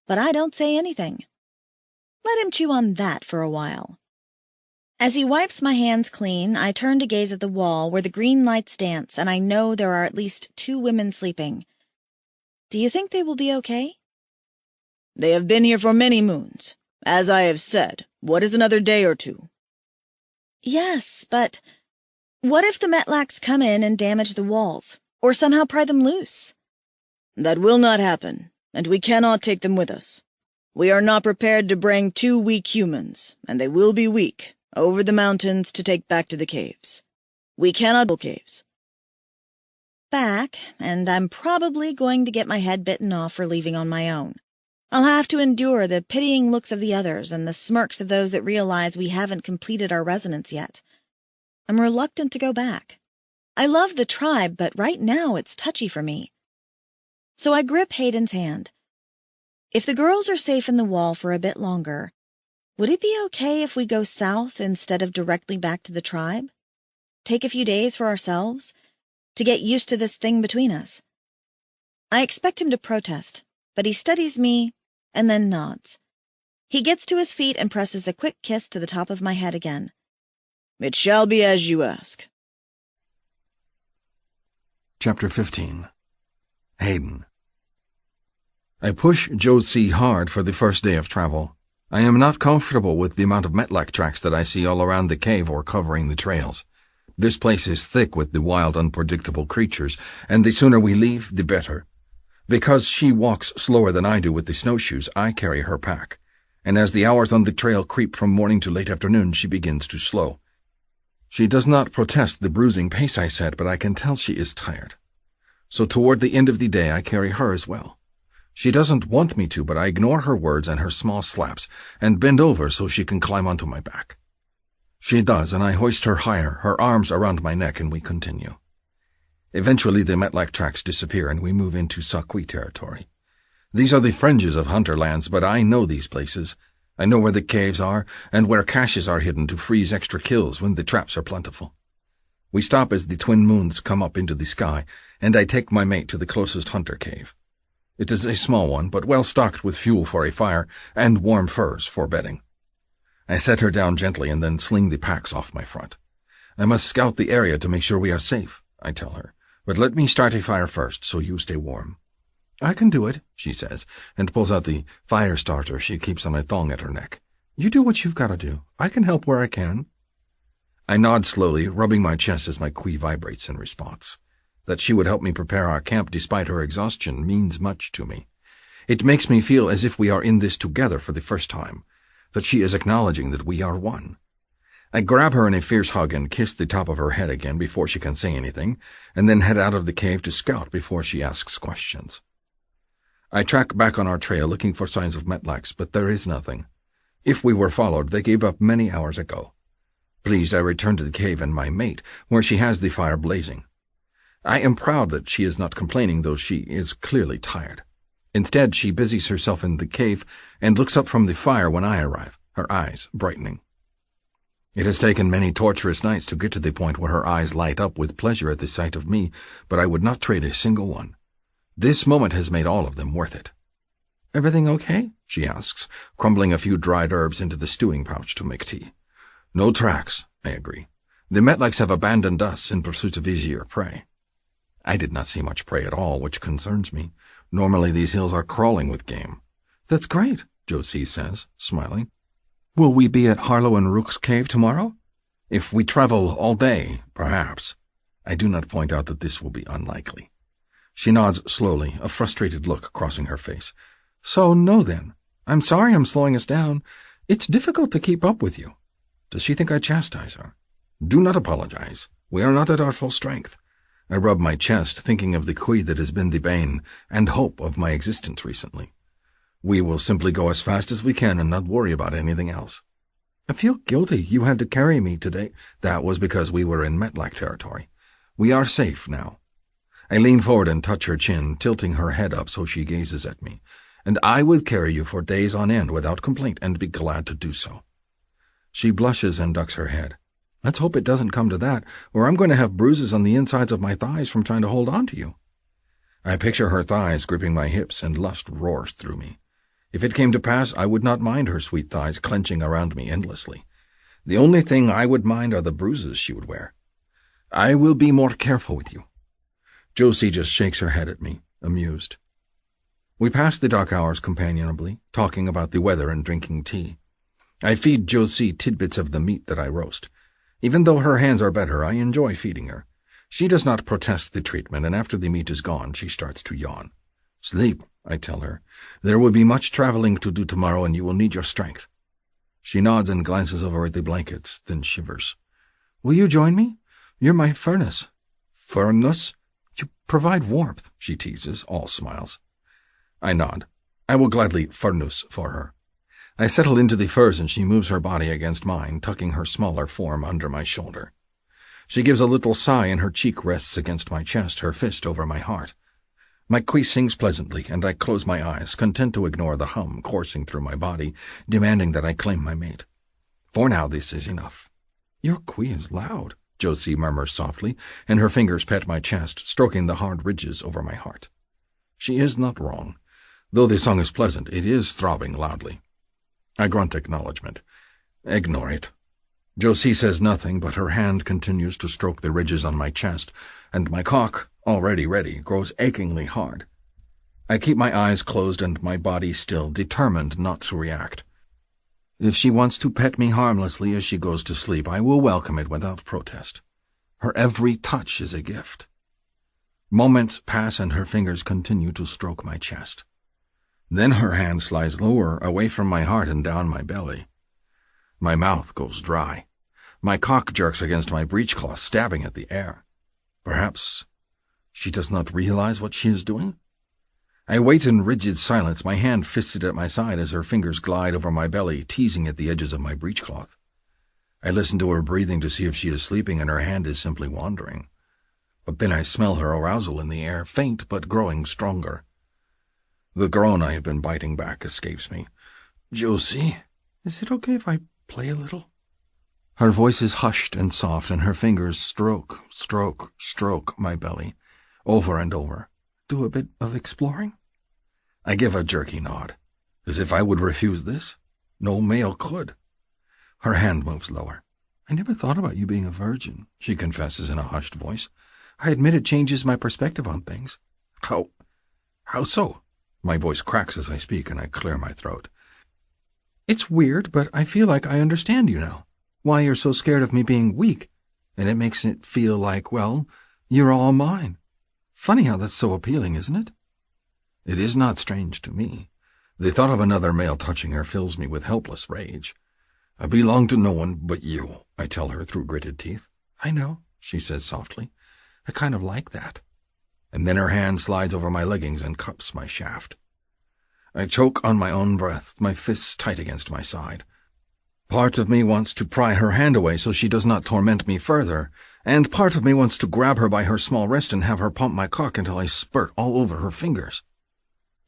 But I don't say anything. Let him chew on that for a while. As he wipes my hands clean, I turn to gaze at the wall where the green lights dance, and I know there are at least 2 women sleeping. Do you think they will be okay? "They have been here for many moons. As I have said, what is another day or 2? Yes, but what if the Metlaks come in and damage the walls, or somehow pry them loose? That will not happen, and we cannot take them with us. We are not prepared to bring 2 weak humans, and they will be weak, over the mountains to take back to the caves. We cannot build caves. Back, and I'm probably going to get my head bitten off for leaving on my own. I'll have to endure the pitying looks of the others and the smirks of those that realize we haven't completed our resonance yet. I'm reluctant to go back. I love the tribe, but right now it's touchy for me. So I grip Hayden's hand. If the girls are safe in the wall for a bit longer, would it be okay if we go south instead of directly back to the tribe? Take a few days for ourselves, to get used to this thing between us. I expect him to protest, but he studies me and then nods. He gets to his feet and presses a quick kiss to the top of my head again. It shall be as you ask. Chapter 15. Hayden. I push Josie hard for the first day of travel. I am not comfortable with the amount of Metlak tracks that I see all around the cave or covering the trails. This place is thick with the wild, unpredictable creatures, and the sooner we leave, the better. Because she walks slower than I do with the snowshoes, I carry her pack, and as the hours on the trail creep from morning to late afternoon, she begins to slow. She does not protest the bruising pace I set, but I can tell she is tired. So toward the end of the day, I carry her as well. She doesn't want me to, but I ignore her words and her small slaps, and bend over so she can climb onto my back. She does, and I hoist her higher, her arms around my neck, and we continue. Eventually the Metlak tracks disappear and we move into Sakwi territory. These are the fringes of hunter-lands, but I know these places. I know where the caves are and where caches are hidden to freeze extra kills when the traps are plentiful. We stop as the twin moons come up into the sky, and I take my mate to the closest hunter cave. It is a small one, but well stocked with fuel for a fire and warm furs for bedding. I set her down gently and then sling the packs off my front. I must scout the area to make sure we are safe, I tell her. But let me start a fire first, so you stay warm. I can do it, she says, and pulls out the fire starter she keeps on a thong at her neck. You do what you've got to do. I can help where I can. I nod slowly, rubbing my chest as my qui vibrates in response. That she would help me prepare our camp despite her exhaustion means much to me. It makes me feel as if we are in this together for the first time, that she is acknowledging that we are one. I grab her in a fierce hug and kiss the top of her head again before she can say anything, and then head out of the cave to scout before she asks questions. I track back on our trail looking for signs of Metlaks, but there is nothing. If we were followed, they gave up many hours ago. Pleased, I return to the cave and my mate, where she has the fire blazing. I am proud that she is not complaining, though she is clearly tired. Instead, she busies herself in the cave and looks up from the fire when I arrive, her eyes brightening. It has taken many torturous nights to get to the point where her eyes light up with pleasure at the sight of me, but I would not trade a single one. This moment has made all of them worth it. Everything okay? She asks, crumbling a few dried herbs into the stewing pouch to make tea. No tracks, I agree. The Metlaks have abandoned us in pursuit of easier prey. I did not see much prey at all, which concerns me. Normally these hills are crawling with game. That's great, Josie says, smiling. Will we be at Harlow and Rook's cave tomorrow? If we travel all day, perhaps. I do not point out that this will be unlikely. She nods slowly, a frustrated look crossing her face. So no then. I'm sorry I'm slowing us down. It's difficult to keep up with you. Does she think I chastise her? Do not apologize. We are not at our full strength. I rub my chest, thinking of the qui that has been the bane and hope of my existence recently. We will simply go as fast as we can and not worry about anything else. I feel guilty you had to carry me today. That was because we were in Metlak territory. We are safe now. I lean forward and touch her chin, tilting her head up so she gazes at me. And I would carry you for days on end without complaint and be glad to do so. She blushes and ducks her head. Let's hope it doesn't come to that, or I'm going to have bruises on the insides of my thighs from trying to hold on to you. I picture her thighs gripping my hips, and lust roars through me. If it came to pass, I would not mind her sweet thighs clenching around me endlessly. The only thing I would mind are the bruises she would wear. I will be more careful with you. Josie just shakes her head at me, amused. We pass the dark hours companionably, talking about the weather and drinking tea. I feed Josie tidbits of the meat that I roast. Even though her hands are better, I enjoy feeding her. She does not protest the treatment, and after the meat is gone, she starts to yawn. Sleep, I tell her. There will be much traveling to do tomorrow, and you will need your strength. She nods and glances over at the blankets, then shivers. Will you join me? You're my furnace. Furnace? You provide warmth, she teases, all smiles. I nod. I will gladly furnace for her. I settle into the furs and she moves her body against mine, tucking her smaller form under my shoulder. She gives a little sigh and her cheek rests against my chest, her fist over my heart. My qui sings pleasantly, and I close my eyes, content to ignore the hum coursing through my body, demanding that I claim my mate. For now, this is enough. Your qui is loud, Josie murmurs softly, and her fingers pet my chest, stroking the hard ridges over my heart. She is not wrong. Though the song is pleasant, it is throbbing loudly. I grunt acknowledgement. Ignore it. Josie says nothing, but her hand continues to stroke the ridges on my chest, and my cock, already ready, grows achingly hard. I keep my eyes closed and my body still, determined not to react. If she wants to pet me harmlessly as she goes to sleep, I will welcome it without protest. Her every touch is a gift. Moments pass and her fingers continue to stroke my chest. Then her hand slides lower, away from my heart and down my belly. My mouth goes dry. My cock jerks against my breechcloth, stabbing at the air. Perhaps she does not realize what she is doing? I wait in rigid silence, my hand fisted at my side as her fingers glide over my belly, teasing at the edges of my breechcloth. I listen to her breathing to see if she is sleeping and her hand is simply wandering. But then I smell her arousal in the air, faint but growing stronger. The groan I have been biting back escapes me. Josie, is it okay if I play a little? Her voice is hushed and soft, and her fingers stroke my belly, over and over. Do a bit of exploring? I give a jerky nod, as if I would refuse this. No male could. Her hand moves lower. I never thought about you being a virgin, she confesses in a hushed voice. I admit it changes my perspective on things. How so? My voice cracks as I speak, and I clear my throat. It's weird, but I feel like I understand you now. Why you're so scared of me being weak, and it makes it feel like, well, you're all mine. Funny how that's so appealing, isn't it? It is not strange to me. The thought of another male touching her fills me with helpless rage. I belong to no one but you, I tell her through gritted teeth. I know, she says softly. I kind of like that. And then her hand slides over my leggings and cups my shaft. I choke on my own breath, my fists tight against my side. Part of me wants to pry her hand away so she does not torment me further, and part of me wants to grab her by her small wrist and have her pump my cock until I spurt all over her fingers.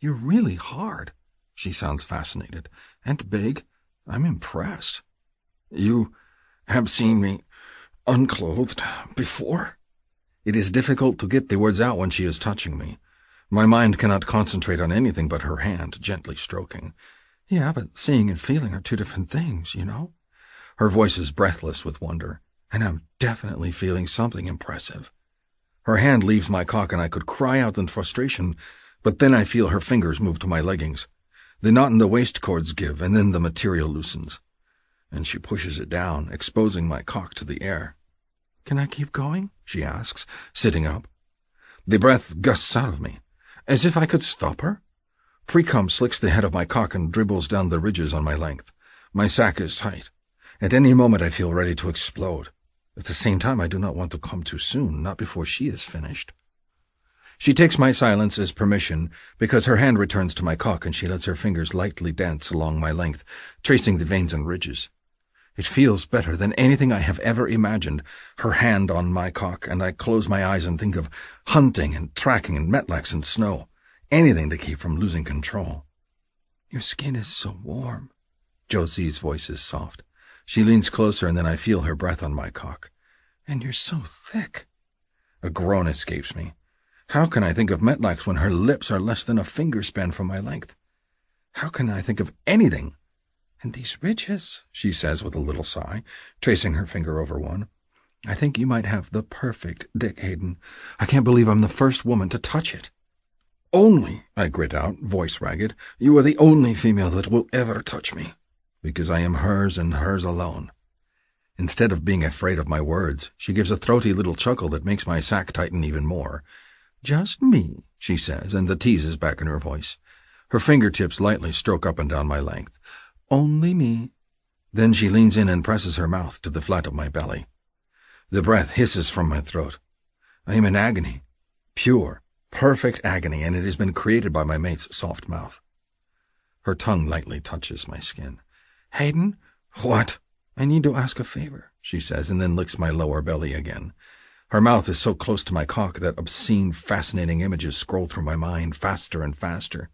You're really hard, she sounds fascinated. And big. I'm impressed. You have seen me unclothed before? It is difficult to get the words out when she is touching me. My mind cannot concentrate on anything but her hand gently stroking. Yeah, but seeing and feeling are two different things, you know? Her voice is breathless with wonder, and I'm definitely feeling something impressive. Her hand leaves my cock and I could cry out in frustration, but then I feel her fingers move to my leggings. The knot in the waist cords give, and then the material loosens. And she pushes it down, exposing my cock to the air. Can I keep going? She asks, sitting up. The breath gusts out of me, as if I could stop her. Pre-cum slicks the head of my cock and dribbles down the ridges on my length. My sack is tight. At any moment I feel ready to explode. At the same time, I do not want to come too soon, not before she is finished. She takes my silence as permission, because her hand returns to my cock and she lets her fingers lightly dance along my length, tracing the veins and ridges. It feels better than anything I have ever imagined, her hand on my cock, and I close my eyes and think of hunting and tracking and metlacks and snow, anything to keep from losing control. Your skin is so warm. Josie's voice is soft. She leans closer and then I feel her breath on my cock. And you're so thick. A groan escapes me. How can I think of metlacks when her lips are less than a finger span from my length? How can I think of anything? And these ridges, she says with a little sigh, tracing her finger over one. I think you might have the perfect dick, Hayden. I can't believe I'm the first woman to touch it. Only, I grit out, voice ragged, you are the only female that will ever touch me, because I am hers and hers alone. Instead of being afraid of my words, she gives a throaty little chuckle that makes my sack tighten even more. "Just me," she says, and the tease is back in her voice. Her fingertips lightly stroke up and down my length. "Only me." Then she leans in and presses her mouth to the flat of my belly. The breath hisses from my throat. I am in agony. Pure, perfect agony, and it has been created by my mate's soft mouth. Her tongue lightly touches my skin. "Hayden?" "What?" "I need to ask a favor," she says, and then licks my lower belly again. Her mouth is so close to my cock that obscene, fascinating images scroll through my mind faster and faster.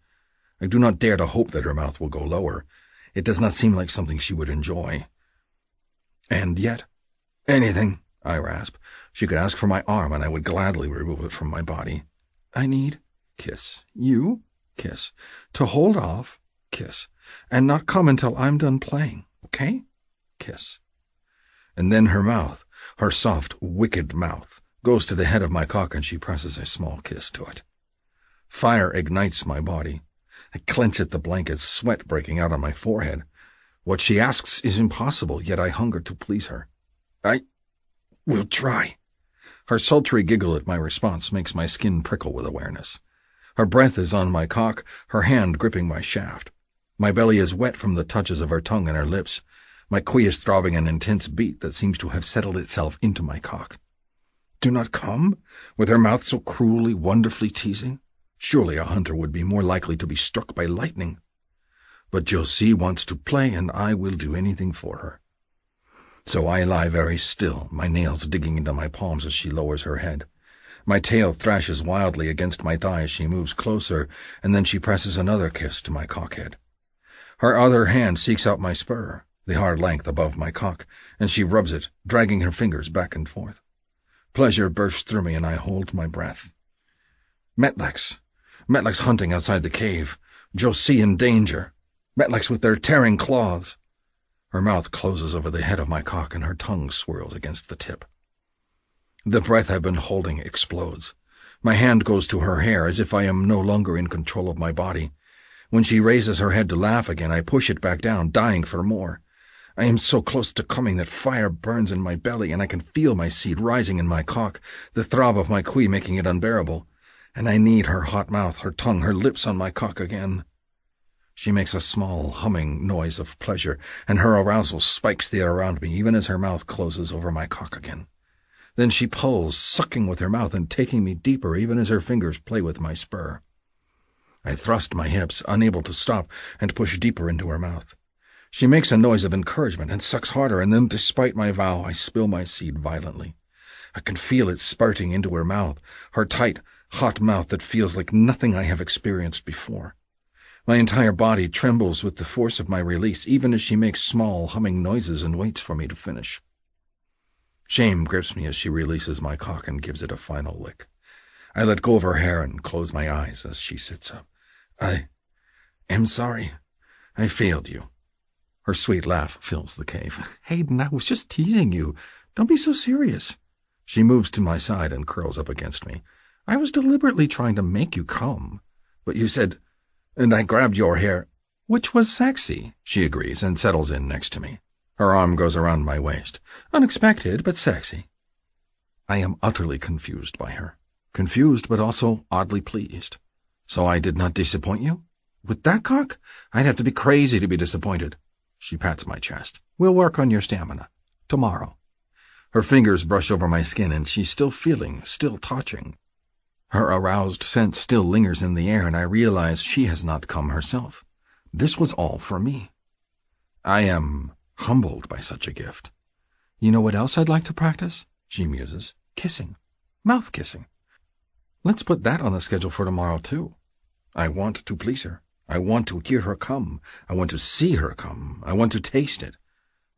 I do not dare to hope that her mouth will go lower. It does not seem like something she would enjoy. And yet, anything, I rasp. She could ask for my arm, and I would gladly remove it from my body. "I need," kiss. "You," kiss. "To hold off," kiss. "And not come until I'm done playing, okay?" Kiss. And then her mouth, her soft, wicked mouth, goes to the head of my cock, and she presses a small kiss to it. Fire ignites my body. I clench at the blankets, sweat breaking out on my forehead. What she asks is impossible, yet I hunger to please her. "I will try." Her sultry giggle at my response makes my skin prickle with awareness. Her breath is on my cock, her hand gripping my shaft. My belly is wet from the touches of her tongue and her lips. My queue is throbbing an intense beat that seems to have settled itself into my cock. "Do not come?" With her mouth so cruelly, wonderfully teasing? Surely a hunter would be more likely to be struck by lightning. But Josie wants to play, and I will do anything for her. So I lie very still, my nails digging into my palms as she lowers her head. My tail thrashes wildly against my thigh as she moves closer, and then she presses another kiss to my cockhead. Her other hand seeks out my spur, the hard length above my cock, and she rubs it, dragging her fingers back and forth. Pleasure bursts through me, and I hold my breath. Metleks hunting outside the cave. Josie in danger. Metleks with their tearing claws. Her mouth closes over the head of my cock, and her tongue swirls against the tip. The breath I've been holding explodes. My hand goes to her hair, as if I am no longer in control of my body. When she raises her head to laugh again, I push it back down, dying for more. I am so close to coming that fire burns in my belly, and I can feel my seed rising in my cock, the throb of my queue making it unbearable. And I need her hot mouth, her tongue, her lips on my cock again. She makes a small, humming noise of pleasure, and her arousal spikes the air around me, even as her mouth closes over my cock again. Then she pulls, sucking with her mouth and taking me deeper, even as her fingers play with my spur. I thrust my hips, unable to stop, and push deeper into her mouth. She makes a noise of encouragement and sucks harder, and then, despite my vow, I spill my seed violently. I can feel it spurting into her mouth, her tight, hot mouth that feels like nothing I have experienced before. My entire body trembles with the force of my release, even as she makes small, humming noises and waits for me to finish. Shame grips me as she releases my cock and gives it a final lick. I let go of her hair and close my eyes as she sits up. "I am sorry. I failed you." Her sweet laugh fills the cave. "Hayden, I was just teasing you. Don't be so serious." She moves to my side and curls up against me. "I was deliberately trying to make you come. But you said, and I grabbed your hair, which was sexy," she agrees and settles in next to me. Her arm goes around my waist. "Unexpected, but sexy." I am utterly confused by her. Confused, but also oddly pleased. "So I did not disappoint you? With that cock? I'd have to be crazy to be disappointed." She pats my chest. "We'll work on your stamina. Tomorrow." Her fingers brush over my skin, and she's still feeling, still touching. Her aroused scent still lingers in the air, and I realize she has not come herself. This was all for me. I am humbled by such a gift. "You know what else I'd like to practice?" she muses. "Kissing. Mouth kissing. Let's put that on the schedule for tomorrow, too." I want to please her. I want to hear her come. I want to see her come. I want to taste it.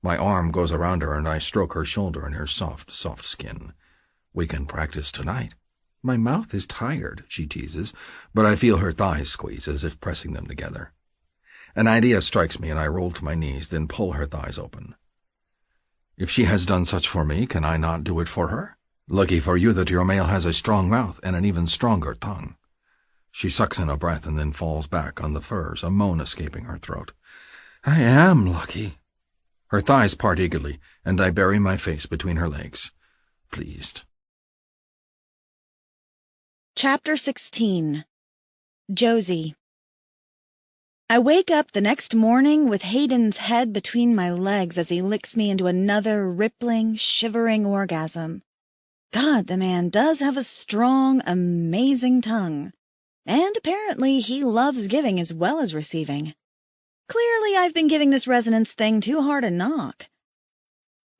My arm goes around her, and I stroke her shoulder and her soft, soft skin. "We can practice tonight." "My mouth is tired," she teases, but I feel her thighs squeeze as if pressing them together. An idea strikes me, and I roll to my knees, then pull her thighs open. If she has done such for me, can I not do it for her? Lucky for you that your male has a strong mouth and an even stronger tongue. She sucks in a breath and then falls back on the furs, a moan escaping her throat. "I am lucky." Her thighs part eagerly, and I bury my face between her legs, pleased. Chapter 16. Josie. I wake up the next morning with Hayden's head between my legs as he licks me into another rippling, shivering orgasm. God, the man does have a strong, amazing tongue. And apparently he loves giving as well as receiving. Clearly I've been giving this resonance thing too hard a knock.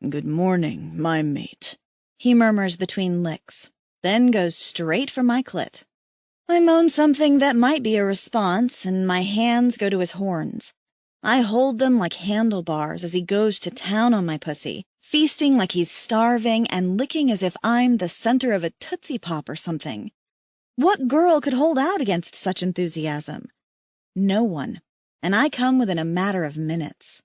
"Good morning, my mate," he murmurs between licks, then goes straight for my clit. I moan something that might be a response, and my hands go to his horns. I hold them like handlebars as he goes to town on my pussy, feasting like he's starving and licking as if I'm the center of a Tootsie Pop or something. What girl could hold out against such enthusiasm? No one, and I come within a matter of minutes.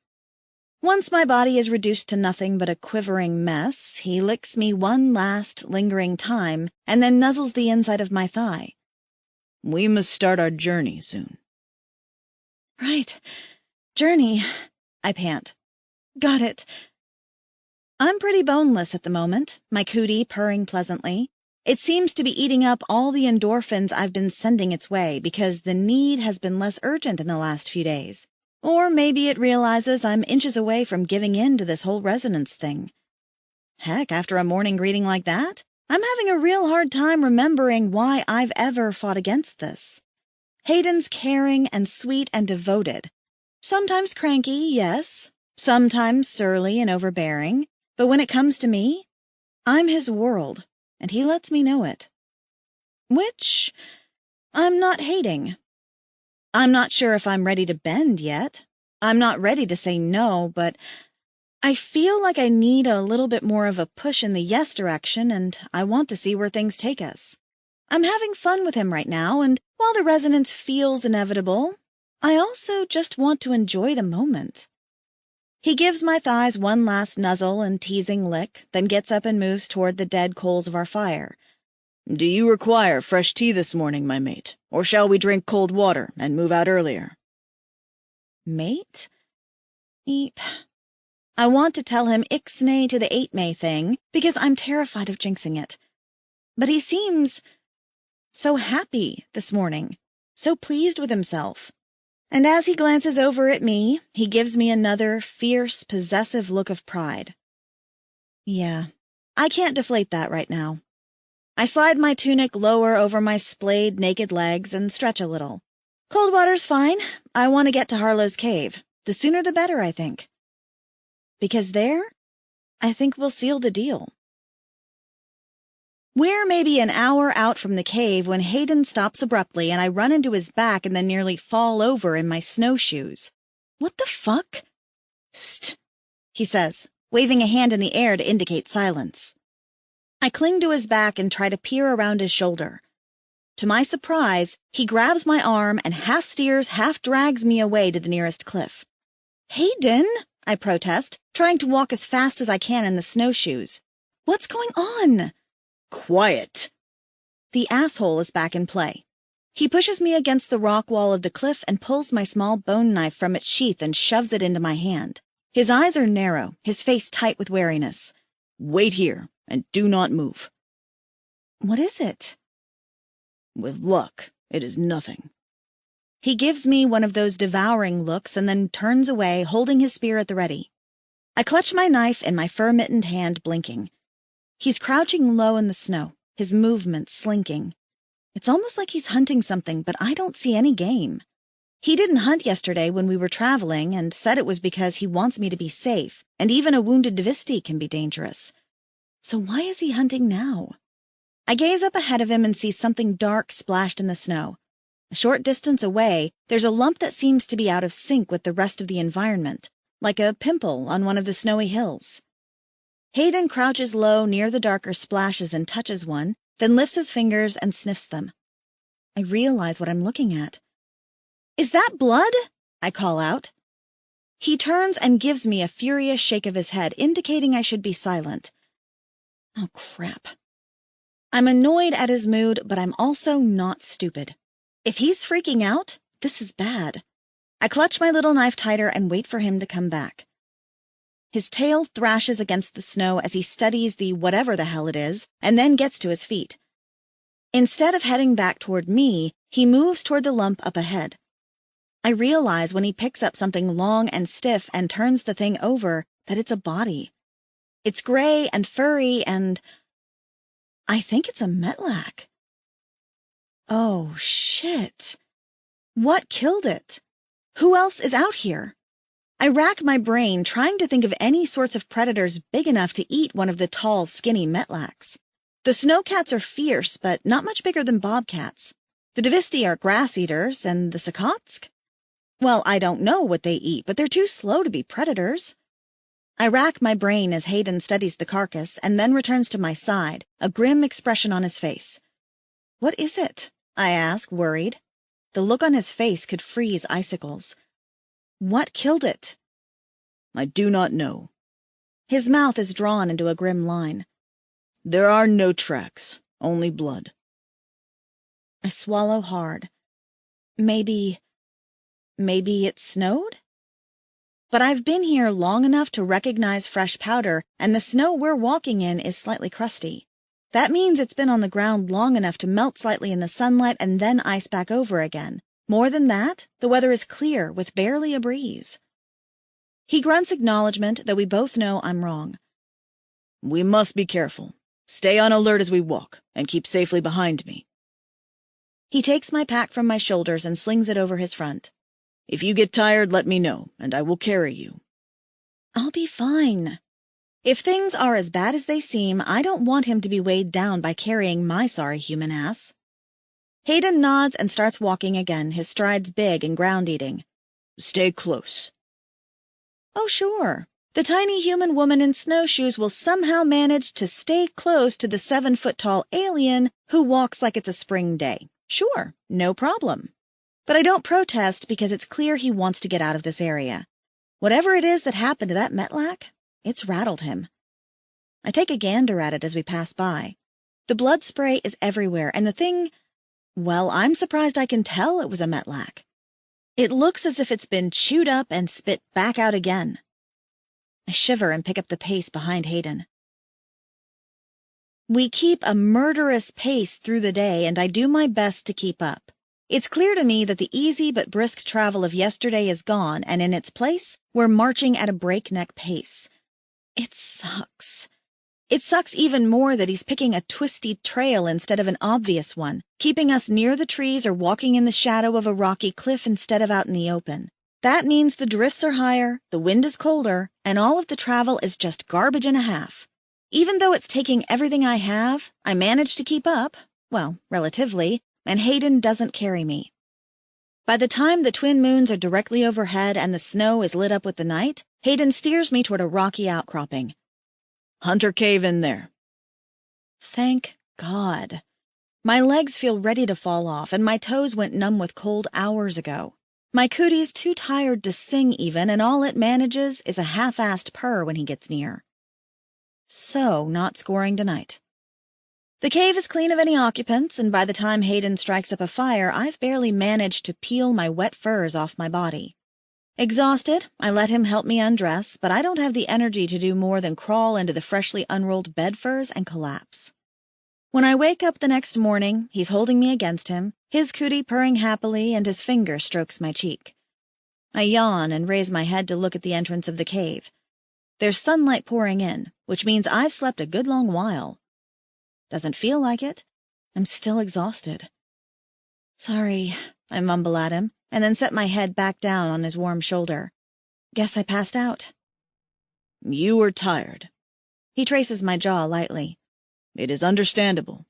Once my body is reduced to nothing but a quivering mess, he licks me one last, lingering time and then nuzzles the inside of my thigh. "We must start our journey soon." "Right. Journey," I pant. "Got it." I'm pretty boneless at the moment, my cootie purring pleasantly. It seems to be eating up all the endorphins I've been sending its way because the need has been less urgent in the last few days. Or maybe it realizes I'm inches away from giving in to this whole resonance thing. Heck, after a morning greeting like that, I'm having a real hard time remembering why I've ever fought against this. Hayden's caring and sweet and devoted. Sometimes cranky, yes. Sometimes surly and overbearing. But when it comes to me, I'm his world, and he lets me know it. Which I'm not hating. I'm not sure if I'm ready to bend yet. I'm not ready to say no, but I feel like I need a little bit more of a push in the yes direction, and I want to see where things take us. I'm having fun with him right now, and while the resonance feels inevitable, I also just want to enjoy the moment. He gives my thighs one last nuzzle and teasing lick, then gets up and moves toward the dead coals of our fire. "Do you require fresh tea this morning, my mate, or shall we drink cold water and move out earlier?" Mate? Eep. I want to tell him ixnay to the 8 May thing, because I'm terrified of jinxing it. But he seems so happy this morning, so pleased with himself. And as he glances over at me, he gives me another fierce, possessive look of pride. Yeah, I can't deflate that right now. I slide my tunic lower over my splayed, naked legs and stretch a little. Cold water's fine. I want to get to Harlow's cave. The sooner the better, I think. Because there, I think we'll seal the deal. We're maybe an hour out from the cave when Hayden stops abruptly and I run into his back and then nearly fall over in my snowshoes. What the fuck? St, he says, waving a hand in the air to indicate silence. I cling to his back and try to peer around his shoulder. To my surprise, he grabs my arm and half steers, half drags me away to the nearest cliff. Hayden, I protest, trying to walk as fast as I can in the snowshoes. What's going on? Quiet. The asshole is back in play. He pushes me against the rock wall of the cliff and pulls my small bone knife from its sheath and shoves it into my hand. His eyes are narrow, his face tight with wariness. Wait here, and do not move. What is it? With luck, it is nothing. He gives me one of those devouring looks and then turns away, holding his spear at the ready. I clutch my knife in my fur-mittened hand, blinking. He's crouching low in the snow, his movements slinking. It's almost like he's hunting something, but I don't see any game. He didn't hunt yesterday when we were traveling and said it was because he wants me to be safe, and even a wounded Dvisti can be dangerous. So why is he hunting now? I gaze up ahead of him and see something dark splashed in the snow. A short distance away, there's a lump that seems to be out of sync with the rest of the environment, like a pimple on one of the snowy hills. Hayden crouches low near the darker splashes and touches one, then lifts his fingers and sniffs them. I realize what I'm looking at. Is that blood? I call out. He turns and gives me a furious shake of his head, indicating I should be silent. Oh, crap. I'm annoyed at his mood, but I'm also not stupid. If he's freaking out, this is bad. I clutch my little knife tighter and wait for him to come back. His tail thrashes against the snow as he studies the whatever the hell it is, and then gets to his feet. Instead of heading back toward me, he moves toward the lump up ahead. I realize when he picks up something long and stiff and turns the thing over that it's a body. It's gray and furry and I think it's a metlak. Oh, shit. What killed it? Who else is out here? I rack my brain trying to think of any sorts of predators big enough to eat one of the tall, skinny metlaks. The snowcats are fierce, but not much bigger than bobcats. The Dvisti are grass eaters, and the Sakotsk? Well, I don't know what they eat, but they're too slow to be predators. I rack my brain as Hayden studies the carcass and then returns to my side, a grim expression on his face. What is it? I ask, worried. The look on his face could freeze icicles. What killed it? I do not know. His mouth is drawn into a grim line. There are no tracks, only blood. I swallow hard. Maybe it snowed? But I've been here long enough to recognize fresh powder, and the snow we're walking in is slightly crusty. That means it's been on the ground long enough to melt slightly in the sunlight and then ice back over again. More than that, the weather is clear with barely a breeze. He grunts acknowledgement, though we both know I'm wrong. We must be careful. Stay on alert as we walk, and keep safely behind me. He takes my pack from my shoulders and slings it over his front. If you get tired, let me know, and I will carry you. I'll be fine. If things are as bad as they seem, I don't want him to be weighed down by carrying my sorry human ass. Hayden nods and starts walking again, his strides big and ground-eating. Stay close. Oh, sure. The tiny human woman in snowshoes will somehow manage to stay close to the 7-foot-tall alien who walks like it's a spring day. Sure, no problem. But I don't protest because it's clear he wants to get out of this area. Whatever it is that happened to that metlak, it's rattled him. I take a gander at it as we pass by. The blood spray is everywhere, and the thing, well, I'm surprised I can tell it was a metlak. It looks as if it's been chewed up and spit back out again. I shiver and pick up the pace behind Hayden. We keep a murderous pace through the day, and I do my best to keep up. It's clear to me that the easy but brisk travel of yesterday is gone, and in its place, we're marching at a breakneck pace. It sucks. It sucks even more that he's picking a twisty trail instead of an obvious one, keeping us near the trees or walking in the shadow of a rocky cliff instead of out in the open. That means the drifts are higher, the wind is colder, and all of the travel is just garbage and a half. Even though it's taking everything I have, I manage to keep up, well, relatively, and Hayden doesn't carry me. By the time the twin moons are directly overhead and the snow is lit up with the night, Hayden steers me toward a rocky outcropping. Hunter Cave in there. Thank God. My legs feel ready to fall off, and my toes went numb with cold hours ago. My cootie's too tired to sing even, and all it manages is a half-assed purr when he gets near. So, not scoring tonight. The cave is clean of any occupants, and by the time Hayden strikes up a fire, I've barely managed to peel my wet furs off my body. Exhausted, I let him help me undress, but I don't have the energy to do more than crawl into the freshly unrolled bed furs and collapse. When I wake up the next morning, he's holding me against him, his cootie purring happily, and his finger strokes my cheek. I yawn and raise my head to look at the entrance of the cave. There's sunlight pouring in, which means I've slept a good long while. Doesn't feel like it. I'm still exhausted. Sorry, I mumble at him, and then set my head back down on his warm shoulder. Guess I passed out. You were tired. He traces my jaw lightly. It is understandable.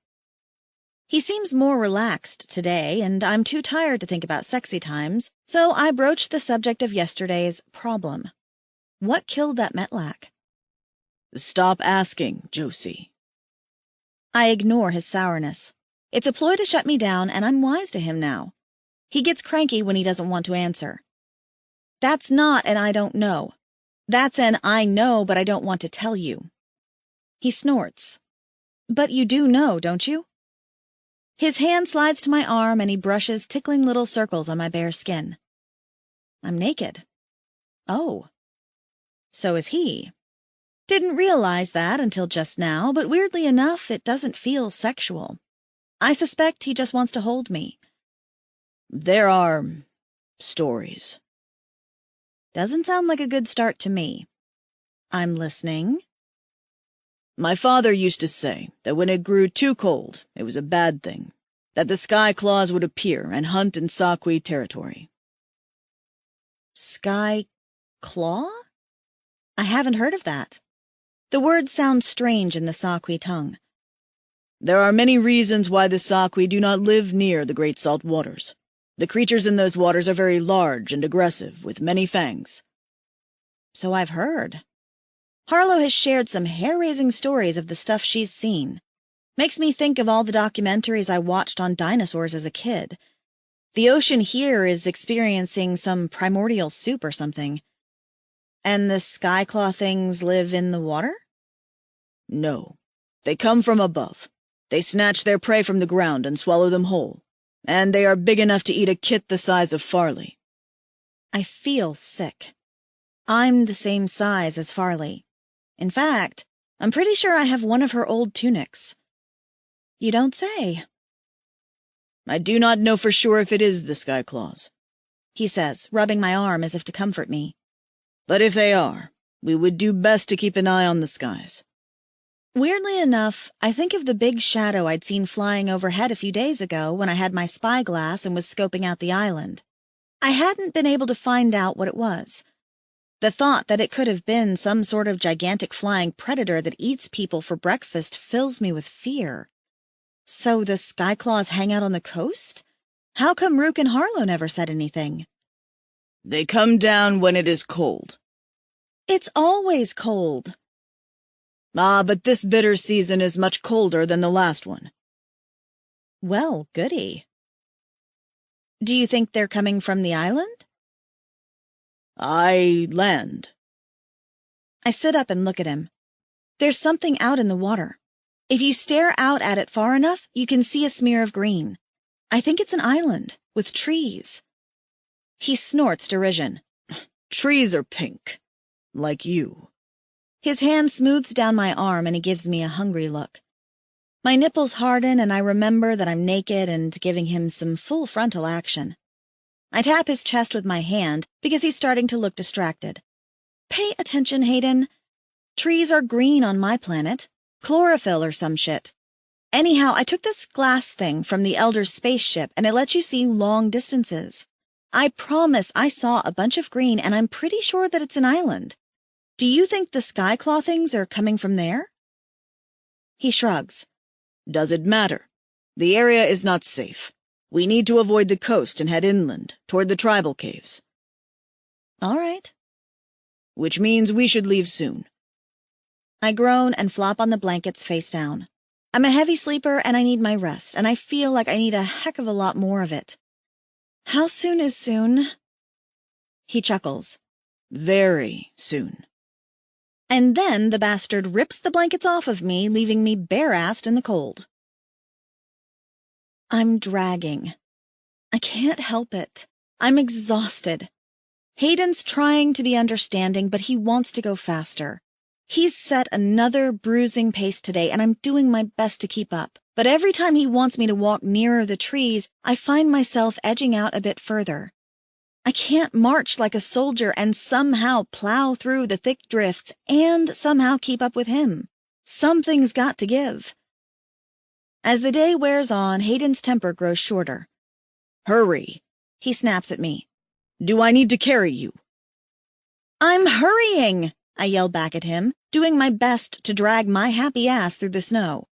He seems more relaxed today, and I'm too tired to think about sexy times, so I broached the subject of yesterday's problem. What killed that metlak? Stop asking, Josie. I ignore his sourness. It's a ploy to shut me down, and I'm wise to him now. He gets cranky when he doesn't want to answer. That's not an I don't know. That's an I know, but I don't want to tell you. He snorts. But you do know, don't you? His hand slides to my arm, and he brushes tickling little circles on my bare skin. I'm naked. Oh. So is he, Didn't realize that until just now, but weirdly enough, it doesn't feel sexual. I suspect he just wants to hold me. There are stories. Doesn't sound like a good start to me. I'm listening. My father used to say that when it grew too cold, it was a bad thing, that the sky claws would appear and hunt in Saqui territory. Sky claw? I haven't heard of that. The word sounds strange in the Saqui tongue. There are many reasons why the Saqui do not live near the great salt waters. The creatures in those waters are very large and aggressive, with many fangs. So I've heard. Harlow has shared some hair-raising stories of the stuff she's seen. Makes me think of all the documentaries I watched on dinosaurs as a kid. The ocean here is experiencing some primordial soup or something. And the skyclaw things live in the water? No. They come from above. They snatch their prey from the ground and swallow them whole. And they are big enough to eat a kit the size of Farley. I feel sick. I'm the same size as Farley. In fact, I'm pretty sure I have one of her old tunics. You don't say. I do not know for sure if it is the skyclaws, he says, rubbing my arm as if to comfort me. But if they are, we would do best to keep an eye on the skies. Weirdly enough, I think of the big shadow I'd seen flying overhead a few days ago when I had my spyglass and was scoping out the island. I hadn't been able to find out what it was. The thought that it could have been some sort of gigantic flying predator that eats people for breakfast fills me with fear. So the skyclaws hang out on the coast? How come Rook and Harlow never said anything? They come down when it is cold. It's always cold. Ah, but this bitter season is much colder than the last one. Well, goody. Do you think they're coming from the island? I land. I sit up and look at him. There's something out in the water. If you stare out at it far enough, you can see a smear of green. I think it's an island, with trees. He snorts derision. Trees are pink. Like you. His hand smooths down my arm and he gives me a hungry look. My nipples harden and I remember that I'm naked and giving him some full frontal action. I tap his chest with my hand because he's starting to look distracted. Pay attention, Hayden. Trees are green on my planet. Chlorophyll or some shit. Anyhow, I took this glass thing from the Elder's spaceship and it lets you see long distances. I promise I saw a bunch of green and I'm pretty sure that it's an island. Do you think the skyclaw things are coming from there? He shrugs. Does it matter? The area is not safe. We need to avoid the coast and head inland, toward the tribal caves. All right. Which means we should leave soon. I groan and flop on the blankets face down. I'm a heavy sleeper and I need my rest, and I feel like I need a heck of a lot more of it. How soon is soon? He chuckles. Very soon. And then the bastard rips the blankets off of me, leaving me bare-assed in the cold. I'm dragging. I can't help it. I'm exhausted. Hayden's trying to be understanding, but he wants to go faster. He's set another bruising pace today, and I'm doing my best to keep up. But every time he wants me to walk nearer the trees, I find myself edging out a bit further. I can't march like a soldier and somehow plow through the thick drifts and somehow keep up with him. Something's got to give. As the day wears on, Hayden's temper grows shorter. Hurry, he snaps at me. Do I need to carry you? I'm hurrying, I yell back at him, doing my best to drag my happy ass through the snow.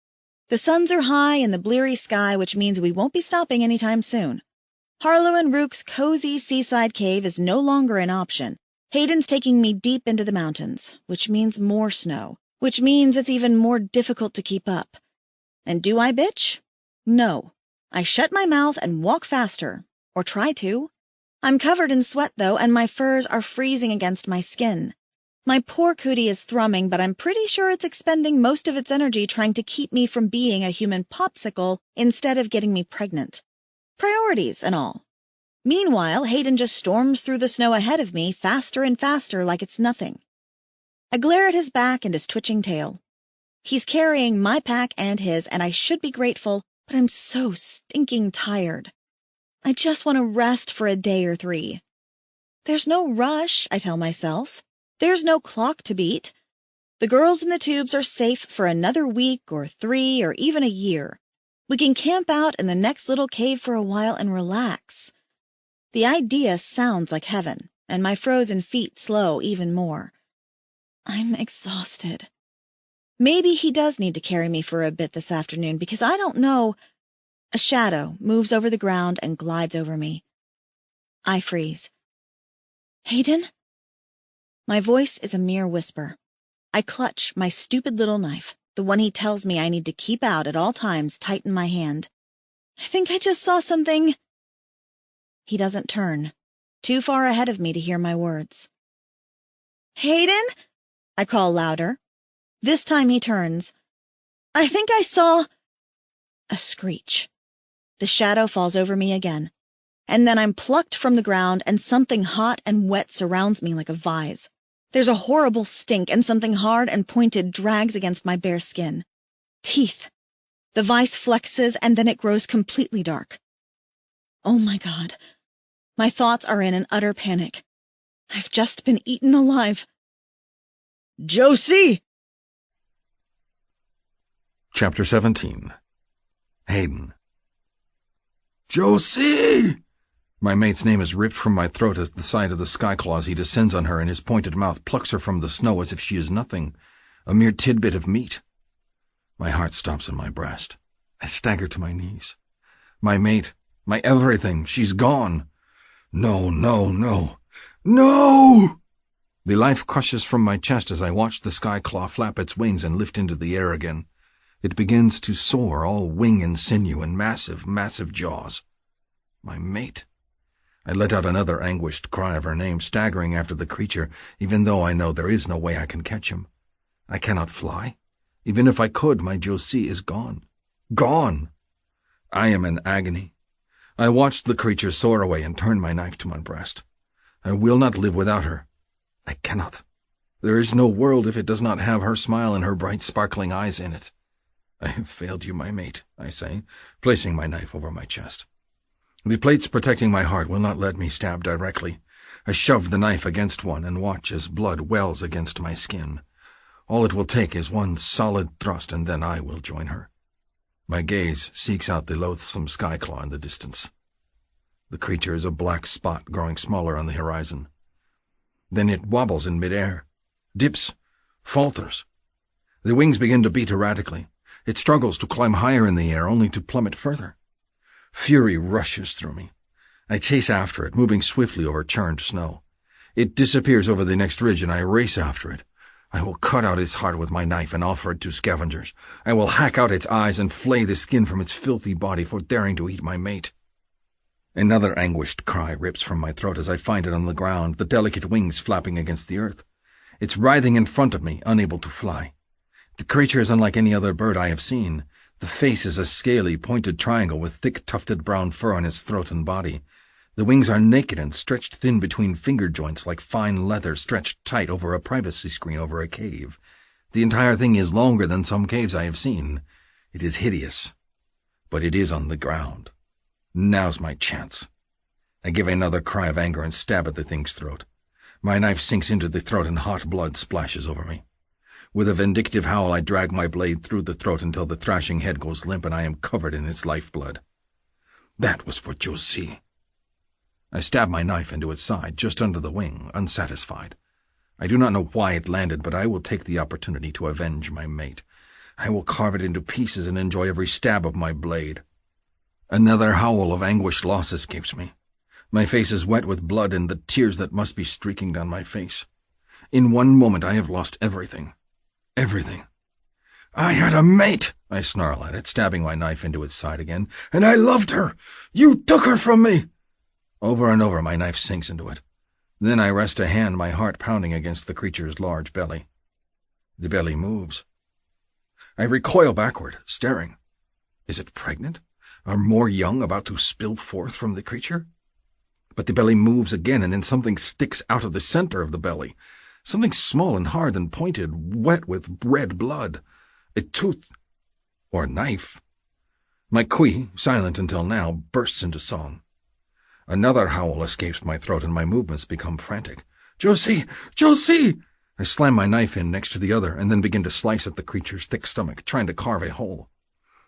The suns are high in the bleary sky, which means we won't be stopping anytime soon. Harlow and Rook's cozy seaside cave is no longer an option. Hayden's taking me deep into the mountains, which means more snow, which means it's even more difficult to keep up. And do I bitch? No. I shut my mouth and walk faster, or try to. I'm covered in sweat, though, and my furs are freezing against my skin. My poor cootie is thrumming, but I'm pretty sure it's expending most of its energy trying to keep me from being a human popsicle instead of getting me pregnant. Priorities and all. Meanwhile, Hayden just storms through the snow ahead of me, faster and faster like it's nothing. I glare at his back and his twitching tail. He's carrying my pack and his, and I should be grateful, but I'm so stinking tired. I just want to rest for a day or 3. There's no rush, I tell myself. There's no clock to beat. The girls in the tubes are safe for another week or 3 or even a year. We can camp out in the next little cave for a while and relax. The idea sounds like heaven, and my frozen feet slow even more. I'm exhausted. Maybe he does need to carry me for a bit this afternoon, because I don't know. A shadow moves over the ground and glides over me. I freeze. Hayden? My voice is a mere whisper. I clutch my stupid little knife, the one he tells me I need to keep out at all times, tight in my hand. I think I just saw something. He doesn't turn, too far ahead of me to hear my words. Hayden? I call louder. This time he turns. I think I saw... A screech. The shadow falls over me again, and then I'm plucked from the ground and something hot and wet surrounds me like a vise. There's a horrible stink and something hard and pointed drags against my bare skin. Teeth. The vise flexes and then it grows completely dark. Oh my God. My thoughts are in an utter panic. I've just been eaten alive. Josie! Chapter 17. Hayden. Josie! My mate's name is ripped from my throat as the sight of the skyclaw as he descends on her and his pointed mouth plucks her from the snow as if she is nothing, a mere tidbit of meat. My heart stops in my breast. I stagger to my knees. My mate, my everything, she's gone. No, no, no. No! The life crushes from my chest as I watch the skyclaw flap its wings and lift into the air again. It begins to soar, all wing and sinew and massive, massive jaws. My mate. I let out another anguished cry of her name, staggering after the creature, even though I know there is no way I can catch him. I cannot fly. Even if I could, my Josie is gone. Gone! I am in agony. I watched the creature soar away and turn my knife to my breast. I will not live without her. I cannot. There is no world if it does not have her smile and her bright, sparkling eyes in it. I have failed you, my mate, I say, placing my knife over my chest. The plates protecting my heart will not let me stab directly. I shove the knife against one and watch as blood wells against my skin. All it will take is one solid thrust, and then I will join her. My gaze seeks out the loathsome skyclaw in the distance. The creature is a black spot growing smaller on the horizon. Then it wobbles in midair, dips, falters. The wings begin to beat erratically. It struggles to climb higher in the air, only to plummet further. Fury rushes through me. I chase after it, moving swiftly over churned snow. It disappears over the next ridge, and I race after it. I will cut out its heart with my knife and offer it to scavengers. I will hack out its eyes and flay the skin from its filthy body for daring to eat my mate. Another anguished cry rips from my throat as I find it on the ground, the delicate wings flapping against the earth. It's writhing in front of me, unable to fly. The creature is unlike any other bird I have seen. The face is a scaly, pointed triangle with thick, tufted brown fur on its throat and body. The wings are naked and stretched thin between finger joints like fine leather stretched tight over a privacy screen over a cave. The entire thing is longer than some caves I have seen. It is hideous, but it is on the ground. Now's my chance. I give another cry of anger and stab at the thing's throat. My knife sinks into the throat and hot blood splashes over me. With a vindictive howl, I drag my blade through the throat until the thrashing head goes limp and I am covered in its lifeblood. That was for Josie. I stab my knife into its side, just under the wing, unsatisfied. I do not know why it landed, but I will take the opportunity to avenge my mate. I will carve it into pieces and enjoy every stab of my blade. Another howl of anguished loss escapes me. My face is wet with blood and the tears that must be streaking down my face. In one moment I have lost everything. Everything. I had a mate, I snarl at it, stabbing my knife into its side again, and I loved her. You took her from me. Over and over my knife sinks into it. Then I rest a hand, my heart pounding against the creature's large belly. The belly moves. I recoil backward, staring. Is it pregnant? Are more young about to spill forth from the creature? But the belly moves again, and then something sticks out of the center of the belly. Something small and hard and pointed, wet with red blood. A tooth. Or a knife. My Kui, silent until now, bursts into song. Another howl escapes my throat and my movements become frantic. "Josie! Josie!" I slam my knife in next to the other and then begin to slice at the creature's thick stomach, trying to carve a hole.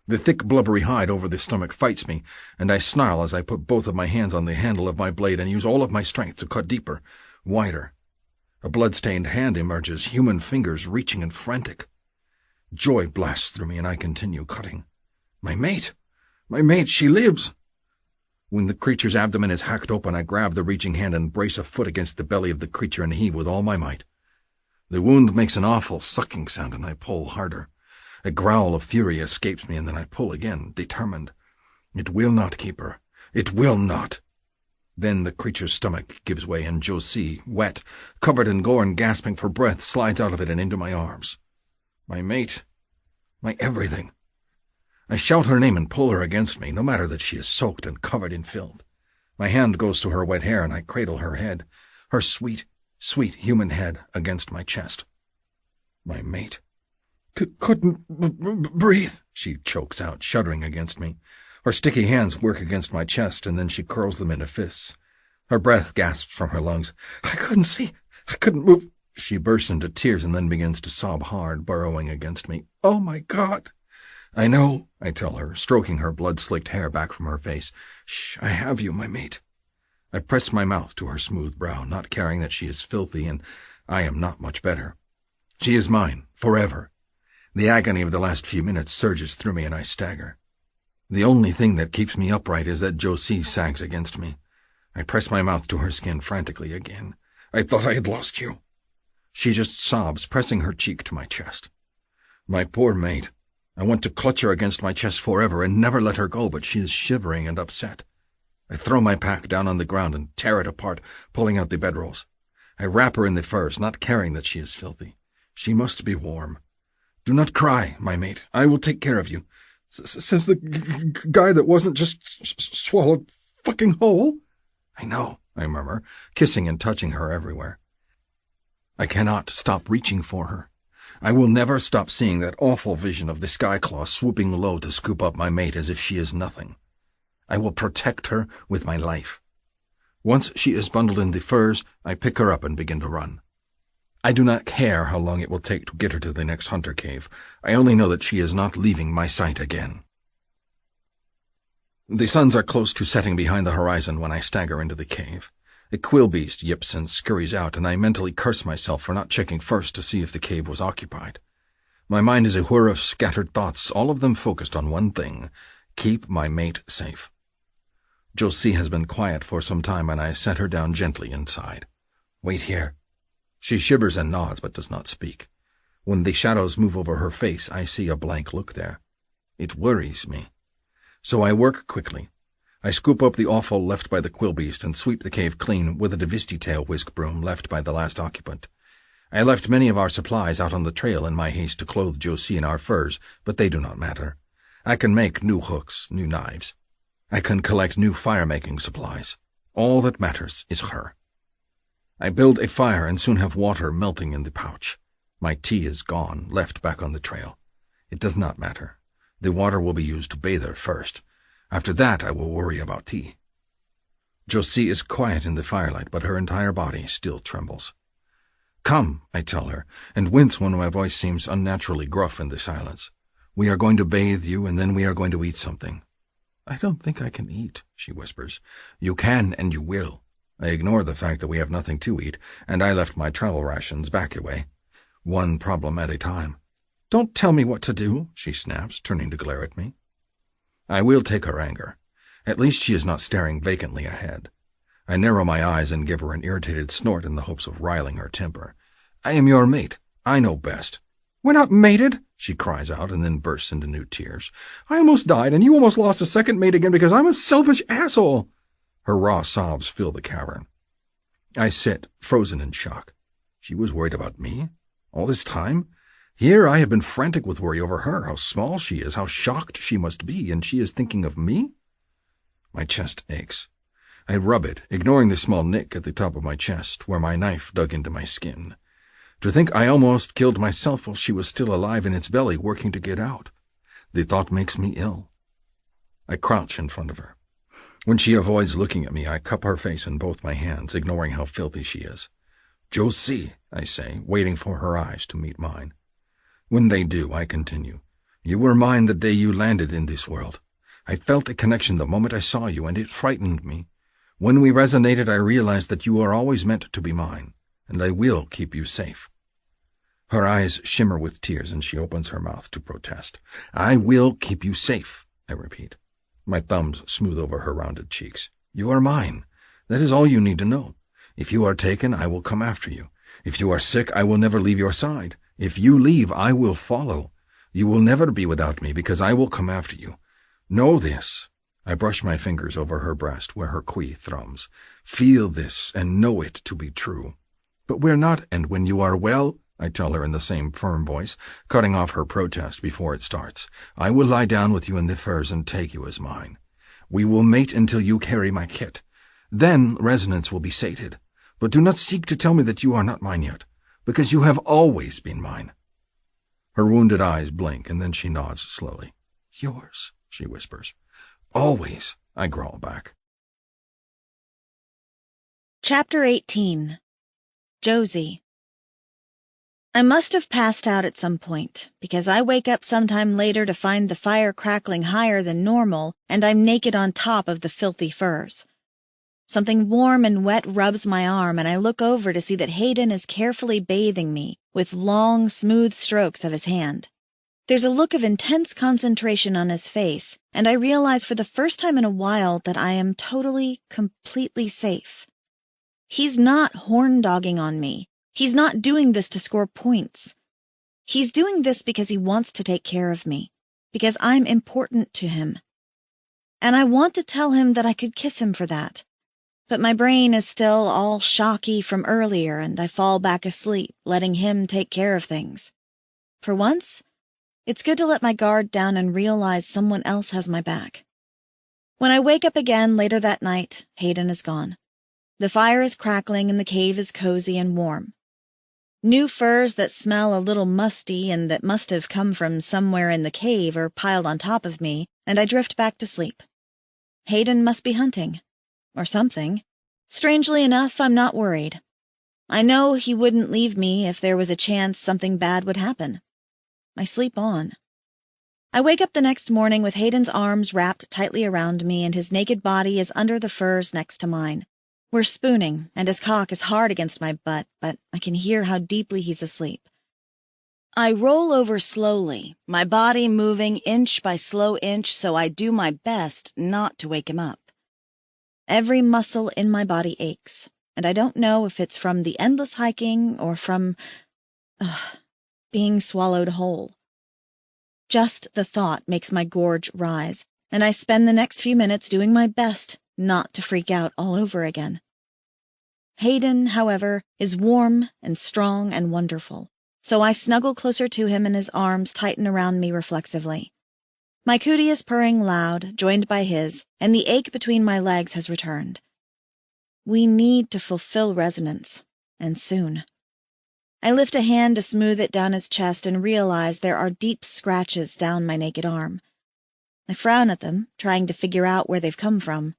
The thick, blubbery hide over the stomach fights me, and I snarl as I put both of my hands on the handle of my blade and use all of my strength to cut deeper, wider. A blood-stained hand emerges, human fingers reaching and frantic. Joy blasts through me, and I continue cutting. My mate! My mate! She lives! When the creature's abdomen is hacked open, I grab the reaching hand and brace a foot against the belly of the creature and heave with all my might. The wound makes an awful sucking sound, and I pull harder. A growl of fury escapes me, and then I pull again, determined. It will not keep her. It will not. Then the creature's stomach gives way, and Josie, wet, covered in gore and gasping for breath, slides out of it and into my arms. My mate. My everything. I shout her name and pull her against me, no matter that she is soaked and covered in filth. My hand goes to her wet hair, and I cradle her head, her sweet, sweet human head, against my chest. My mate. Couldn't breathe, she chokes out, shuddering against me. Her sticky hands work against my chest, and then she curls them into fists. Her breath gasps from her lungs. I couldn't see. I couldn't move. She bursts into tears and then begins to sob hard, burrowing against me. Oh, my God. I know, I tell her, stroking her blood-slicked hair back from her face. Shh, I have you, my mate. I press my mouth to her smooth brow, not caring that she is filthy, and I am not much better. She is mine, forever. The agony of the last few minutes surges through me, and I stagger. The only thing that keeps me upright is that Josie sags against me. I press my mouth to her skin frantically again. I thought I had lost you. She just sobs, pressing her cheek to my chest. My poor mate. I want to clutch her against my chest forever and never let her go, but she is shivering and upset. I throw my pack down on the ground and tear it apart, pulling out the bedrolls. I wrap her in the furs, not caring that she is filthy. She must be warm. Do not cry, my mate. I will take care of you. Says the guy that wasn't just swallowed fucking whole. I know, I murmur, kissing and touching her everywhere. I cannot stop reaching for her. I will never stop seeing that awful vision of the skyclaw swooping low to scoop up my mate as if she is nothing. I will protect her with my life. Once she is bundled in the furs, I pick her up and begin to run. I do not care how long it will take to get her to the next hunter cave. I only know that she is not leaving my sight again. The suns are close to setting behind the horizon when I stagger into the cave. A quillbeast yips and scurries out, and I mentally curse myself for not checking first to see if the cave was occupied. My mind is a whir of scattered thoughts, all of them focused on one thing: keep my mate safe. Josie has been quiet for some time, and I set her down gently inside. Wait here. She shivers and nods, but does not speak. When the shadows move over her face, I see a blank look there. It worries me. So I work quickly. I scoop up the offal left by the quillbeast and sweep the cave clean with a Divisti-tail whisk broom left by the last occupant. I left many of our supplies out on the trail in my haste to clothe Josie in our furs, but they do not matter. I can make new hooks, new knives. I can collect new fire-making supplies. All that matters is her. I build a fire and soon have water melting in the pouch. My tea is gone, left back on the trail. It does not matter. The water will be used to bathe her first. After that, I will worry about tea. Josie is quiet in the firelight, but her entire body still trembles. Come, I tell her, and wince when my voice seems unnaturally gruff in the silence. We are going to bathe you, and then we are going to eat something. I don't think I can eat, she whispers. You can, and you will. I ignore the fact that we have nothing to eat, and I left my travel rations back away. One problem at a time. Don't tell me what to do, she snaps, turning to glare at me. I will take her anger. At least she is not staring vacantly ahead. I narrow my eyes and give her an irritated snort in the hopes of riling her temper. I am your mate. I know best. We're not mated, she cries out and then bursts into new tears. I almost died, and you almost lost a second mate again because I'm a selfish asshole. Her raw sobs fill the cavern. I sit, frozen in shock. She was worried about me? All this time? Here I have been frantic with worry over her, how small she is, how shocked she must be, and she is thinking of me? My chest aches. I rub it, ignoring the small nick at the top of my chest, where my knife dug into my skin. To think I almost killed myself while she was still alive in its belly, working to get out. The thought makes me ill. I crouch in front of her. When she avoids looking at me, I cup her face in both my hands, ignoring how filthy she is. "Josie," I say, waiting for her eyes to meet mine. When they do, I continue. "You were mine the day you landed in this world. I felt a connection the moment I saw you, and it frightened me. When we resonated, I realized that you are always meant to be mine, and I will keep you safe." Her eyes shimmer with tears, and she opens her mouth to protest. "I will keep you safe," I repeat. My thumbs smooth over her rounded cheeks. "You are mine. That is all you need to know. If you are taken, I will come after you. If you are sick, I will never leave your side. If you leave, I will follow. You will never be without me, because I will come after you. Know this." I brush my fingers over her breast, where her qui thrums. "Feel this, and know it to be true." "But we're not, and when you are well," I tell her in the same firm voice, cutting off her protest before it starts, "I will lie down with you in the furs and take you as mine. We will mate until you carry my kit. Then resonance will be sated. But do not seek to tell me that you are not mine yet, because you have always been mine." Her wounded eyes blink, and then she nods slowly. "Yours," she whispers. "Always," I growl back. Chapter 18. Josie. I must have passed out at some point, because I wake up sometime later to find the fire crackling higher than normal, and I'm naked on top of the filthy furs. Something warm and wet rubs my arm, and I look over to see that Hayden is carefully bathing me with long, smooth strokes of his hand. There's a look of intense concentration on his face, and I realize for the first time in a while that I am totally, completely safe. He's not horn-dogging on me. He's not doing this to score points. He's doing this because he wants to take care of me, because I'm important to him. And I want to tell him that I could kiss him for that. But my brain is still all shocky from earlier, and I fall back asleep, letting him take care of things. For once, it's good to let my guard down and realize someone else has my back. When I wake up again later that night, Hayden is gone. The fire is crackling and the cave is cozy and warm. New furs that smell a little musty and that must have come from somewhere in the cave are piled on top of me, and I drift back to sleep. Hayden must be hunting. Or something. Strangely enough, I'm not worried. I know he wouldn't leave me if there was a chance something bad would happen. I sleep on. I wake up the next morning with Hayden's arms wrapped tightly around me, and his naked body is under the furs next to mine. We're spooning, and his cock is hard against my butt, but I can hear how deeply he's asleep. I roll over slowly, my body moving inch by slow inch, so I do my best not to wake him up. Every muscle in my body aches, and I don't know if it's from the endless hiking or from being swallowed whole. Just the thought makes my gorge rise, and I spend the next few minutes doing my best not to freak out all over again. Hayden, however, is warm and strong and wonderful, so I snuggle closer to him and his arms tighten around me reflexively. My cootie is purring loud, joined by his, and the ache between my legs has returned. We need to fulfill resonance, and soon. I lift a hand to smooth it down his chest and realize there are deep scratches down my naked arm. I frown at them, trying to figure out where they've come from.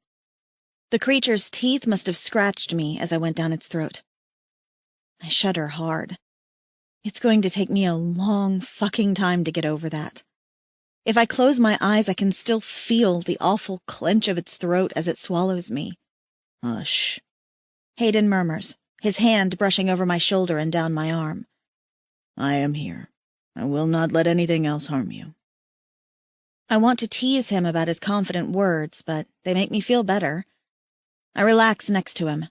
The creature's teeth must have scratched me as I went down its throat. I shudder hard. It's going to take me a long fucking time to get over that. If I close my eyes, I can still feel the awful clench of its throat as it swallows me. Hush. Hayden murmurs, his hand brushing over my shoulder and down my arm. I am here. I will not let anything else harm you. I want to tease him about his confident words, but they make me feel better. I relax next to him.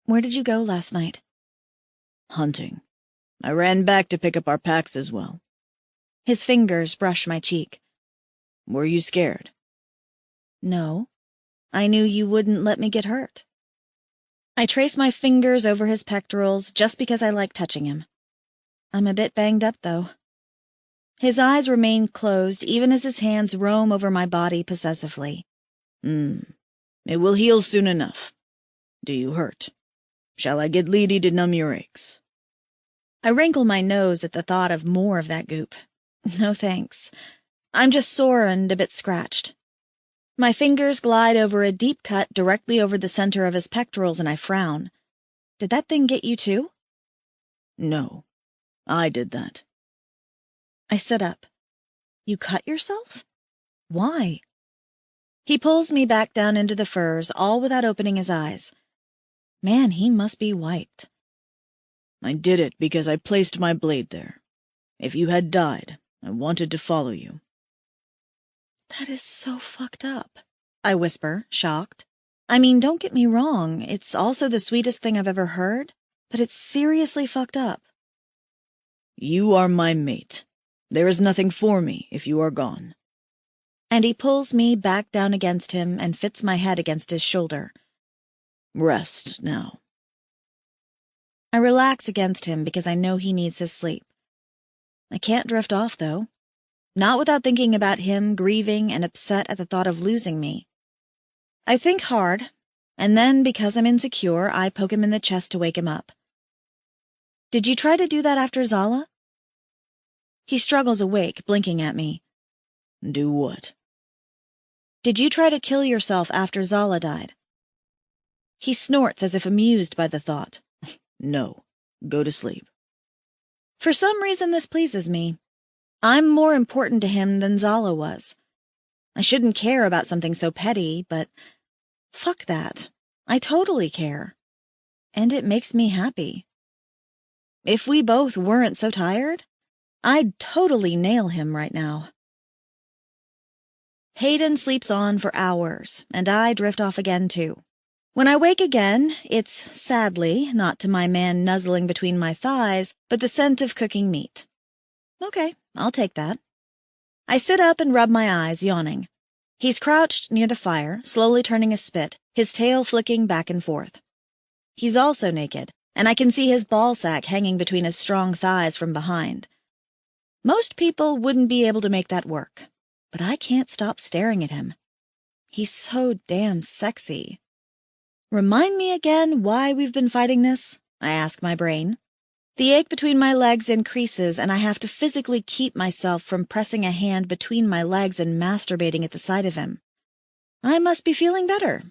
Where did you go last night? Hunting. I ran back to pick up our packs as well. His fingers brush my cheek. Were you scared? No. I knew you wouldn't let me get hurt. I trace my fingers over his pectorals just because I like touching him. I'm a bit banged up, though. His eyes remain closed even as his hands roam over my body possessively. It will heal soon enough. Do you hurt? Shall I get Leedy to numb your aches? I wrinkle my nose at the thought of more of that goop. No thanks. I'm just sore and a bit scratched. My fingers glide over a deep cut directly over the center of his pectorals and I frown. Did that thing get you too? No, I did that. I sit up. You cut yourself? Why? He pulls me back down into the furs, all without opening his eyes. Man, he must be wiped. I did it because I placed my blade there. If you had died, I wanted to follow you. That is so fucked up, I whisper, shocked. I mean, don't get me wrong, it's also the sweetest thing I've ever heard, but it's seriously fucked up. You are my mate. There is nothing for me if you are gone. And he pulls me back down against him and fits my head against his shoulder. Rest now. I relax against him because I know he needs his sleep. I can't drift off, though. Not without thinking about him, grieving and upset at the thought of losing me. I think hard, and then, because I'm insecure, I poke him in the chest to wake him up. Did you try to do that after Zala? He struggles awake, blinking at me. Do what? Did you try to kill yourself after Zala died? He snorts as if amused by the thought. No. Go to sleep. For some reason this pleases me. I'm more important to him than Zala was. I shouldn't care about something so petty, but fuck that. I totally care. And it makes me happy. If we both weren't so tired, I'd totally nail him right now. Hayden sleeps on for hours, and I drift off again too. When I wake again, it's, sadly, not to my man nuzzling between my thighs, but the scent of cooking meat. Okay, I'll take that. I sit up and rub my eyes, yawning. He's crouched near the fire, slowly turning a spit, his tail flicking back and forth. He's also naked, and I can see his ballsack hanging between his strong thighs from behind. Most people wouldn't be able to make that work, but I can't stop staring at him. He's so damn sexy. Remind me again why we've been fighting this? I ask my brain. The ache between my legs increases, and I have to physically keep myself from pressing a hand between my legs and masturbating at the sight of him. I must be feeling better.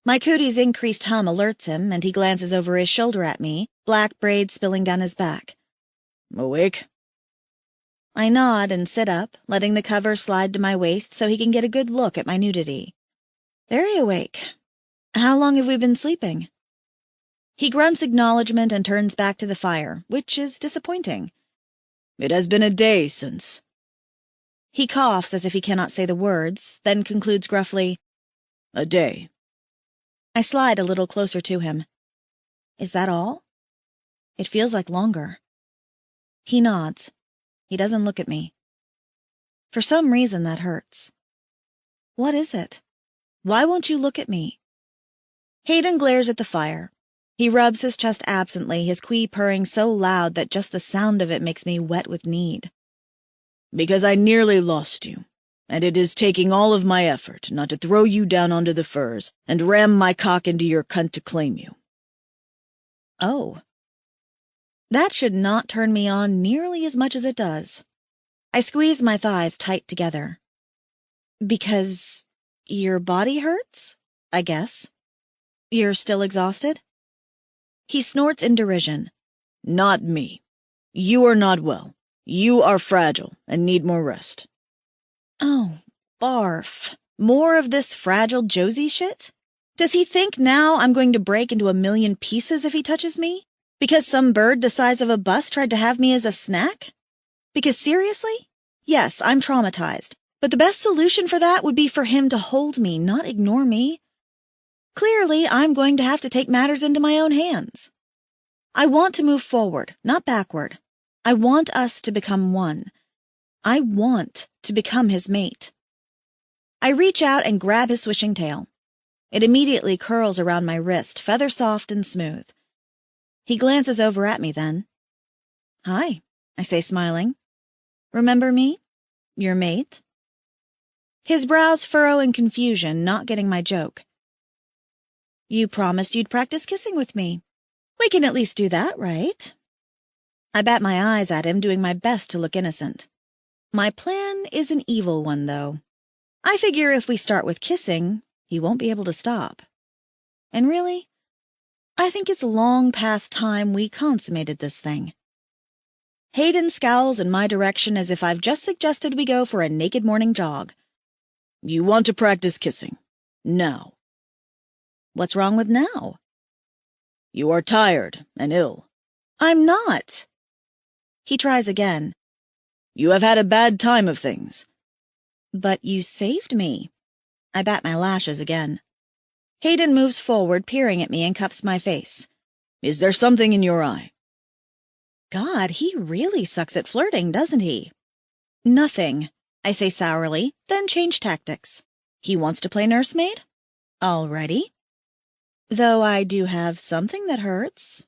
My cootie's increased hum alerts him, and he glances over his shoulder at me, black braids spilling down his back. Awake? I nod and sit up, letting the cover slide to my waist so he can get a good look at my nudity. Very awake. How long have we been sleeping? He grunts acknowledgement and turns back to the fire, which is disappointing. It has been a day since. He coughs as if he cannot say the words, then concludes gruffly, A day. I slide a little closer to him. Is that all? It feels like longer. He nods. He doesn't look at me. For some reason that hurts. What is it? Why won't you look at me? Hayden glares at the fire. He rubs his chest absently, his quee purring so loud that just the sound of it makes me wet with need. Because I nearly lost you, and it is taking all of my effort not to throw you down onto the furs and ram my cock into your cunt to claim you. Oh. That should not turn me on nearly as much as it does. I squeeze my thighs tight together. Because your body hurts, I guess. You're still exhausted? He snorts in derision. Not me. You are not well. You are fragile and need more rest. Oh, barf. More of this fragile Josie shit? Does he think now I'm going to break into a million pieces if he touches me? Because some bird the size of a bus tried to have me as a snack? Because seriously? Yes, I'm traumatized. But the best solution for that would be for him to hold me, not ignore me. Clearly, I'm going to have to take matters into my own hands. I want to move forward, not backward. I want us to become one. I want to become his mate. I reach out and grab his swishing tail. It immediately curls around my wrist, feather soft and smooth. He glances over at me then. Hi, I say, smiling. Remember me? Your mate? His brows furrow in confusion, not getting my joke. You promised you'd practice kissing with me. We can at least do that, right? I bat my eyes at him, doing my best to look innocent. My plan is an evil one, though. I figure if we start with kissing, he won't be able to stop. And really, I think it's long past time we consummated this thing. Hayden scowls in my direction as if I've just suggested we go for a naked morning jog. You want to practice kissing. Now. What's wrong with now? You are tired and ill. I'm not. He tries again. You have had a bad time of things. But you saved me. I bat my lashes again. Hayden moves forward, peering at me, and cups my face. Is there something in your eye? God, he really sucks at flirting, doesn't he? Nothing, I say sourly, then change tactics. He wants to play nursemaid? Alrighty. Though I do have something that hurts.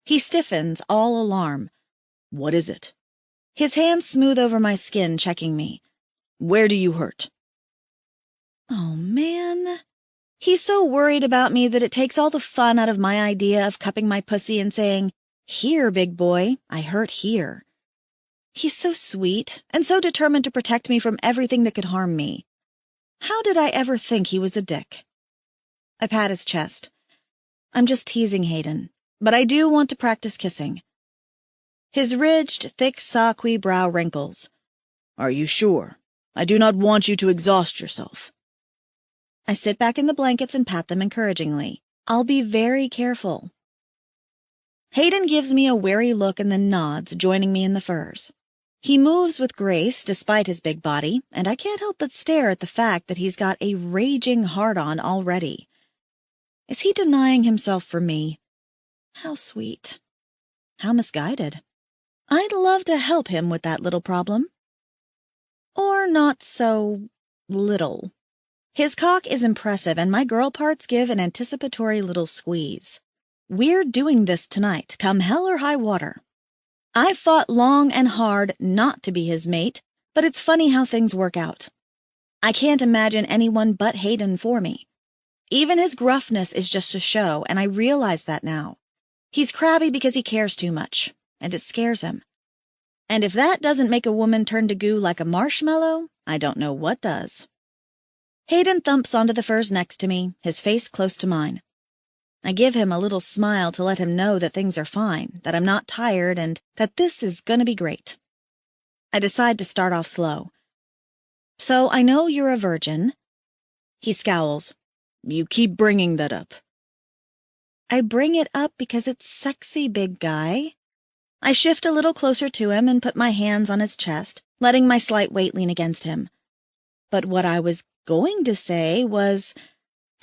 He stiffens, all alarm. What is it? His hands smooth over my skin, checking me. Where do you hurt? Oh, man. He's so worried about me that it takes all the fun out of my idea of cupping my pussy and saying, "Here, big boy, I hurt here." He's so sweet and so determined to protect me from everything that could harm me. How did I ever think he was a dick? I pat his chest. I'm just teasing Hayden, but I do want to practice kissing. His ridged, thick Saqui brow wrinkles. Are you sure? I do not want you to exhaust yourself. I sit back in the blankets and pat them encouragingly. I'll be very careful. Hayden gives me a wary look and then nods, joining me in the furs. He moves with grace despite his big body, and I can't help but stare at the fact that he's got a raging hard-on already. Is he denying himself for me? How sweet. How misguided. I'd love to help him with that little problem. Or not so little. His cock is impressive, and my girl parts give an anticipatory little squeeze. We're doing this tonight, come hell or high water. I've fought long and hard not to be his mate, but it's funny how things work out. I can't imagine anyone but Hayden for me. Even his gruffness is just a show, and I realize that now. He's crabby because he cares too much, and it scares him. And if that doesn't make a woman turn to goo like a marshmallow, I don't know what does. Hayden thumps onto the furs next to me, his face close to mine. I give him a little smile to let him know that things are fine, that I'm not tired, and that this is gonna be great. I decide to start off slow. So I know you're a virgin. He scowls. You keep bringing that up. I bring it up because it's sexy, big guy. I shift a little closer to him and put my hands on his chest, letting my slight weight lean against him. But what I was going to say was,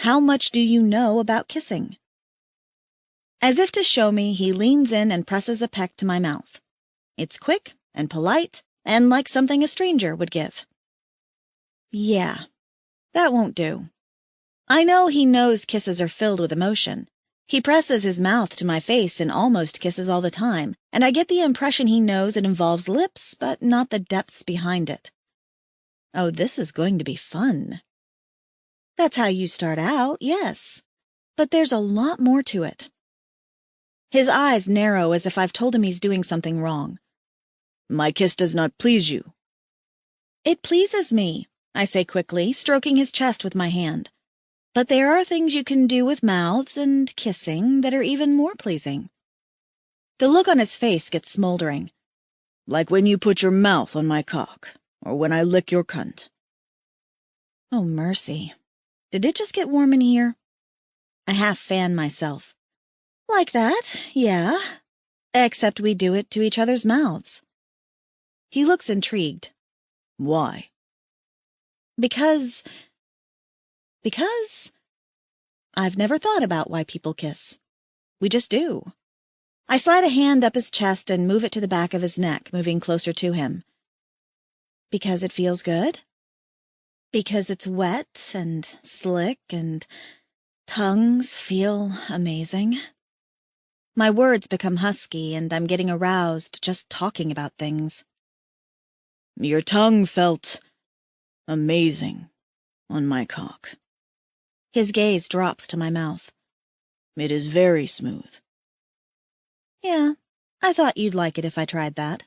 how much do you know about kissing? As if to show me, he leans in and presses a peck to my mouth. It's quick and polite and like something a stranger would give. Yeah, that won't do. I know he knows kisses are filled with emotion. He presses his mouth to my face and almost kisses all the time, and I get the impression he knows it involves lips, but not the depths behind it. Oh, this is going to be fun. That's how you start out, yes. But there's a lot more to it. His eyes narrow as if I've told him he's doing something wrong. My kiss does not please you. It pleases me, I say quickly, stroking his chest with my hand. But there are things you can do with mouths and kissing that are even more pleasing. The look on his face gets smoldering. Like when you put your mouth on my cock, or when I lick your cunt. Oh, mercy. Did it just get warm in here? I half fan myself. Like that, yeah. Except we do it to each other's mouths. He looks intrigued. Why? Because I've never thought about why people kiss. We just do. I slide a hand up his chest and move it to the back of his neck, moving closer to him. Because it feels good? Because it's wet and slick and tongues feel amazing? My words become husky and I'm getting aroused just talking about things. Your tongue felt amazing on my cock. His gaze drops to my mouth. It is very smooth. Yeah, I thought you'd like it if I tried that.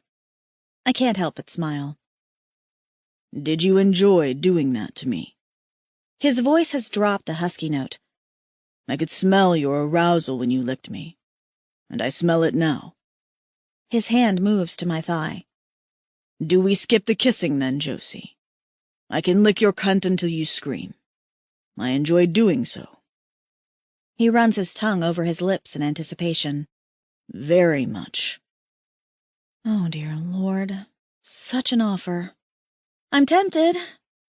I can't help but smile. Did you enjoy doing that to me? His voice has dropped a husky note. I could smell your arousal when you licked me, and I smell it now. His hand moves to my thigh. Do we skip the kissing then, Josie? I can lick your cunt until you scream. I enjoy doing so. He runs his tongue over his lips in anticipation. Very much. Oh, dear Lord. Such an offer. I'm tempted,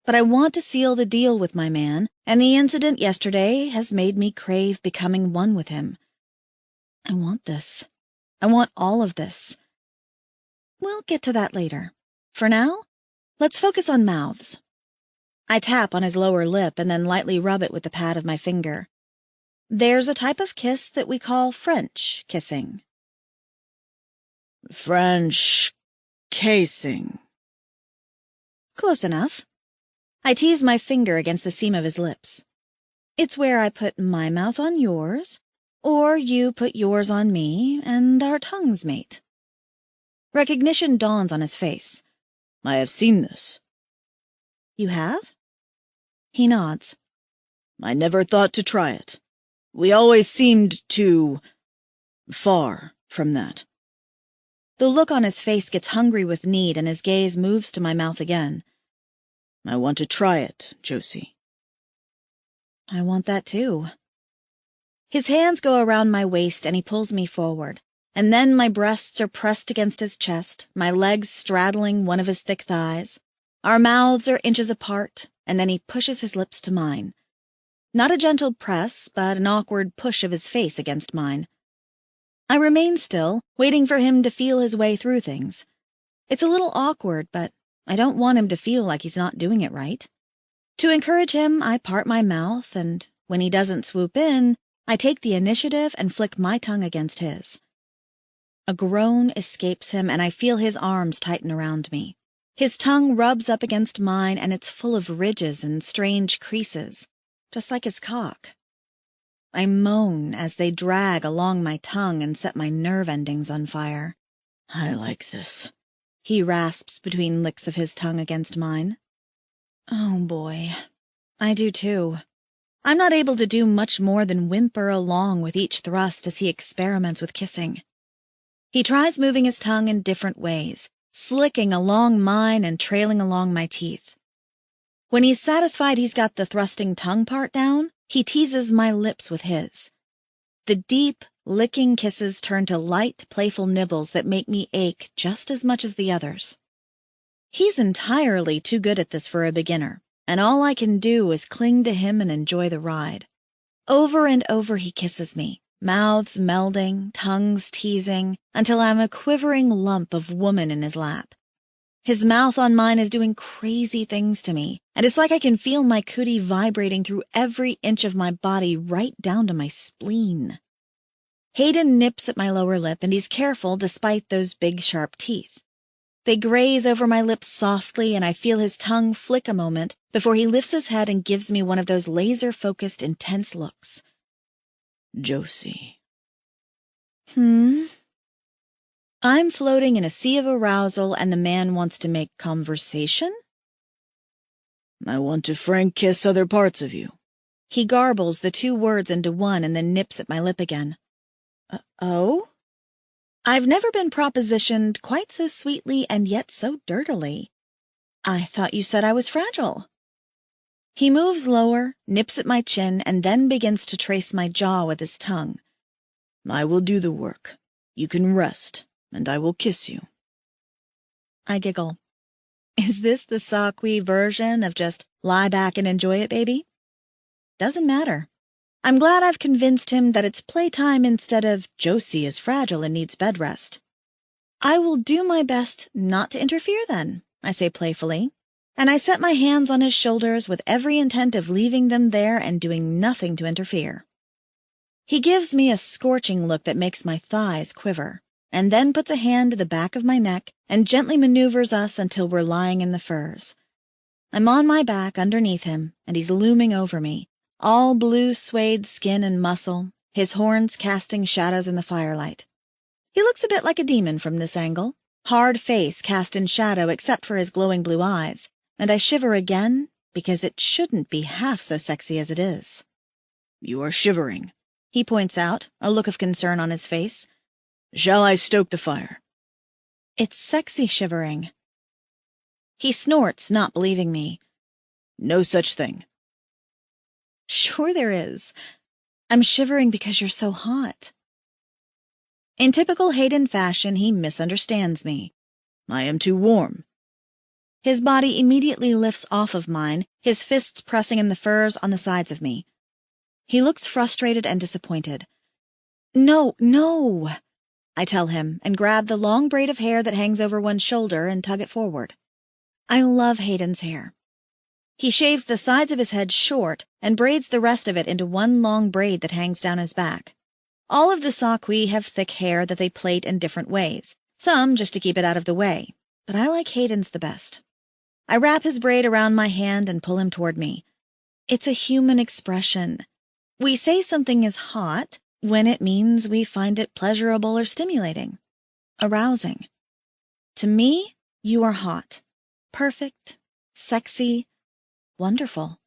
but I want to seal the deal with my man, and the incident yesterday has made me crave becoming one with him. I want this. I want all of this. We'll get to that later. For now, let's focus on mouths. I tap on his lower lip and then lightly rub it with the pad of my finger. There's a type of kiss that we call French kissing. French kissing. Close enough. I tease my finger against the seam of his lips. It's where I put my mouth on yours, or you put yours on me, and our tongues mate. Recognition dawns on his face. I have seen this. You have? He nods. I never thought to try it. We always seemed too far from that. The look on his face gets hungry with need, and his gaze moves to my mouth again. I want to try it, Josie. I want that too. His hands go around my waist and he pulls me forward, and then my breasts are pressed against his chest, my legs straddling one of his thick thighs. Our mouths are inches apart, and then he pushes his lips to mine. Not a gentle press, but an awkward push of his face against mine. I remain still, waiting for him to feel his way through things. It's a little awkward, but I don't want him to feel like he's not doing it right. To encourage him, I part my mouth, and when he doesn't swoop in, I take the initiative and flick my tongue against his. A groan escapes him, and I feel his arms tighten around me. His tongue rubs up against mine, and it's full of ridges and strange creases, just like his cock. I moan as they drag along my tongue and set my nerve endings on fire. I like this, he rasps between licks of his tongue against mine. Oh, boy. I do, too. I'm not able to do much more than whimper along with each thrust as he experiments with kissing. He tries moving his tongue in different ways, slicking along mine and trailing along my teeth. When he's satisfied he's got the thrusting tongue part down, he teases my lips with his. The deep, licking kisses turn to light, playful nibbles that make me ache just as much as the others. He's entirely too good at this for a beginner, and all I can do is cling to him and enjoy the ride. Over and over he kisses me, mouths melding, tongues teasing, until I'm a quivering lump of woman in his lap. His mouth on mine is doing crazy things to me, and it's like I can feel my cootie vibrating through every inch of my body right down to my spleen. Hayden nips at my lower lip, and he's careful despite those big sharp teeth. They graze over my lips softly, and I feel his tongue flick a moment before he lifts his head and gives me one of those laser-focused, intense looks. Josie. I'm floating in a sea of arousal, and the man wants to make conversation? I want to frank kiss other parts of you. He garbles the two words into one and then nips at my lip again. Oh? I've never been propositioned quite so sweetly and yet so dirtily. I thought you said I was fragile. He moves lower, nips at my chin, and then begins to trace my jaw with his tongue. I will do the work. You can rest, and I will kiss you. I giggle. Is this the Saqui version of just lie back and enjoy it, baby? Doesn't matter. I'm glad I've convinced him that it's playtime instead of Josie is fragile and needs bed rest. I will do my best not to interfere then, I say playfully, and I set my hands on his shoulders with every intent of leaving them there and doing nothing to interfere. He gives me a scorching look that makes my thighs quiver, and then puts a hand to the back of my neck and gently maneuvers us until we're lying in the furs. I'm on my back underneath him, and he's looming over me, all blue suede skin and muscle, his horns casting shadows in the firelight. He looks a bit like a demon from this angle, hard face cast in shadow except for his glowing blue eyes, and I shiver again because it shouldn't be half so sexy as it is. You are shivering, he points out, a look of concern on his face. Shall I stoke the fire? It's sexy shivering. He snorts, not believing me. No such thing. Sure there is. I'm shivering because you're so hot. In typical Hayden fashion, he misunderstands me. I am too warm. His body immediately lifts off of mine, his fists pressing in the furs on the sides of me. He looks frustrated and disappointed. No, no, I tell him, and grab the long braid of hair that hangs over one shoulder and tug it forward. I love Hayden's hair. He shaves the sides of his head short and braids the rest of it into one long braid that hangs down his back. All of the Sakui have thick hair that they plait in different ways, some just to keep it out of the way, but I like Hayden's the best. I wrap his braid around my hand and pull him toward me. It's a human expression. We say something is hot when it means we find it pleasurable or stimulating, arousing. To me, you are hot, perfect, sexy, wonderful.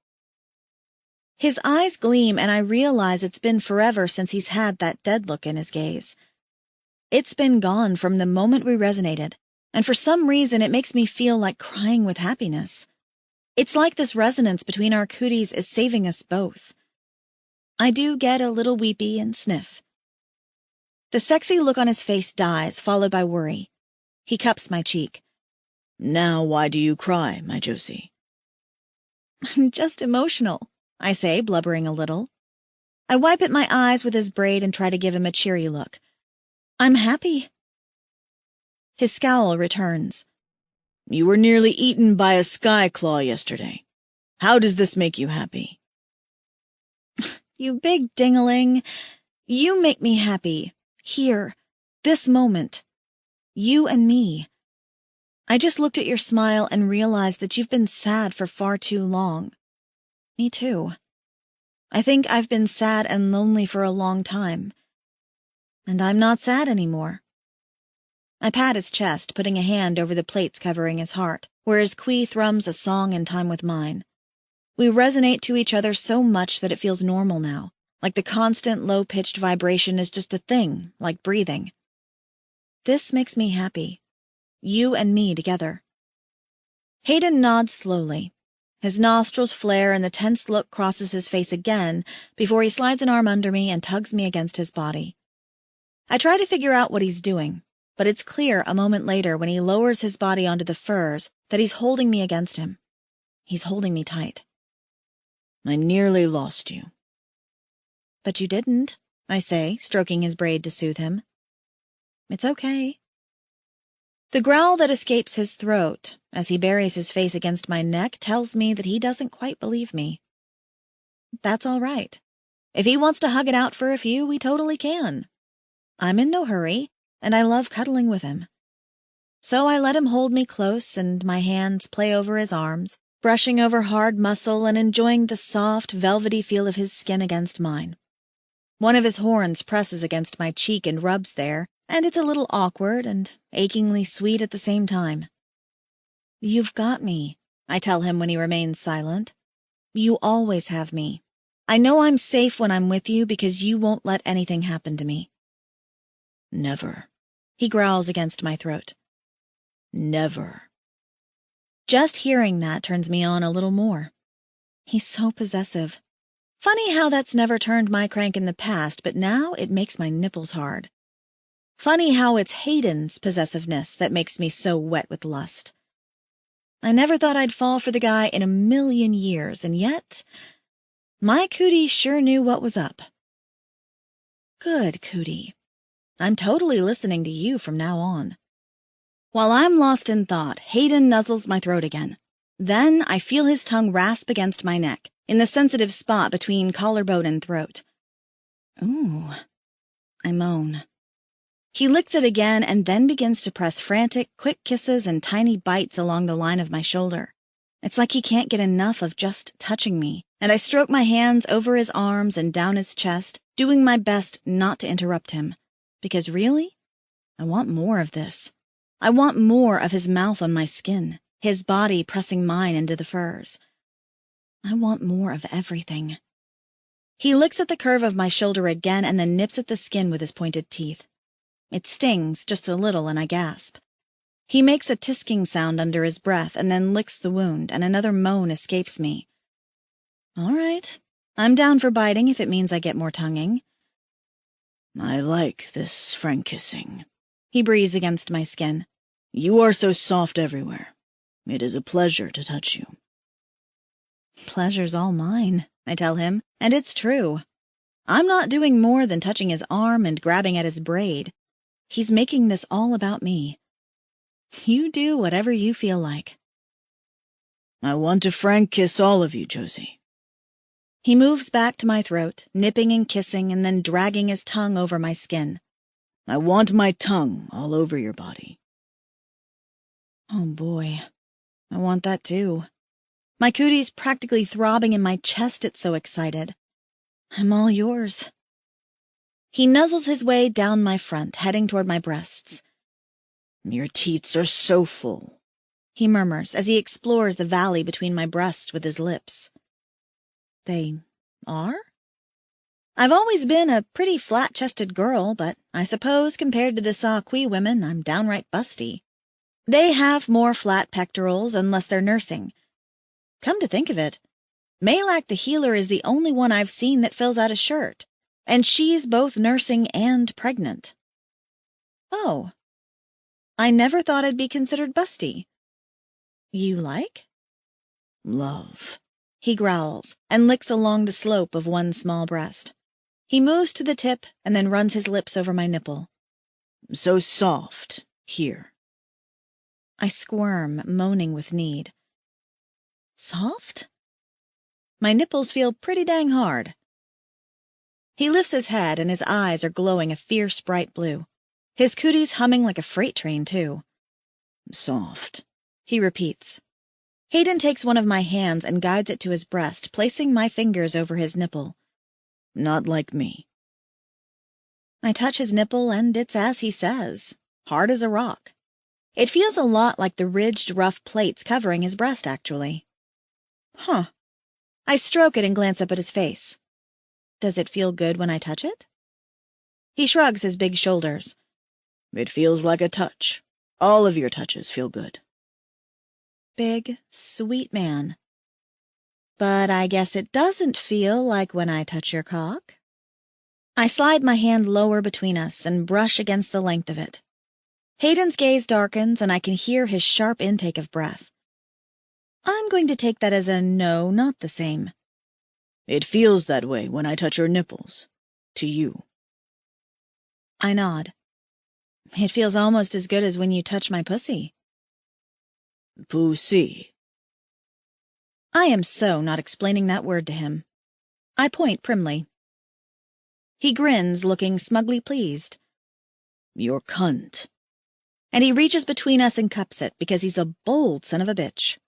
His eyes gleam, and I realize it's been forever since he's had that dead look in his gaze. It's been gone from the moment we resonated, and for some reason it makes me feel like crying with happiness. It's like this resonance between our cooties is saving us both. I do get a little weepy and sniff. The sexy look on his face dies, followed by worry. He cups my cheek. Now why do you cry, my Josie? I'm just emotional, I say, blubbering a little. I wipe at my eyes with his braid and try to give him a cheery look. I'm happy. His scowl returns. You were nearly eaten by a sky claw yesterday. How does this make you happy? You big dingaling. You make me happy. Here. This moment. You and me. I just looked at your smile and realized that you've been sad for far too long. Me too. I think I've been sad and lonely for a long time. And I'm not sad anymore. I pat his chest, putting a hand over the plates covering his heart, where his key thrums a song in time with mine. We resonate to each other so much that it feels normal now, like the constant low-pitched vibration is just a thing, like breathing. This makes me happy. You and me together. Hayden nods slowly. His nostrils flare and the tense look crosses his face again before he slides an arm under me and tugs me against his body. I try to figure out what he's doing, but it's clear a moment later when he lowers his body onto the furs that he's holding me against him. He's holding me tight. I nearly lost you. But you didn't, I say, stroking his braid to soothe him. It's okay. The growl that escapes his throat as he buries his face against my neck tells me that he doesn't quite believe me. That's all right. If he wants to hug it out for a few, we totally can. I'm in no hurry, and I love cuddling with him. So I let him hold me close and my hands play over his arms, brushing over hard muscle and enjoying the soft, velvety feel of his skin against mine. One of his horns presses against my cheek and rubs there, and it's a little awkward and achingly sweet at the same time. You've got me, I tell him when he remains silent. You always have me. I know I'm safe when I'm with you because you won't let anything happen to me. Never. He growls against my throat. Never. Just hearing that turns me on a little more. He's so possessive. Funny how that's never turned my crank in the past, but now it makes my nipples hard. Funny how it's Hayden's possessiveness that makes me so wet with lust. I never thought I'd fall for the guy in a million years, and yet my cootie sure knew what was up. Good cootie. I'm totally listening to you from now on. While I'm lost in thought, Hayden nuzzles my throat again. Then I feel his tongue rasp against my neck, in the sensitive spot between collarbone and throat. Ooh, I moan. He licks it again and then begins to press frantic, quick kisses and tiny bites along the line of my shoulder. It's like he can't get enough of just touching me, and I stroke my hands over his arms and down his chest, doing my best not to interrupt him. Because really, I want more of this. I want more of his mouth on my skin, his body pressing mine into the furs. I want more of everything. He licks at the curve of my shoulder again and then nips at the skin with his pointed teeth. It stings just a little and I gasp. He makes a tisking sound under his breath and then licks the wound, and another moan escapes me. All right, I'm down for biting if it means I get more tonguing. I like this frank kissing. He breathes against my skin. You are so soft everywhere. It is a pleasure to touch you. Pleasure's all mine, I tell him, and it's true. I'm not doing more than touching his arm and grabbing at his braid. He's making this all about me. You do whatever you feel like. I want to frank kiss all of you, Josie. He moves back to my throat, nipping and kissing and then dragging his tongue over my skin. I want my tongue all over your body. Oh boy, I want that too. My cooties practically throbbing in my chest, it's so excited. I'm all yours. He nuzzles his way down my front, heading toward my breasts. Your teats are so full, he murmurs as he explores the valley between my breasts with his lips. They are? I've always been a pretty flat-chested girl, but I suppose compared to the Saqui women, I'm downright busty. They have more flat pectorals unless they're nursing. Come to think of it, Malak the healer is the only one I've seen that fills out a shirt, and she's both nursing and pregnant. Oh, I never thought I'd be considered busty. You like? Love, he growls and licks along the slope of one small breast. He moves to the tip and then runs his lips over my nipple. So soft, here. I squirm, moaning with need. Soft? My nipples feel pretty dang hard. He lifts his head and his eyes are glowing a fierce bright blue. His cooties humming like a freight train, too. Soft, he repeats. Hayden takes one of my hands and guides it to his breast, placing my fingers over his nipple. Not like me. I touch his nipple and it's as he says, hard as a rock. It feels a lot like the ridged, rough plates covering his breast, actually. Huh. I stroke it and glance up at his face. Does it feel good when I touch it? He shrugs his big shoulders. It feels like a touch. All of your touches feel good. Big, sweet man. But I guess it doesn't feel like when I touch your cock. I slide my hand lower between us and brush against the length of it. Hayden's gaze darkens and I can hear his sharp intake of breath. I'm going to take that as a no, not the same. It feels that way when I touch your nipples. To you. I nod. It feels almost as good as when you touch my pussy. Pussy. I am so not explaining that word to him. I point primly. He grins, looking smugly pleased. Your cunt. And he reaches between us and cups it because he's a bold son of a bitch.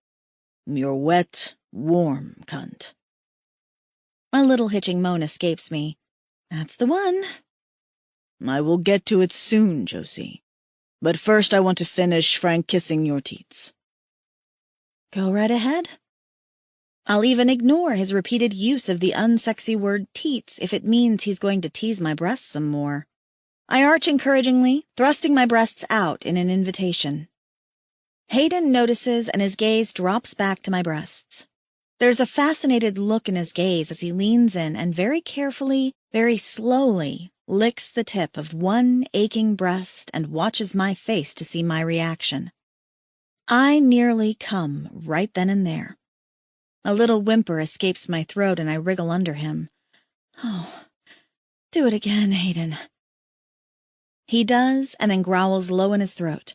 Your wet, warm cunt. A little hitching moan escapes me. That's the one. I will get to it soon, Josie. But first I want to finish frank kissing your teats. Go right ahead. I'll even ignore his repeated use of the unsexy word teats if it means he's going to tease my breasts some more. I arch encouragingly, thrusting my breasts out in an invitation. Hayden notices and his gaze drops back to my breasts. There's a fascinated look in his gaze as he leans in and very carefully, very slowly, licks the tip of one aching breast and watches my face to see my reaction. I nearly come right then and there. A little whimper escapes my throat and I wriggle under him. Oh, do it again, Hayden. He does and then growls low in his throat.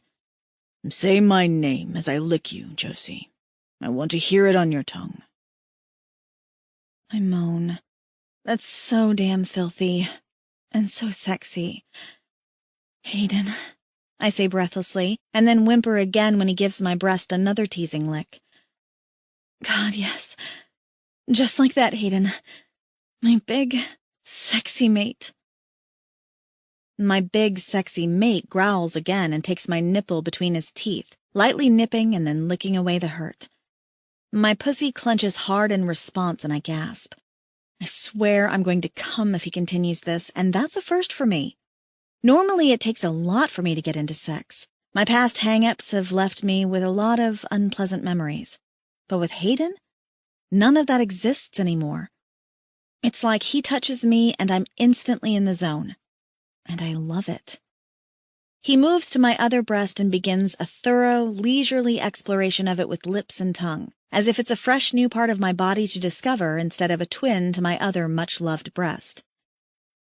Say my name as I lick you, Josie. I want to hear it on your tongue. I moan. That's so damn filthy. And so sexy. Hayden, I say breathlessly, and then whimper again when he gives my breast another teasing lick. God, yes. Just like that, Hayden. My big, sexy mate. My big, sexy mate growls again and takes my nipple between his teeth, lightly nipping and then licking away the hurt. My pussy clenches hard in response and I gasp. I swear I'm going to come if he continues this, and that's a first for me. Normally it takes a lot for me to get into sex. My past hang-ups have left me with a lot of unpleasant memories. But with Hayden, none of that exists anymore. It's like he touches me and I'm instantly in the zone. And I love it. He moves to my other breast and begins a thorough, leisurely exploration of it with lips and tongue, as if it's a fresh new part of my body to discover instead of a twin to my other much-loved breast.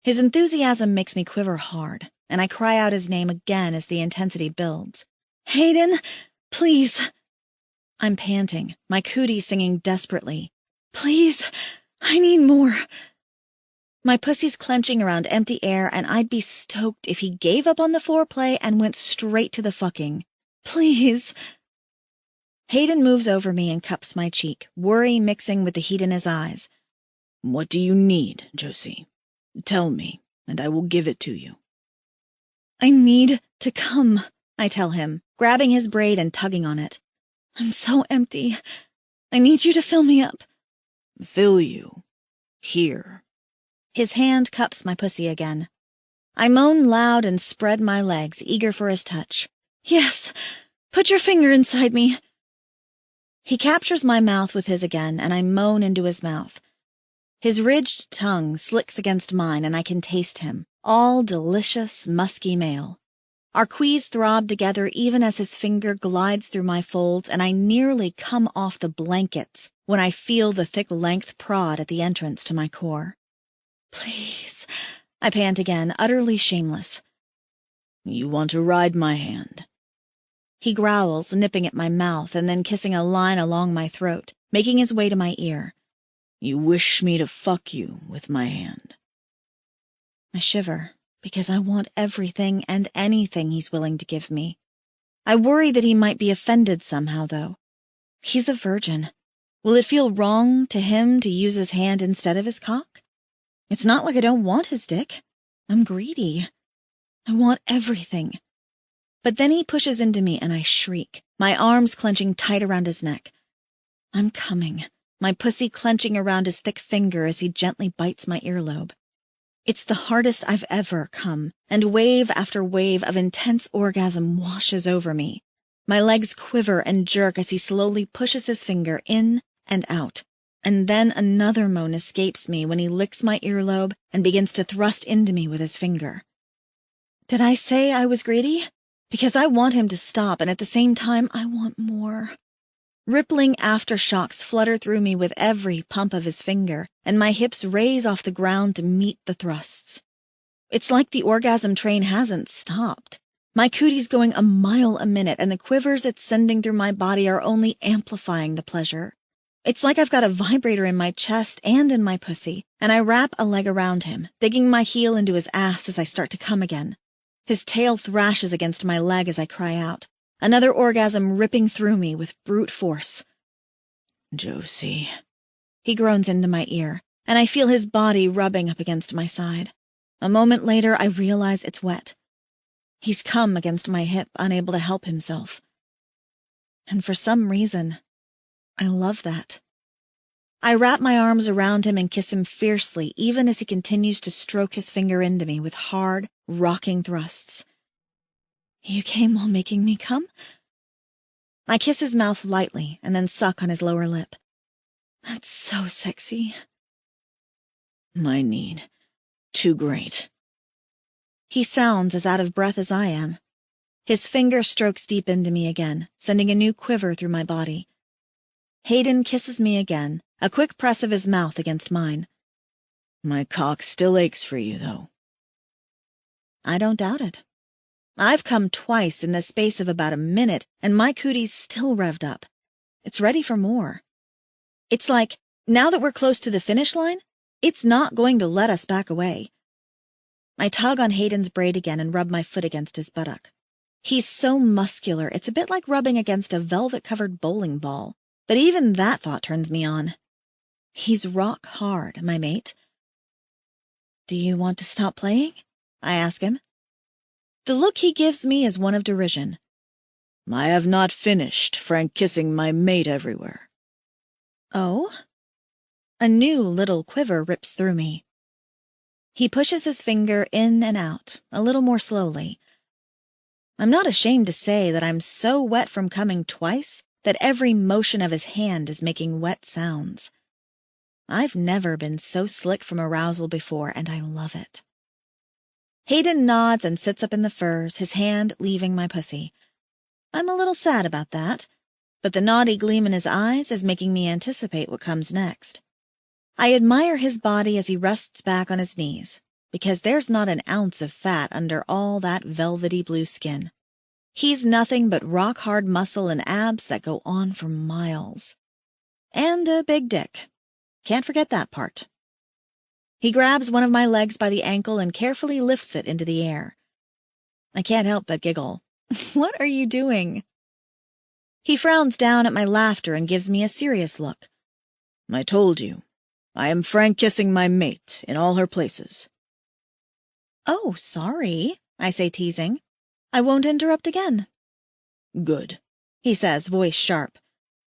His enthusiasm makes me quiver hard, and I cry out his name again as the intensity builds. Hayden, please. I'm panting, my cootie singing desperately. Please, I need more. My pussy's clenching around empty air, and I'd be stoked if he gave up on the foreplay and went straight to the fucking. Please. Hayden moves over me and cups my cheek, worry mixing with the heat in his eyes. What do you need, Josie? Tell me, and I will give it to you. I need to come, I tell him, grabbing his braid and tugging on it. I'm so empty. I need you to fill me up. Fill you? Here. His hand cups my pussy again. I moan loud and spread my legs, eager for his touch. Yes, put your finger inside me. He captures my mouth with his again, and I moan into his mouth. His ridged tongue slicks against mine, and I can taste him, all delicious, musky male. Our quees throb together even as his finger glides through my folds, and I nearly come off the blankets when I feel the thick length prod at the entrance to my core. Please, I pant again, utterly shameless. You want to ride my hand? He growls, nipping at my mouth and then kissing a line along my throat, making his way to my ear. You wish me to fuck you with my hand. I shiver, because I want everything and anything he's willing to give me. I worry that he might be offended somehow, though. He's a virgin. Will it feel wrong to him to use his hand instead of his cock? It's not like I don't want his dick. I'm greedy. I want everything. But then he pushes into me and I shriek, my arms clenching tight around his neck. I'm coming, my pussy clenching around his thick finger as he gently bites my earlobe. It's the hardest I've ever come, and wave after wave of intense orgasm washes over me. My legs quiver and jerk as he slowly pushes his finger in and out. And then another moan escapes me when he licks my earlobe and begins to thrust into me with his finger. Did I say I was greedy? Because I want him to stop, and at the same time I want more. Rippling aftershocks flutter through me with every pump of his finger, and my hips raise off the ground to meet the thrusts. It's like the orgasm train hasn't stopped. My cootie's going a mile a minute, and the quivers it's sending through my body are only amplifying the pleasure. It's like I've got a vibrator in my chest and in my pussy, and I wrap a leg around him, digging my heel into his ass as I start to come again. His tail thrashes against my leg as I cry out, another orgasm ripping through me with brute force. Josie. He groans into my ear, and I feel his body rubbing up against my side. A moment later, I realize it's wet. He's come against my hip, unable to help himself. And for some reason, I love that. I wrap my arms around him and kiss him fiercely, even as he continues to stroke his finger into me with hard, rocking thrusts. You came while making me come? I kiss his mouth lightly and then suck on his lower lip. That's so sexy. My need. Too great. He sounds as out of breath as I am. His finger strokes deep into me again, sending a new quiver through my body. Hayden kisses me again, a quick press of his mouth against mine. My cock still aches for you, though. I don't doubt it. I've come twice in the space of about a minute, and my cootie's still revved up. It's ready for more. It's like, now that we're close to the finish line, it's not going to let us back away. I tug on Hayden's braid again and rub my foot against his buttock. He's so muscular, it's a bit like rubbing against a velvet-covered bowling ball. But even that thought turns me on. He's rock hard, my mate. Do you want to stop playing? I ask him. The look he gives me is one of derision. I have not finished frank kissing my mate everywhere. Oh? A new little quiver rips through me. He pushes his finger in and out, a little more slowly. I'm not ashamed to say that I'm so wet from coming twice that every motion of his hand is making wet sounds. I've never been so slick from arousal before, and I love it. Hayden nods and sits up in the furs, his hand leaving my pussy. I'm a little sad about that, but the naughty gleam in his eyes is making me anticipate what comes next. I admire his body as he rests back on his knees, because there's not an ounce of fat under all that velvety blue skin. He's nothing but rock-hard muscle and abs that go on for miles. And a big dick. Can't forget that part. He grabs one of my legs by the ankle and carefully lifts it into the air. I can't help but giggle. What are you doing? He frowns down at my laughter and gives me a serious look. I told you. I am frank kissing my mate in all her places. Oh, sorry, I say, teasing. I won't interrupt again. Good, he says, voice sharp.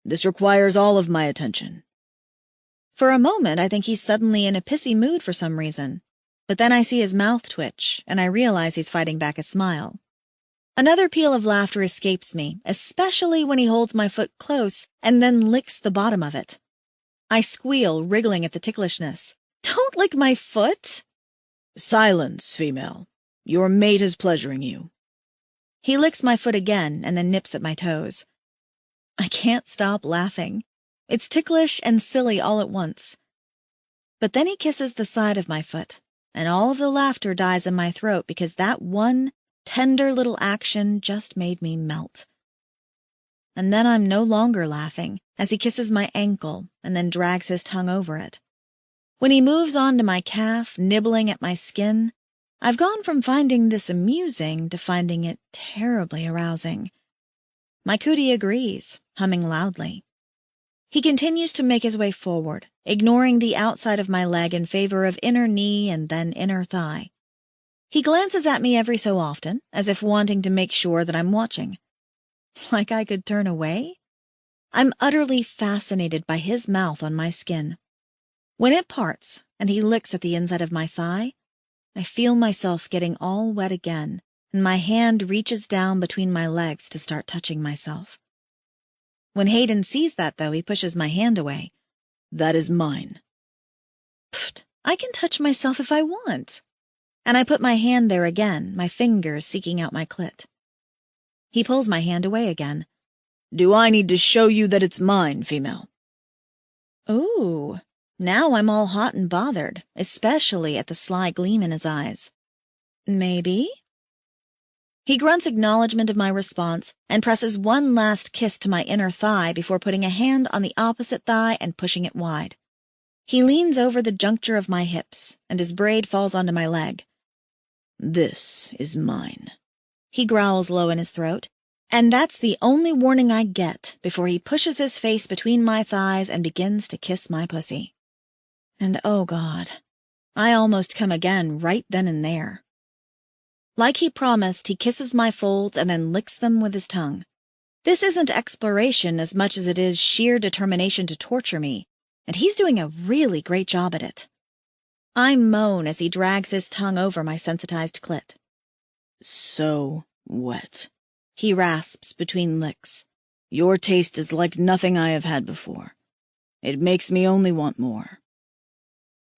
This requires all of my attention. For a moment, I think he's suddenly in a pissy mood for some reason. But then I see his mouth twitch, and I realize he's fighting back a smile. Another peal of laughter escapes me, especially when he holds my foot close and then licks the bottom of it. I squeal, wriggling at the ticklishness. Don't lick my foot! Silence, female. Your mate is pleasuring you. He licks my foot again and then nips at my toes. I can't stop laughing. It's ticklish and silly all at once. But then he kisses the side of my foot, and all of the laughter dies in my throat because that one tender little action just made me melt. And then I'm no longer laughing as he kisses my ankle and then drags his tongue over it. When he moves on to my calf, nibbling at my skin, I've gone from finding this amusing to finding it terribly arousing. My cootie agrees, humming loudly. He continues to make his way forward, ignoring the outside of my leg in favor of inner knee and then inner thigh. He glances at me every so often, as if wanting to make sure that I'm watching. Like I could turn away? I'm utterly fascinated by his mouth on my skin. When it parts and he licks at the inside of my thigh, I feel myself getting all wet again, and my hand reaches down between my legs to start touching myself. When Hayden sees that, though, he pushes my hand away. That is mine. Pfft, I can touch myself if I want. And I put my hand there again, my fingers seeking out my clit. He pulls my hand away again. Do I need to show you that it's mine, female? Ooh, now I'm all hot and bothered, especially at the sly gleam in his eyes. Maybe? He grunts acknowledgement of my response and presses one last kiss to my inner thigh before putting a hand on the opposite thigh and pushing it wide. He leans over the juncture of my hips, and his braid falls onto my leg. This is mine, he growls low in his throat, and that's the only warning I get before he pushes his face between my thighs and begins to kiss my pussy. And oh God, I almost come again right then and there. Like he promised, he kisses my folds and then licks them with his tongue. This isn't exploration as much as it is sheer determination to torture me, and he's doing a really great job at it. I moan as he drags his tongue over my sensitized clit. So wet, he rasps between licks. Your taste is like nothing I have had before. It makes me only want more.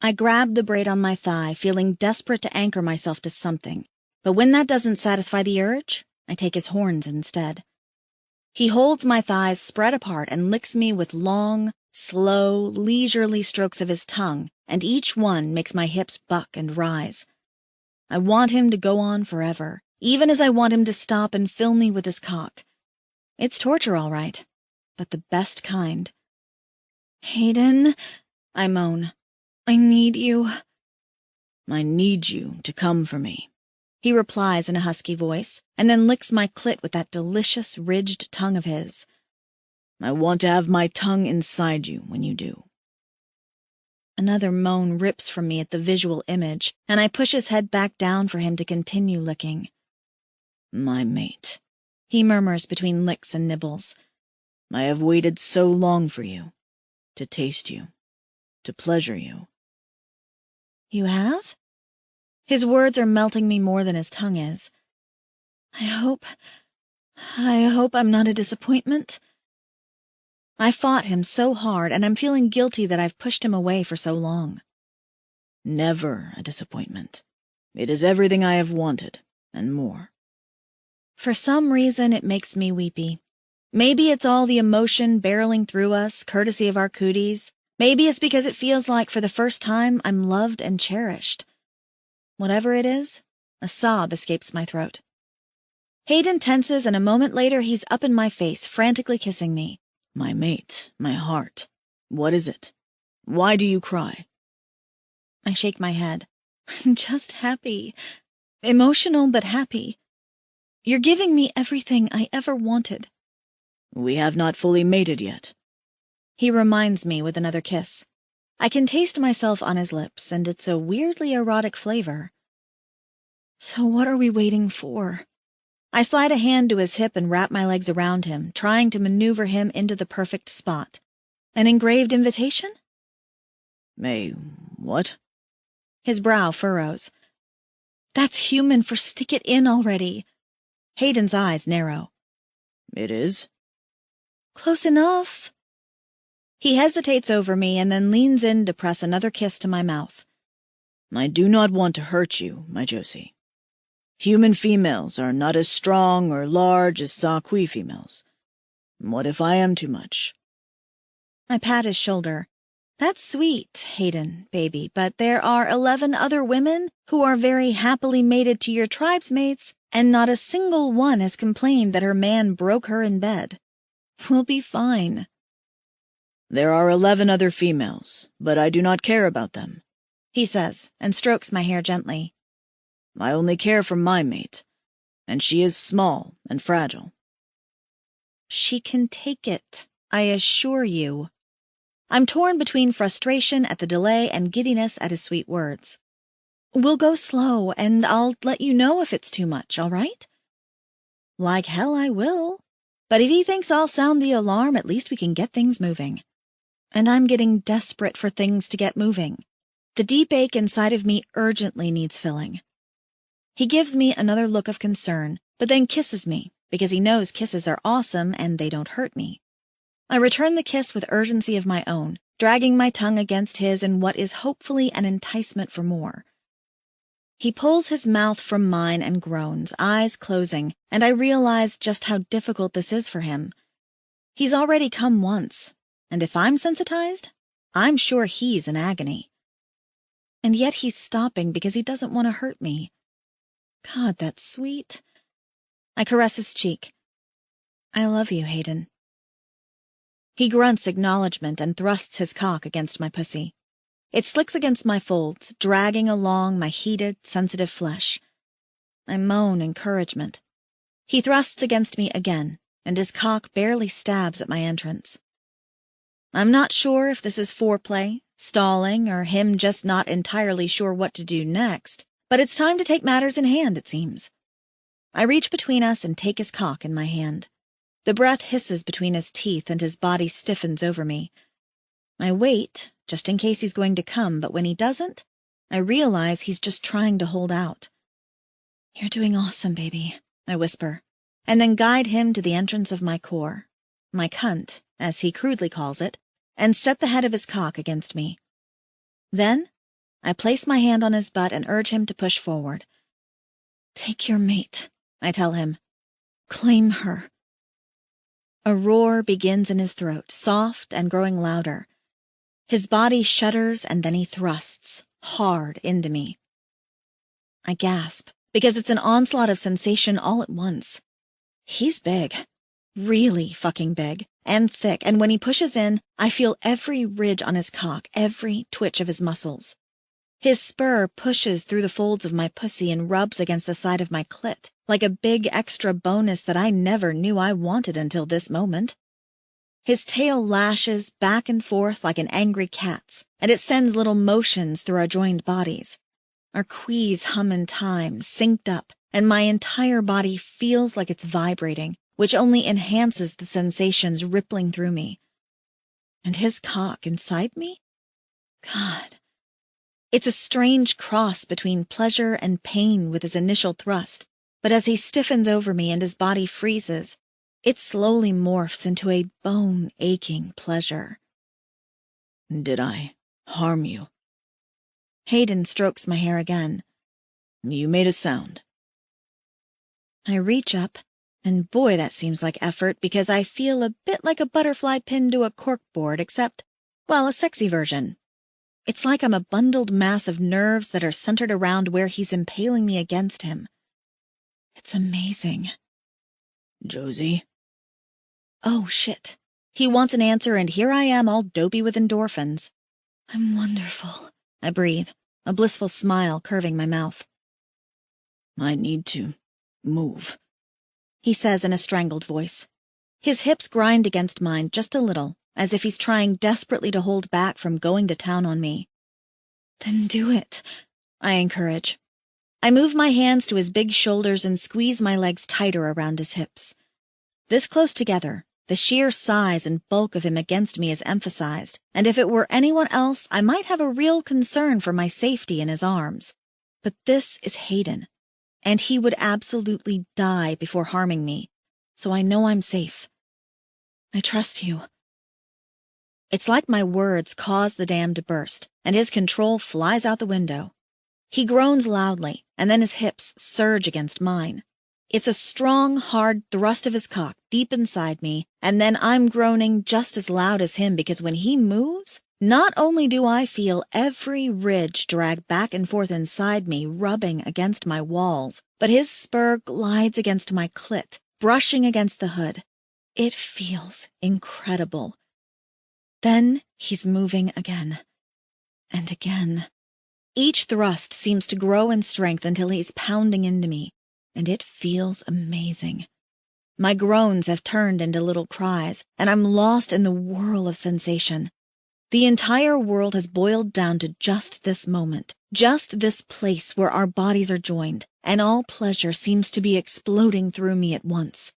I grab the braid on my thigh, feeling desperate to anchor myself to something. But when that doesn't satisfy the urge, I take his horns instead. He holds my thighs spread apart and licks me with long, slow, leisurely strokes of his tongue, and each one makes my hips buck and rise. I want him to go on forever, even as I want him to stop and fill me with his cock. It's torture, all right, but the best kind. Hayden, I moan. I need you. I need you to come for me, he replies in a husky voice, and then licks my clit with that delicious, ridged tongue of his. I want to have my tongue inside you when you do. Another moan rips from me at the visual image, and I push his head back down for him to continue licking. My mate, he murmurs between licks and nibbles. I have waited so long for you, to taste you, to pleasure you. You have? His words are melting me more than his tongue is. I hope I'm not a disappointment. I fought him so hard, and I'm feeling guilty that I've pushed him away for so long. Never a disappointment. It is everything I have wanted, and more. For some reason, it makes me weepy. Maybe it's all the emotion barreling through us, courtesy of our cooties. Maybe it's because it feels like for the first time I'm loved and cherished. Whatever it is, a sob escapes my throat. Hayden tenses, and a moment later he's up in my face, frantically kissing me. My mate, my heart, what is it? Why do you cry? I shake my head. I'm just happy. Emotional, but happy. You're giving me everything I ever wanted. We have not fully mated yet. He reminds me with another kiss. I can taste myself on his lips, and it's a weirdly erotic flavor. So what are we waiting for? I slide a hand to his hip and wrap my legs around him, trying to maneuver him into the perfect spot. An engraved invitation? What? His brow furrows. That's human for stick it in already. Hayden's eyes narrow. It is? Close enough. He hesitates over me and then leans in to press another kiss to my mouth. I do not want to hurt you, my Josie. Human females are not as strong or large as Saqui females. What if I am too much? I pat his shoulder. That's sweet, Hayden, baby, but there are 11 other women who are very happily mated to your tribesmates, and not a single one has complained that her man broke her in bed. We'll be fine. There are 11 other females, but I do not care about them, he says, and strokes my hair gently. I only care for my mate, and she is small and fragile. She can take it, I assure you. I'm torn between frustration at the delay and giddiness at his sweet words. We'll go slow, and I'll let you know if it's too much, all right? Like hell I will. But if he thinks I'll sound the alarm, at least we can get things moving. And I'm getting desperate for things to get moving. The deep ache inside of me urgently needs filling. He gives me another look of concern, but then kisses me, because he knows kisses are awesome and they don't hurt me. I return the kiss with urgency of my own, dragging my tongue against his in what is hopefully an enticement for more. He pulls his mouth from mine and groans, eyes closing, and I realize just how difficult this is for him. He's already come once, and if I'm sensitized, I'm sure he's in agony. And yet he's stopping because he doesn't want to hurt me. God, that's sweet. I caress his cheek. I love you, Hayden. He grunts acknowledgement and thrusts his cock against my pussy. It slicks against my folds, dragging along my heated, sensitive flesh. I moan encouragement. He thrusts against me again, and his cock barely stabs at my entrance. I'm not sure if this is foreplay, stalling, or him just not entirely sure what to do next, but it's time to take matters in hand, it seems. I reach between us and take his cock in my hand. The breath hisses between his teeth and his body stiffens over me. I wait, just in case he's going to come, but when he doesn't, I realize he's just trying to hold out. You're doing awesome, baby, I whisper, and then guide him to the entrance of my core, my cunt, as he crudely calls it, and set the head of his cock against me. Then, I place my hand on his butt and urge him to push forward. Take your mate, I tell him. Claim her. A roar begins in his throat, soft and growing louder. His body shudders and then he thrusts, hard, into me. I gasp, because it's an onslaught of sensation all at once. He's big. Really fucking big. And thick, and when he pushes in, I feel every ridge on his cock, every twitch of his muscles. His spur pushes through the folds of my pussy and rubs against the side of my clit, like a big extra bonus that I never knew I wanted until this moment. His tail lashes back and forth like an angry cat's, and it sends little motions through our joined bodies. Our quees hum in time, synced up, and my entire body feels like it's vibrating, which only enhances the sensations rippling through me. And his cock inside me? God. It's a strange cross between pleasure and pain with his initial thrust, but as he stiffens over me and his body freezes, it slowly morphs into a bone-aching pleasure. Did I harm you? Hayden strokes my hair again. You made a sound. I reach up, and boy, that seems like effort because I feel a bit like a butterfly pinned to a corkboard, except, well, a sexy version. It's like I'm a bundled mass of nerves that are centered around where he's impaling me against him. It's amazing. Josie? Oh, shit. He wants an answer, and here I am all dopey with endorphins. I'm wonderful. I breathe, a blissful smile curving my mouth. I need to move, he says in a strangled voice. His hips grind against mine just a little, as if he's trying desperately to hold back from going to town on me. Then do it, I encourage. I move my hands to his big shoulders and squeeze my legs tighter around his hips. This close together, the sheer size and bulk of him against me is emphasized, and if it were anyone else, I might have a real concern for my safety in his arms. But this is Hayden, and he would absolutely die before harming me, so I know I'm safe. I trust you. It's like my words cause the dam to burst, and his control flies out the window. He groans loudly, and then his hips surge against mine. It's a strong, hard thrust of his cock deep inside me, and then I'm groaning just as loud as him because when he moves, not only do I feel every ridge drag back and forth inside me, rubbing against my walls, but his spur glides against my clit, brushing against the hood. It feels incredible. Then he's moving again. And again. Each thrust seems to grow in strength until he's pounding into me, and it feels amazing. My groans have turned into little cries, and I'm lost in the whirl of sensation. The entire world has boiled down to just this moment, just this place where our bodies are joined, and all pleasure seems to be exploding through me at once.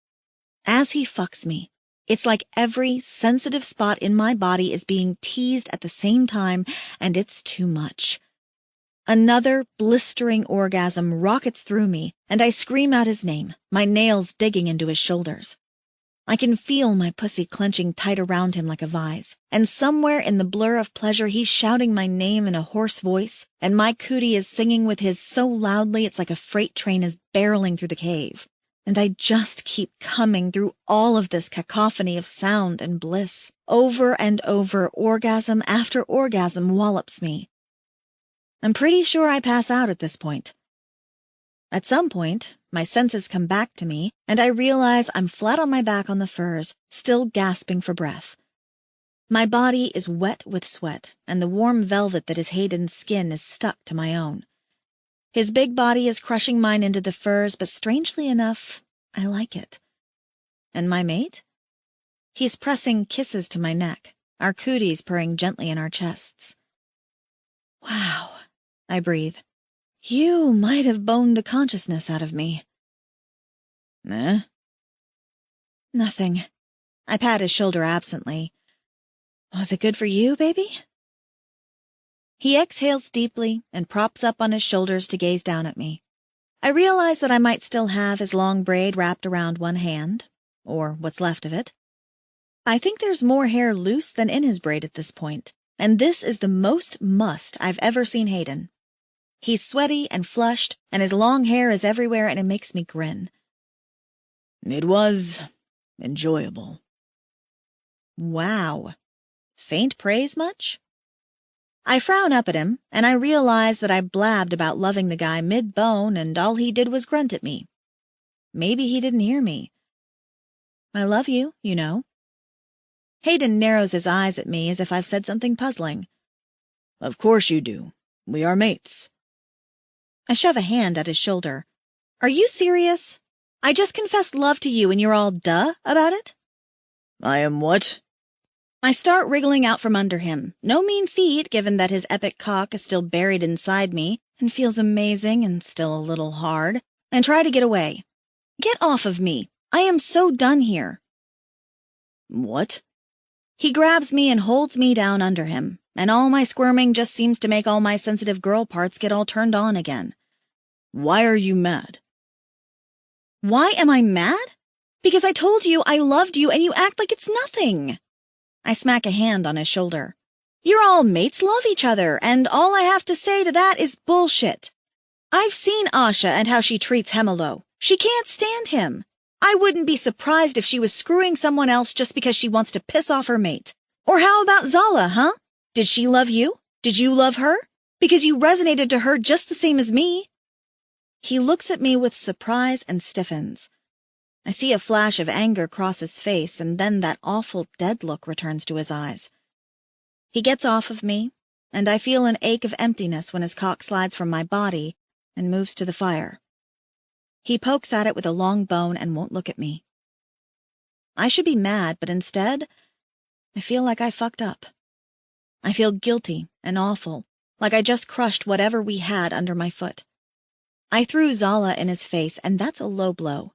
As he fucks me, it's like every sensitive spot in my body is being teased at the same time, and it's too much. Another blistering orgasm rockets through me, and I scream out his name, my nails digging into his shoulders. I can feel my pussy clenching tight around him like a vise, and somewhere in the blur of pleasure he's shouting my name in a hoarse voice, and my cootie is singing with his so loudly it's like a freight train is barreling through the cave. And I just keep coming through all of this cacophony of sound and bliss. Over and over, orgasm after orgasm wallops me. I'm pretty sure I pass out at this point. At some point, my senses come back to me, and I realize I'm flat on my back on the furs, still gasping for breath. My body is wet with sweat, and the warm velvet that is Hayden's skin is stuck to my own. His big body is crushing mine into the furs, but strangely enough, I like it. And my mate? He's pressing kisses to my neck, our cooties purring gently in our chests. Wow, I breathe. You might have boned the consciousness out of me. Eh? Nothing. I pat his shoulder absently. Was it good for you, baby? He exhales deeply and props up on his shoulders to gaze down at me. I realize that I might still have his long braid wrapped around one hand, or what's left of it. I think there's more hair loose than in his braid at this point, and this is the most mussed I've ever seen Hayden. He's sweaty and flushed, and his long hair is everywhere, and it makes me grin. It was enjoyable. Wow. Faint praise much? I frown up at him, and I realize that I blabbed about loving the guy mid-bone, and all he did was grunt at me. Maybe he didn't hear me. I love you, you know. Hayden narrows his eyes at me as if I've said something puzzling. Of course you do. We are mates. I shove a hand at his shoulder. Are you serious? I just confessed love to you and you're all duh about it? I am what? I start wriggling out from under him. No mean feat, given that his epic cock is still buried inside me and feels amazing and still a little hard. and try to get away. Get off of me. I am so done here. What? He grabs me and holds me down under him, and all my squirming just seems to make all my sensitive girl parts get all turned on again. Why are you mad? Why am I mad? Because I told you I loved you and you act like it's nothing. I smack a hand on his shoulder. You're all mates love each other, and all I have to say to that is bullshit. I've seen Asha and how she treats Hemelo. She can't stand him. I wouldn't be surprised if she was screwing someone else just because she wants to piss off her mate. Or how about Zala, huh? Did she love you? Did you love her? Because you resonated to her just the same as me. He looks at me with surprise and stiffens. I see a flash of anger cross his face, and then that awful dead look returns to his eyes. He gets off of me, and I feel an ache of emptiness when his cock slides from my body and moves to the fire. He pokes at it with a long bone and won't look at me. I should be mad, but instead, I feel like I fucked up. I feel guilty and awful, like I just crushed whatever we had under my foot. I threw Zala in his face, and that's a low blow.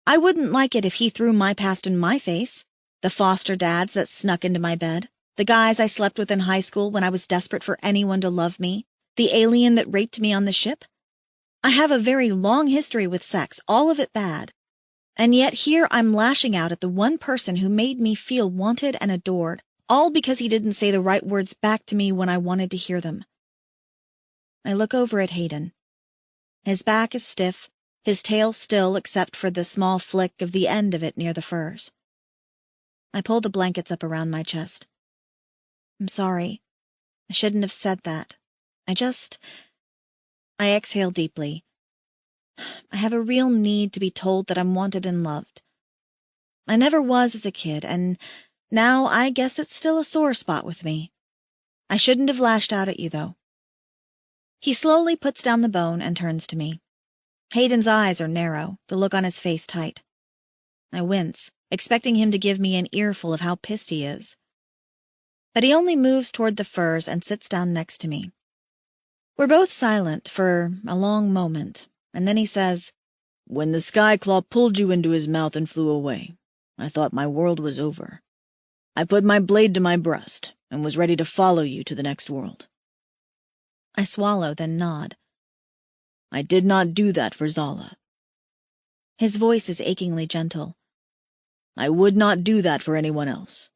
I wouldn't like it if he threw my past in my face. The foster dads that snuck into my bed, the guys I slept with in high school when I was desperate for anyone to love me, the alien that raped me on the ship. I have a very long history with sex, all of it bad. And yet here I'm lashing out at the one person who made me feel wanted and adored, all because he didn't say the right words back to me when I wanted to hear them. I look over at Hayden. His back is stiff, his tail still except for the small flick of the end of it near the furs. I pull the blankets up around my chest. I'm sorry. I shouldn't have said that. I exhale deeply. I have a real need to be told that I'm wanted and loved. I never was as a kid, and now I guess it's still a sore spot with me. I shouldn't have lashed out at you, though. He slowly puts down the bone and turns to me. Hayden's eyes are narrow, the look on his face tight. I wince, expecting him to give me an earful of how pissed he is. But he only moves toward the furs and sits down next to me. We're both silent for a long moment, and then he says, When the Skyclaw pulled you into his mouth and flew away, I thought my world was over. I put my blade to my breast and was ready to follow you to the next world. I swallow, then nod. I did not do that for Zala. His voice is achingly gentle. I would not do that for anyone else.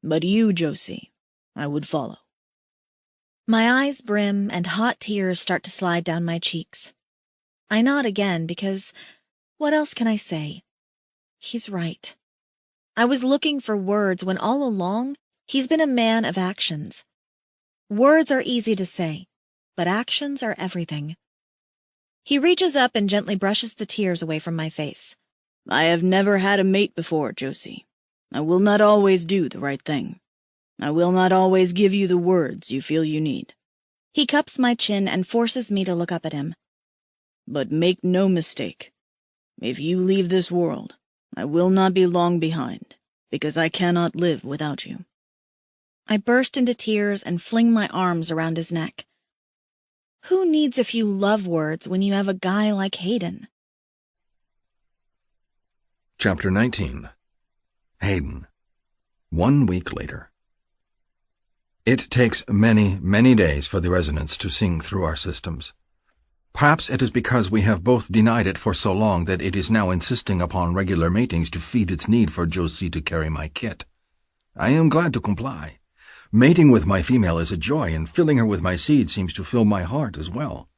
But you, Josie, I would follow. My eyes brim and hot tears start to slide down my cheeks. I nod again because what else can I say? He's right. I was looking for words when all along he's been a man of actions. Words are easy to say, but actions are everything. He reaches up and gently brushes the tears away from my face. I have never had a mate before, Josie. I will not always do the right thing. I will not always give you the words you feel you need. He cups my chin and forces me to look up at him. But make no mistake. If you leave this world, I will not be long behind, because I cannot live without you. I burst into tears and fling my arms around his neck. Who needs a few love words when you have a guy like Hayden? Chapter 19. Hayden. 1 week later. It takes many, many days for the resonance to sing through our systems. Perhaps it is because we have both denied it for so long that it is now insisting upon regular matings to feed its need for Josie to carry my kit. I am glad to comply. Mating with my female is a joy, and filling her with my seed seems to fill my heart as well.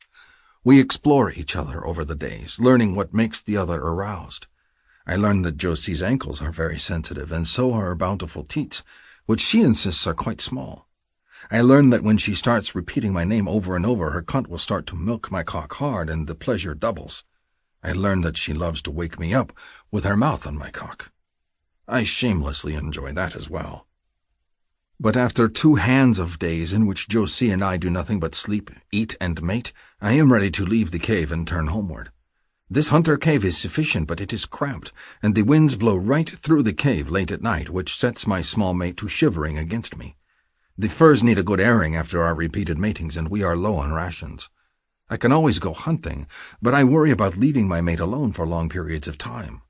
We explore each other over the days, learning what makes the other aroused. I learn that Josie's ankles are very sensitive, and so are her bountiful teats, which she insists are quite small. I learn that when she starts repeating my name over and over, her cunt will start to milk my cock hard, and the pleasure doubles. I learn that she loves to wake me up with her mouth on my cock. I shamelessly enjoy that as well. But after 2 hands of days in which Josie and I do nothing but sleep, eat, and mate, I am ready to leave the cave and turn homeward. This hunter cave is sufficient, but it is cramped, and the winds blow right through the cave late at night, which sets my small mate to shivering against me. The furs need a good airing after our repeated matings, and we are low on rations. I can always go hunting, but I worry about leaving my mate alone for long periods of time.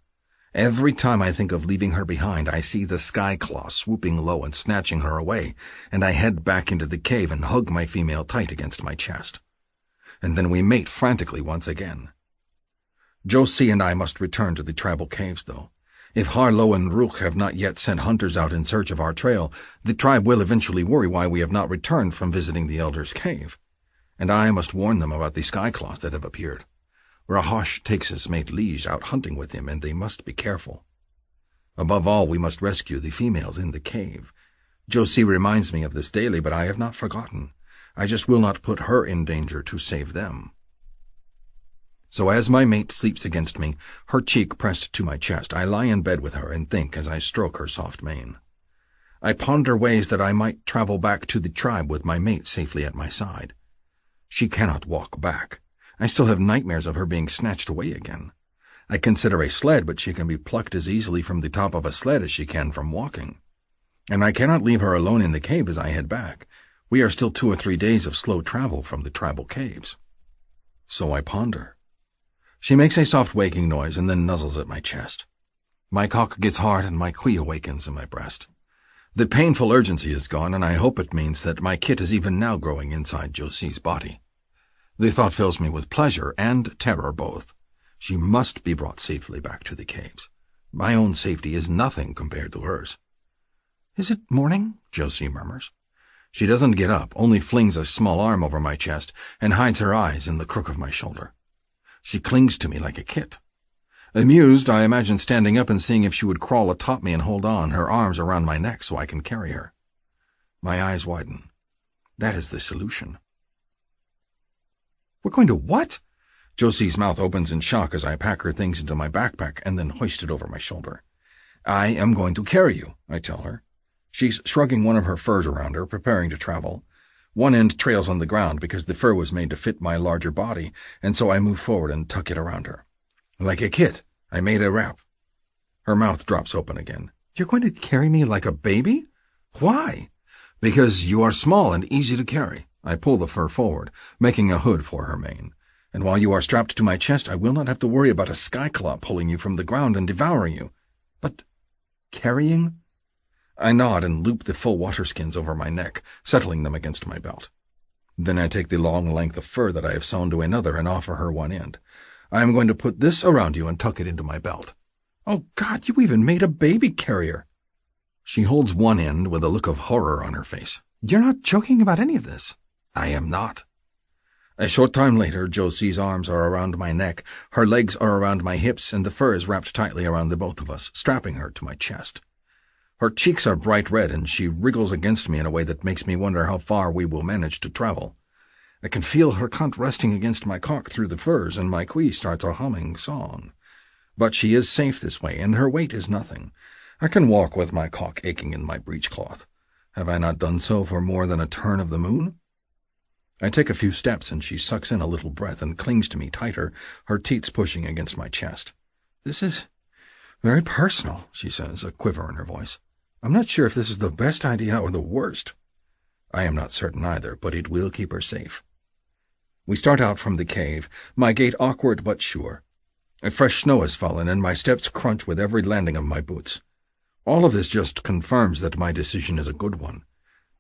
Every time I think of leaving her behind, I see the sky claw swooping low and snatching her away, and I head back into the cave and hug my female tight against my chest. And then we mate frantically once again. Josie and I must return to the tribal caves, though. If Harlow and Rook have not yet sent hunters out in search of our trail, the tribe will eventually worry why we have not returned from visiting the Elder's cave. And I must warn them about the skyclaws that have appeared. Rahosh takes his mate Liege out hunting with him, and they must be careful. Above all, we must rescue the females in the cave. Josie reminds me of this daily, but I have not forgotten. I just will not put her in danger to save them. So as my mate sleeps against me, her cheek pressed to my chest, I lie in bed with her and think as I stroke her soft mane. I ponder ways that I might travel back to the tribe with my mate safely at my side. She cannot walk back. I still have nightmares of her being snatched away again. I consider a sled, but she can be plucked as easily from the top of a sled as she can from walking. And I cannot leave her alone in the cave as I head back. We are still 2 or 3 days of slow travel from the tribal caves. So I ponder. She makes a soft waking noise and then nuzzles at my chest. My cock gets hard and my quee awakens in my breast. The painful urgency is gone, and I hope it means that my kit is even now growing inside Josie's body. The thought fills me with pleasure and terror both. She must be brought safely back to the caves. My own safety is nothing compared to hers. "Is it morning?" Josie murmurs. She doesn't get up, only flings a small arm over my chest and hides her eyes in the crook of my shoulder. She clings to me like a kit. Amused, I imagine standing up and seeing if she would crawl atop me and hold on, her arms around my neck so I can carry her. My eyes widen. That is the solution. "We're going to what?" Josie's mouth opens in shock as I pack her things into my backpack and then hoist it over my shoulder. "I am going to carry you," I tell her. She's shrugging one of her furs around her, preparing to travel. One end trails on the ground because the fur was made to fit my larger body, and so I move forward and tuck it around her. Like a kit, I made a wrap. Her mouth drops open again. "You're going to carry me like a baby?" "Why?" "Because you are small and easy to carry." I pull the fur forward, making a hood for her mane. "And while you are strapped to my chest, I will not have to worry about a skyclaw pulling you from the ground and devouring you." "But carrying?" I nod and loop the full waterskins over my neck, settling them against my belt. Then I take the long length of fur that I have sewn to another and offer her one end. "I am going to put this around you and tuck it into my belt." "Oh, God, you even made a baby carrier." She holds one end with a look of horror on her face. "You're not joking about any of this." "I am not." A short time later, Josie's arms are around my neck, her legs are around my hips, and the fur is wrapped tightly around the both of us, strapping her to my chest. Her cheeks are bright red, and she wriggles against me in a way that makes me wonder how far we will manage to travel. I can feel her cunt resting against my cock through the furs, and my quee starts a humming song. But she is safe this way, and her weight is nothing. I can walk with my cock aching in my breechcloth. Have I not done so for more than a turn of the moon? I take a few steps, and she sucks in a little breath and clings to me tighter, her teeth pushing against my chest. "This is very personal," she says, a quiver in her voice. "I'm not sure if this is the best idea or the worst." I am not certain either, but it will keep her safe. We start out from the cave, my gait awkward but sure. A fresh snow has fallen, and my steps crunch with every landing of my boots. All of this just confirms that my decision is a good one.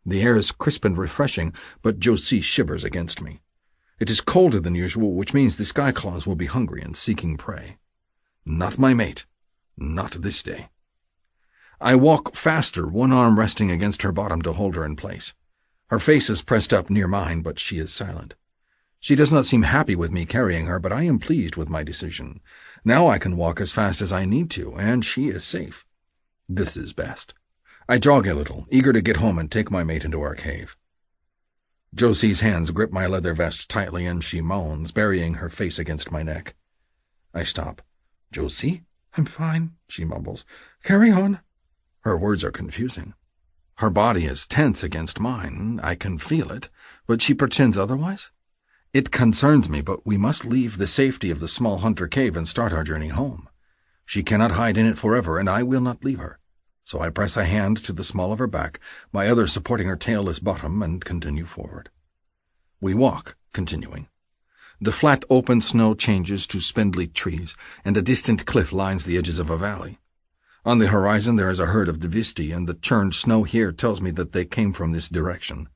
The air is crisp and refreshing, but Josie shivers against me. It is colder than usual, which means the skyclaws will be hungry and seeking prey. Not my mate. Not this day. I walk faster, one arm resting against her bottom to hold her in place. Her face is pressed up near mine, but she is silent. She does not seem happy with me carrying her, but I am pleased with my decision. Now I can walk as fast as I need to, and she is safe. This is best. I jog a little, eager to get home and take my mate into our cave. Josie's hands grip my leather vest tightly, and she moans, burying her face against my neck. I stop. "Josie?" "I'm fine," she mumbles. "Carry on." Her words are confusing. Her body is tense against mine. I can feel it, but she pretends otherwise. It concerns me, but we must leave the safety of the small hunter cave and start our journey home. She cannot hide in it forever, and I will not leave her. So I press a hand to the small of her back, my other supporting her tailless bottom, and continue forward. We walk, continuing. The flat open snow changes to spindly trees, and a distant cliff lines the edges of a valley. On the horizon there is a herd of divisti, and the churned snow here tells me that they came from this direction.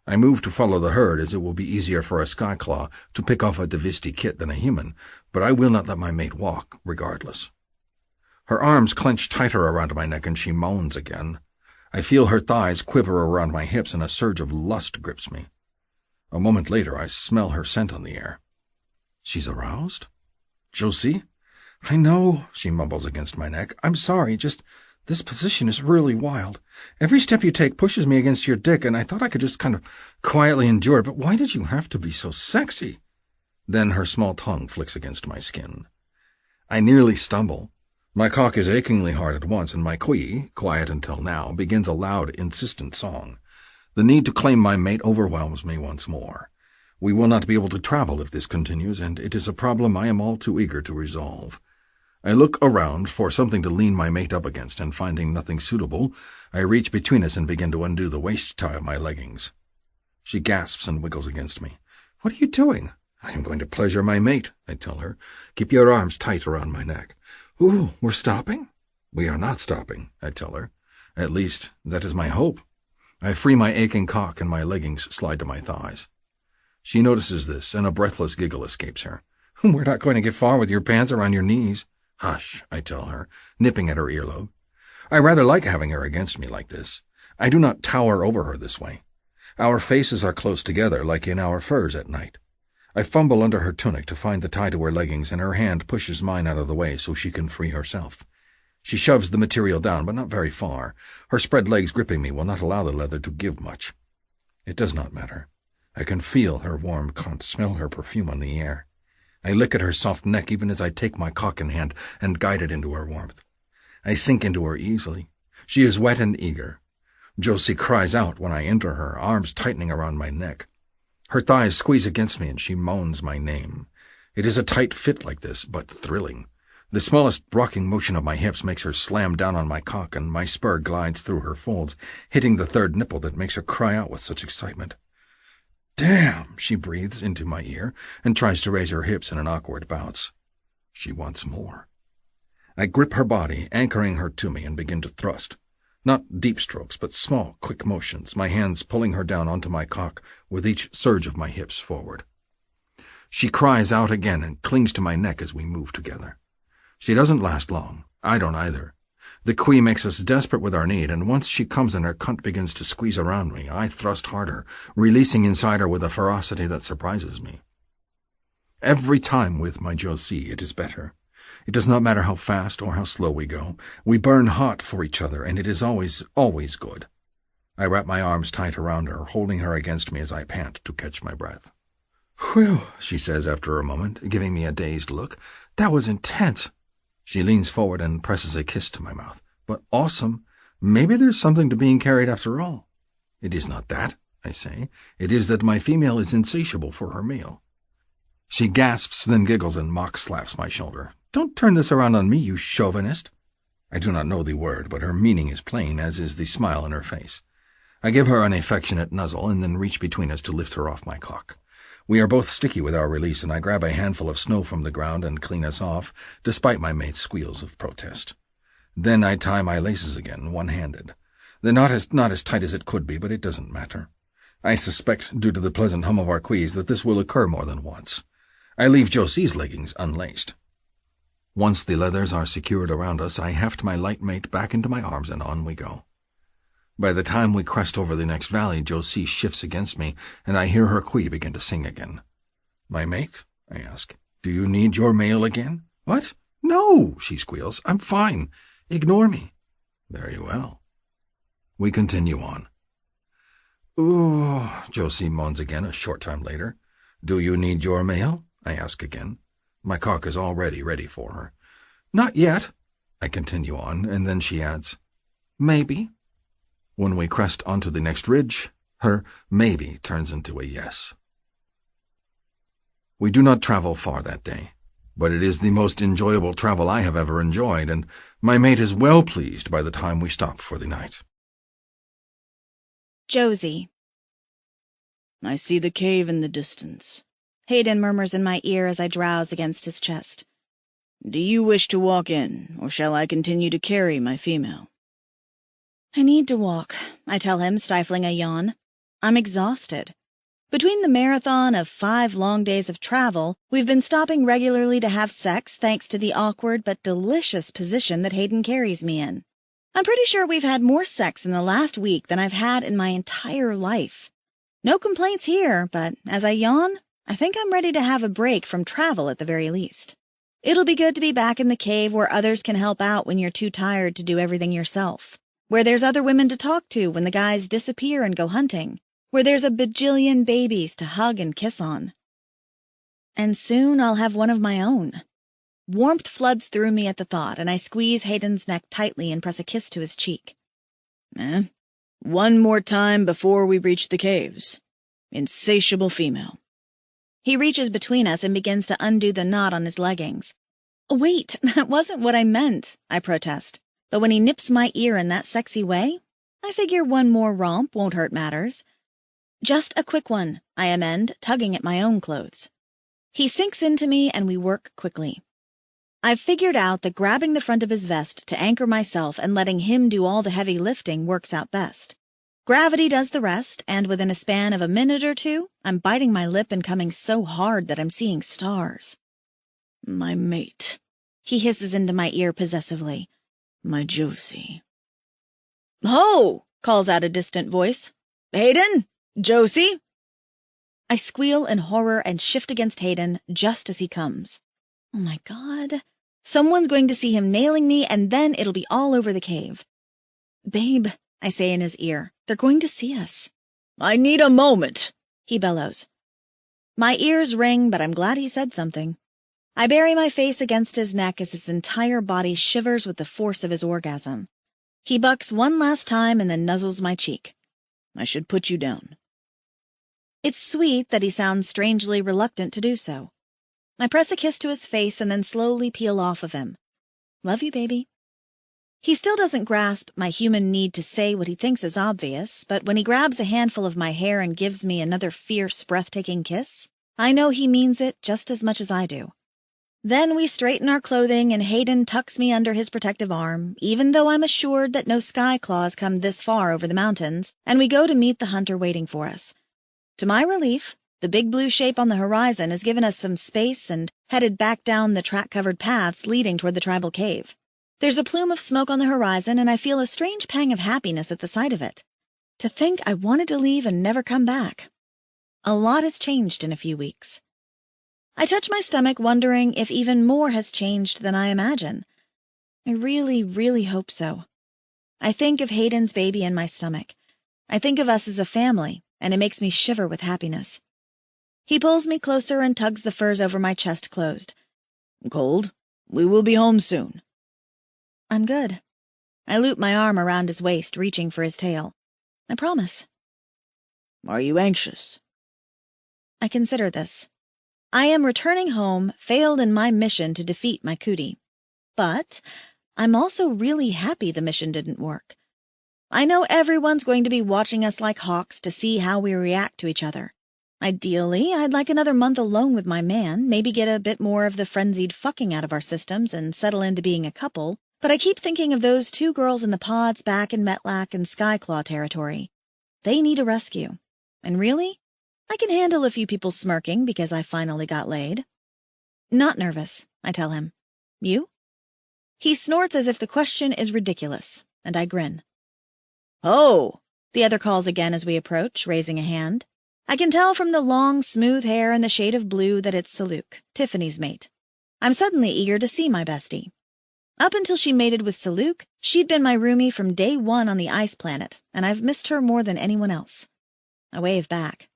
I move to follow the herd, as it will be easier for a skyclaw to pick off a divisti kit than a human, but I will not let my mate walk, regardless. Her arms clench tighter around my neck, and she moans again. I feel her thighs quiver around my hips, and a surge of lust grips me. A moment later I smell her scent on the air. She's aroused? Josie? I know, she mumbles against my neck. I'm sorry, just this position is really wild. Every step you take pushes me against your dick, and I thought I could just kind of quietly endure it, but why did you have to be so sexy? Then her small tongue flicks against my skin. I nearly stumble. My cock is achingly hard at once, and my quee, quiet until now, begins a loud, insistent song. The need to claim my mate overwhelms me once more. We will not be able to travel if this continues, and it is a problem I am all too eager to resolve. I look around for something to lean my mate up against, and finding nothing suitable, I reach between us and begin to undo the waist tie of my leggings. She gasps and wiggles against me. What are you doing? I am going to pleasure my mate, I tell her. Keep your arms tight around my neck. Ooh, we're stopping? We are not stopping, I tell her. At least, that is my hope. I free my aching cock, and my leggings slide to my thighs. She notices this, and a breathless giggle escapes her. We're not going to get far with your pants around your knees. Hush, I tell her, nipping at her earlobe. I rather like having her against me like this. I do not tower over her this way. Our faces are close together, like in our furs at night. I fumble under her tunic to find the tie to her leggings, and her hand pushes mine out of the way so she can free herself. She shoves the material down, but not very far. Her spread legs gripping me will not allow the leather to give much. It does not matter. I can feel her warm cunt, smell her perfume on the air. I lick at her soft neck even as I take my cock in hand and guide it into her warmth. I sink into her easily. She is wet and eager. Josie cries out when I enter her, arms tightening around my neck. Her thighs squeeze against me, and she moans my name. It is a tight fit like this, but thrilling. The smallest rocking motion of my hips makes her slam down on my cock, and my spur glides through her folds, hitting the third nipple that makes her cry out with such excitement. Damn, she breathes into my ear and tries to raise her hips in an awkward bounce. She wants more. I grip her body, anchoring her to me, and begin to thrust. Not deep strokes, but small, quick motions, my hands pulling her down onto my cock with each surge of my hips forward. She cries out again and clings to my neck as we move together. She doesn't last long. I don't either. The quee makes us desperate with our need, and once she comes and her cunt begins to squeeze around me, I thrust harder, releasing inside her with a ferocity that surprises me. Every time with my Josie, it is better. It does not matter how fast or how slow we go. We burn hot for each other, and it is always, always good. I wrap my arms tight around her, holding her against me as I pant to catch my breath. Whew, she says after a moment, giving me a dazed look. That was intense. She leans forward and presses a kiss to my mouth. But awesome. Maybe there's something to being carried after all. It is not that, I say. It is that my female is insatiable for her meal. She gasps, then giggles and mock slaps my shoulder. Don't turn this around on me, you chauvinist. I do not know the word, but her meaning is plain, as is the smile on her face. I give her an affectionate nuzzle and then reach between us to lift her off my cock. We are both sticky with our release, and I grab a handful of snow from the ground and clean us off, despite my mate's squeals of protest. Then I tie my laces again, one-handed. The knot is not as tight as it could be, but it doesn't matter. I suspect, due to the pleasant hum of our quees, that this will occur more than once. I leave Josie's leggings unlaced. Once the leathers are secured around us, I heft my light mate back into my arms, and on we go. By the time we crest over the next valley, Josie shifts against me, and I hear her quee begin to sing again. My mate? I ask. Do you need your male again? What? No, she squeals. I'm fine. Ignore me. Very well. We continue on. Ooh, Josie moans again a short time later. Do you need your male? I ask again. My cock is already ready for her. Not yet, I continue on, and then she adds, maybe. When we crest onto the next ridge, her maybe turns into a yes. We do not travel far that day, but it is the most enjoyable travel I have ever enjoyed, and my mate is well pleased by the time we stop for the night. Josie. I see the cave in the distance. Hayden murmurs in my ear as I drowse against his chest. Do you wish to walk in, or shall I continue to carry my female? I need to walk, I tell him, stifling a yawn. I'm exhausted. Between the marathon of 5 long days of travel, we've been stopping regularly to have sex thanks to the awkward but delicious position that Hayden carries me in. I'm pretty sure we've had more sex in the last week than I've had in my entire life. No complaints here, but as I yawn, I think I'm ready to have a break from travel at the very least. It'll be good to be back in the cave where others can help out when you're too tired to do everything yourself, where there's other women to talk to when the guys disappear and go hunting, where there's a bajillion babies to hug and kiss on. And soon I'll have one of my own. Warmth floods through me at the thought, and I squeeze Hayden's neck tightly and press a kiss to his cheek. One more time before we reach the caves. Insatiable female. He reaches between us and begins to undo the knot on his leggings. Wait, that wasn't what I meant, I protest. But when he nips my ear in that sexy way, I figure one more romp won't hurt matters. Just a quick one, I amend, tugging at my own clothes. He sinks into me and we work quickly. I've figured out that grabbing the front of his vest to anchor myself and letting him do all the heavy lifting works out best. Gravity does the rest, and within a span of a minute or two, I'm biting my lip and coming so hard that I'm seeing stars. My mate, he hisses into my ear possessively. My Josie. Ho! Calls out a distant voice. Hayden? Josie? I squeal in horror and shift against Hayden just as he comes. Oh my God. Someone's going to see him nailing me, and then it'll be all over the cave. Babe, I say in his ear, they're going to see us. I need a moment, he bellows. My ears ring, but I'm glad he said something. I bury my face against his neck as his entire body shivers with the force of his orgasm. He bucks one last time and then nuzzles my cheek. I should put you down. It's sweet that he sounds strangely reluctant to do so. I press a kiss to his face and then slowly peel off of him. Love you, baby. He still doesn't grasp my human need to say what he thinks is obvious, but when he grabs a handful of my hair and gives me another fierce, breathtaking kiss, I know he means it just as much as I do. Then we straighten our clothing and Hayden tucks me under his protective arm, even though I'm assured that no sky claws come this far over the mountains, and we go to meet the hunter waiting for us. To my relief, the big blue shape on the horizon has given us some space and headed back down the track-covered paths leading toward the tribal cave. There's a plume of smoke on the horizon, and I feel a strange pang of happiness at the sight of it. To think I wanted to leave and never come back. A lot has changed in a few weeks. I touch my stomach, wondering if even more has changed than I imagine. I really, really hope so. I think of Hayden's baby in my stomach. I think of us as a family, and it makes me shiver with happiness. He pulls me closer and tugs the furs over my chest closed. Cold? We will be home soon. I'm good. I loop my arm around his waist, reaching for his tail. I promise. Are you anxious? I consider this. I am returning home, failed in my mission to defeat my cootie. But I'm also really happy the mission didn't work. I know everyone's going to be watching us like hawks to see how we react to each other. Ideally, I'd like another month alone with my man, maybe get a bit more of the frenzied fucking out of our systems and settle into being a couple, but I keep thinking of those 2 girls in the pods back in Metlac and Skyclaw territory. They need a rescue. And really, I can handle a few people smirking because I finally got laid. Not nervous, I tell him. You? He snorts as if the question is ridiculous, and I grin. Oh, the other calls again as we approach, raising a hand. I can tell from the long, smooth hair and the shade of blue that it's Saluk, Tiffany's mate. I'm suddenly eager to see my bestie. Up until she mated with Saluk, she'd been my roomie from day 1 on the ice planet, and I've missed her more than anyone else. I wave back.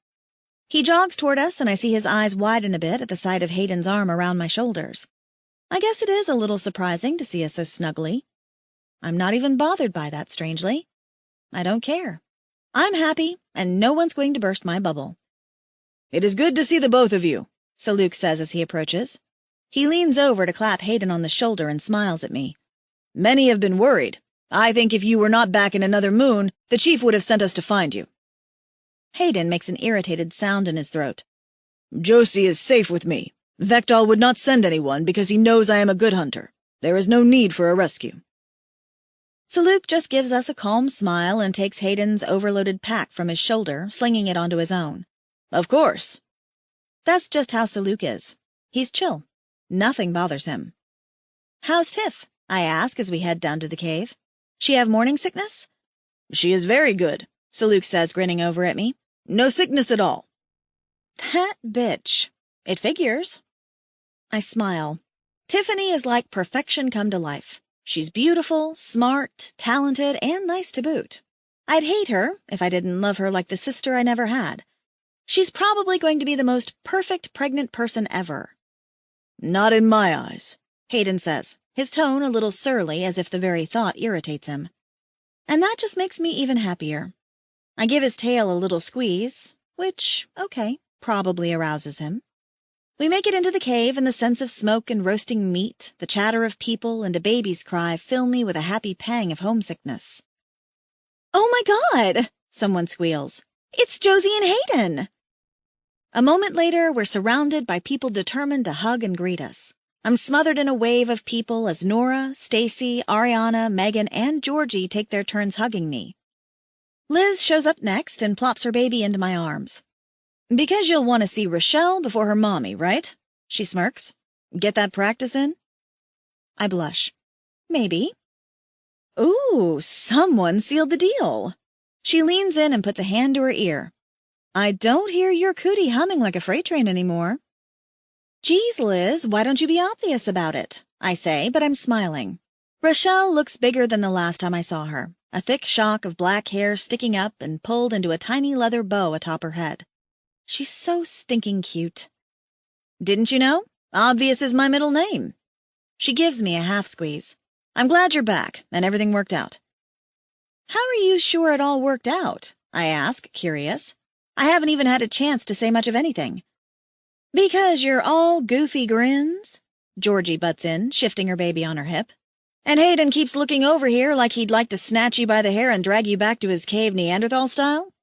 He jogs toward us, and I see his eyes widen a bit at the sight of Hayden's arm around my shoulders. I guess it is a little surprising to see us so snugly. I'm not even bothered by that, strangely. I don't care. I'm happy, and no one's going to burst my bubble. It is good to see the both of you, Saluk says as he approaches. He leans over to clap Hayden on the shoulder and smiles at me. Many have been worried. I think if you were not back in another moon, the chief would have sent us to find you. Hayden makes an irritated sound in his throat. Josie is safe with me. Vektal would not send anyone because he knows I am a good hunter. There is no need for a rescue. Saluk just gives us a calm smile and takes Hayden's overloaded pack from his shoulder, slinging it onto his own. Of course. That's just how Saluk is. He's chill. Nothing bothers him. How's Tiff? I ask as we head down to the cave. She have morning sickness? She is very good, Saluk says, grinning over at me. No sickness at all. That bitch. It figures. I smile. Tiffany is like perfection come to life. She's beautiful, smart, talented, and nice to boot. I'd hate her if I didn't love her like the sister I never had. She's probably going to be the most perfect pregnant person ever. Not in my eyes, Hayden says, his tone a little surly as if the very thought irritates him. And that just makes me even happier. I give his tail a little squeeze, which, okay, probably arouses him. We make it into the cave, and the sense of smoke and roasting meat, the chatter of people, and a baby's cry fill me with a happy pang of homesickness. "Oh my God!" someone squeals. "It's Josie and Hayden!" A moment later, we're surrounded by people determined to hug and greet us. I'm smothered in a wave of people as Nora, Stacy, Ariana, Megan, and Georgie take their turns hugging me. Liz shows up next and plops her baby into my arms. "Because you'll want to see Rochelle before her mommy, right?" she smirks. "Get that practice in?" I blush. Maybe. Ooh, someone sealed the deal. She leans in and puts a hand to her ear. "I don't hear your cootie humming like a freight train anymore." "Geez, Liz, why don't you be obvious about it?" I say, but I'm smiling. Rochelle looks bigger than the last time I saw her, a thick shock of black hair sticking up and pulled into a tiny leather bow atop her head. She's so stinking cute. "Didn't you know? Obvious is my middle name." She gives me a half squeeze. "I'm glad you're back and everything worked out." "How are you sure it all worked out?" I ask, curious. I haven't even had a chance to say much of anything. "Because you're all goofy grins," Georgie butts in, shifting her baby on her hip. "And Hayden keeps looking over here like he'd like to snatch you by the hair and drag you back to his cave Neanderthal style."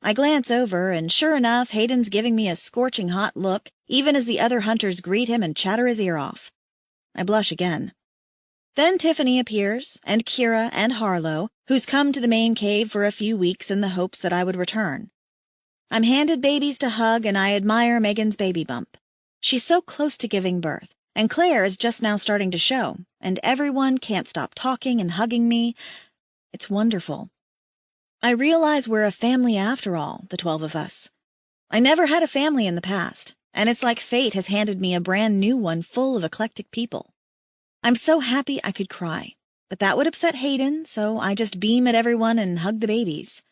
I glance over, and sure enough, Hayden's giving me a scorching hot look, even as the other hunters greet him and chatter his ear off. I blush again. Then Tiffany appears, and Kira and Harlow, who's come to the main cave for a few weeks in the hopes that I would return. I'm handed babies to hug, and I admire Megan's baby bump. She's so close to giving birth, and Claire is just now starting to show, and everyone can't stop talking and hugging me. It's wonderful. I realize we're a family after all, the 12 of us. I never had a family in the past, and it's like fate has handed me a brand new one full of eclectic people. I'm so happy I could cry, but that would upset Hayden, so I just beam at everyone and hug the babies.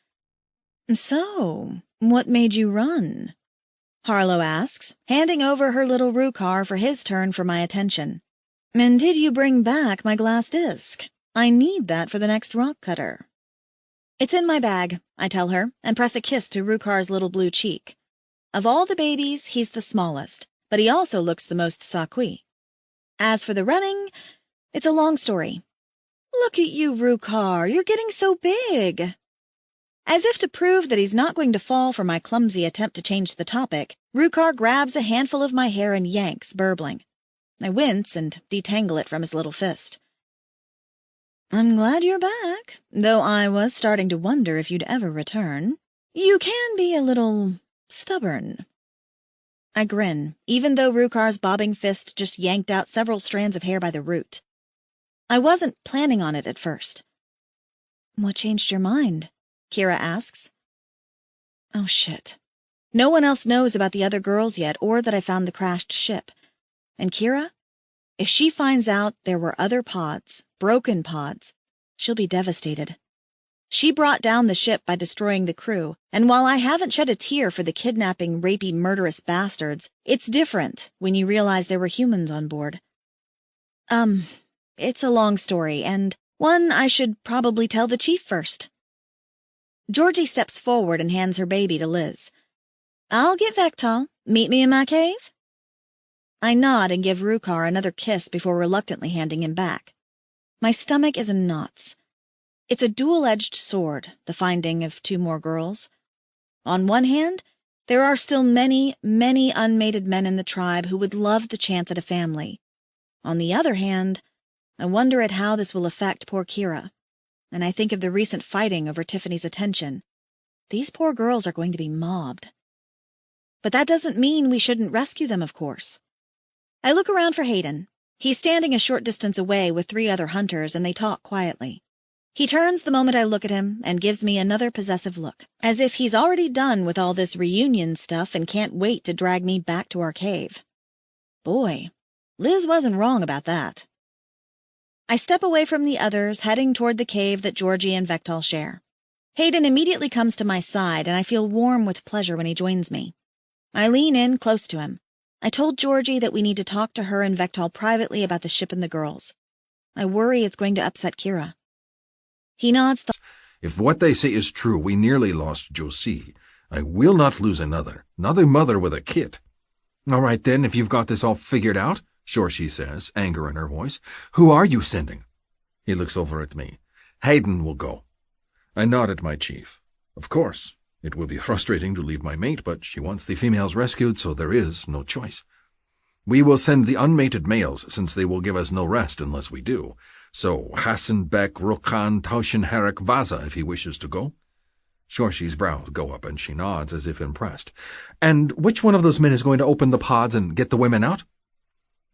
"So, what made you run?" Harlow asks, handing over her little Rukar for his turn for my attention. "And did you bring back my glass disc? I need that for the next rock cutter." "It's in my bag," I tell her, and press a kiss to Rukar's little blue cheek. Of all the babies, he's the smallest, but he also looks the most saqui. As for the running, it's a long story. "Look at you, Rukar, you're getting so big." As if to prove that he's not going to fall for my clumsy attempt to change the topic, Rukar grabs a handful of my hair and yanks, burbling. I wince and detangle it from his little fist. "I'm glad you're back, though I was starting to wonder if you'd ever return. You can be a little stubborn." I grin, even though Rukar's bobbing fist just yanked out several strands of hair by the root. I wasn't planning on it at first. "What changed your mind?" Kira asks. Oh, shit. No one else knows about the other girls yet or that I found the crashed ship. And Kira? If she finds out there were other pods, broken pods, she'll be devastated. She brought down the ship by destroying the crew, and while I haven't shed a tear for the kidnapping, rapey, murderous bastards, it's different when you realize there were humans on board. It's a long story, and one I should probably tell the chief first. Georgie steps forward and hands her baby to Liz. "I'll get Vektal. Meet me in my cave?" I nod and give Rukar another kiss before reluctantly handing him back. My stomach is in knots. It's a dual-edged sword, the finding of 2 more girls. On one hand, There are still many, many unmated men in the tribe who would love the chance at a family. On the other hand, I wonder at how this will affect poor Kira, and I think of the recent fighting over Tiffany's attention. These poor girls are going to be mobbed. But that doesn't mean we shouldn't rescue them, of course. I look around for Hayden. He's standing a short distance away with 3 other hunters, and they talk quietly. He turns the moment I look at him and gives me another possessive look, as if he's already done with all this reunion stuff and can't wait to drag me back to our cave. Boy, Liz wasn't wrong about that. I step away from the others, heading toward the cave that Georgie and Vektal share. Hayden immediately comes to my side, and I feel warm with pleasure when he joins me. I lean in close to him. I told Georgie that we need to talk to her and Vektal privately about the ship and the girls. I worry it's going to upset Kira. He nods. If what they say is true, we nearly lost Josie. I will not lose another mother with a kid. All right, then, if you've got this all figured out, sure, she says, anger in her voice. Who are you sending? He looks over at me. Hayden will go. I nod at my chief. Of course, it will be frustrating to leave my mate, but she wants the females rescued, so there is no choice. We will send the unmated males, since they will give us no rest unless we do. So Hassan, Beck, Rokan, Tauschen, Herrick, Vaza, if he wishes to go. Shorshi's brows go up, and she nods as if impressed. And which one of those men is going to open the pods and get the women out?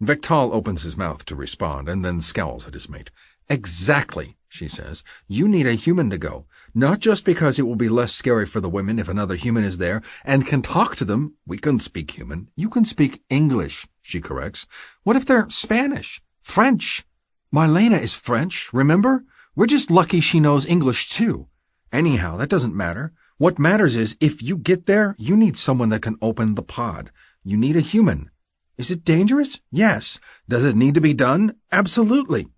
Vektal opens his mouth to respond, and then scowls at his mate. Exactly, she says. You need a human to go, not just because it will be less scary for the women if another human is there and can talk to them. We can speak human. You can speak English, she corrects. What if they're Spanish? French? Marlena is French, remember? We're just lucky she knows English, too. Anyhow, that doesn't matter. What matters is, if you get there, you need someone that can open the pod. You need a human. Is it dangerous? Yes. Does it need to be done? Absolutely.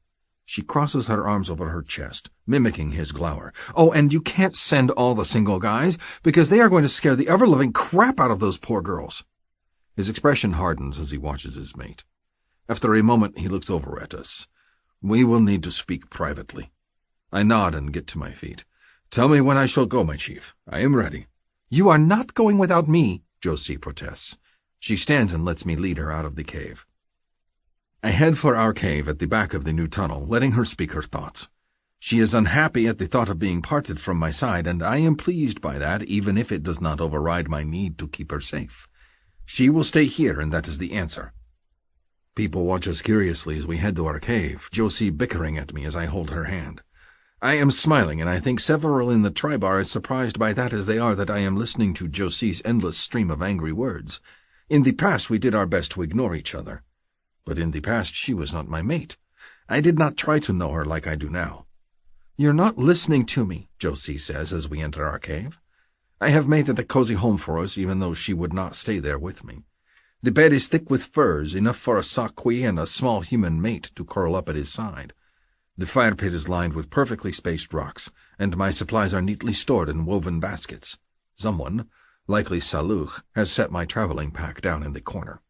She crosses her arms over her chest, mimicking his glower. Oh, and you can't send all the single guys, because they are going to scare the ever-living crap out of those poor girls. His expression hardens as he watches his mate. After a moment, he looks over at us. We will need to speak privately. I nod and get to my feet. Tell me when I shall go, my chief. I am ready. You are not going without me, Josie protests. She stands and lets me lead her out of the cave. I head for our cave at the back of the new tunnel, letting her speak her thoughts. She is unhappy at the thought of being parted from my side, and I am pleased by that, even if it does not override my need to keep her safe. She will stay here, and that is the answer. People watch us curiously as we head to our cave, Josie bickering at me as I hold her hand. I am smiling, and I think several in the tribe are as surprised by that as they are that I am listening to Josie's endless stream of angry words. In the past we did our best to ignore each other. But in the past she was not my mate. I did not try to know her like I do now. You're not listening to me, Josie says as we enter our cave. I have made it a cozy home for us, even though she would not stay there with me. The bed is thick with furs, enough for a Sakwi and a small human mate to curl up at his side. The fire pit is lined with perfectly spaced rocks, and my supplies are neatly stored in woven baskets. Someone, likely Saluch, has set my traveling pack down in the corner.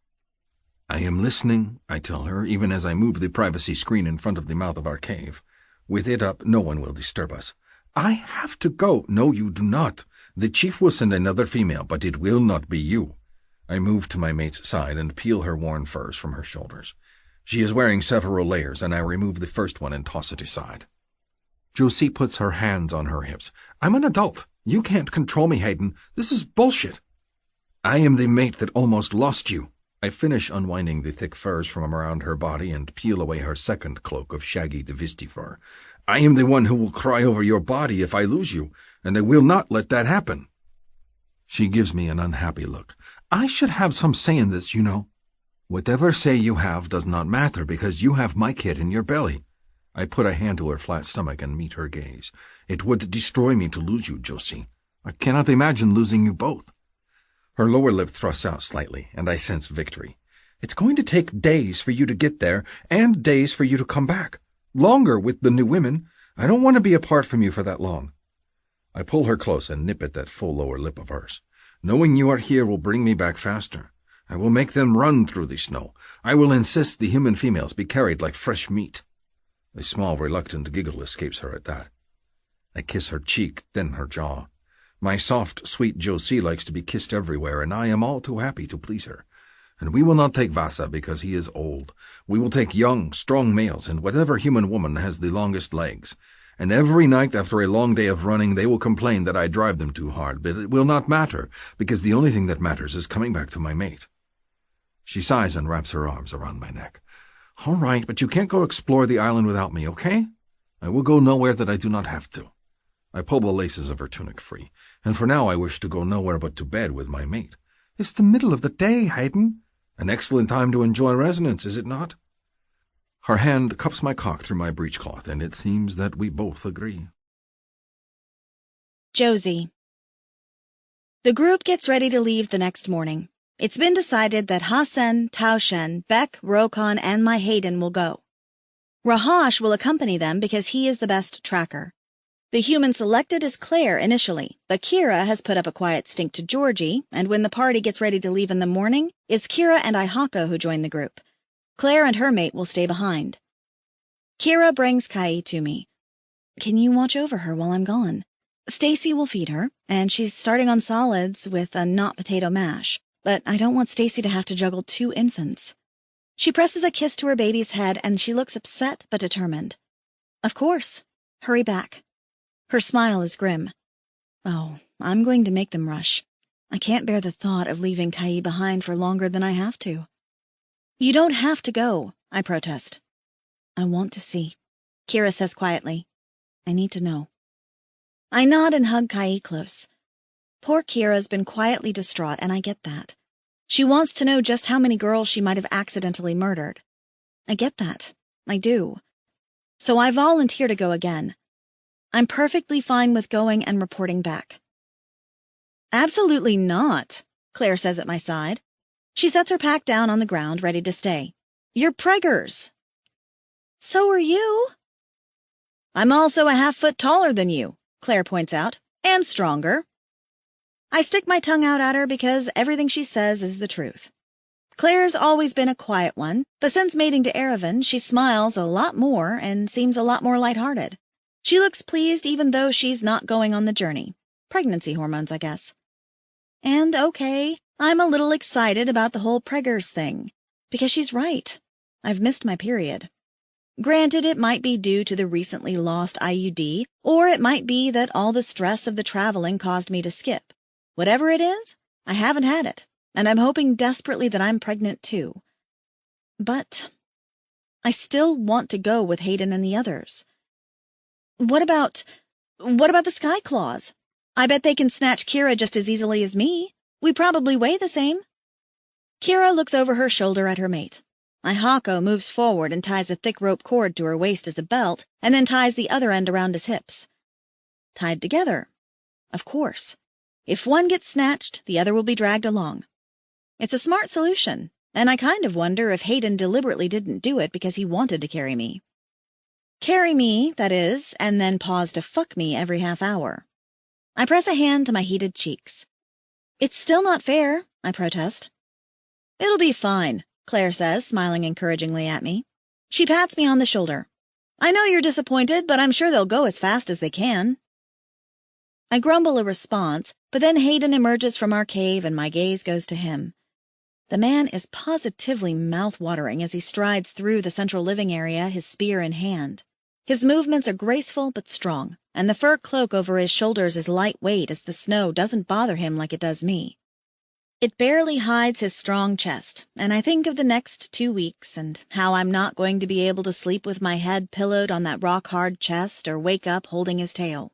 I am listening, I tell her, even as I move the privacy screen in front of the mouth of our cave. With it up, no one will disturb us. I have to go. No, you do not. The chief will send another female, but it will not be you. I move to my mate's side and peel her worn furs from her shoulders. She is wearing several layers, and I remove the first one and toss it aside. Josie puts her hands on her hips. I'm an adult. You can't control me, Hayden. This is bullshit. I am the mate that almost lost you. I finish unwinding the thick furs from around her body and peel away her second cloak of shaggy Divisti fur. I am the one who will cry over your body if I lose you, and I will not let that happen. She gives me an unhappy look. I should have some say in this, you know. Whatever say you have does not matter, because you have my kid in your belly. I put a hand to her flat stomach and meet her gaze. It would destroy me to lose you, Josie. I cannot imagine losing you both. Her lower lip thrusts out slightly, and I sense victory. It's going to take days for you to get there, and days for you to come back. Longer with the new women. I don't want to be apart from you for that long. I pull her close and nip at that full lower lip of hers. Knowing you are here will bring me back faster. I will make them run through the snow. I will insist the human females be carried like fresh meat. A small, reluctant giggle escapes her at that. I kiss her cheek, then her jaw. My soft, sweet Josie likes to be kissed everywhere, and I am all too happy to please her. And we will not take Vasa because he is old. We will take young, strong males, and whatever human woman has the longest legs. And every night after a long day of running, they will complain that I drive them too hard, but it will not matter, because the only thing that matters is coming back to my mate. She sighs and wraps her arms around my neck. All right, but you can't go explore the island without me, okay? I will go nowhere that I do not have to. I pull the laces of her tunic free, and for now I wish to go nowhere but to bed with my mate. It's the middle of the day, Hayden. An excellent time to enjoy resonance, is it not? Her hand cups my cock through my breechcloth, and it seems that we both agree. Josie. The group gets ready to leave the next morning. It's been decided that Hasen, Taoshen, Beck, Rokon, and my Hayden will go. Rahash will accompany them because he is the best tracker. The human selected is Claire initially, but Kira has put up a quiet stink to Georgie, and when the party gets ready to leave in the morning, it's Kira and Ihako who join the group. Claire and her mate will stay behind. Kira brings Kai to me. Can you watch over her while I'm gone? Stacy will feed her, and she's starting on solids with a not-potato mash, but I don't want Stacy to have to juggle 2 infants. She presses a kiss to her baby's head, and she looks upset but determined. Of course. Hurry back. Her smile is grim. Oh, I'm going to make them rush. I can't bear the thought of leaving Kai behind for longer than I have to. You don't have to go, I protest. I want to see, Kira says quietly. I need to know. I nod and hug Kai close. Poor Kira's been quietly distraught, and I get that. She wants to know just how many girls she might have accidentally murdered. I get that. I do. So I volunteer to go again. I'm perfectly fine with going and reporting back. Absolutely not, Claire says at my side. She sets her pack down on the ground, ready to stay. You're preggers. So are you. I'm also a half-foot taller than you, Claire points out, and stronger. I stick my tongue out at her because everything she says is the truth. Claire's always been a quiet one, but since mating to Erevan, she smiles a lot more and seems a lot more lighthearted. She looks pleased even though she's not going on the journey. Pregnancy hormones, I guess. And okay, I'm a little excited about the whole preggers thing, because she's right. I've missed my period. Granted, it might be due to the recently lost IUD, or it might be that all the stress of the traveling caused me to skip. Whatever it is, I haven't had it, and I'm hoping desperately that I'm pregnant too. But I still want to go with Hayden and the others. What about the Sky Claws? I bet they can snatch Kira just as easily as me. We probably weigh the same. Kira looks over her shoulder at her mate. Ihako moves forward and ties a thick rope cord to her waist as a belt, and then ties the other end around his hips. Tied together. Of course. If one gets snatched, the other will be dragged along. It's a smart solution, and I kind of wonder if Hayden deliberately didn't do it because he wanted to carry me. Carry me, that is, and then pause to fuck me every half hour. I press a hand to my heated cheeks. It's still not fair, I protest. It'll be fine, Claire says, smiling encouragingly at me. She pats me on the shoulder. I know you're disappointed, but I'm sure they'll go as fast as they can. I grumble a response, but then Hayden emerges from our cave and my gaze goes to him. The man is positively mouth-watering as he strides through the central living area, his spear in hand. His movements are graceful but strong, and the fur cloak over his shoulders is lightweight as the snow doesn't bother him like it does me. It barely hides his strong chest, and I think of the next 2 weeks and how I'm not going to be able to sleep with my head pillowed on that rock-hard chest or wake up holding his tail.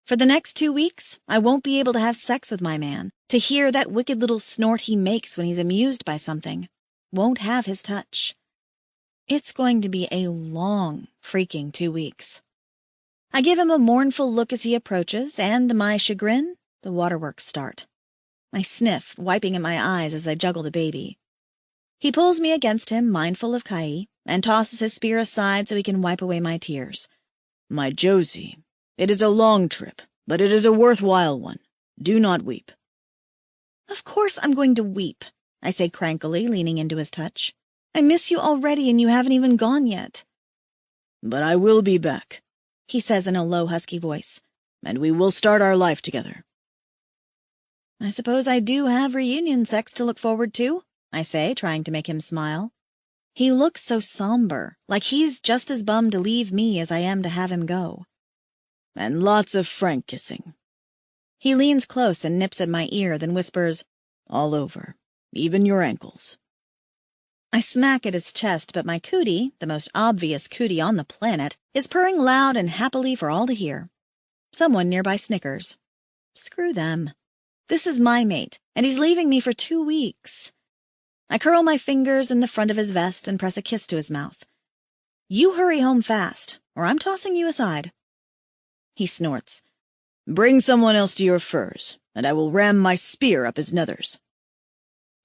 For the next 2 weeks, I won't be able to have sex with my man, to hear that wicked little snort he makes when he's amused by something. Won't have his touch. It's going to be a long, freaking 2 weeks. I give him a mournful look as he approaches, and to my chagrin, the waterworks start. I sniff, wiping at my eyes as I juggle the baby. He pulls me against him, mindful of Kai, and tosses his spear aside so he can wipe away my tears. My Josie, it is a long trip, but it is a worthwhile one. Do not weep. Of course I'm going to weep, I say crankily, leaning into his touch. I miss you already, and you haven't even gone yet. But I will be back, he says in a low, husky voice. And we will start our life together. I suppose I do have reunion sex to look forward to, I say, trying to make him smile. He looks so somber, like he's just as bummed to leave me as I am to have him go. And lots of frank kissing. He leans close and nips at my ear, then whispers, all over, even your ankles. I smack at his chest, but my cootie, the most obvious cootie on the planet, is purring loud and happily for all to hear. Someone nearby snickers. Screw them. This is my mate, and he's leaving me for 2 weeks. I curl my fingers in the front of his vest and press a kiss to his mouth. You hurry home fast, or I'm tossing you aside. He snorts. Bring someone else to your furs, and I will ram my spear up his nethers.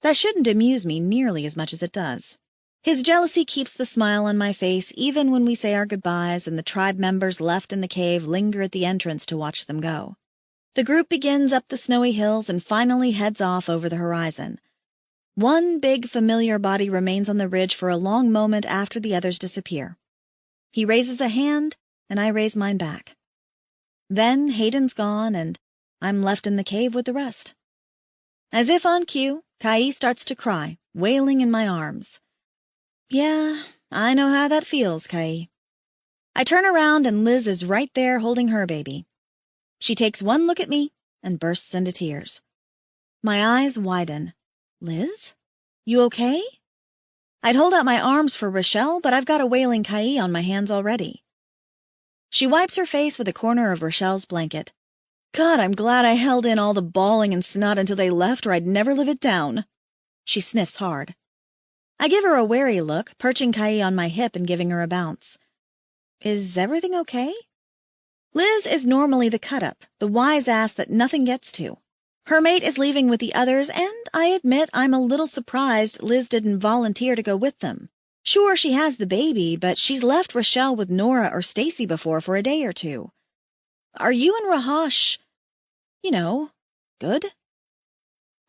That shouldn't amuse me nearly as much as it does. His jealousy keeps the smile on my face even when we say our goodbyes and the tribe members left in the cave linger at the entrance to watch them go. The group begins up the snowy hills and finally heads off over the horizon. One big familiar body remains on the ridge for a long moment after the others disappear. He raises a hand, and I raise mine back. Then Hayden's gone, and I'm left in the cave with the rest. As if on cue, Kai starts to cry, wailing in my arms. Yeah, I know how that feels, Kai. I turn around and Liz is right there holding her baby. She takes one look at me and bursts into tears. My eyes widen. Liz? You okay? I'd hold out my arms for Rochelle, but I've got a wailing Kai on my hands already. She wipes her face with a corner of Rochelle's blanket. God, I'm glad I held in all the bawling and snot until they left, or I'd never live it down. She sniffs hard. I give her a wary look, perching Kai on my hip and giving her a bounce. Is everything okay? Liz is normally the cut-up, the wise ass that nothing gets to. Her mate is leaving with the others, and I admit I'm a little surprised Liz didn't volunteer to go with them. Sure, she has the baby, but she's left Rochelle with Nora or Stacy before for a day or two. Are you and Rahosh, good?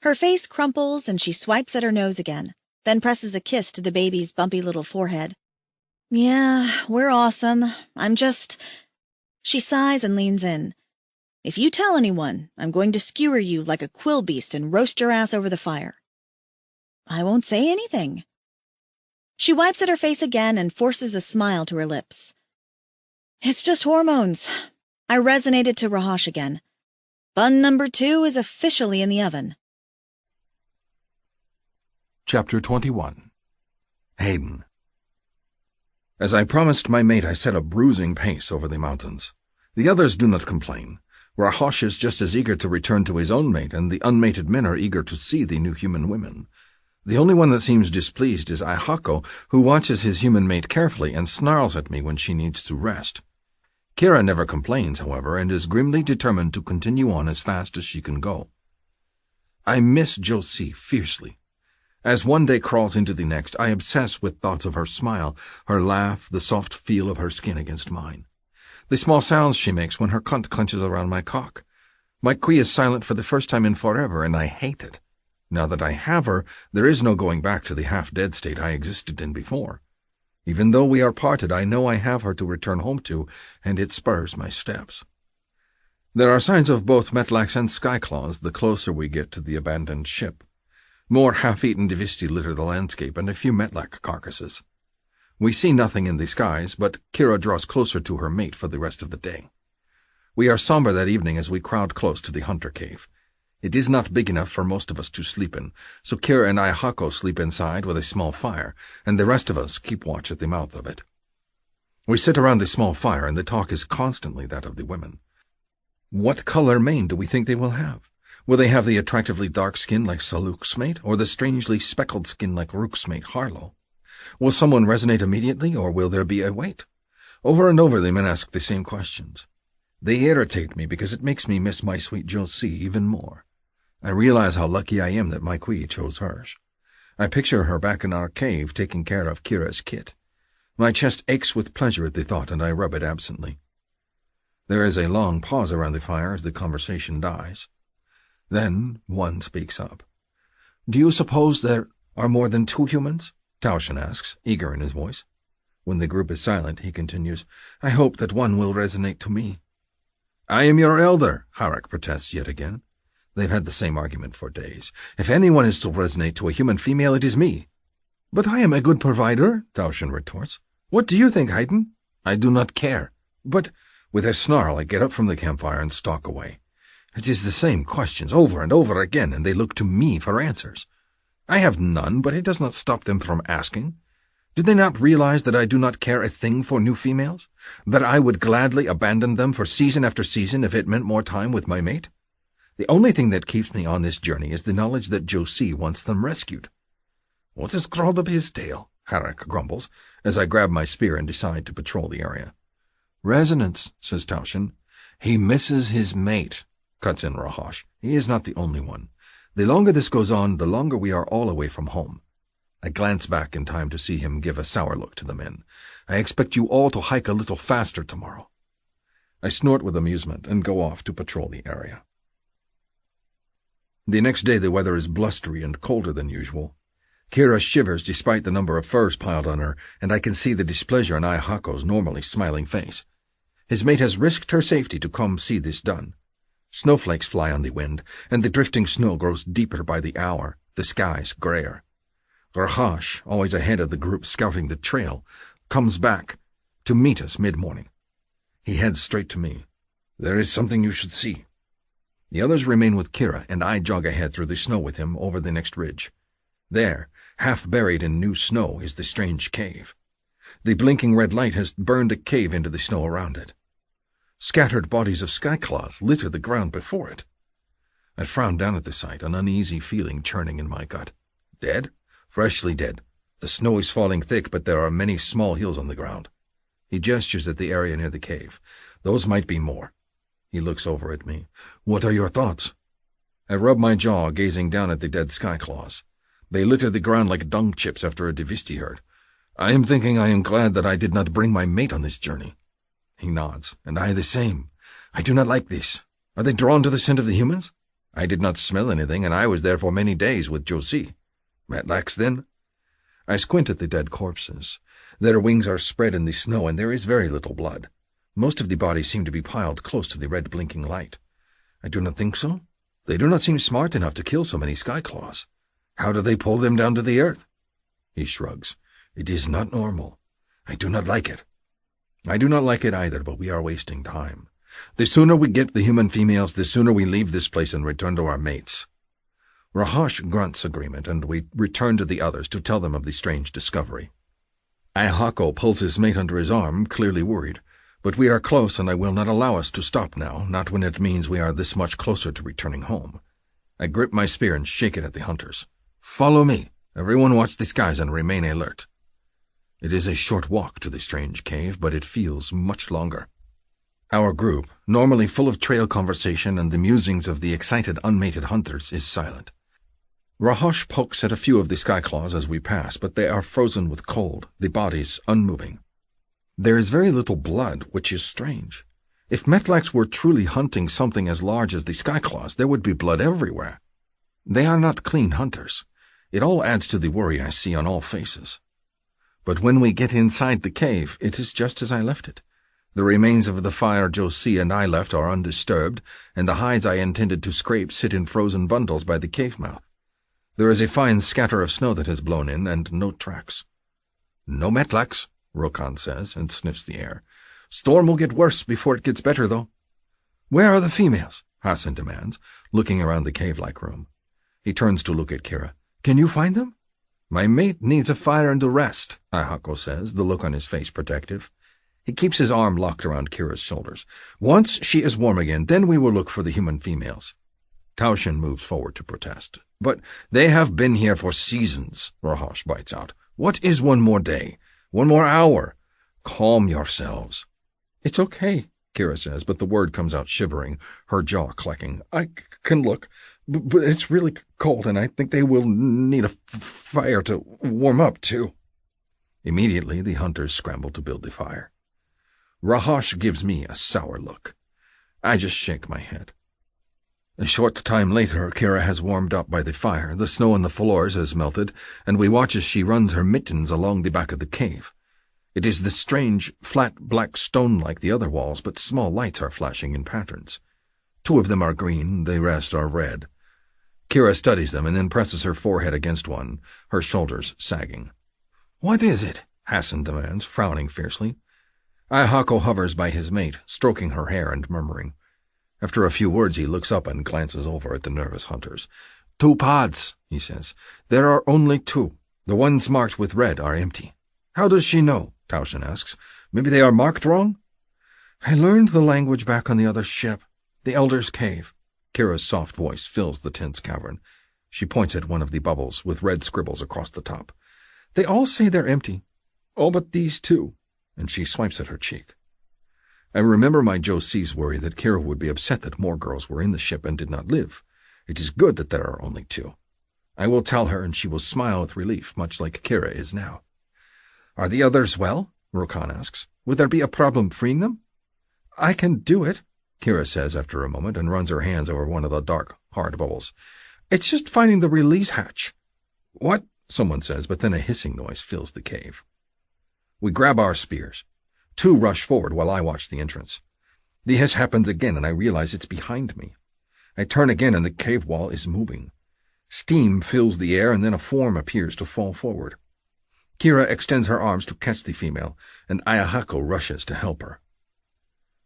Her face crumples and she swipes at her nose again, then presses a kiss to the baby's bumpy little forehead. Yeah, we're awesome. She sighs and leans in. If you tell anyone, I'm going to skewer you like a quill beast and roast your ass over the fire. I won't say anything. She wipes at her face again and forces a smile to her lips. It's just hormones. I resonated to Rahosh again. Bun number 2 is officially in the oven. Chapter 21. Hayden. As I promised my mate, I set a bruising pace over the mountains. The others do not complain. Rahosh is just as eager to return to his own mate, and the unmated men are eager to see the new human women. The only one that seems displeased is Ihako, who watches his human mate carefully and snarls at me when she needs to rest. Kira never complains, however, and is grimly determined to continue on as fast as she can go. I miss Josie fiercely. As one day crawls into the next, I obsess with thoughts of her smile, her laugh, the soft feel of her skin against mine. The small sounds she makes when her cunt clenches around my cock. My Kui is silent for the first time in forever, and I hate it. Now that I have her, there is no going back to the half-dead state I existed in before. Even though we are parted, I know I have her to return home to, and it spurs my steps. There are signs of both Metlax and Skyclaws the closer we get to the abandoned ship. More half-eaten Divisti litter the landscape, and a few Metlax carcasses. We see nothing in the skies, but Kira draws closer to her mate for the rest of the day. We are somber that evening as we crowd close to the hunter cave. It is not big enough for most of us to sleep in, so Kira and Ihako sleep inside with a small fire, and the rest of us keep watch at the mouth of it. We sit around the small fire, and the talk is constantly that of the women. What color mane do we think they will have? Will they have the attractively dark skin like Saluk's mate, or the strangely speckled skin like Rook's mate Harlow? Will someone resonate immediately, or will there be a wait? Over and over the men ask the same questions. They irritate me because it makes me miss my sweet Josie even more. I realize how lucky I am that my Kui chose hers. I picture her back in our cave taking care of Kira's kit. My chest aches with pleasure at the thought, and I rub it absently. There is a long pause around the fire as the conversation dies. Then one speaks up. "Do you suppose there are more than 2 humans?" Taushen asks, eager in his voice. When the group is silent, he continues, "I hope that one will resonate to me." "I am your elder," Harak protests yet again. They've had the same argument for days. If anyone is to resonate to a human female, it is me. But I am a good provider, Tauschen retorts. What do you think, Haydn? I do not care. But, with a snarl, I get up from the campfire and stalk away. It is the same questions over and over again, and they look to me for answers. I have none, but it does not stop them from asking. Do they not realize that I do not care a thing for new females? That I would gladly abandon them for season after season if it meant more time with my mate? The only thing that keeps me on this journey is the knowledge that Josie wants them rescued. What has crawled up his tail? Harrick grumbles, as I grab my spear and decide to patrol the area. Resonance, says Tauschen. He misses his mate, cuts in Rahosh. He is not the only one. The longer this goes on, the longer we are all away from home. I glance back in time to see him give a sour look to the men. I expect you all to hike a little faster tomorrow. I snort with amusement and go off to patrol the area. The next day the weather is blustery and colder than usual. Kira shivers despite the number of furs piled on her, and I can see the displeasure on Aihako's normally smiling face. His mate has risked her safety to come see this done. Snowflakes fly on the wind, and the drifting snow grows deeper by the hour, the skies grayer. Rahosh, always ahead of the group scouting the trail, comes back to meet us mid-morning. He heads straight to me. There is something you should see. The others remain with Kira, and I jog ahead through the snow with him over the next ridge. There, half buried in new snow, is the strange cave. The blinking red light has burned a cave into the snow around it. Scattered bodies of skyclaws litter the ground before it. I frown down at the sight, an uneasy feeling churning in my gut. Dead? Freshly dead. The snow is falling thick, but there are many small hills on the ground. He gestures at the area near the cave. Those might be more. He looks over at me. What are your thoughts? I rub my jaw, gazing down at the dead skyclaws. They litter the ground like dung chips after a Divisti herd. I am thinking I am glad that I did not bring my mate on this journey. He nods, and I the same. I do not like this. Are they drawn to the scent of the humans? I did not smell anything, and I was there for many days with Josie. Matlax, then? I squint at the dead corpses. Their wings are spread in the snow, and there is very little blood. Most of the bodies seem to be piled close to the red blinking light. I do not think so. They do not seem smart enough to kill so many skyclaws. How do they pull them down to the earth? He shrugs. It is not normal. I do not like it. I do not like it either, but we are wasting time. The sooner we get the human females, the sooner we leave this place and return to our mates. Rahosh grunts agreement, and we return to the others to tell them of the strange discovery. Aihako pulls his mate under his arm, clearly worried. But we are close, and I will not allow us to stop now, not when it means we are this much closer to returning home. I grip my spear and shake it at the hunters. Follow me. Everyone watch the skies and remain alert. It is a short walk to the strange cave, but it feels much longer. Our group, normally full of trail conversation and the musings of the excited unmated hunters, is silent. Rahosh pokes at a few of the skyclaws as we pass, but they are frozen with cold, the bodies unmoving. There is very little blood, which is strange. If Metlax were truly hunting something as large as the skyclaws, there would be blood everywhere. They are not clean hunters. It all adds to the worry I see on all faces. But when we get inside the cave, it is just as I left it. The remains of the fire Josie and I left are undisturbed, and the hides I intended to scrape sit in frozen bundles by the cave mouth. There is a fine scatter of snow that has blown in, and no tracks. No Metlax, Rokan says, and sniffs the air. Storm will get worse before it gets better, though. Where are the females? Hassan demands, looking around the cave-like room. He turns to look at Kira. Can you find them? My mate needs a fire and a rest, Aihako says, the look on his face protective. He keeps his arm locked around Kira's shoulders. Once she is warm again, then we will look for the human females. Tauschen moves forward to protest. But they have been here for seasons, Rahosh bites out. What is one more day? 1 more hour? Calm yourselves. It's okay, Kira says, but the word comes out shivering, her jaw clacking. I can look, but it's really cold, and I think they will need a fire to warm up, too. Immediately, the hunters scramble to build the fire. Rahosh gives me a sour look. I just shake my head. A short time later, Kira has warmed up by the fire, the snow on the floors has melted, and we watch as she runs her mittens along the back of the cave. It is the strange, flat black stone like the other walls, but small lights are flashing in patterns. 2 of them are green, the rest are red. Kira studies them and then presses her forehead against one, her shoulders sagging. "What is it?" Hassan demands, frowning fiercely. Ayahako hovers by his mate, stroking her hair and murmuring. After a few words he looks up and glances over at the nervous hunters. "2 pods," he says. "There are only 2. The ones marked with red are empty." "How does she know?" Taushen asks. "Maybe they are marked wrong?" "I learned the language back on the other ship, the Elder's Cave." Kira's soft voice fills the tense cavern. She points at one of the bubbles with red scribbles across the top. "They all say they're empty. All but these 2. And she swipes at her cheek. I remember my Josie's worry that Kira would be upset that more girls were in the ship and did not live. It is good that there are only 2. I will tell her, and she will smile with relief, much like Kira is now. "Are the others well?" Rokan asks. "Would there be a problem freeing them?" "I can do it," Kira says after a moment, and runs her hands over one of the dark, hard bubbles. "It's just finding the release hatch." "What?" someone says, but then a hissing noise fills the cave. We grab our spears. 2 rush forward while I watch the entrance. The hiss happens again, and I realize it's behind me. I turn again, and the cave wall is moving. Steam fills the air, and then a form appears to fall forward. Kira extends her arms to catch the female, and Ayahako rushes to help her.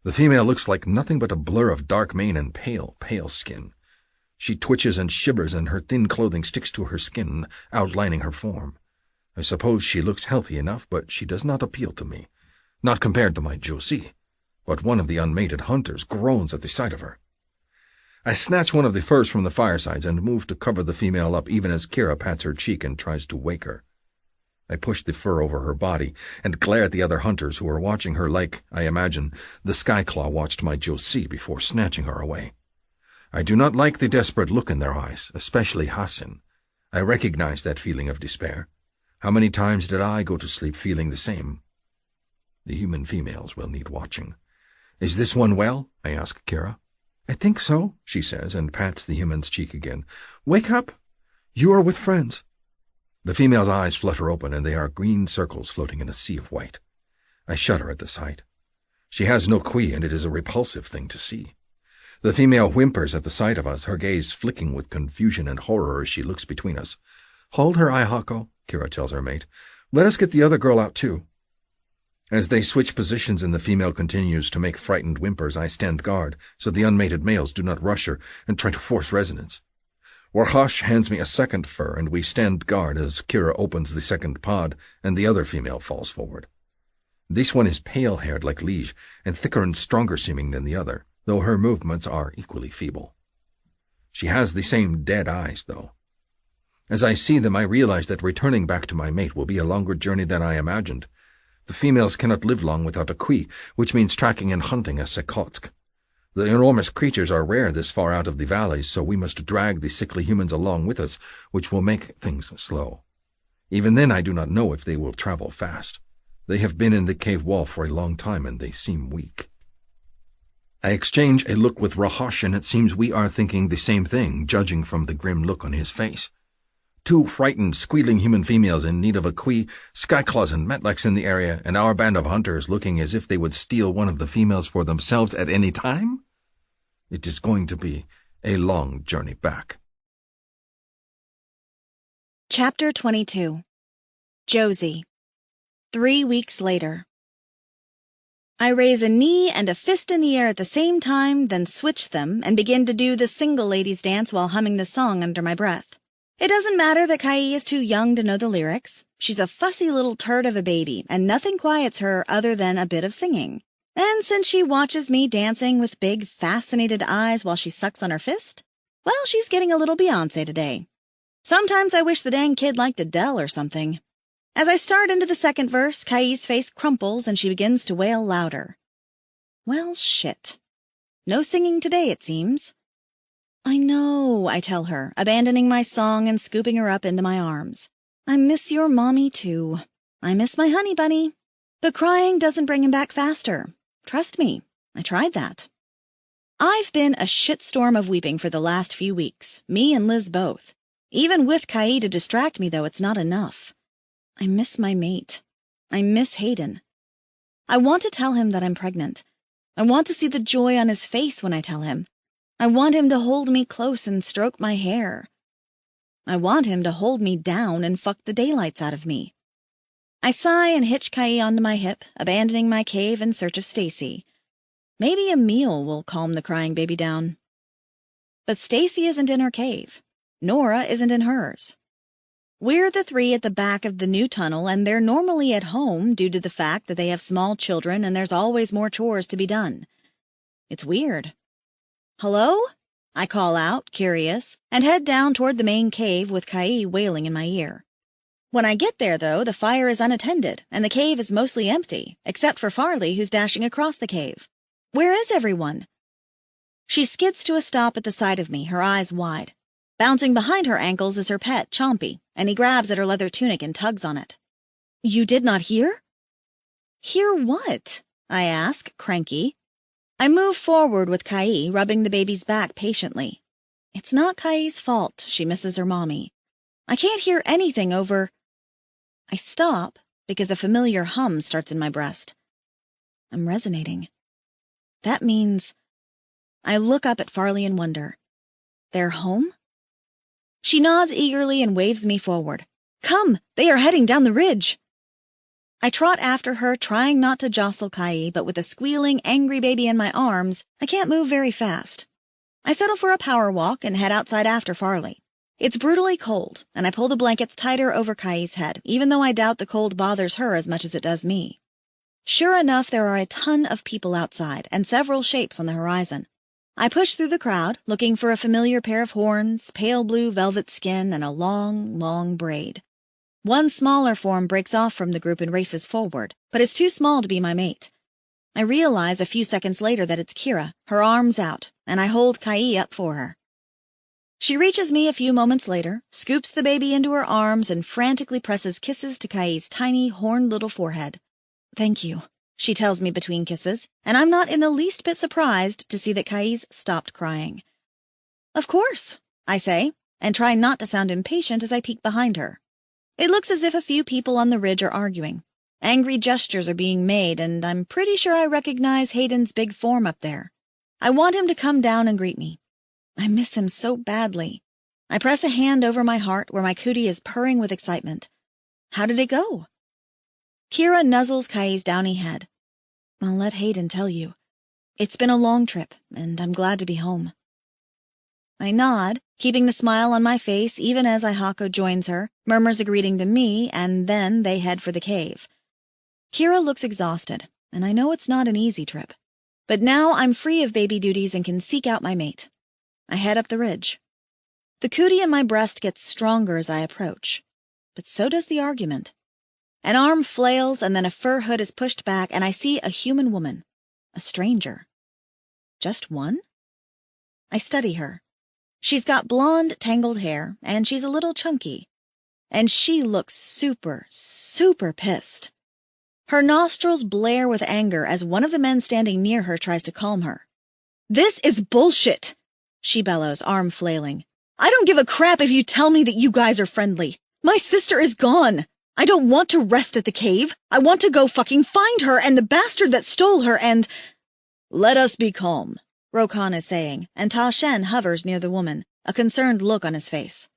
The female looks like nothing but a blur of dark mane and pale, pale skin. She twitches and shivers, and her thin clothing sticks to her skin, outlining her form. I suppose she looks healthy enough, but she does not appeal to me. Not compared to my Josie. But one of the unmated hunters groans at the sight of her. I snatch one of the furs from the firesides and move to cover the female up even as Kira pats her cheek and tries to wake her. I push the fur over her body and glare at the other hunters who are watching her like, I imagine, the Skyclaw watched my Josie before snatching her away. I do not like the desperate look in their eyes, especially Hassan. I recognize that feeling of despair. How many times did I go to sleep feeling the same? The human females will need watching. "Is this one well?" I ask Kira. "I think so," she says, and pats the human's cheek again. "Wake up. You are with friends." The female's eyes flutter open, and they are green circles floating in a sea of white. I shudder at the sight. She has no qui, and it is a repulsive thing to see. The female whimpers at the sight of us, her gaze flicking with confusion and horror as she looks between us. "Hold her, Ayahako," Kira tells her mate. "Let us get the other girl out, too." As they switch positions and the female continues to make frightened whimpers, I stand guard so the unmated males do not rush her and try to force resonance. Warhash hands me a second fur, and we stand guard as Kira opens the second pod and the other female falls forward. This one is pale-haired like Lige and thicker and stronger seeming than the other, though her movements are equally feeble. She has the same dead eyes, though. As I see them, I realize that returning back to my mate will be a longer journey than I imagined. The females cannot live long without a qui, which means tracking and hunting a sekotsk. The enormous creatures are rare this far out of the valleys, so we must drag the sickly humans along with us, which will make things slow. Even then I do not know if they will travel fast. They have been in the cave wall for a long time, and they seem weak. I exchange a look with Rahosh, and it seems we are thinking the same thing, judging from the grim look on his face. 2 frightened, squealing human females in need of a qui, Skyclaws and Metleks in the area, and our band of hunters looking as if they would steal one of the females for themselves at any time? It is going to be a long journey back. Chapter 22. Josie. 3 weeks later. I raise a knee and a fist in the air at the same time, then switch them and begin to do the single ladies dance while humming the song under my breath. It doesn't matter that Kai is too young to know the lyrics. She's a fussy little turd of a baby, and nothing quiets her other than a bit of singing. And since she watches me dancing with big, fascinated eyes while she sucks on her fist, well, she's getting a little Beyoncé today. Sometimes I wish the dang kid liked Adele or something. As I start into the second verse, Kai's face crumples and she begins to wail louder. Well, shit. No singing today, it seems. "I know," I tell her, abandoning my song and scooping her up into my arms. "I miss your mommy, too. I miss my honey bunny. But crying doesn't bring him back faster. Trust me, I tried that. I've been a shitstorm of weeping for the last few weeks, me and Liz both. Even with Kai to distract me, though, it's not enough. I miss my mate. I miss Hayden. I want to tell him that I'm pregnant. I want to see the joy on his face when I tell him. I want him to hold me close and stroke my hair. I want him to hold me down and fuck the daylights out of me. I sigh and hitch Kai onto my hip, abandoning my cave in search of Stacy. Maybe a meal will calm the crying baby down. But Stacy isn't in her cave. Nora isn't in hers. We're the three at the back of the new tunnel, and they're normally at home due to the fact that they have small children and there's always more chores to be done. It's weird. Hello? I call out, curious, and head down toward the main cave with Kai wailing in my ear. When I get there, though, the fire is unattended, and the cave is mostly empty, except for Farley, who's dashing across the cave. Where is everyone? She skids to a stop at the sight of me, her eyes wide. Bouncing behind her ankles is her pet, Chompy, and he grabs at her leather tunic and tugs on it. You did not hear? Hear what? I ask, cranky. I move forward with Kai, rubbing the baby's back patiently. It's not Kai's fault she misses her mommy. I can't hear anything over... I stop because a familiar hum starts in my breast. I'm resonating. That means... I look up at Farley in wonder. They're home? She nods eagerly and waves me forward. Come, they are heading down the ridge. I trot after her, trying not to jostle Kai, but with a squealing, angry baby in my arms, I can't move very fast. I settle for a power walk and head outside after Farley. It's brutally cold, and I pull the blankets tighter over Kai's head, even though I doubt the cold bothers her as much as it does me. Sure enough, there are a ton of people outside, and several shapes on the horizon. I push through the crowd, looking for a familiar pair of horns, pale blue velvet skin, and a long, long braid. One smaller form breaks off from the group and races forward, but is too small to be my mate. I realize a few seconds later that it's Kira, her arms out, and I hold Kai up for her. She reaches me a few moments later, scoops the baby into her arms, and frantically presses kisses to Kai's tiny, horned little forehead. Thank you, she tells me between kisses, and I'm not in the least bit surprised to see that Kai's stopped crying. Of course, I say, and try not to sound impatient as I peek behind her. It looks as if a few people on the ridge are arguing. Angry gestures are being made, and I'm pretty sure I recognize Hayden's big form up there. I want him to come down and greet me. I miss him so badly. I press a hand over my heart where my cootie is purring with excitement. How did it go? Kira nuzzles Kai's downy head. I'll let Hayden tell you. It's been a long trip, and I'm glad to be home. I nod, keeping the smile on my face even as Ihako joins her, murmurs a greeting to me, and then they head for the cave. Kira looks exhausted, and I know it's not an easy trip. But now I'm free of baby duties and can seek out my mate. I head up the ridge. The cootie in my breast gets stronger as I approach, but so does the argument. An arm flails, and then a fur hood is pushed back, and I see a human woman, a stranger. Just one? I study her. She's got blonde, tangled hair, and she's a little chunky. And she looks super, super pissed. Her nostrils blare with anger as one of the men standing near her tries to calm her. This is bullshit, she bellows, arm flailing. I don't give a crap if you tell me that you guys are friendly. My sister is gone. I don't want to rest at the cave. I want to go fucking find her and the bastard that stole her and... Let us be calm, Rokan is saying, and Ta Shen hovers near the woman, a concerned look on his face.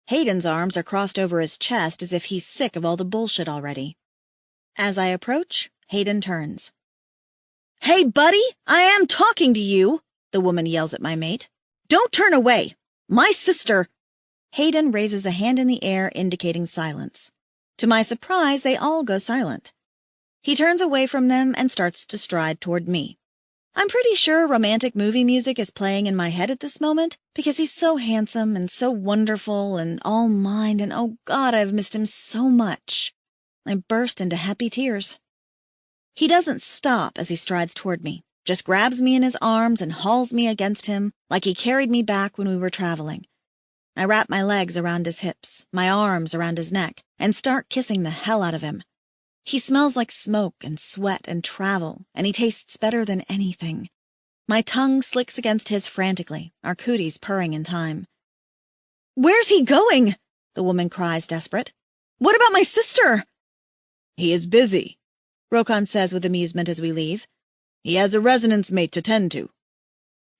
Hayden's arms are crossed over his chest as if he's sick of all the bullshit already. As I approach, Hayden turns. Hey, buddy, I am talking to you, the woman yells at my mate. Don't turn away. My sister... Hayden raises a hand in the air indicating silence. To my surprise, they all go silent. He turns away from them and starts to stride toward me. I'm pretty sure romantic movie music is playing in my head at this moment because he's so handsome and so wonderful and all mine, and oh God, I've missed him so much. I burst into happy tears. He doesn't stop as he strides toward me, just grabs me in his arms and hauls me against him like he carried me back when we were traveling. I wrap my legs around his hips, my arms around his neck, and start kissing the hell out of him. He smells like smoke and sweat and travel, and he tastes better than anything. My tongue slicks against his frantically, our cooties purring in time. Where's he going? The woman cries, desperate. What about my sister? He is busy, Rokan says with amusement as we leave. He has a resonance mate to tend to.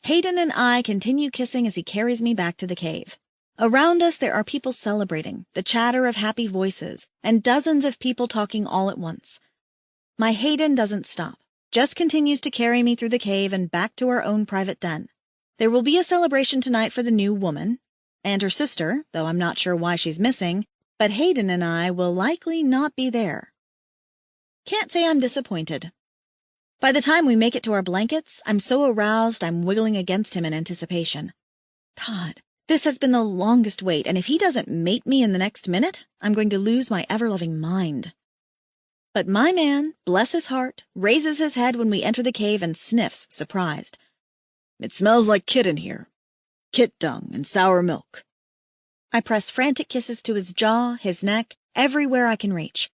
Hayden and I continue kissing as he carries me back to the cave. Around us there are people celebrating, the chatter of happy voices, and dozens of people talking all at once. My Hayden doesn't stop, just continues to carry me through the cave and back to our own private den. There will be a celebration tonight for the new woman, and her sister, though I'm not sure why she's missing, but Hayden and I will likely not be there. Can't say I'm disappointed. By the time we make it to our blankets, I'm so aroused I'm wiggling against him in anticipation. God, this has been the longest wait, and if he doesn't mate me in the next minute, I'm going to lose my ever-loving mind. But my man, bless his heart, raises his head when we enter the cave and sniffs, surprised. It smells like kit in here. Kit dung and sour milk. I press frantic kisses to his jaw, his neck, everywhere I can reach.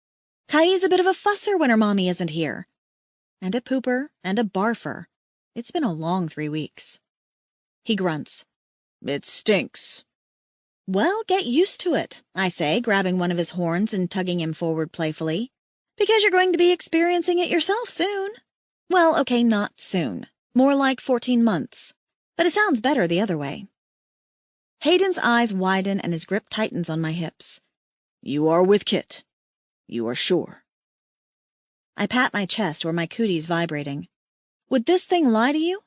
Kai's a bit of a fusser when her mommy isn't here. And a pooper and a barfer. It's been a long 3 weeks. He grunts. It stinks. Well, get used to it, I say, grabbing one of his horns and tugging him forward playfully. Because you're going to be experiencing it yourself soon. Well, okay, not soon. More like 14 months. But it sounds better the other way. Hayden's eyes widen and his grip tightens on my hips. You are with Kit. You are sure. I pat my chest where my cooties vibrating. Would this thing lie to you?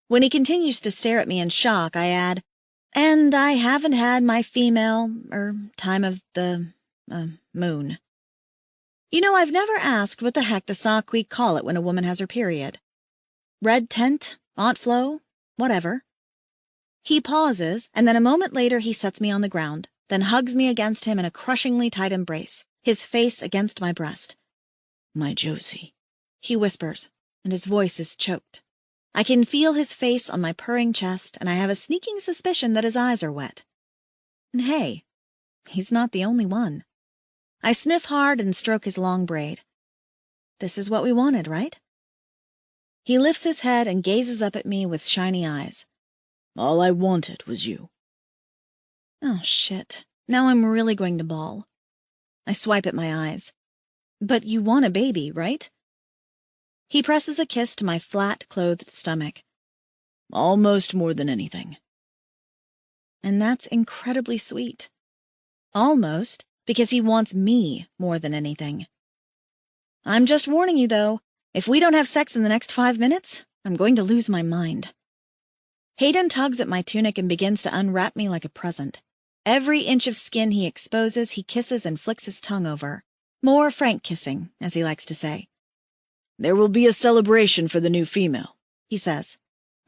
When he continues to stare at me in shock, I add, and I haven't had my time of the, moon. You know, I've never asked what the heck the Saukwe call it when a woman has her period. Red tent, Aunt Flo, whatever. He pauses, and then a moment later he sets me on the ground, then hugs me against him in a crushingly tight embrace, his face against my breast. My Josie, he whispers, and his voice is choked. I can feel his face on my purring chest, and I have a sneaking suspicion that his eyes are wet. And hey, he's not the only one. I sniff hard and stroke his long braid. This is what we wanted, right? He lifts his head and gazes up at me with shiny eyes. All I wanted was you. Oh, shit. Now I'm really going to bawl. I swipe at my eyes. But you want a baby, right? He presses a kiss to my flat, clothed stomach. Almost more than anything. And that's incredibly sweet. Almost, because he wants me more than anything. I'm just warning you, though. If we don't have sex in the next 5 minutes, I'm going to lose my mind. Hayden tugs at my tunic and begins to unwrap me like a present. Every inch of skin he exposes, he kisses and flicks his tongue over. More frank kissing, as he likes to say. There will be a celebration for the new female, he says.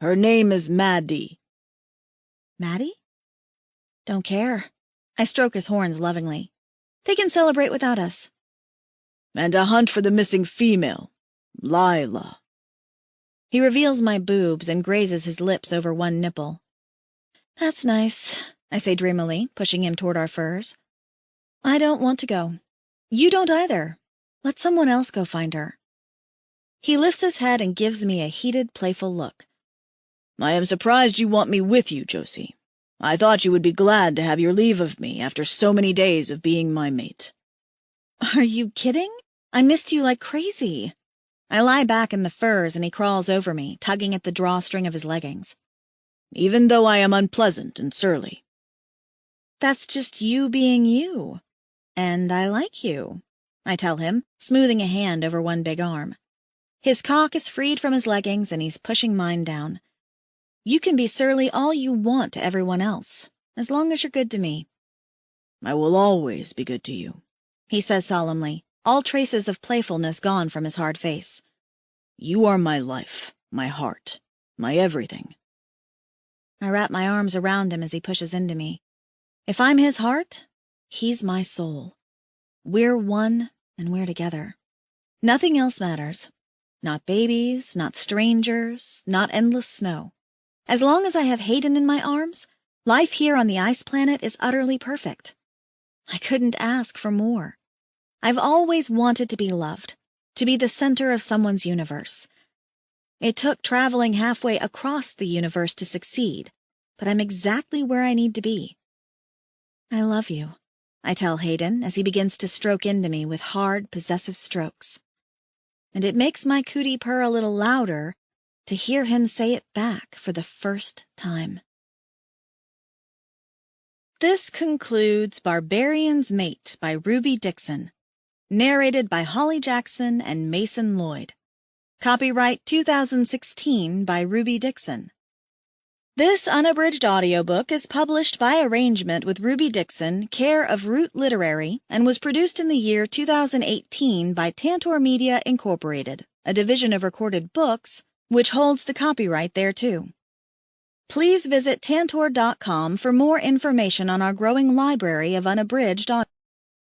Her name is Maddie. Maddie? Don't care. I stroke his horns lovingly. They can celebrate without us. And a hunt for the missing female, Lila. He reveals my boobs and grazes his lips over one nipple. That's nice, I say dreamily, pushing him toward our furs. I don't want to go. You don't either. Let someone else go find her. He lifts his head and gives me a heated, playful look. I am surprised you want me with you, Josie. I thought you would be glad to have your leave of me after so many days of being my mate. Are you kidding? I missed you like crazy. I lie back in the furs and he crawls over me, tugging at the drawstring of his leggings. Even though I am unpleasant and surly. That's just you being you. And I like you, I tell him, smoothing a hand over one big arm. His cock is freed from his leggings and he's pushing mine down. You can be surly all you want to everyone else, as long as you're good to me. I will always be good to you, he says solemnly, all traces of playfulness gone from his hard face. You are my life, my heart, my everything. I wrap my arms around him as he pushes into me. If I'm his heart, he's my soul. We're one, and we're together. Nothing else matters. Not babies, not strangers, not endless snow. As long as I have Hayden in my arms, life here on the ice planet is utterly perfect. I couldn't ask for more. I've always wanted to be loved, to be the center of someone's universe. It took traveling halfway across the universe to succeed, but I'm exactly where I need to be. I love you, I tell Hayden as he begins to stroke into me with hard, possessive strokes. And it makes my cootie purr a little louder to hear him say it back for the first time. This concludes Barbarian's Mate by Ruby Dixon, narrated by Holly Jackson and Mason Lloyd. Copyright 2016 by Ruby Dixon. This unabridged audiobook is published by arrangement with Ruby Dixon, care of Root Literary, and was produced in the year 2018 by Tantor Media Incorporated, a division of Recorded Books, which holds the copyright thereto. Please visit Tantor.com for more information on our growing library of unabridged audio.